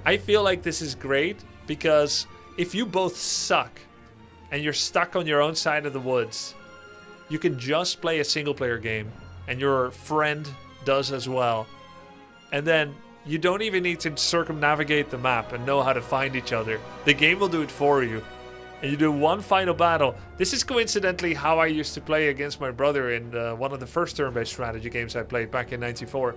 S1: I feel like this is great, because if you both suck and you're stuck on your own side of the woods, you can just play a single player game, and your friend does as well. And then you don't even need to circumnavigate the map and know how to find each other. The game will do it for you. And you do one final battle. This is coincidentally how I used to play against my brother in one of the first turn-based strategy games I played back in '94.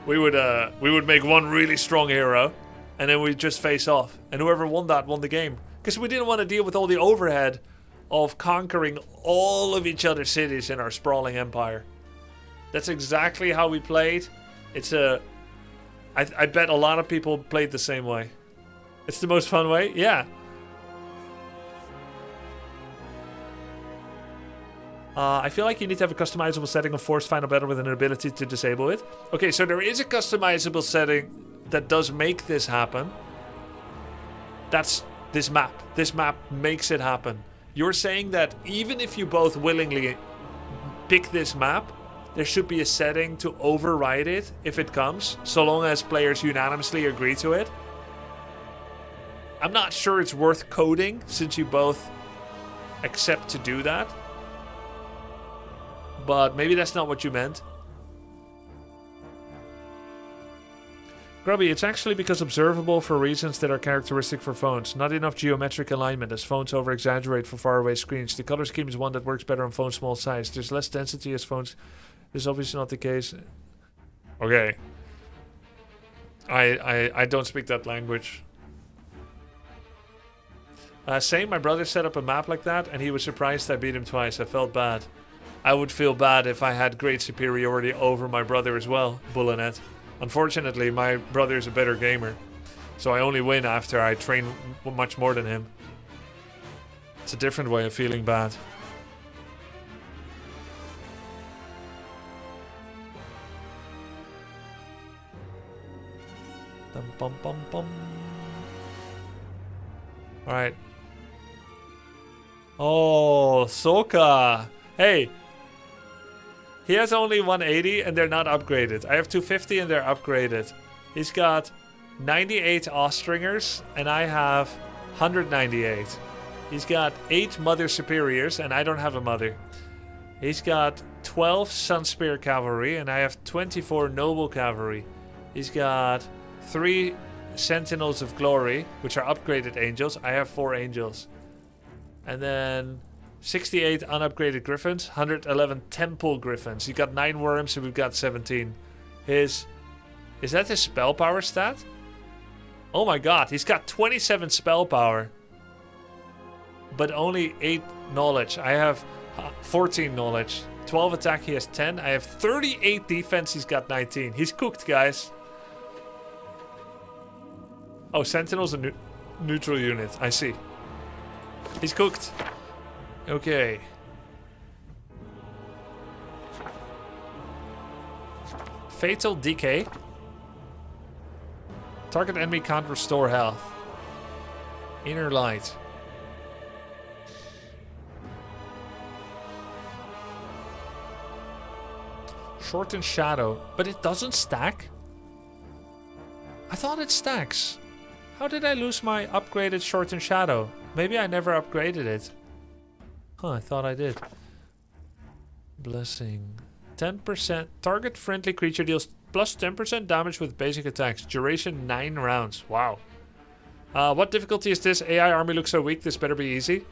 S1: We would make one really strong hero, and then we'd just face off. And whoever won that won the game. Because we didn't want to deal with all the overhead of conquering all of each other's cities in our sprawling empire. That's exactly how we played. It's a... I bet a lot of people played the same way. It's the most fun way? Yeah. I feel like you need to have a customizable setting of force final battle with an ability to disable it. Okay, so there is a customizable setting that does make this happen. That's this map. This map makes it happen. You're saying that even if you both willingly pick this map, there should be a setting to override it if it comes, so long as players unanimously agree to it. I'm not sure it's worth coding since you both accept to do that. But maybe that's not what you meant. Grubby, it's actually because observable for reasons that are characteristic for phones. Not enough geometric alignment, as phones over-exaggerate for faraway screens. The color scheme is one that works better on phones small size. There's less density as phones. This is obviously not the case. Okay. I don't speak that language. Same, my brother set up a map like that, and he was surprised I beat him twice. I felt bad. I would feel bad if I had great superiority over my brother as well, Bullinet. Unfortunately, my brother is a better gamer, so I only win after I train much more than him. It's a different way of feeling bad. Dum bum bum bum. Alright. Oh, Soka! Hey! He has only 180 and they're not upgraded. I have 250 and they're upgraded. He's got 98 Ostringers and I have 198. He's got 8 Mother Superiors and I don't have a Mother. He's got 12 Sunspear Cavalry and I have 24 Noble Cavalry. He's got 3 Sentinels of Glory, which are upgraded Angels. I have 4 Angels. And then 68 unupgraded Griffins, 111 Temple Griffins. He's got 9 Worms and we've got 17. Is that his spell power stat? Oh my god, he's got 27 spell power. But only 8 knowledge. I have 14 knowledge. 12 attack, he has 10. I have 38 defense, he's got 19. He's cooked, guys. Oh, Sentinel's a neutral unit. I see. He's cooked. Okay. Fatal Decay. Target enemy can't restore health. Inner Light. Shorten Shadow. But it doesn't stack? I thought it stacks. How did I lose my upgraded Shorten Shadow? Maybe I never upgraded it. Huh, I thought I did. Blessing. 10%. Target friendly creature deals plus 10% damage with basic attacks. Duration 9 rounds. Wow. What difficulty is this? AI army looks so weak, this better be easy.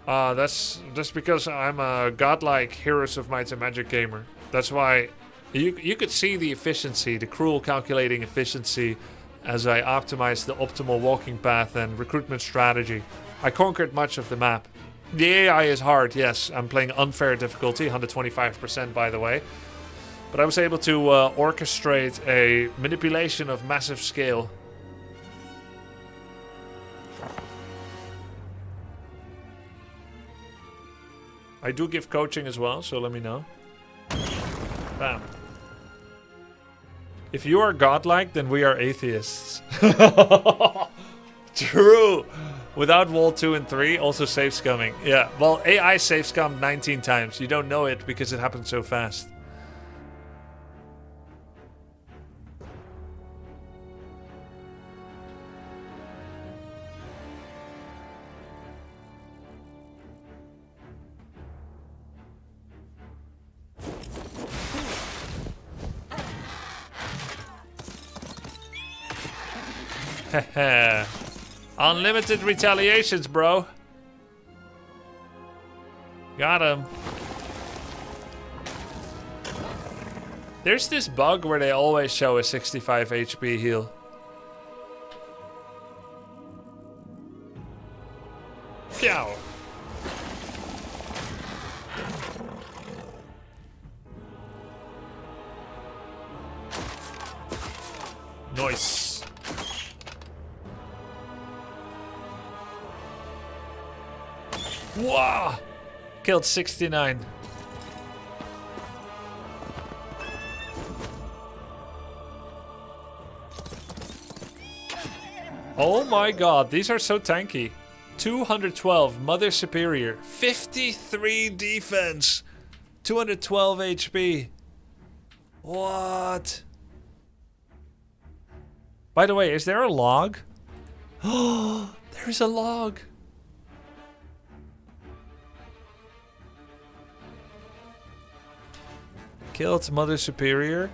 S1: That's just because I'm a godlike Heroes of Might and Magic gamer. That's why you could see the efficiency, the cruel calculating efficiency as I optimized the optimal walking path and recruitment strategy. I conquered much of the map. The AI is hard, yes. I'm playing unfair difficulty, 125% by the way. But I was able to orchestrate a manipulation of massive scale. I do give coaching as well, so let me know. Bam. If you are godlike, then we are atheists. True. Without wall 2 and 3, also safe scumming. Yeah, well, AI safe scummed 19 times. You don't know it because it happened so fast. Heh. Unlimited retaliations, bro. Got him. There's this bug where they always show a 65 HP heal. Pyow. Nice. Wow! Killed 69. Oh my god, these are so tanky. 212 Mother Superior. 53 defense. 212 HP. What? By the way, is there a log? Oh, there's a log. Killed Mother Superior.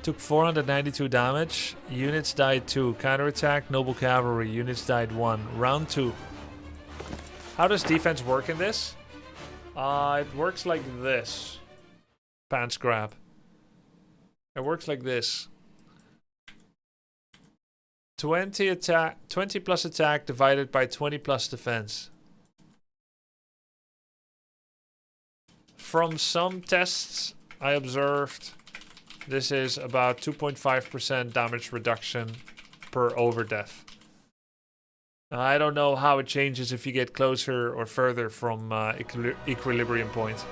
S1: Took 492 damage. Units died 2. Counterattack, Noble Cavalry. Units died 1. Round 2. How does defense work in this? It works like this. Pants grab. It works like this. 20 attack, 20 plus attack divided by 20 plus defense. From some tests I observed, this is about 2.5% damage reduction per overdeath. I don't know how it changes if you get closer or further from equilibrium point.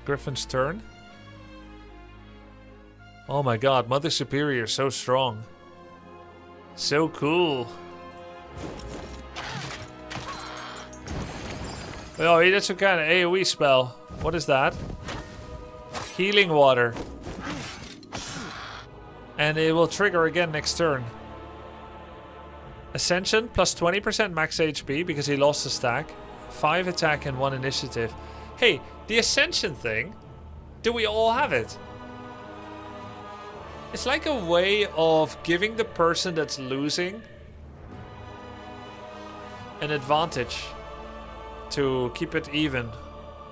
S1: Griffin's turn. Oh my god, Mother Superior, so strong. So cool. Oh, he did some kind of AoE spell. What is that? Healing water. And it will trigger again next turn. Ascension, plus 20% max HP because he lost a stack. 5 attack and 1 initiative. Hey, the Ascension thing, do we all have it? It's like a way of giving the person that's losing an advantage to keep it even.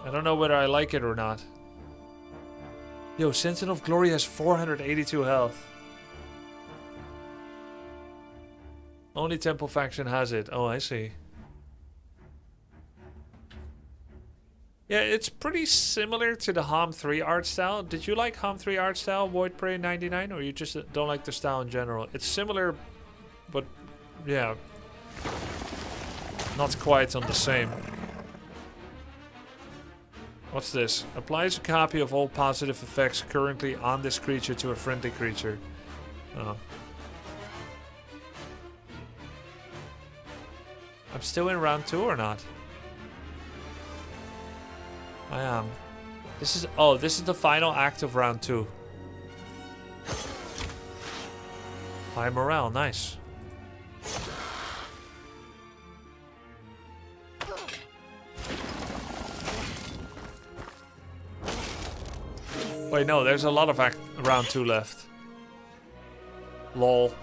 S1: I don't know whether I like it or not. Yo, Sentinel of Glory has 482 health. Only Temple faction has it. Oh, I see. Yeah, it's pretty similar to the HOMM 3 art style. Did you like HOMM 3 art style, Void Prey 99, or you just don't like the style in general? It's similar, but yeah, not quite on the same. What's this? Applies a copy of all positive effects currently on this creature to a friendly creature. Oh. I'm still in round 2 or not? I am. This is the final act of round 2. High morale, nice. Wait, no, there's a lot of round 2 left. Lol.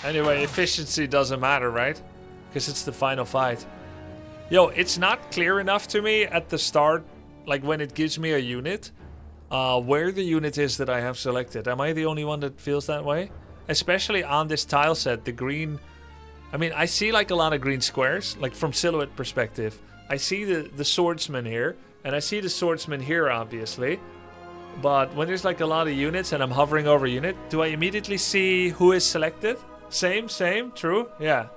S1: Anyway, efficiency doesn't matter, right? Because it's the final fight. Yo, it's not clear enough to me at the start, like when it gives me a unit, where the unit is that I have selected. Am I the only one that feels that way? Especially on this tile set, the green... I mean, I see like a lot of green squares, like from silhouette perspective. I see the swordsman here, and I see the swordsman here, obviously. But when there's like a lot of units and I'm hovering over a unit, do I immediately see who is selected? Same, true, yeah,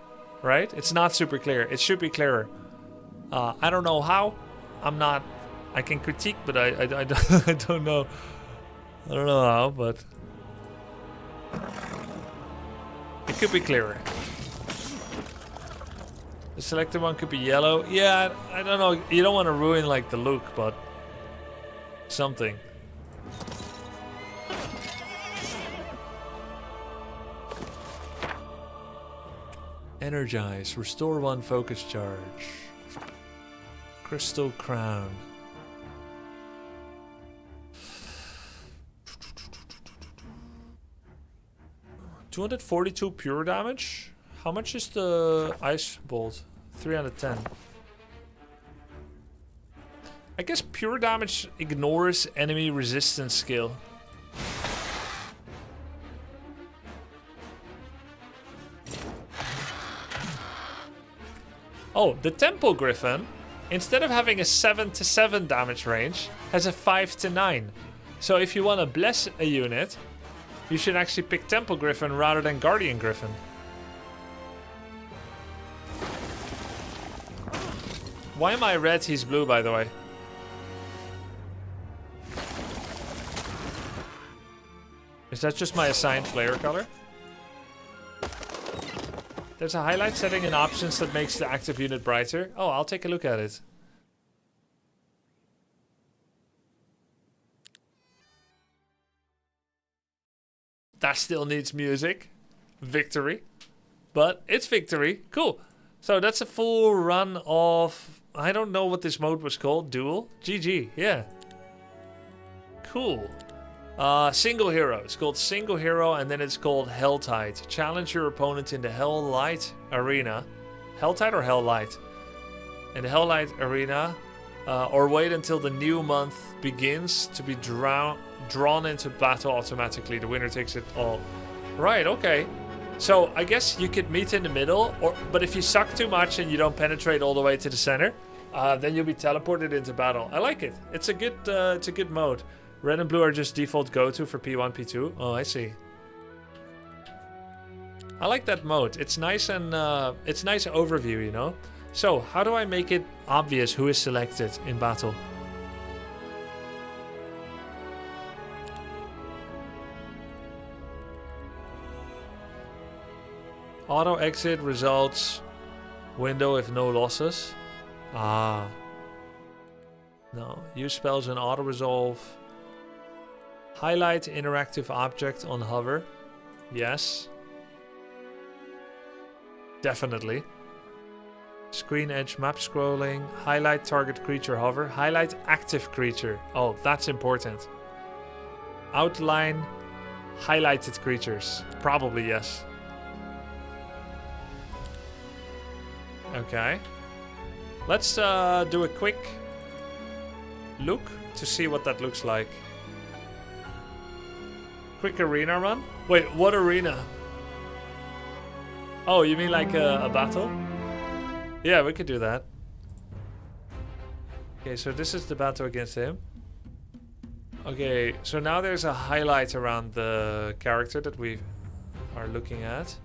S1: right? It's not super clear. It should be clearer. I don't know how. I can critique, but I don't know. I don't know how, but it could be clearer. The selected one could be yellow. Yeah, I don't know. You don't want to ruin like the look, but something. Energize. Restore 1 focus charge. Crystal Crown. 242 pure damage. How much is the ice bolt? 3 out of 10. I guess pure damage ignores enemy resistance skill. Oh, the Temple Griffin, instead of having a 7 to 7 damage range, has a 5 to 9. So if you want to bless a unit, you should actually pick Temple Griffin rather than Guardian Griffin. Why am I red, he's blue, by the way? Is that just my assigned player color? There's a highlight setting in options that makes the active unit brighter. Oh, I'll take a look at it. That still needs music. Victory. But it's victory. Cool. So that's a full run of... I don't know what this mode was called. Duel? GG. Yeah. Cool. Single hero. It's called Single Hero, and then it's called Helltide. Challenge your opponent in the Helllight Arena. Helltide or Helllight? In the Helllight Arena. Or wait until the new month begins to be drawn into battle automatically. The winner takes it all. Right, okay. So I guess you could meet in the middle, but if you suck too much and you don't penetrate all the way to the center, then you'll be teleported into battle. I like it. It's a good mode. Red and blue are just default go-to for P1, P2. Oh, I see. I like that mode. It's nice and it's nice overview, you know? So, how do I make it obvious who is selected in battle? Auto exit results window if no losses. Ah. No. Use spells and auto resolve. Highlight interactive object on hover. Yes. Definitely. Screen edge map scrolling. Highlight target creature hover. Highlight active creature. Oh, that's important. Outline highlighted creatures. Probably yes. Okay. Let's do a quick look to see what that looks like. Quick arena run? Wait, what arena? Oh, you mean like a battle? Yeah, we could do that. Okay, so this is the battle against him. Okay, so now there's a highlight around the character that we are looking at.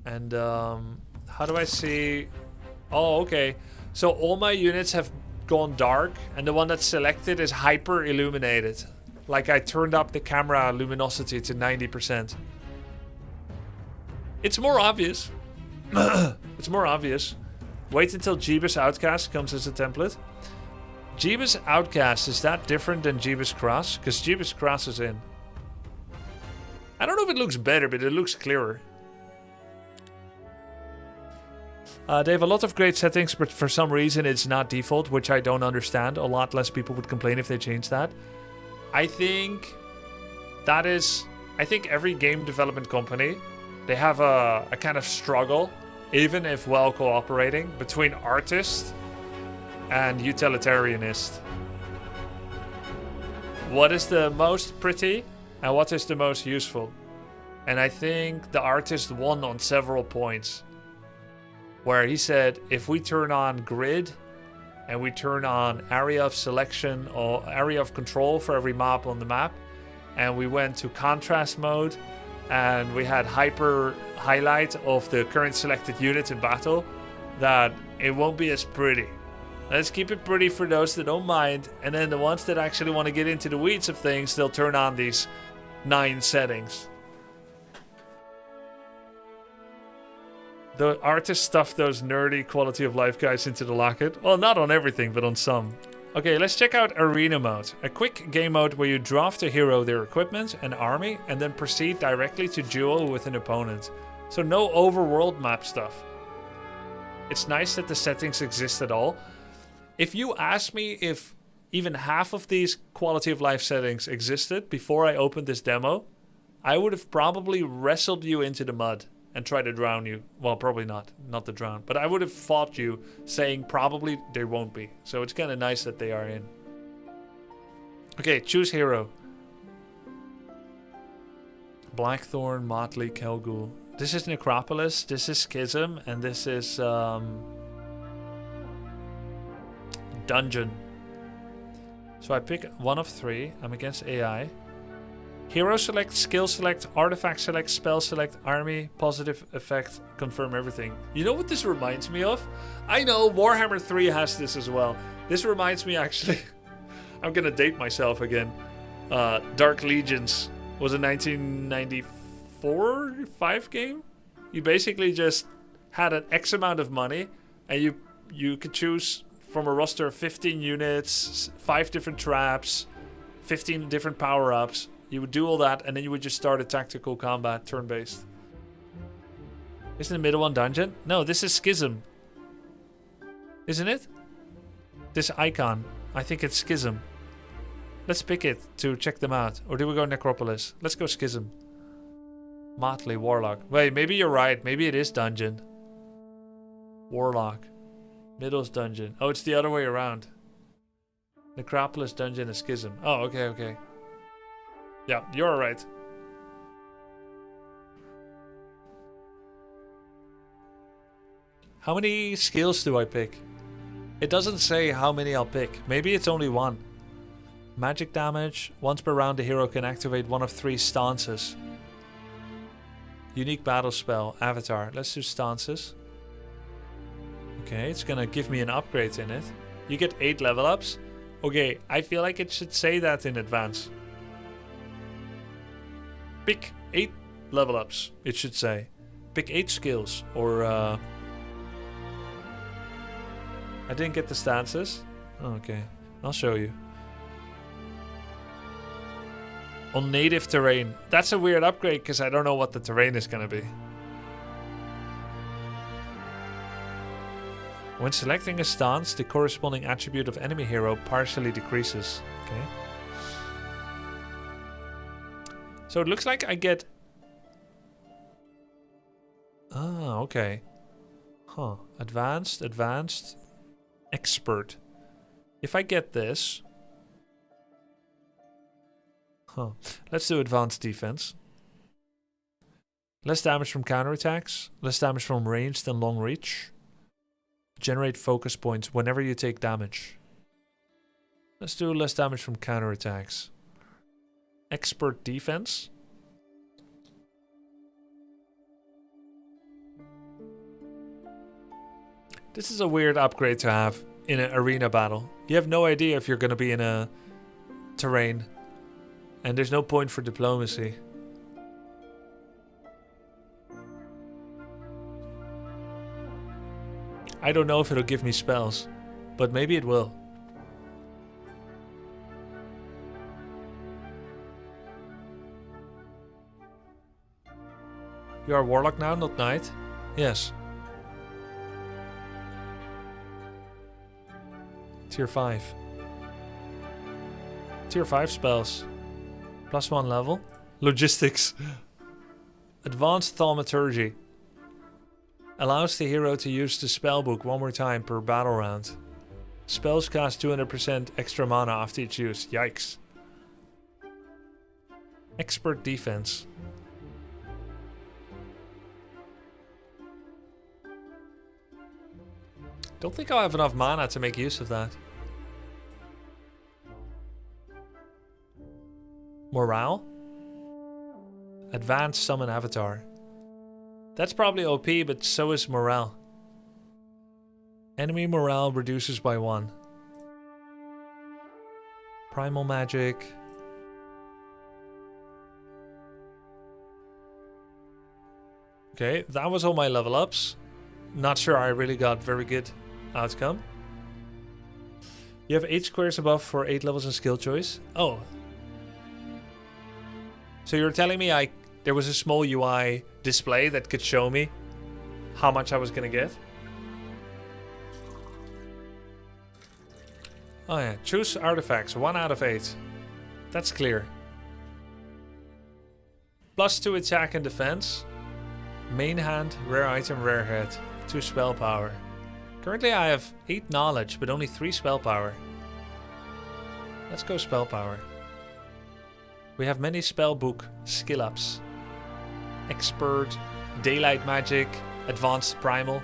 S1: And how do I see... Oh, okay. So all my units have gone dark, and the one that's selected is hyper illuminated. Like I turned up the camera luminosity to 90%. It's more obvious. It's more obvious. Wait until Jeebus Outcast comes as a template. Jeebus Outcast, is that different than Jeebus Cross? Because Jeebus Cross is in. I don't know if it looks better, but it looks clearer. They have a lot of great settings, but for some reason it's not default, which I don't understand. A lot less people would complain if they changed that. I think that is... I think every game development company, they have a kind of struggle, even if well cooperating, between artist and utilitarianist. What is the most pretty and what is the most useful? And I think the artist won on several points. Where he said, if we turn on grid and we turn on area of selection or area of control for every mob on the map, and we went to contrast mode and we had hyper highlight of the current selected unit in battle, that it won't be as pretty. Let's keep it pretty for those that don't mind, and then the ones that actually want to get into the weeds of things, they'll turn on these 9 settings. The artist stuffed those nerdy quality of life guys into the locket. Well, not on everything, but on some. Okay, let's check out Arena Mode. A quick game mode where you draft a hero, their equipment, and army, and then proceed directly to duel with an opponent. So no overworld map stuff. It's nice that the settings exist at all. If you ask me if even half of these quality of life settings existed before I opened this demo, I would have probably wrestled you into the mud and tried to drown you. Well, probably not to drown, but I would have fought you saying probably they won't be. So it's kind of nice that they are in. Okay, choose hero. Blackthorn, Motley, Kelgul. This is Necropolis, this is Schism, and this is Dungeon. So I pick one of 3. I'm against AI. Hero select, skill select, artifact select, spell select, army, positive effect, confirm everything. You know what this reminds me of? I know Warhammer 3 has this as well. This reminds me actually, I'm gonna date myself again. Dark Legions was a 1994-5 game. You basically just had an X amount of money and you could choose from a roster of 15 units, 5 different traps, 15 different power-ups. You would do all that, and then you would just start a tactical combat, turn-based. Isn't the middle one dungeon? No, this is Schism. Isn't it? This icon. I think it's Schism. Let's pick it to check them out. Or do we go Necropolis? Let's go Schism. Motley, Warlock. Wait, maybe you're right. Maybe it is dungeon. Warlock. Middle's dungeon. Oh, it's the other way around. Necropolis, dungeon, and Schism. Oh, okay, okay. Yeah, you're right. How many skills do I pick? It doesn't say how many I'll pick. Maybe it's only 1. Magic damage. Once per round, the hero can activate one of 3 stances. Unique battle spell. Avatar. Let's do stances. Okay, it's gonna give me an upgrade in it. You get 8 level ups. Okay, I feel like it should say that in advance. Pick 8 level ups, it should say. Pick 8 skills, or I didn't get the stances. Oh, okay, I'll show you. On native terrain. That's a weird upgrade because I don't know what the terrain is gonna be. When selecting a stance, the corresponding attribute of enemy hero partially decreases. Okay. So it looks like I get... Ah, okay. Huh. Advanced, advanced, expert. If I get this... Huh. Let's do advanced defense. Less damage from counterattacks. Less damage from ranged and long reach. Generate focus points whenever you take damage. Let's do less damage from counterattacks. Expert defense. This is a weird upgrade to have in an arena battle. You have no idea if you're going to be in a terrain. And there's no point for diplomacy. I don't know if it'll give me spells, but maybe it will. You are Warlock now, not Knight? Yes. Tier 5. Tier 5 spells. +1 level. Logistics. Advanced Thaumaturgy. Allows the hero to use the spellbook 1 more time per battle round. Spells cost 200% extra mana after each use. Yikes. Expert Defense. Don't think I'll have enough mana to make use of that. Morale. Advanced Summon Avatar. That's probably OP, but so is morale. Enemy morale reduces by 1. Primal Magic. Okay, that was all my level ups. Not sure I really got very good outcome. You have 8 squares above for 8 levels in skill choice. Oh. So you're telling me there was a small UI display that could show me how much I was gonna get? Oh yeah, choose artifacts, 1 out of 8. That's clear. +2 attack and defense. Main hand, rare item, rare head. 2 spell power. Currently I have 8 knowledge, but only 3 spell power. Let's go spell power. We have many spell book skill ups. Expert, daylight magic, advanced primal.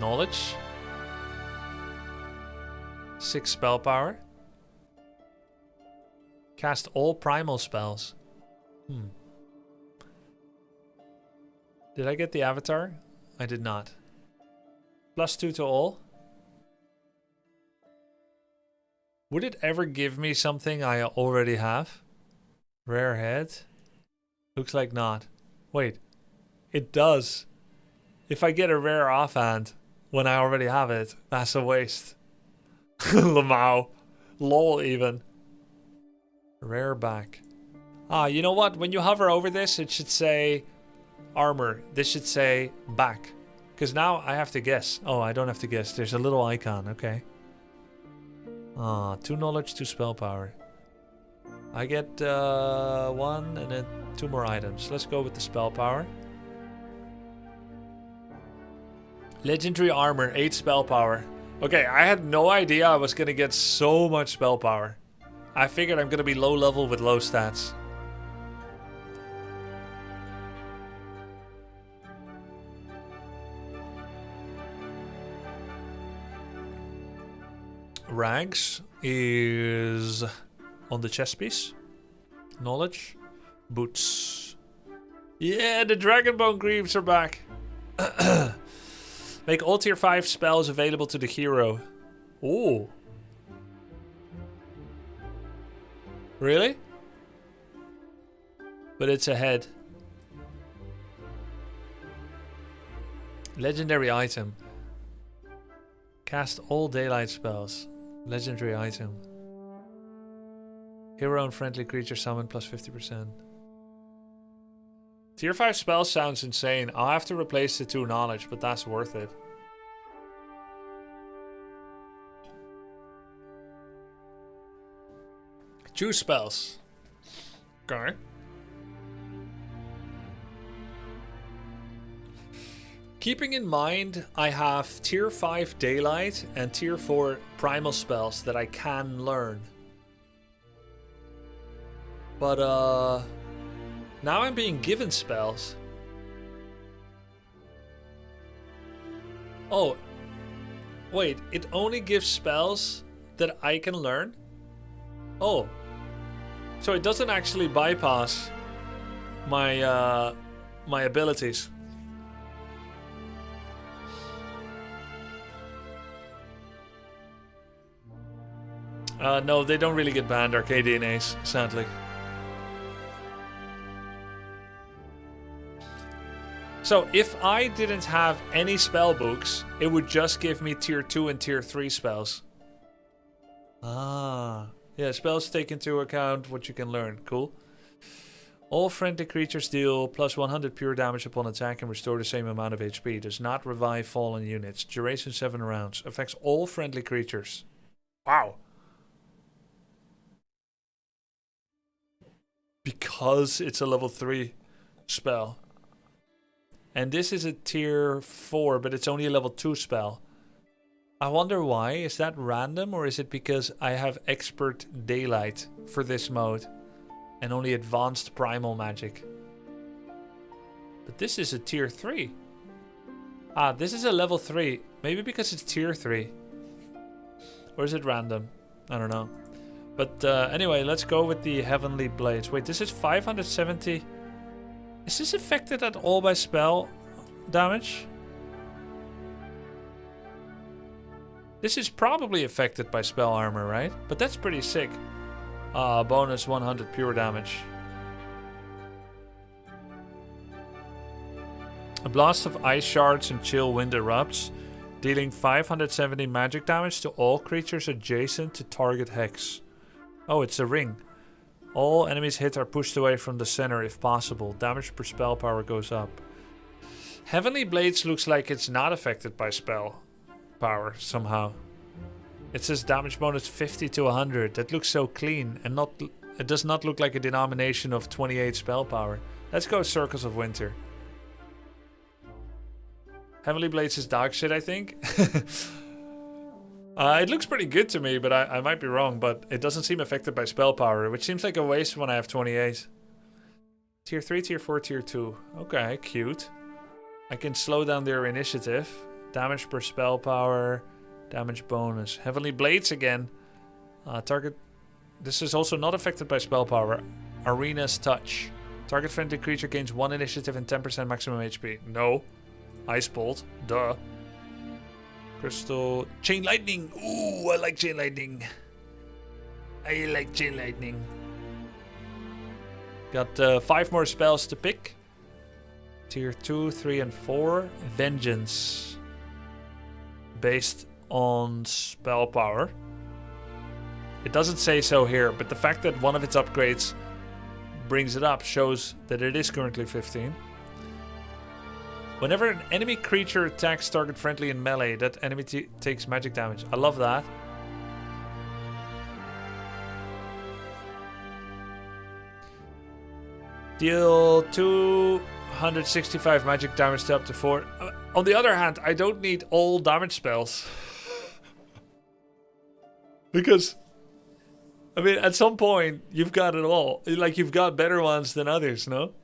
S1: Knowledge. 6 spell power. Cast all primal spells. Did I get the avatar? I did not. +2 to all. Would it ever give me something I already have? Rare head? Looks like not. Wait. It does. If I get a rare offhand when I already have it, that's a waste. Lamau. Lol even. Rare back. Ah, you know what? When you hover over this, it should say armor. This should say back. Because now I have to guess. Oh, I don't have to guess. There's a little icon. Okay. Ah, 2 knowledge, 2 spell power. I get 1 and then 2 more items. Let's go with the spell power. Legendary armor, 8 spell power. Okay, I had no idea I was gonna get so much spell power. I figured I'm gonna be low level with low stats. Rags is on the chest piece. Knowledge. Boots. Yeah, the Dragonbone Greaves are back. Make all tier 5 spells available to the hero. Ooh. Really? But it's a head. Legendary item. Cast all daylight spells. Legendary item. Hero and friendly creature summon +50%. Tier 5 spell sounds insane. I'll have to replace the 2 knowledge, but that's worth it. Choose spells. Okay. Keeping in mind, I have tier 5 daylight and tier 4 primal spells that I can learn. But now I'm being given spells. Oh, wait, it only gives spells that I can learn? Oh, so it doesn't actually bypass my my abilities. No, they don't really get banned, Arcadian Ace, sadly. So if I didn't have any spell books, it would just give me tier 2 and tier 3 spells. Ah, yeah, spells take into account what you can learn. Cool. All friendly creatures deal +100 pure damage upon attack and restore the same amount of HP. Does not revive fallen units. Duration 7 rounds. Affects all friendly creatures. Wow. Because it's a level 3 spell. And this is a tier 4, but it's only a level 2 spell. I wonder why. Is that random, or is it because I have expert daylight for this mode and only advanced primal magic? But this is a tier 3. Ah, this is a level 3. Maybe because it's tier 3. Or is it random? I don't know. But anyway, let's go with the Heavenly Blades. Wait, this is 570. Is this affected at all by spell damage? This is probably affected by spell armor, right? But that's pretty sick. Bonus 100 pure damage. A blast of ice shards and chill wind erupts, dealing 570 magic damage to all creatures adjacent to target hex. Oh, it's a ring. All enemies hit are pushed away from the center if possible. Damage per spell power goes up. Heavenly Blades looks like it's not affected by spell power somehow. It says damage bonus 50 to 100. That looks so clean and not It does not look like a denomination of 28 spell power. Let's go Circles of Winter. Heavenly Blades is dog shit, I think. It looks pretty good to me, but I might be wrong. But it doesn't seem affected by spell power, which seems like a waste when I have 28. Tier 3, Tier 4, Tier 2. Okay, cute. I can slow down their initiative. Damage per spell power. Damage bonus. Heavenly Blades again. Target... This is also not affected by spell power. Arena's Touch. Target friendly creature gains 1 initiative and 10% maximum HP. No. Ice Bolt. Duh. Crystal. Chain Lightning. Ooh, I like Chain Lightning. I like Chain Lightning. Got 5 more spells to pick. Tier 2, 3, and 4. Vengeance. Based on spell power. It doesn't say so here, but the fact that one of its upgrades brings it up shows that it is currently 15. Whenever an enemy creature attacks target friendly in melee, that enemy takes magic damage. I love that. Deal 265 magic damage to up to 4. On the other hand, I don't need all damage spells. Because, I mean, at some point, you've got it all. Like, you've got better ones than others, no?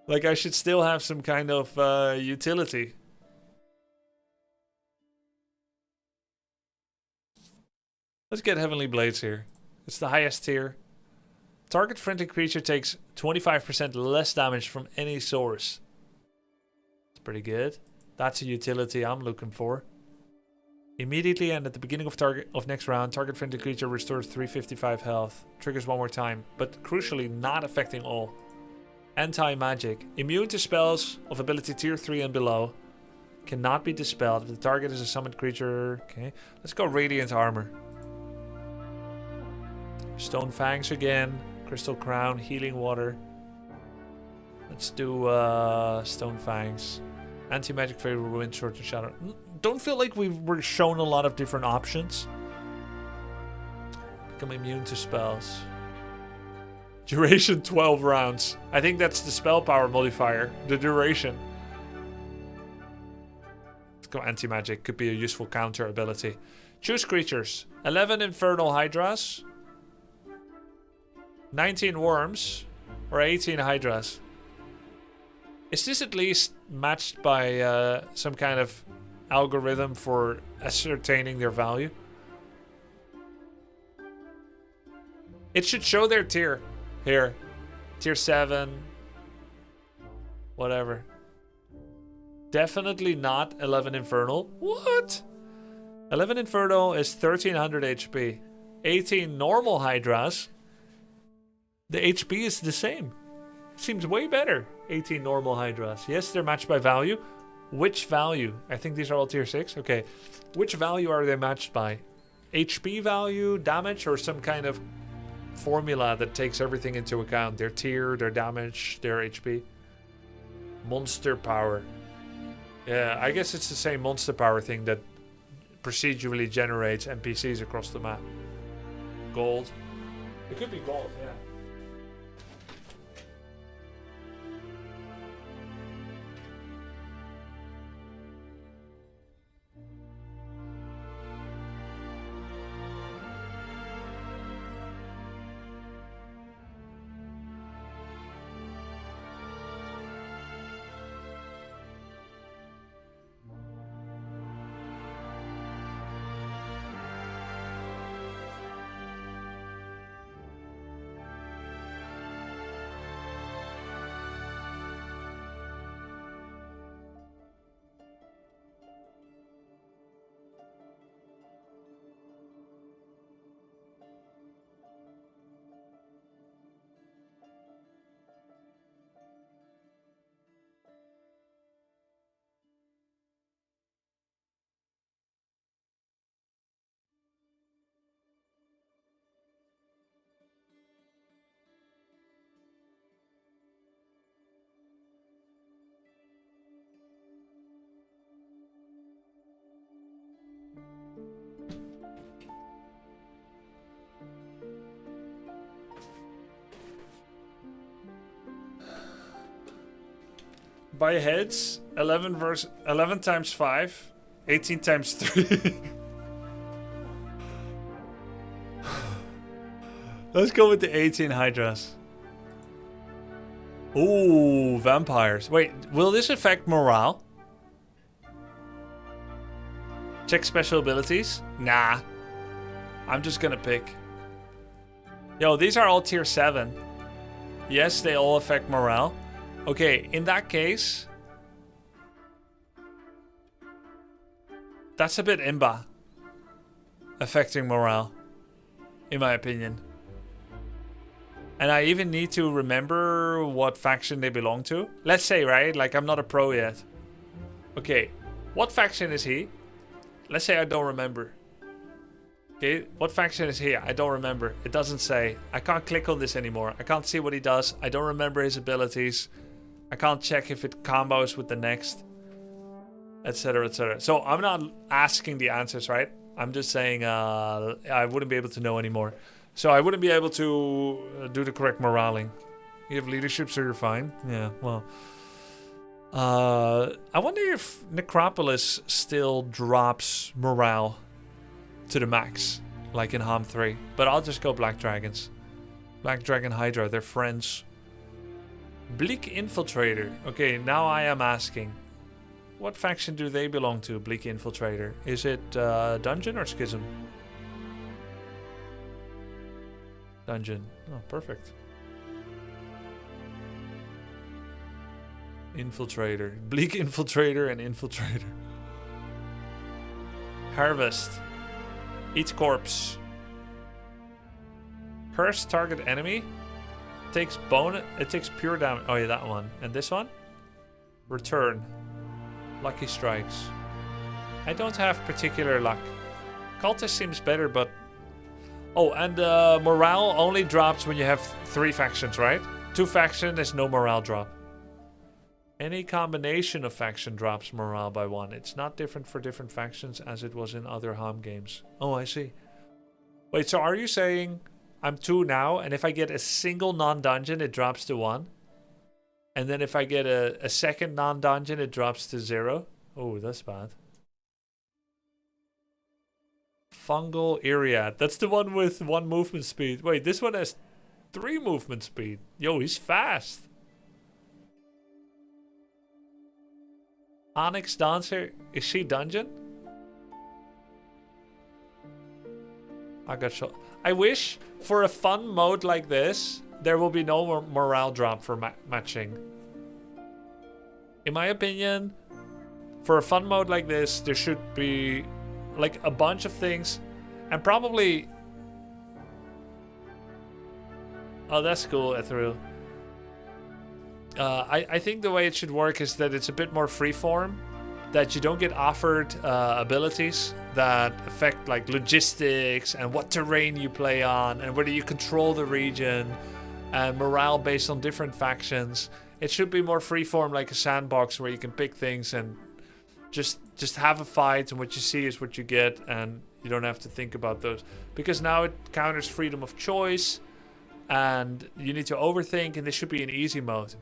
S1: Like, I should still have some kind of utility. Let's get Heavenly Blades here. It's the highest tier. Target friendly creature takes 25% less damage from any source. It's pretty good. That's a utility I'm looking for. Immediately and at the beginning of next round, target friendly creature restores 355 health. Triggers 1 more time, but crucially not affecting all. Anti-magic. Immune to spells of ability tier 3 and below. Cannot be dispelled if the target is a summoned creature. Okay, let's go Radiant Armor. Stone Fangs again. Crystal Crown, Healing Water. Let's do Stone Fangs. Anti-magic favorable wind, Sword and Shadow. Don't feel like we were shown a lot of different options. Become immune to spells. Duration 12 rounds. I think that's the spell power modifier. The duration. Let's go anti-magic. Could be a useful counter ability. Choose creatures. 11 Infernal Hydras. 19 Worms. Or 18 Hydras. Is this at least matched by some kind of algorithm for ascertaining their value? It should show their tier. Here. Tier 7. Whatever. Definitely not 11 Infernal. What? 11 Infernal is 1300 HP. 18 normal Hydras. The HP is the same. Seems way better. 18 normal Hydras. Yes, they're matched by value. Which value? I think these are all tier 6. Okay. Which value are they matched by? HP value, damage, or some kind of formula that takes everything into account? Their tier, their damage, their HP. Monster power. Yeah, I guess it's the same monster power thing that procedurally generates NPCs across the map. Gold. It could be gold, yeah. By heads, 11 times 5, 18 times 3. Let's go with the 18 Hydras. Ooh, vampires. Wait, will this affect morale? Check special abilities? Nah. I'm just gonna pick. Yo, these are all tier 7. Yes, they all affect morale. Okay, in that case... That's a bit imba. Affecting morale. In my opinion. And I even need to remember what faction they belong to. Let's say, right? Like, I'm not a pro yet. Okay, what faction is he? Let's say I don't remember. Okay, what faction is he? I don't remember. It doesn't say. I can't click on this anymore. I can't see what he does. I don't remember his abilities. I can't check if it combos with the next. Etc, etc. So I'm not asking the answers, right? I'm just saying I wouldn't be able to know anymore. So I wouldn't be able to do the correct moraling. You have leadership, so you're fine. Yeah, well. I wonder if Necropolis still drops morale to the max, like in HOMM 3. But I'll just go Black Dragons. Black Dragon Hydra, they're friends. Bleak Infiltrator. Okay, now I am asking. What faction do they belong to, Bleak Infiltrator? Is it Dungeon or Schism? Dungeon. Oh, perfect. Infiltrator. Bleak Infiltrator and Infiltrator. Harvest. Eats corpse. Curse target enemy. Takes bonus. It takes pure damage. Oh yeah, that one. And this one? Return. Lucky strikes. I don't have particular luck. Cultist seems better, but... Oh, and morale only drops when you have 3 factions, right? 2 factions, there's no morale drop. Any combination of faction drops morale by 1. It's not different for different factions as it was in other HOMM games. Oh, I see. Wait, so are you saying I'm 2 now, and if I get a single non-dungeon, it drops to 1? And then if I get a second non-dungeon, it drops to 0? Oh, that's bad. Fungal Iriad. That's the one with 1 movement speed. Wait, this one has 3 movement speed. Yo, he's fast. Onyx Dancer. Is she dungeon? I got shot. I wish for a fun mode like this, there will be no more morale drop for matching. In my opinion, for a fun mode like this, there should be like a bunch of things. And probably... Oh, that's cool, Ethereal. I think the way it should work is that it's a bit more freeform. That you don't get offered abilities that affect like logistics and what terrain you play on and whether you control the region and morale based on different factions. It should be more freeform, like a sandbox where you can pick things and just have a fight, and what you see is what you get, and you don't have to think about those. Because now it counters freedom of choice and you need to overthink, and this should be an easy mode.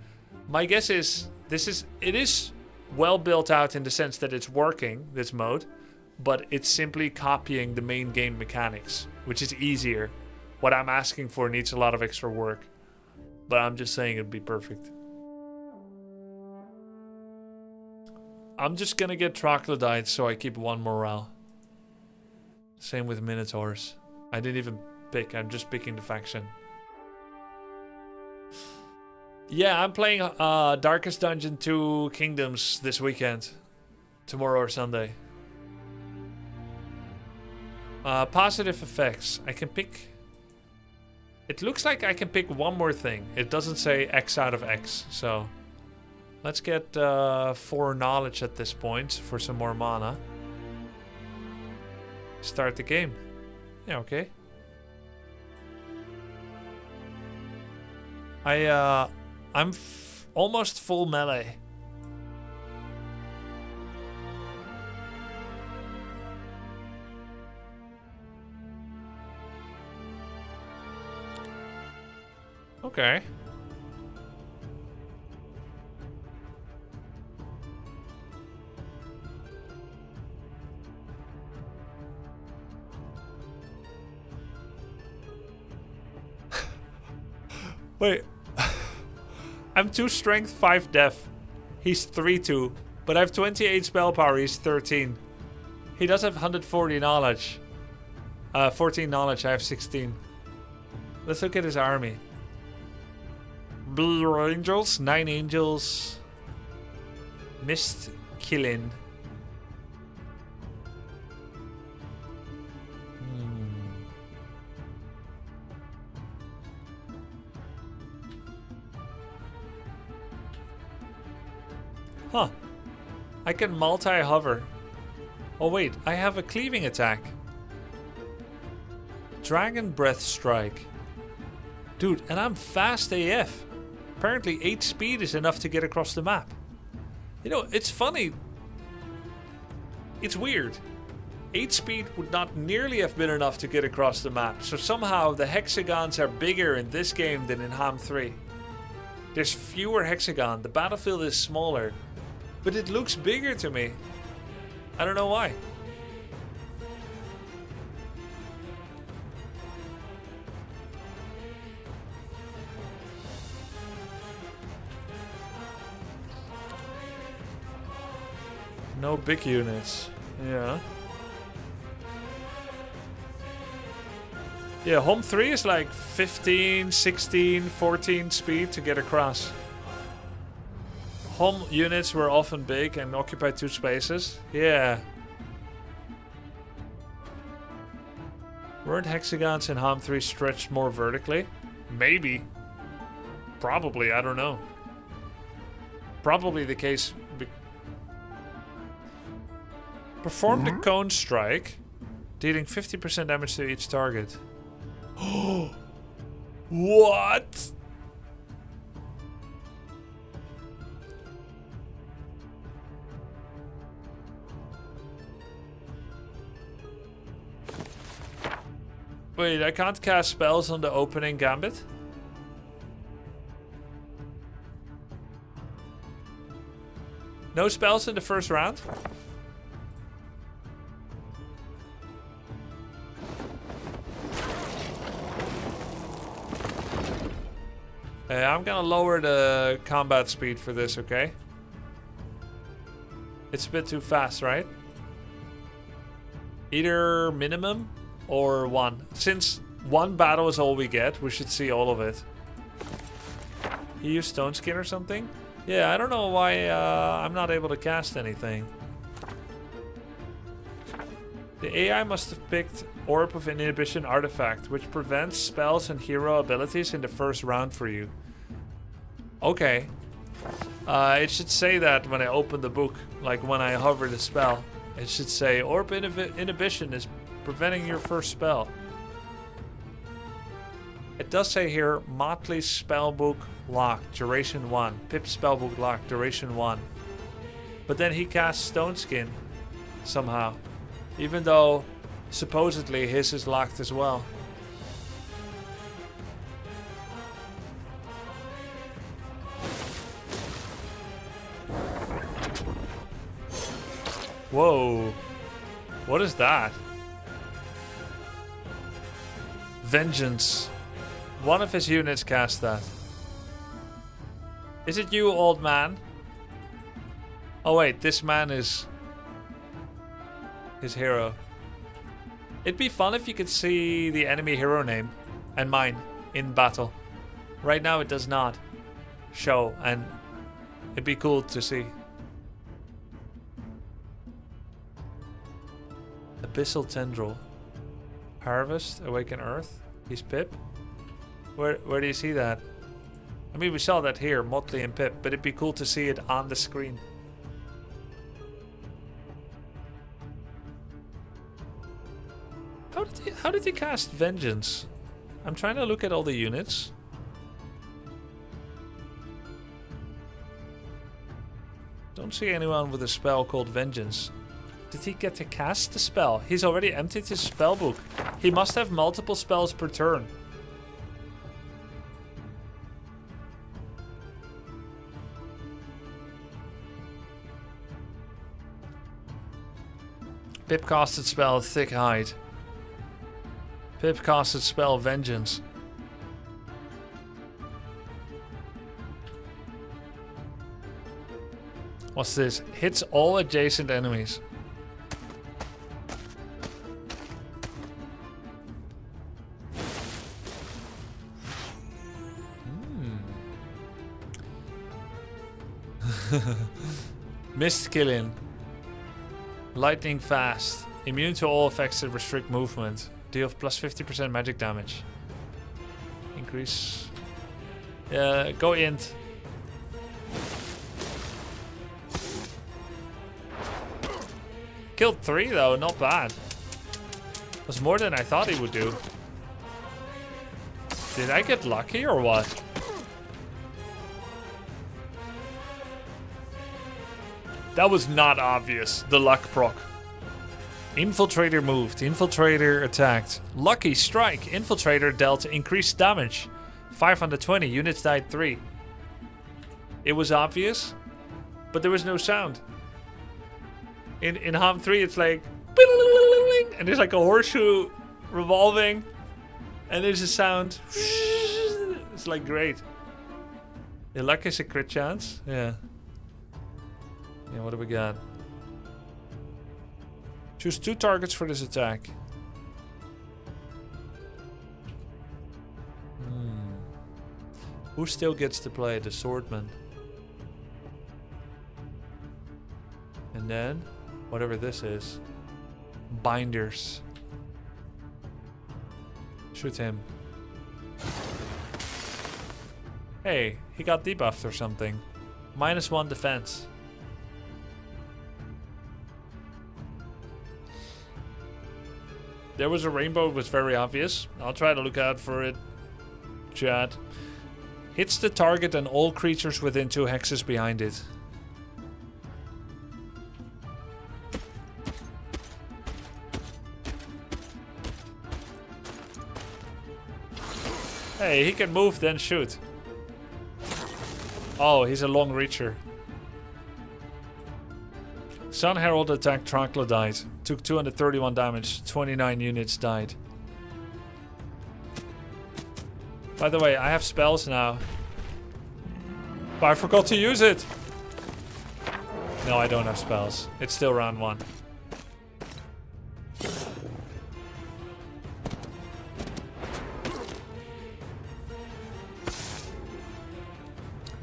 S1: My guess is it is well built out in the sense that it's working, this mode, but it's simply copying the main game mechanics, which is easier. What I'm asking for needs a lot of extra work, but I'm just saying it'd be perfect. I'm just gonna get troglodytes so I keep 1 morale. Same with Minotaurs. I didn't even pick, I'm just picking the faction. Yeah, I'm playing Darkest Dungeon 2 Kingdoms this weekend. Tomorrow or Sunday. Positive effects. I can pick... It looks like I can pick 1 more thing. It doesn't say X out of X, so... Let's get 4 knowledge at this point for some more mana. Start the game. Yeah, okay. I'm almost full melee. Okay. Wait. I'm 2 strength, 5 def. He's 3-2. But I have 28 spell power. He's 13. He does have 140 knowledge. 14 knowledge. I have 16. Let's look at his army. Blue angels. 9 angels. Mist killing. Huh. I can multi-hover. Oh wait, I have a cleaving attack. Dragon Breath Strike. Dude, and I'm fast AF. Apparently 8 speed is enough to get across the map. You know, it's funny. It's weird. 8 speed would not nearly have been enough to get across the map. So somehow the hexagons are bigger in this game than in HOMM 3. There's fewer hexagon. The battlefield is smaller. But it looks bigger to me. I don't know why. No big units. Yeah. Yeah, HOMM 3 is like 15, 16, 14 speed to get across. HOMM units were often big and occupied 2 spaces. Yeah. Weren't hexagons in HOMM 3 stretched more vertically? Maybe. Probably, I don't know. Probably the case. Perform the cone strike, dealing 50% damage to each target. What? Wait, I can't cast spells on the opening gambit? No spells in the first round? I'm gonna lower the combat speed for this, okay? It's a bit too fast, right? Either minimum or 1. Since 1 battle is all we get, we should see all of it. You use Stone Skin or something? Yeah, I don't know why I'm not able to cast anything. The AI must have picked Orb of Inhibition Artifact, which prevents spells and hero abilities in the first round for you. Okay. It should say that when I open the book, like when I hover the spell. It should say Orb Inhibition is preventing your first spell. It does say here, Motley's spellbook locked, duration 1. Pip's spellbook locked, duration 1. But then he casts Stone Skin somehow. Even though supposedly his is locked as well. Whoa. What is that? Vengeance. One of his units cast that. Is it you, old man? Oh wait, this man is his hero. It'd be fun if you could see the enemy hero name and mine in battle. Right now it does not show, and it'd be cool to see. Abyssal Tendril. Harvest, Awaken Earth. He's Pip. Where do you see that? I mean, we saw that here, Motley and Pip, but it'd be cool to see it on the screen. How did he cast Vengeance? I'm trying to look at all the units. Don't see anyone with a spell called Vengeance. Did he get to cast the spell? He's already emptied his spellbook. He must have multiple spells per turn. Pip casted spell Thick Hide. Pip casted spell Vengeance. What's this? Hits all adjacent enemies. Missed killing. Lightning fast. Immune to all effects that restrict movement. Deal plus 50% magic damage. Increase. Go int. Killed 3 though, not bad. Was more than I thought he would do. Did I get lucky or what? That was not obvious, the luck proc. Infiltrator moved, Infiltrator attacked. Lucky strike, Infiltrator dealt increased damage. 520, units died 3. It was obvious, but there was no sound. In HOMM 3 it's like... And there's like a horseshoe revolving. And there's a sound. It's like great. The luck is a crit chance, yeah. Yeah, what do we got? Choose 2 targets for this attack. Who still gets to play? The swordman. And then, whatever this is. Binders. Shoot him. Hey, he got debuffed or something. -1 defense. There was a rainbow, it was very obvious. I'll try to look out for it. Chat. Hits the target and all creatures within 2 hexes behind it. Hey, he can move then shoot. Oh, he's a long reacher. Sun Herald attacked Troglodyte. Took 231 damage. 29 units died. By the way, I have spells now. But I forgot to use it. No, I don't have spells. It's still round 1.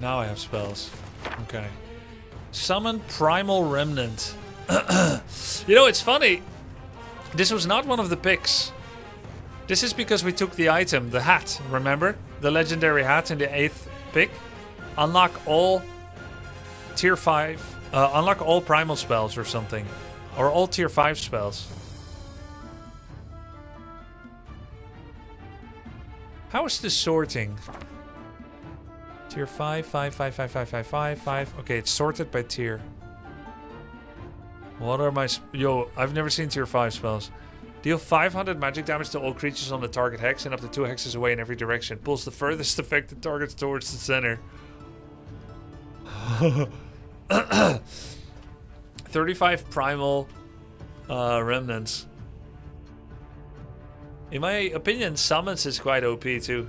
S1: Now I have spells. Okay. Summon Primal Remnant. You know, it's funny. This was not one of the picks. This is because we took the item, the hat, remember? The legendary hat in the 8th pick. Unlock all tier 5. Unlock all primal spells or something. Or all tier 5 spells. How is this sorting? Tier 5, 5, 5, 5, 5, 5, 5, 5. Okay, it's sorted by tier. What are my... Yo, I've never seen tier 5 spells. Deal 500 magic damage to all creatures on the target hex and up to 2 hexes away in every direction. Pulls the furthest affected targets towards the center. 35 primal remnants. In my opinion, summons is quite OP too.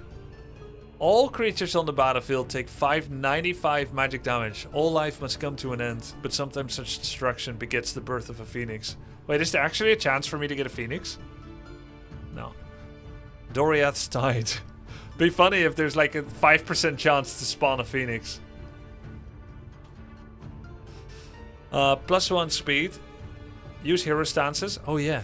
S1: All creatures on the battlefield take 595 magic damage. All life must come to an end, but sometimes such destruction begets the birth of a phoenix. Wait, is there actually a chance for me to get a phoenix? No. Doriath's died. Be funny if there's like a 5% chance to spawn a phoenix. +1 speed. Use hero stances. Oh yeah.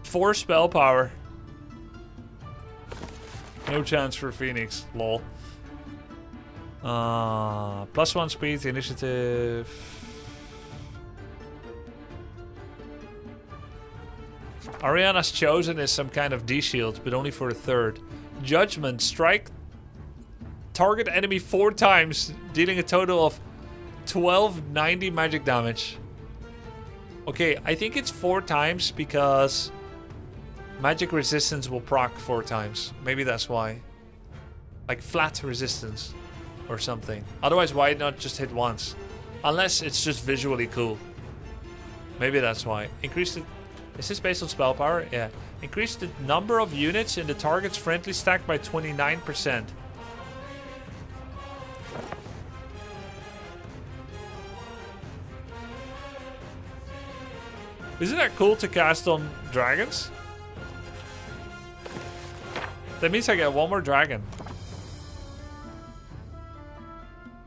S1: Four spell power. No chance for Phoenix. Lol. +1 speed, initiative. Ariana's Chosen is some kind of D-shield, but only for a third. Judgment. Strike target enemy 4 times, dealing a total of 1290 magic damage. Okay, I think it's 4 times because magic resistance will proc 4 times. Maybe that's why. Like flat resistance or something. Otherwise, why not just hit once? Unless it's just visually cool. Maybe that's why. Increase the... Is this based on spell power? Yeah. Increase the number of units in the target's friendly stack by 29%. Isn't that cool to cast on dragons? That means I get one more dragon.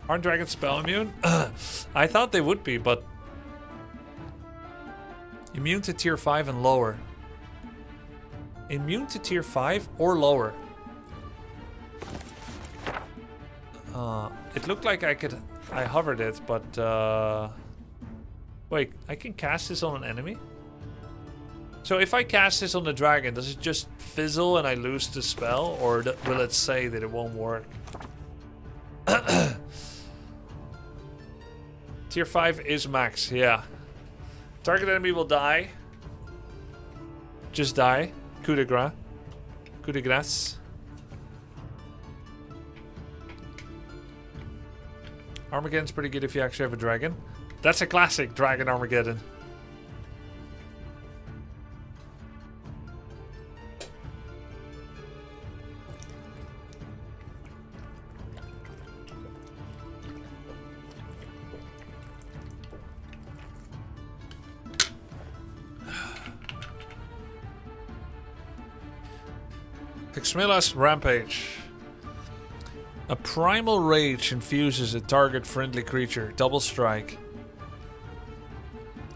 S1: Aren't dragons spell immune? I thought they would be, but... Immune to tier 5 and lower. Immune to tier 5 or lower. It looked like I hovered it, but... Wait, I can cast this on an enemy? So if I cast this on the dragon, does it just fizzle and I lose the spell? Or will it say that it won't work? Tier 5 is max, yeah. Target enemy will die. Just die. Coup de grace. Coup de grace. Armageddon's pretty good if you actually have a dragon. That's a classic, Dragon Armageddon. Xmilla's Rampage. A primal rage infuses a target friendly creature. Double strike.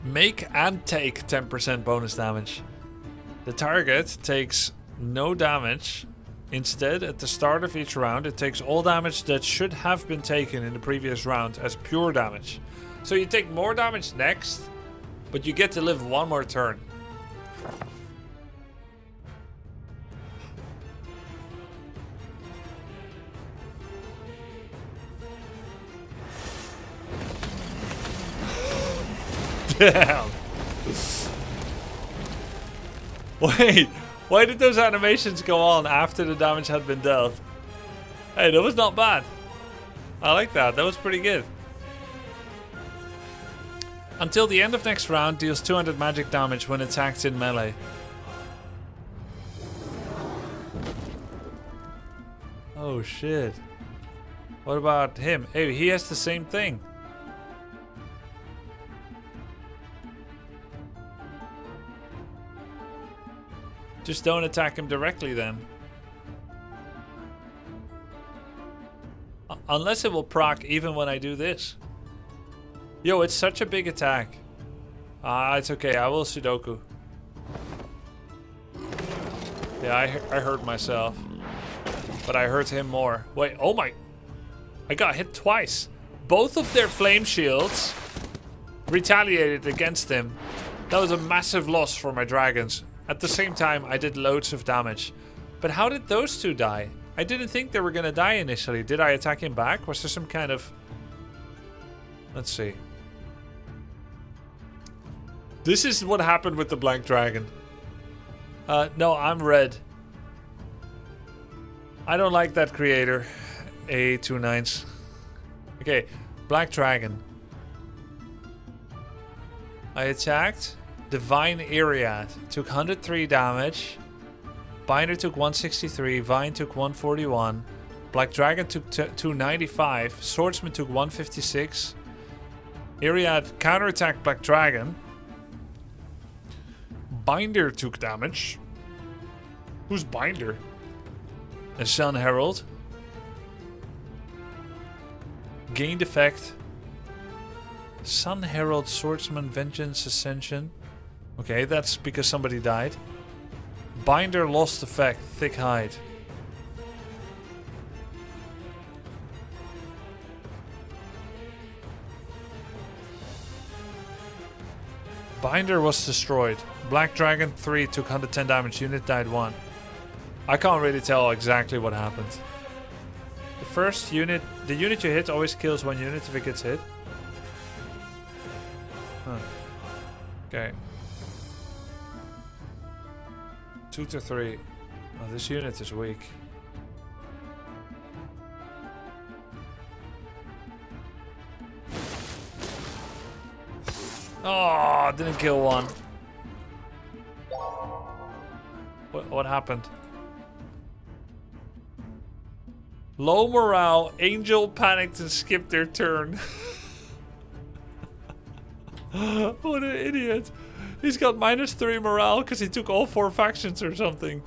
S1: Make and take 10% bonus damage. The target takes no damage. Instead, at the start of each round, it takes all damage that should have been taken in the previous round as pure damage. So you take more damage next, but you get to live one more turn. Damn. Wait, why did those animations go on after the damage had been dealt? Hey, that was not bad. I like that. That was pretty good. Until the end of next round, deals 200 magic damage when attacked in melee. Oh shit. What about him? Hey, he has the same thing. Just don't attack him directly then. Unless it will proc even when I do this. Yo, it's such a big attack. It's okay, I will Sudoku. Yeah, I hurt myself. But I hurt him more. Wait, oh my... I got hit twice. Both of their flame shields retaliated against him. That was a massive loss for my dragons. At the same time, I did loads of damage. But how did those two die? I didn't think they were gonna die initially. Did I attack him back? Was there some kind of... Let's see. This is what happened with the Black Dragon. No, I'm red. I don't like that creator. A29s. Okay, Black Dragon. I attacked. Divine Iriad took 103 damage. Binder took 163. Vine took 141. Black Dragon took 295. Swordsman took 156. Iriad counterattacked Black Dragon. Binder took damage. Who's Binder? And Sun Herald. Gained effect. Sun Herald, Swordsman, Vengeance, Ascension. Okay, that's because somebody died. Binder lost effect, Thick Hide. Binder was destroyed. Black Dragon 3 took 110 damage, unit died 1. I can't really tell exactly what happened. The first unit, the unit you hit always kills one unit if it gets hit. Huh. Okay. 2 to 3. Oh, this unit is weak. Oh, didn't kill one. What happened? Low morale. Angel panicked and skipped their turn. What an idiot. He's got -3 morale because he took all 4 factions or something.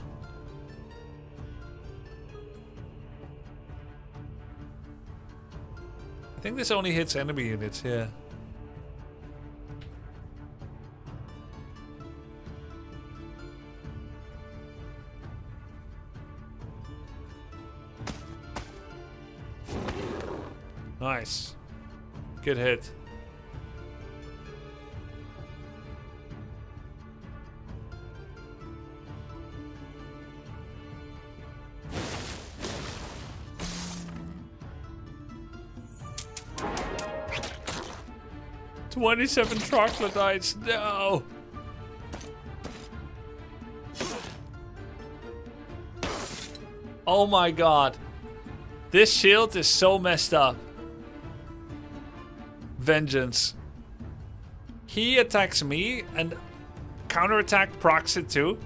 S1: I think this only hits enemy units, yeah. Nice. Good hit. "27 troglodytes, no!" Oh my god. This shield is so messed up. Vengeance. He attacks me and counterattack procs it too.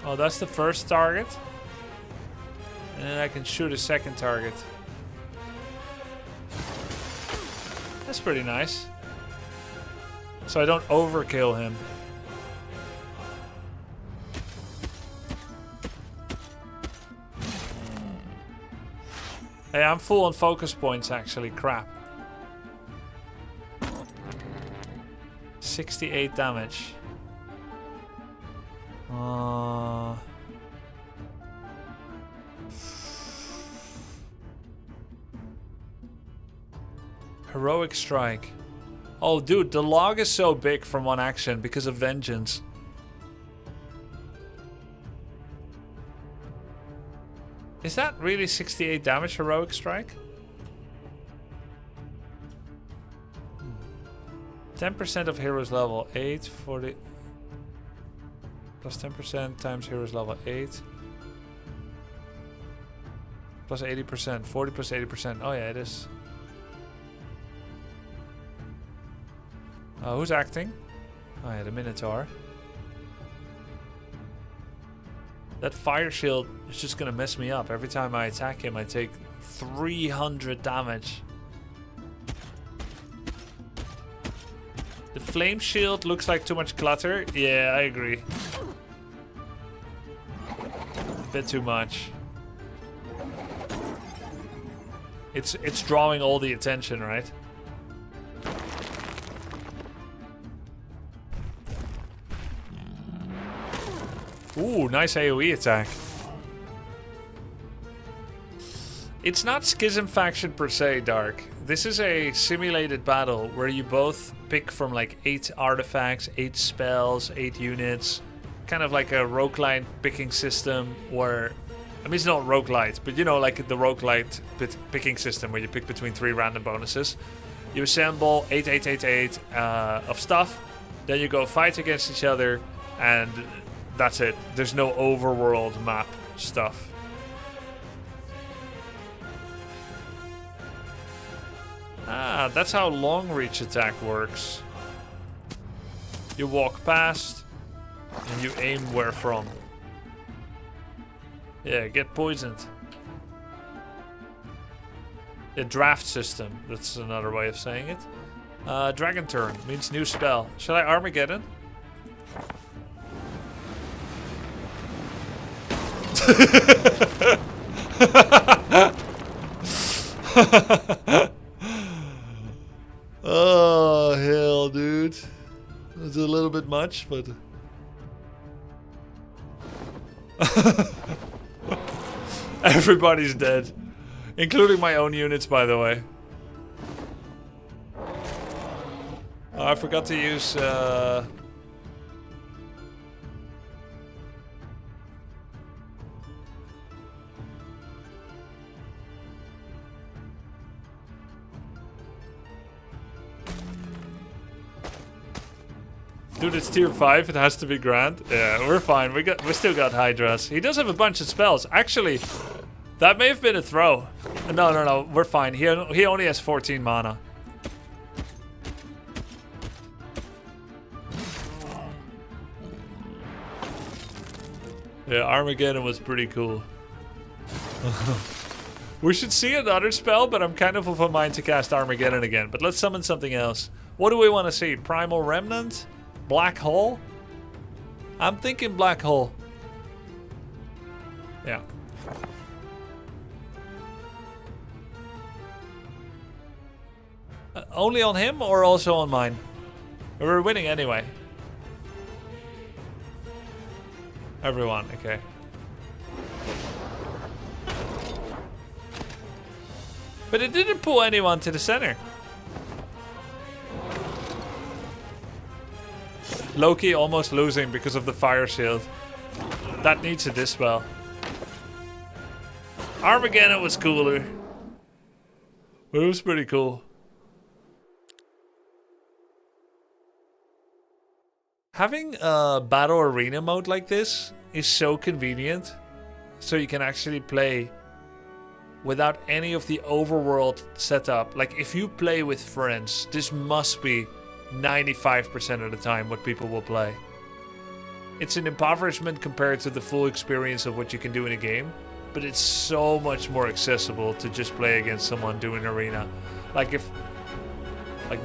S1: Oh, that's the first target. And then I can shoot a second target. That's pretty nice. So I don't overkill him. Hey, I'm full on focus points actually. Crap. 68 damage. Heroic strike. Oh, dude, the log is so big from one action because of vengeance. Is that really 68 damage, heroic strike? 10% of heroes level 8, 40... Plus 10% times heroes level 8. Plus 80%, 40 plus 80%. Oh yeah, it is. Who's acting? Oh yeah, the Minotaur. That fire shield is just gonna mess me up. Every time I attack him, I take 300 damage. The flame shield looks like too much clutter. Yeah, I agree. A bit too much. It's drawing all the attention, right? Ooh, nice AoE attack. It's not Schism faction per se, Dark. This is a simulated battle where you both pick from like 8 artifacts, 8 spells, 8 units. Kind of like a roguelite picking system where... I mean, it's not roguelite, but you know, like the roguelite picking system where you pick between 3 random bonuses. You assemble 8, 8, 8, 8 of stuff. Then you go fight against each other and... that's it. There's no overworld map stuff. Ah, that's how long reach attack works. You walk past and you aim where from. Yeah, get poisoned. A draft system. That's another way of saying it. Dragon turn means new spell. Shall I Armageddon? Oh, hell, dude. That's a little bit much, but... Everybody's dead. Including my own units, by the way. Oh, I forgot to use... Dude, it's tier 5. It has to be grand. Yeah, we're fine. We still got Hydras. He does have a bunch of spells. Actually, that may have been a throw. No. We're fine. He only has 14 mana. Yeah, Armageddon was pretty cool. We should see another spell, but I'm kind of a mind to cast Armageddon again. But let's summon something else. What do we want to see? Primal Remnant? Black Hole? I'm thinking Black Hole. Yeah. Only on him or also on mine? We're winning anyway. Everyone, okay. But it didn't pull anyone to the center. Loki almost losing because of the fire shield. That needs a dispel. Armageddon was cooler. But it was pretty cool. Having a battle arena mode like this is so convenient. So you can actually play without any of the overworld setup. Like if you play with friends, this must be 95% of the time what people will play. It's an impoverishment compared to the full experience of what you can do in a game, but it's so much more accessible to just play against someone doing arena. Like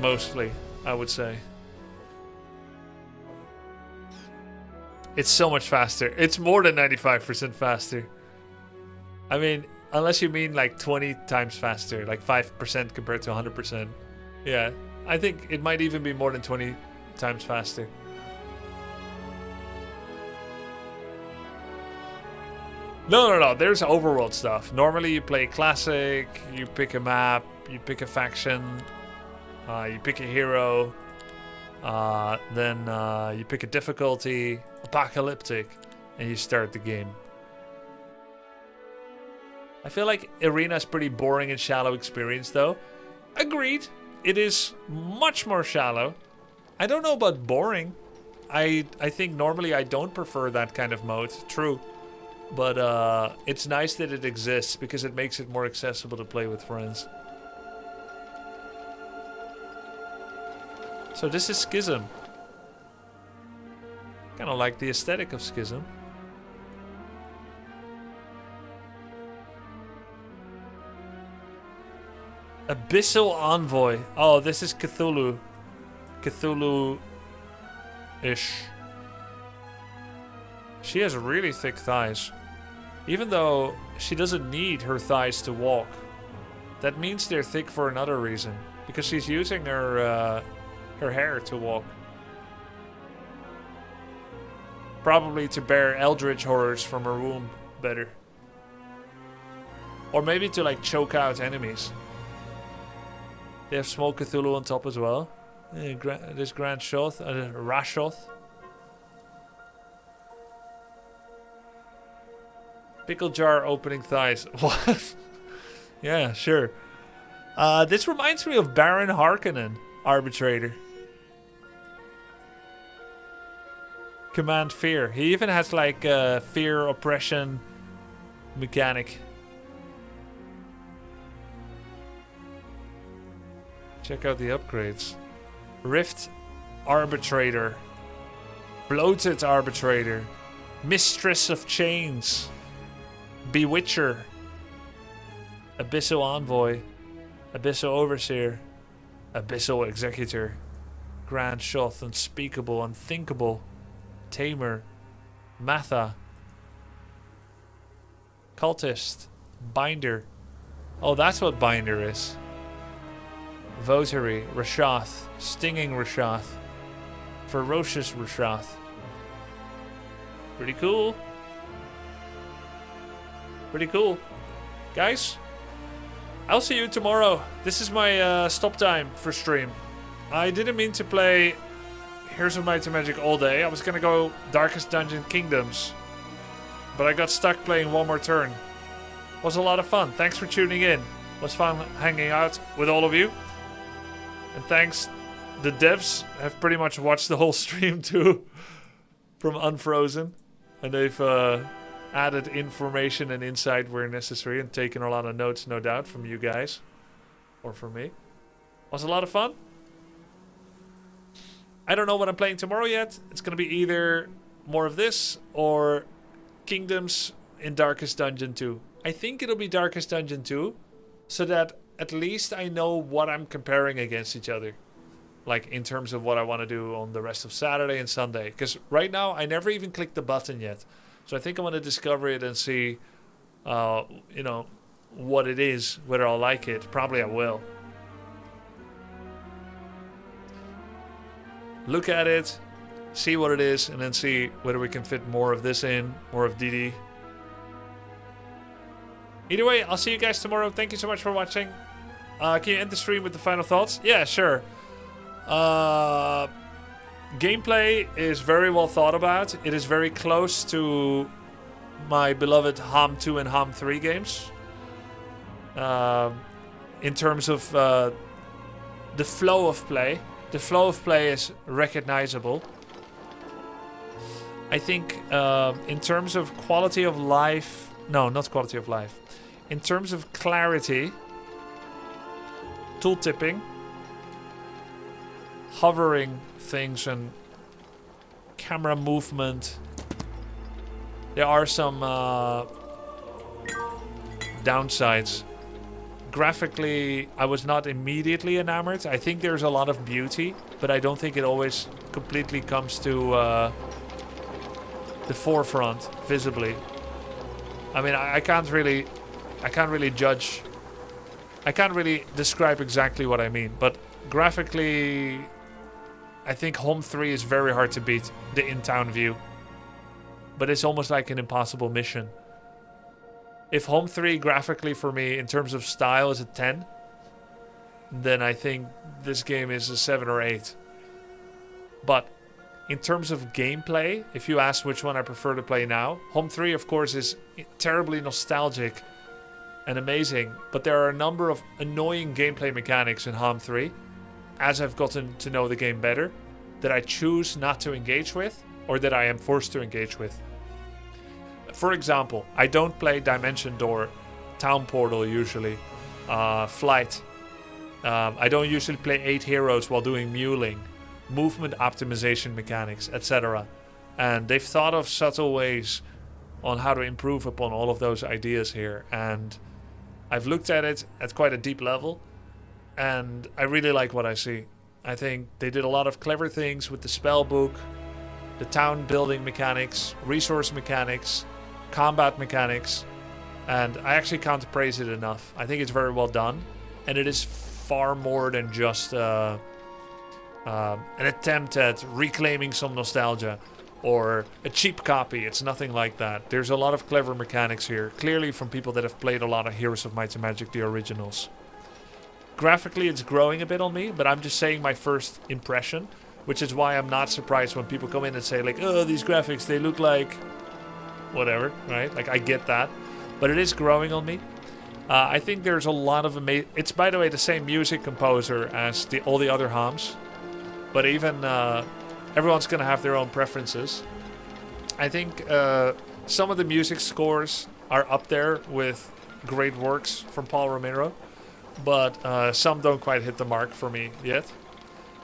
S1: mostly, I would say. It's so much faster. It's more than 95% faster. I mean, unless you mean like 20 times faster, like 5% compared to 100%. Yeah. I think it might even be more than 20 times faster. No. There's overworld stuff. Normally you play classic, you pick a map, you pick a faction, you pick a hero, then you pick a difficulty, apocalyptic, and you start the game. I feel like Arena's pretty boring and shallow experience though. Agreed. It is much more shallow. I don't know about boring. I think normally I don't prefer that kind of mode. True. But it's nice that it exists because it makes it more accessible to play with friends. So this is Schism. Kind of like the aesthetic of Schism. Abyssal Envoy. Oh, this is Cthulhu. Cthulhu-ish. She has really thick thighs. Even though she doesn't need her thighs to walk. That means they're thick for another reason. Because she's using her hair to walk. Probably to bear eldritch horrors from her womb better. Or maybe to like choke out enemies. They have small Cthulhu on top as well. This Grand Shoth, Rashoth. Pickle jar opening thighs. What? Yeah, sure. This reminds me of Baron Harkonnen, Arbitrator. Command fear. He even has like a fear oppression mechanic. Check out the upgrades. Rift Arbitrator. Bloated Arbitrator. Mistress of Chains. Bewitcher. Abyssal Envoy. Abyssal Overseer. Abyssal Executor. Grand Shoth. Unspeakable. Unthinkable. Tamer. Matha. Cultist. Binder. Oh, that's what Binder is. Votary, Rashath, Stinging Rashath, Ferocious Rashath. Pretty cool. Pretty cool. Guys, I'll see you tomorrow. This is my stop time for stream. I didn't mean to play Heroes of Might and Magic all day. I was gonna go Darkest Dungeon Kingdoms. But I got stuck playing one more turn. It was a lot of fun. Thanks for tuning in. It was fun hanging out with all of you. And thanks the devs have pretty much watched the whole stream too from Unfrozen. And they've added information and insight where necessary and taken a lot of notes, no doubt, from you guys. Or from me. Was a lot of fun. I don't know what I'm playing tomorrow yet. It's going to be either more of this or Kingdoms in Darkest Dungeon 2. I think it'll be Darkest Dungeon 2, so that at least I know what I'm comparing against each other. Like, in terms of what I want to do on the rest of Saturday and Sunday. Because right now, I never even clicked the button yet. So I think I want to discover it and see, you know, what it is, whether I'll like it. Probably I will. Look at it, see what it is, and then see whether we can fit more of this in, more of DD. Either way, I'll see you guys tomorrow. Thank you so much for watching. Can you end the stream with the final thoughts? Yeah, sure. Gameplay is very well thought about. It is very close to my beloved HOMM 2 and HOMM 3 games. In terms of the flow of play. The flow of play is recognizable. I think in terms of quality of life... No, not quality of life. In terms of clarity, tooltipping, hovering things and camera movement, there are some downsides. Graphically, I was not immediately enamored. I think there's a lot of beauty, but I don't think it always completely comes to the forefront visibly. I mean, I can't really judge. I can't really describe exactly what I mean, but graphically, I think HOMM 3 is very hard to beat, the in-town view. But it's almost like an impossible mission. If HOMM 3 graphically for me, in terms of style, is a 10, then I think this game is a 7 or 8. But in terms of gameplay, if you ask which one I prefer to play now, HOMM 3, of course, is terribly nostalgic and amazing. But there are a number of annoying gameplay mechanics in HOMM 3, as I've gotten to know the game better, that I choose not to engage with, or that I am forced to engage with. For example, I don't play Dimension Door, Town Portal usually, Flight. I don't usually play 8 heroes while doing muling, movement optimization mechanics, etc. And they've thought of subtle ways on how to improve upon all of those ideas here. And I've looked at it at quite a deep level, and I really like what I see. I think they did a lot of clever things with the spell book, the town building mechanics, resource mechanics, combat mechanics, and I actually can't praise it enough. I think it's very well done, and it is far more than just an attempt at reclaiming some nostalgia or a cheap copy. It's nothing like that. There's a lot of clever mechanics here, clearly from people that have played a lot of Heroes of Might and Magic, the originals. Graphically, it's growing a bit on me, but I'm just saying my first impression, which is why I'm not surprised when people come in and say, like, oh, these graphics, they look like whatever, right? Like, I get that. But it is growing on me. I think there's a lot of amazing... It's, by the way, the same music composer as all the other HOMMs. But even... everyone's going to have their own preferences. I think some of the music scores are up there with great works from Paul Romero. But some don't quite hit the mark for me yet.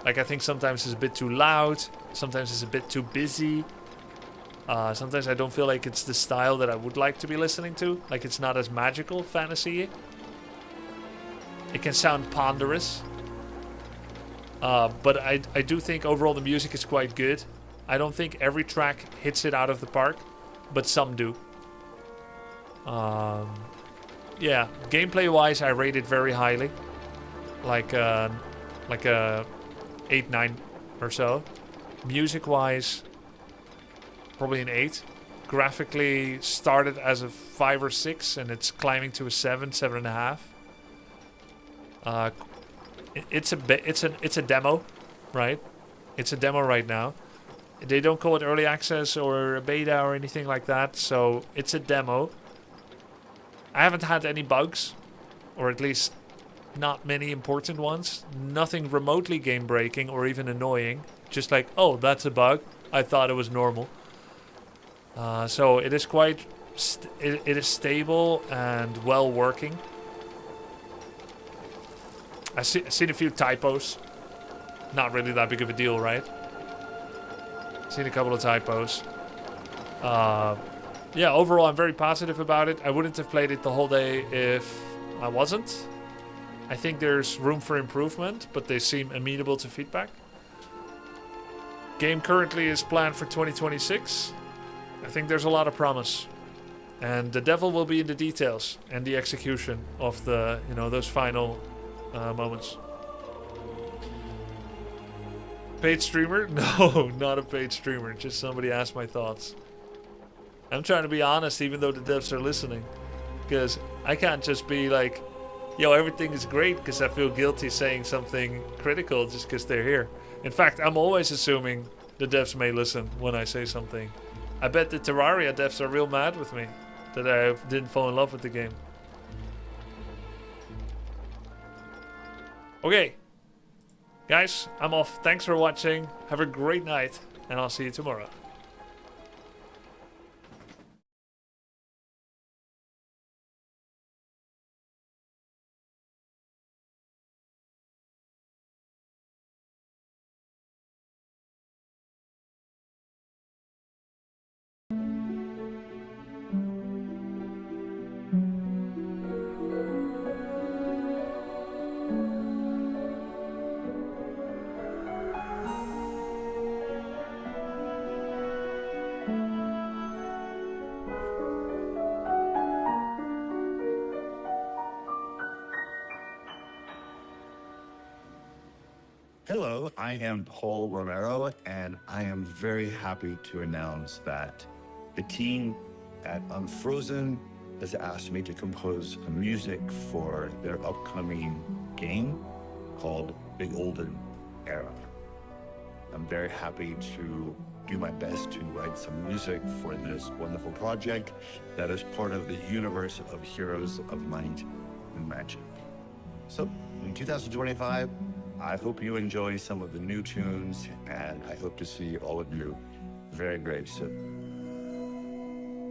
S1: Like, I think sometimes it's a bit too loud. Sometimes it's a bit too busy. Sometimes I don't feel like it's the style that I would like to be listening to. Like, it's not as magical fantasy-y. It can sound ponderous. But I do think overall the music is quite good. I don't think every track hits it out of the park, but some do. Yeah, gameplay-wise, I rate it very highly. Like a 8, 9 or so. Music-wise, probably an 8. Graphically, started as a 5 or 6, and it's climbing to a 7, 7.5. It's a demo, right? It's a demo right now. They don't call it early access or a beta or anything like that, so it's a demo. I haven't had any bugs, or at least not many important ones. Nothing remotely game breaking or even annoying. Just like, oh, that's a bug. I thought it was normal. So it is quite, it is stable and well working. I've seen a few typos. Not really that big of a deal, right? Seen a couple of typos. Yeah, overall I'm very positive about it. I wouldn't have played it the whole day if I wasn't. I think there's room for improvement, but they seem amenable to feedback. Game currently is planned for 2026. I think there's a lot of promise. And the devil will be in the details and the execution of the, you know, those final moments. Paid streamer? No, not a paid streamer. Just somebody asked my thoughts. I'm trying to be honest even though the devs are listening. Because I can't just be like, yo, everything is great, because I feel guilty saying something critical just because they're here. In fact, I'm always assuming the devs may listen when I say something. I bet the Terraria devs are real mad with me that I didn't fall in love with the game. Okay. Guys, I'm off. Thanks for watching. Have a great night, and I'll see you tomorrow.
S3: Hello, I am Paul Romero, and I am very happy to announce that the team at Unfrozen has asked me to compose music for their upcoming game called The Olden Era. I'm very happy to do my best to write some music for this wonderful project that is part of the universe of Heroes of Might and Magic. So, in 2025, I hope you enjoy some of the new tunes, and I hope to see all of you very, very soon.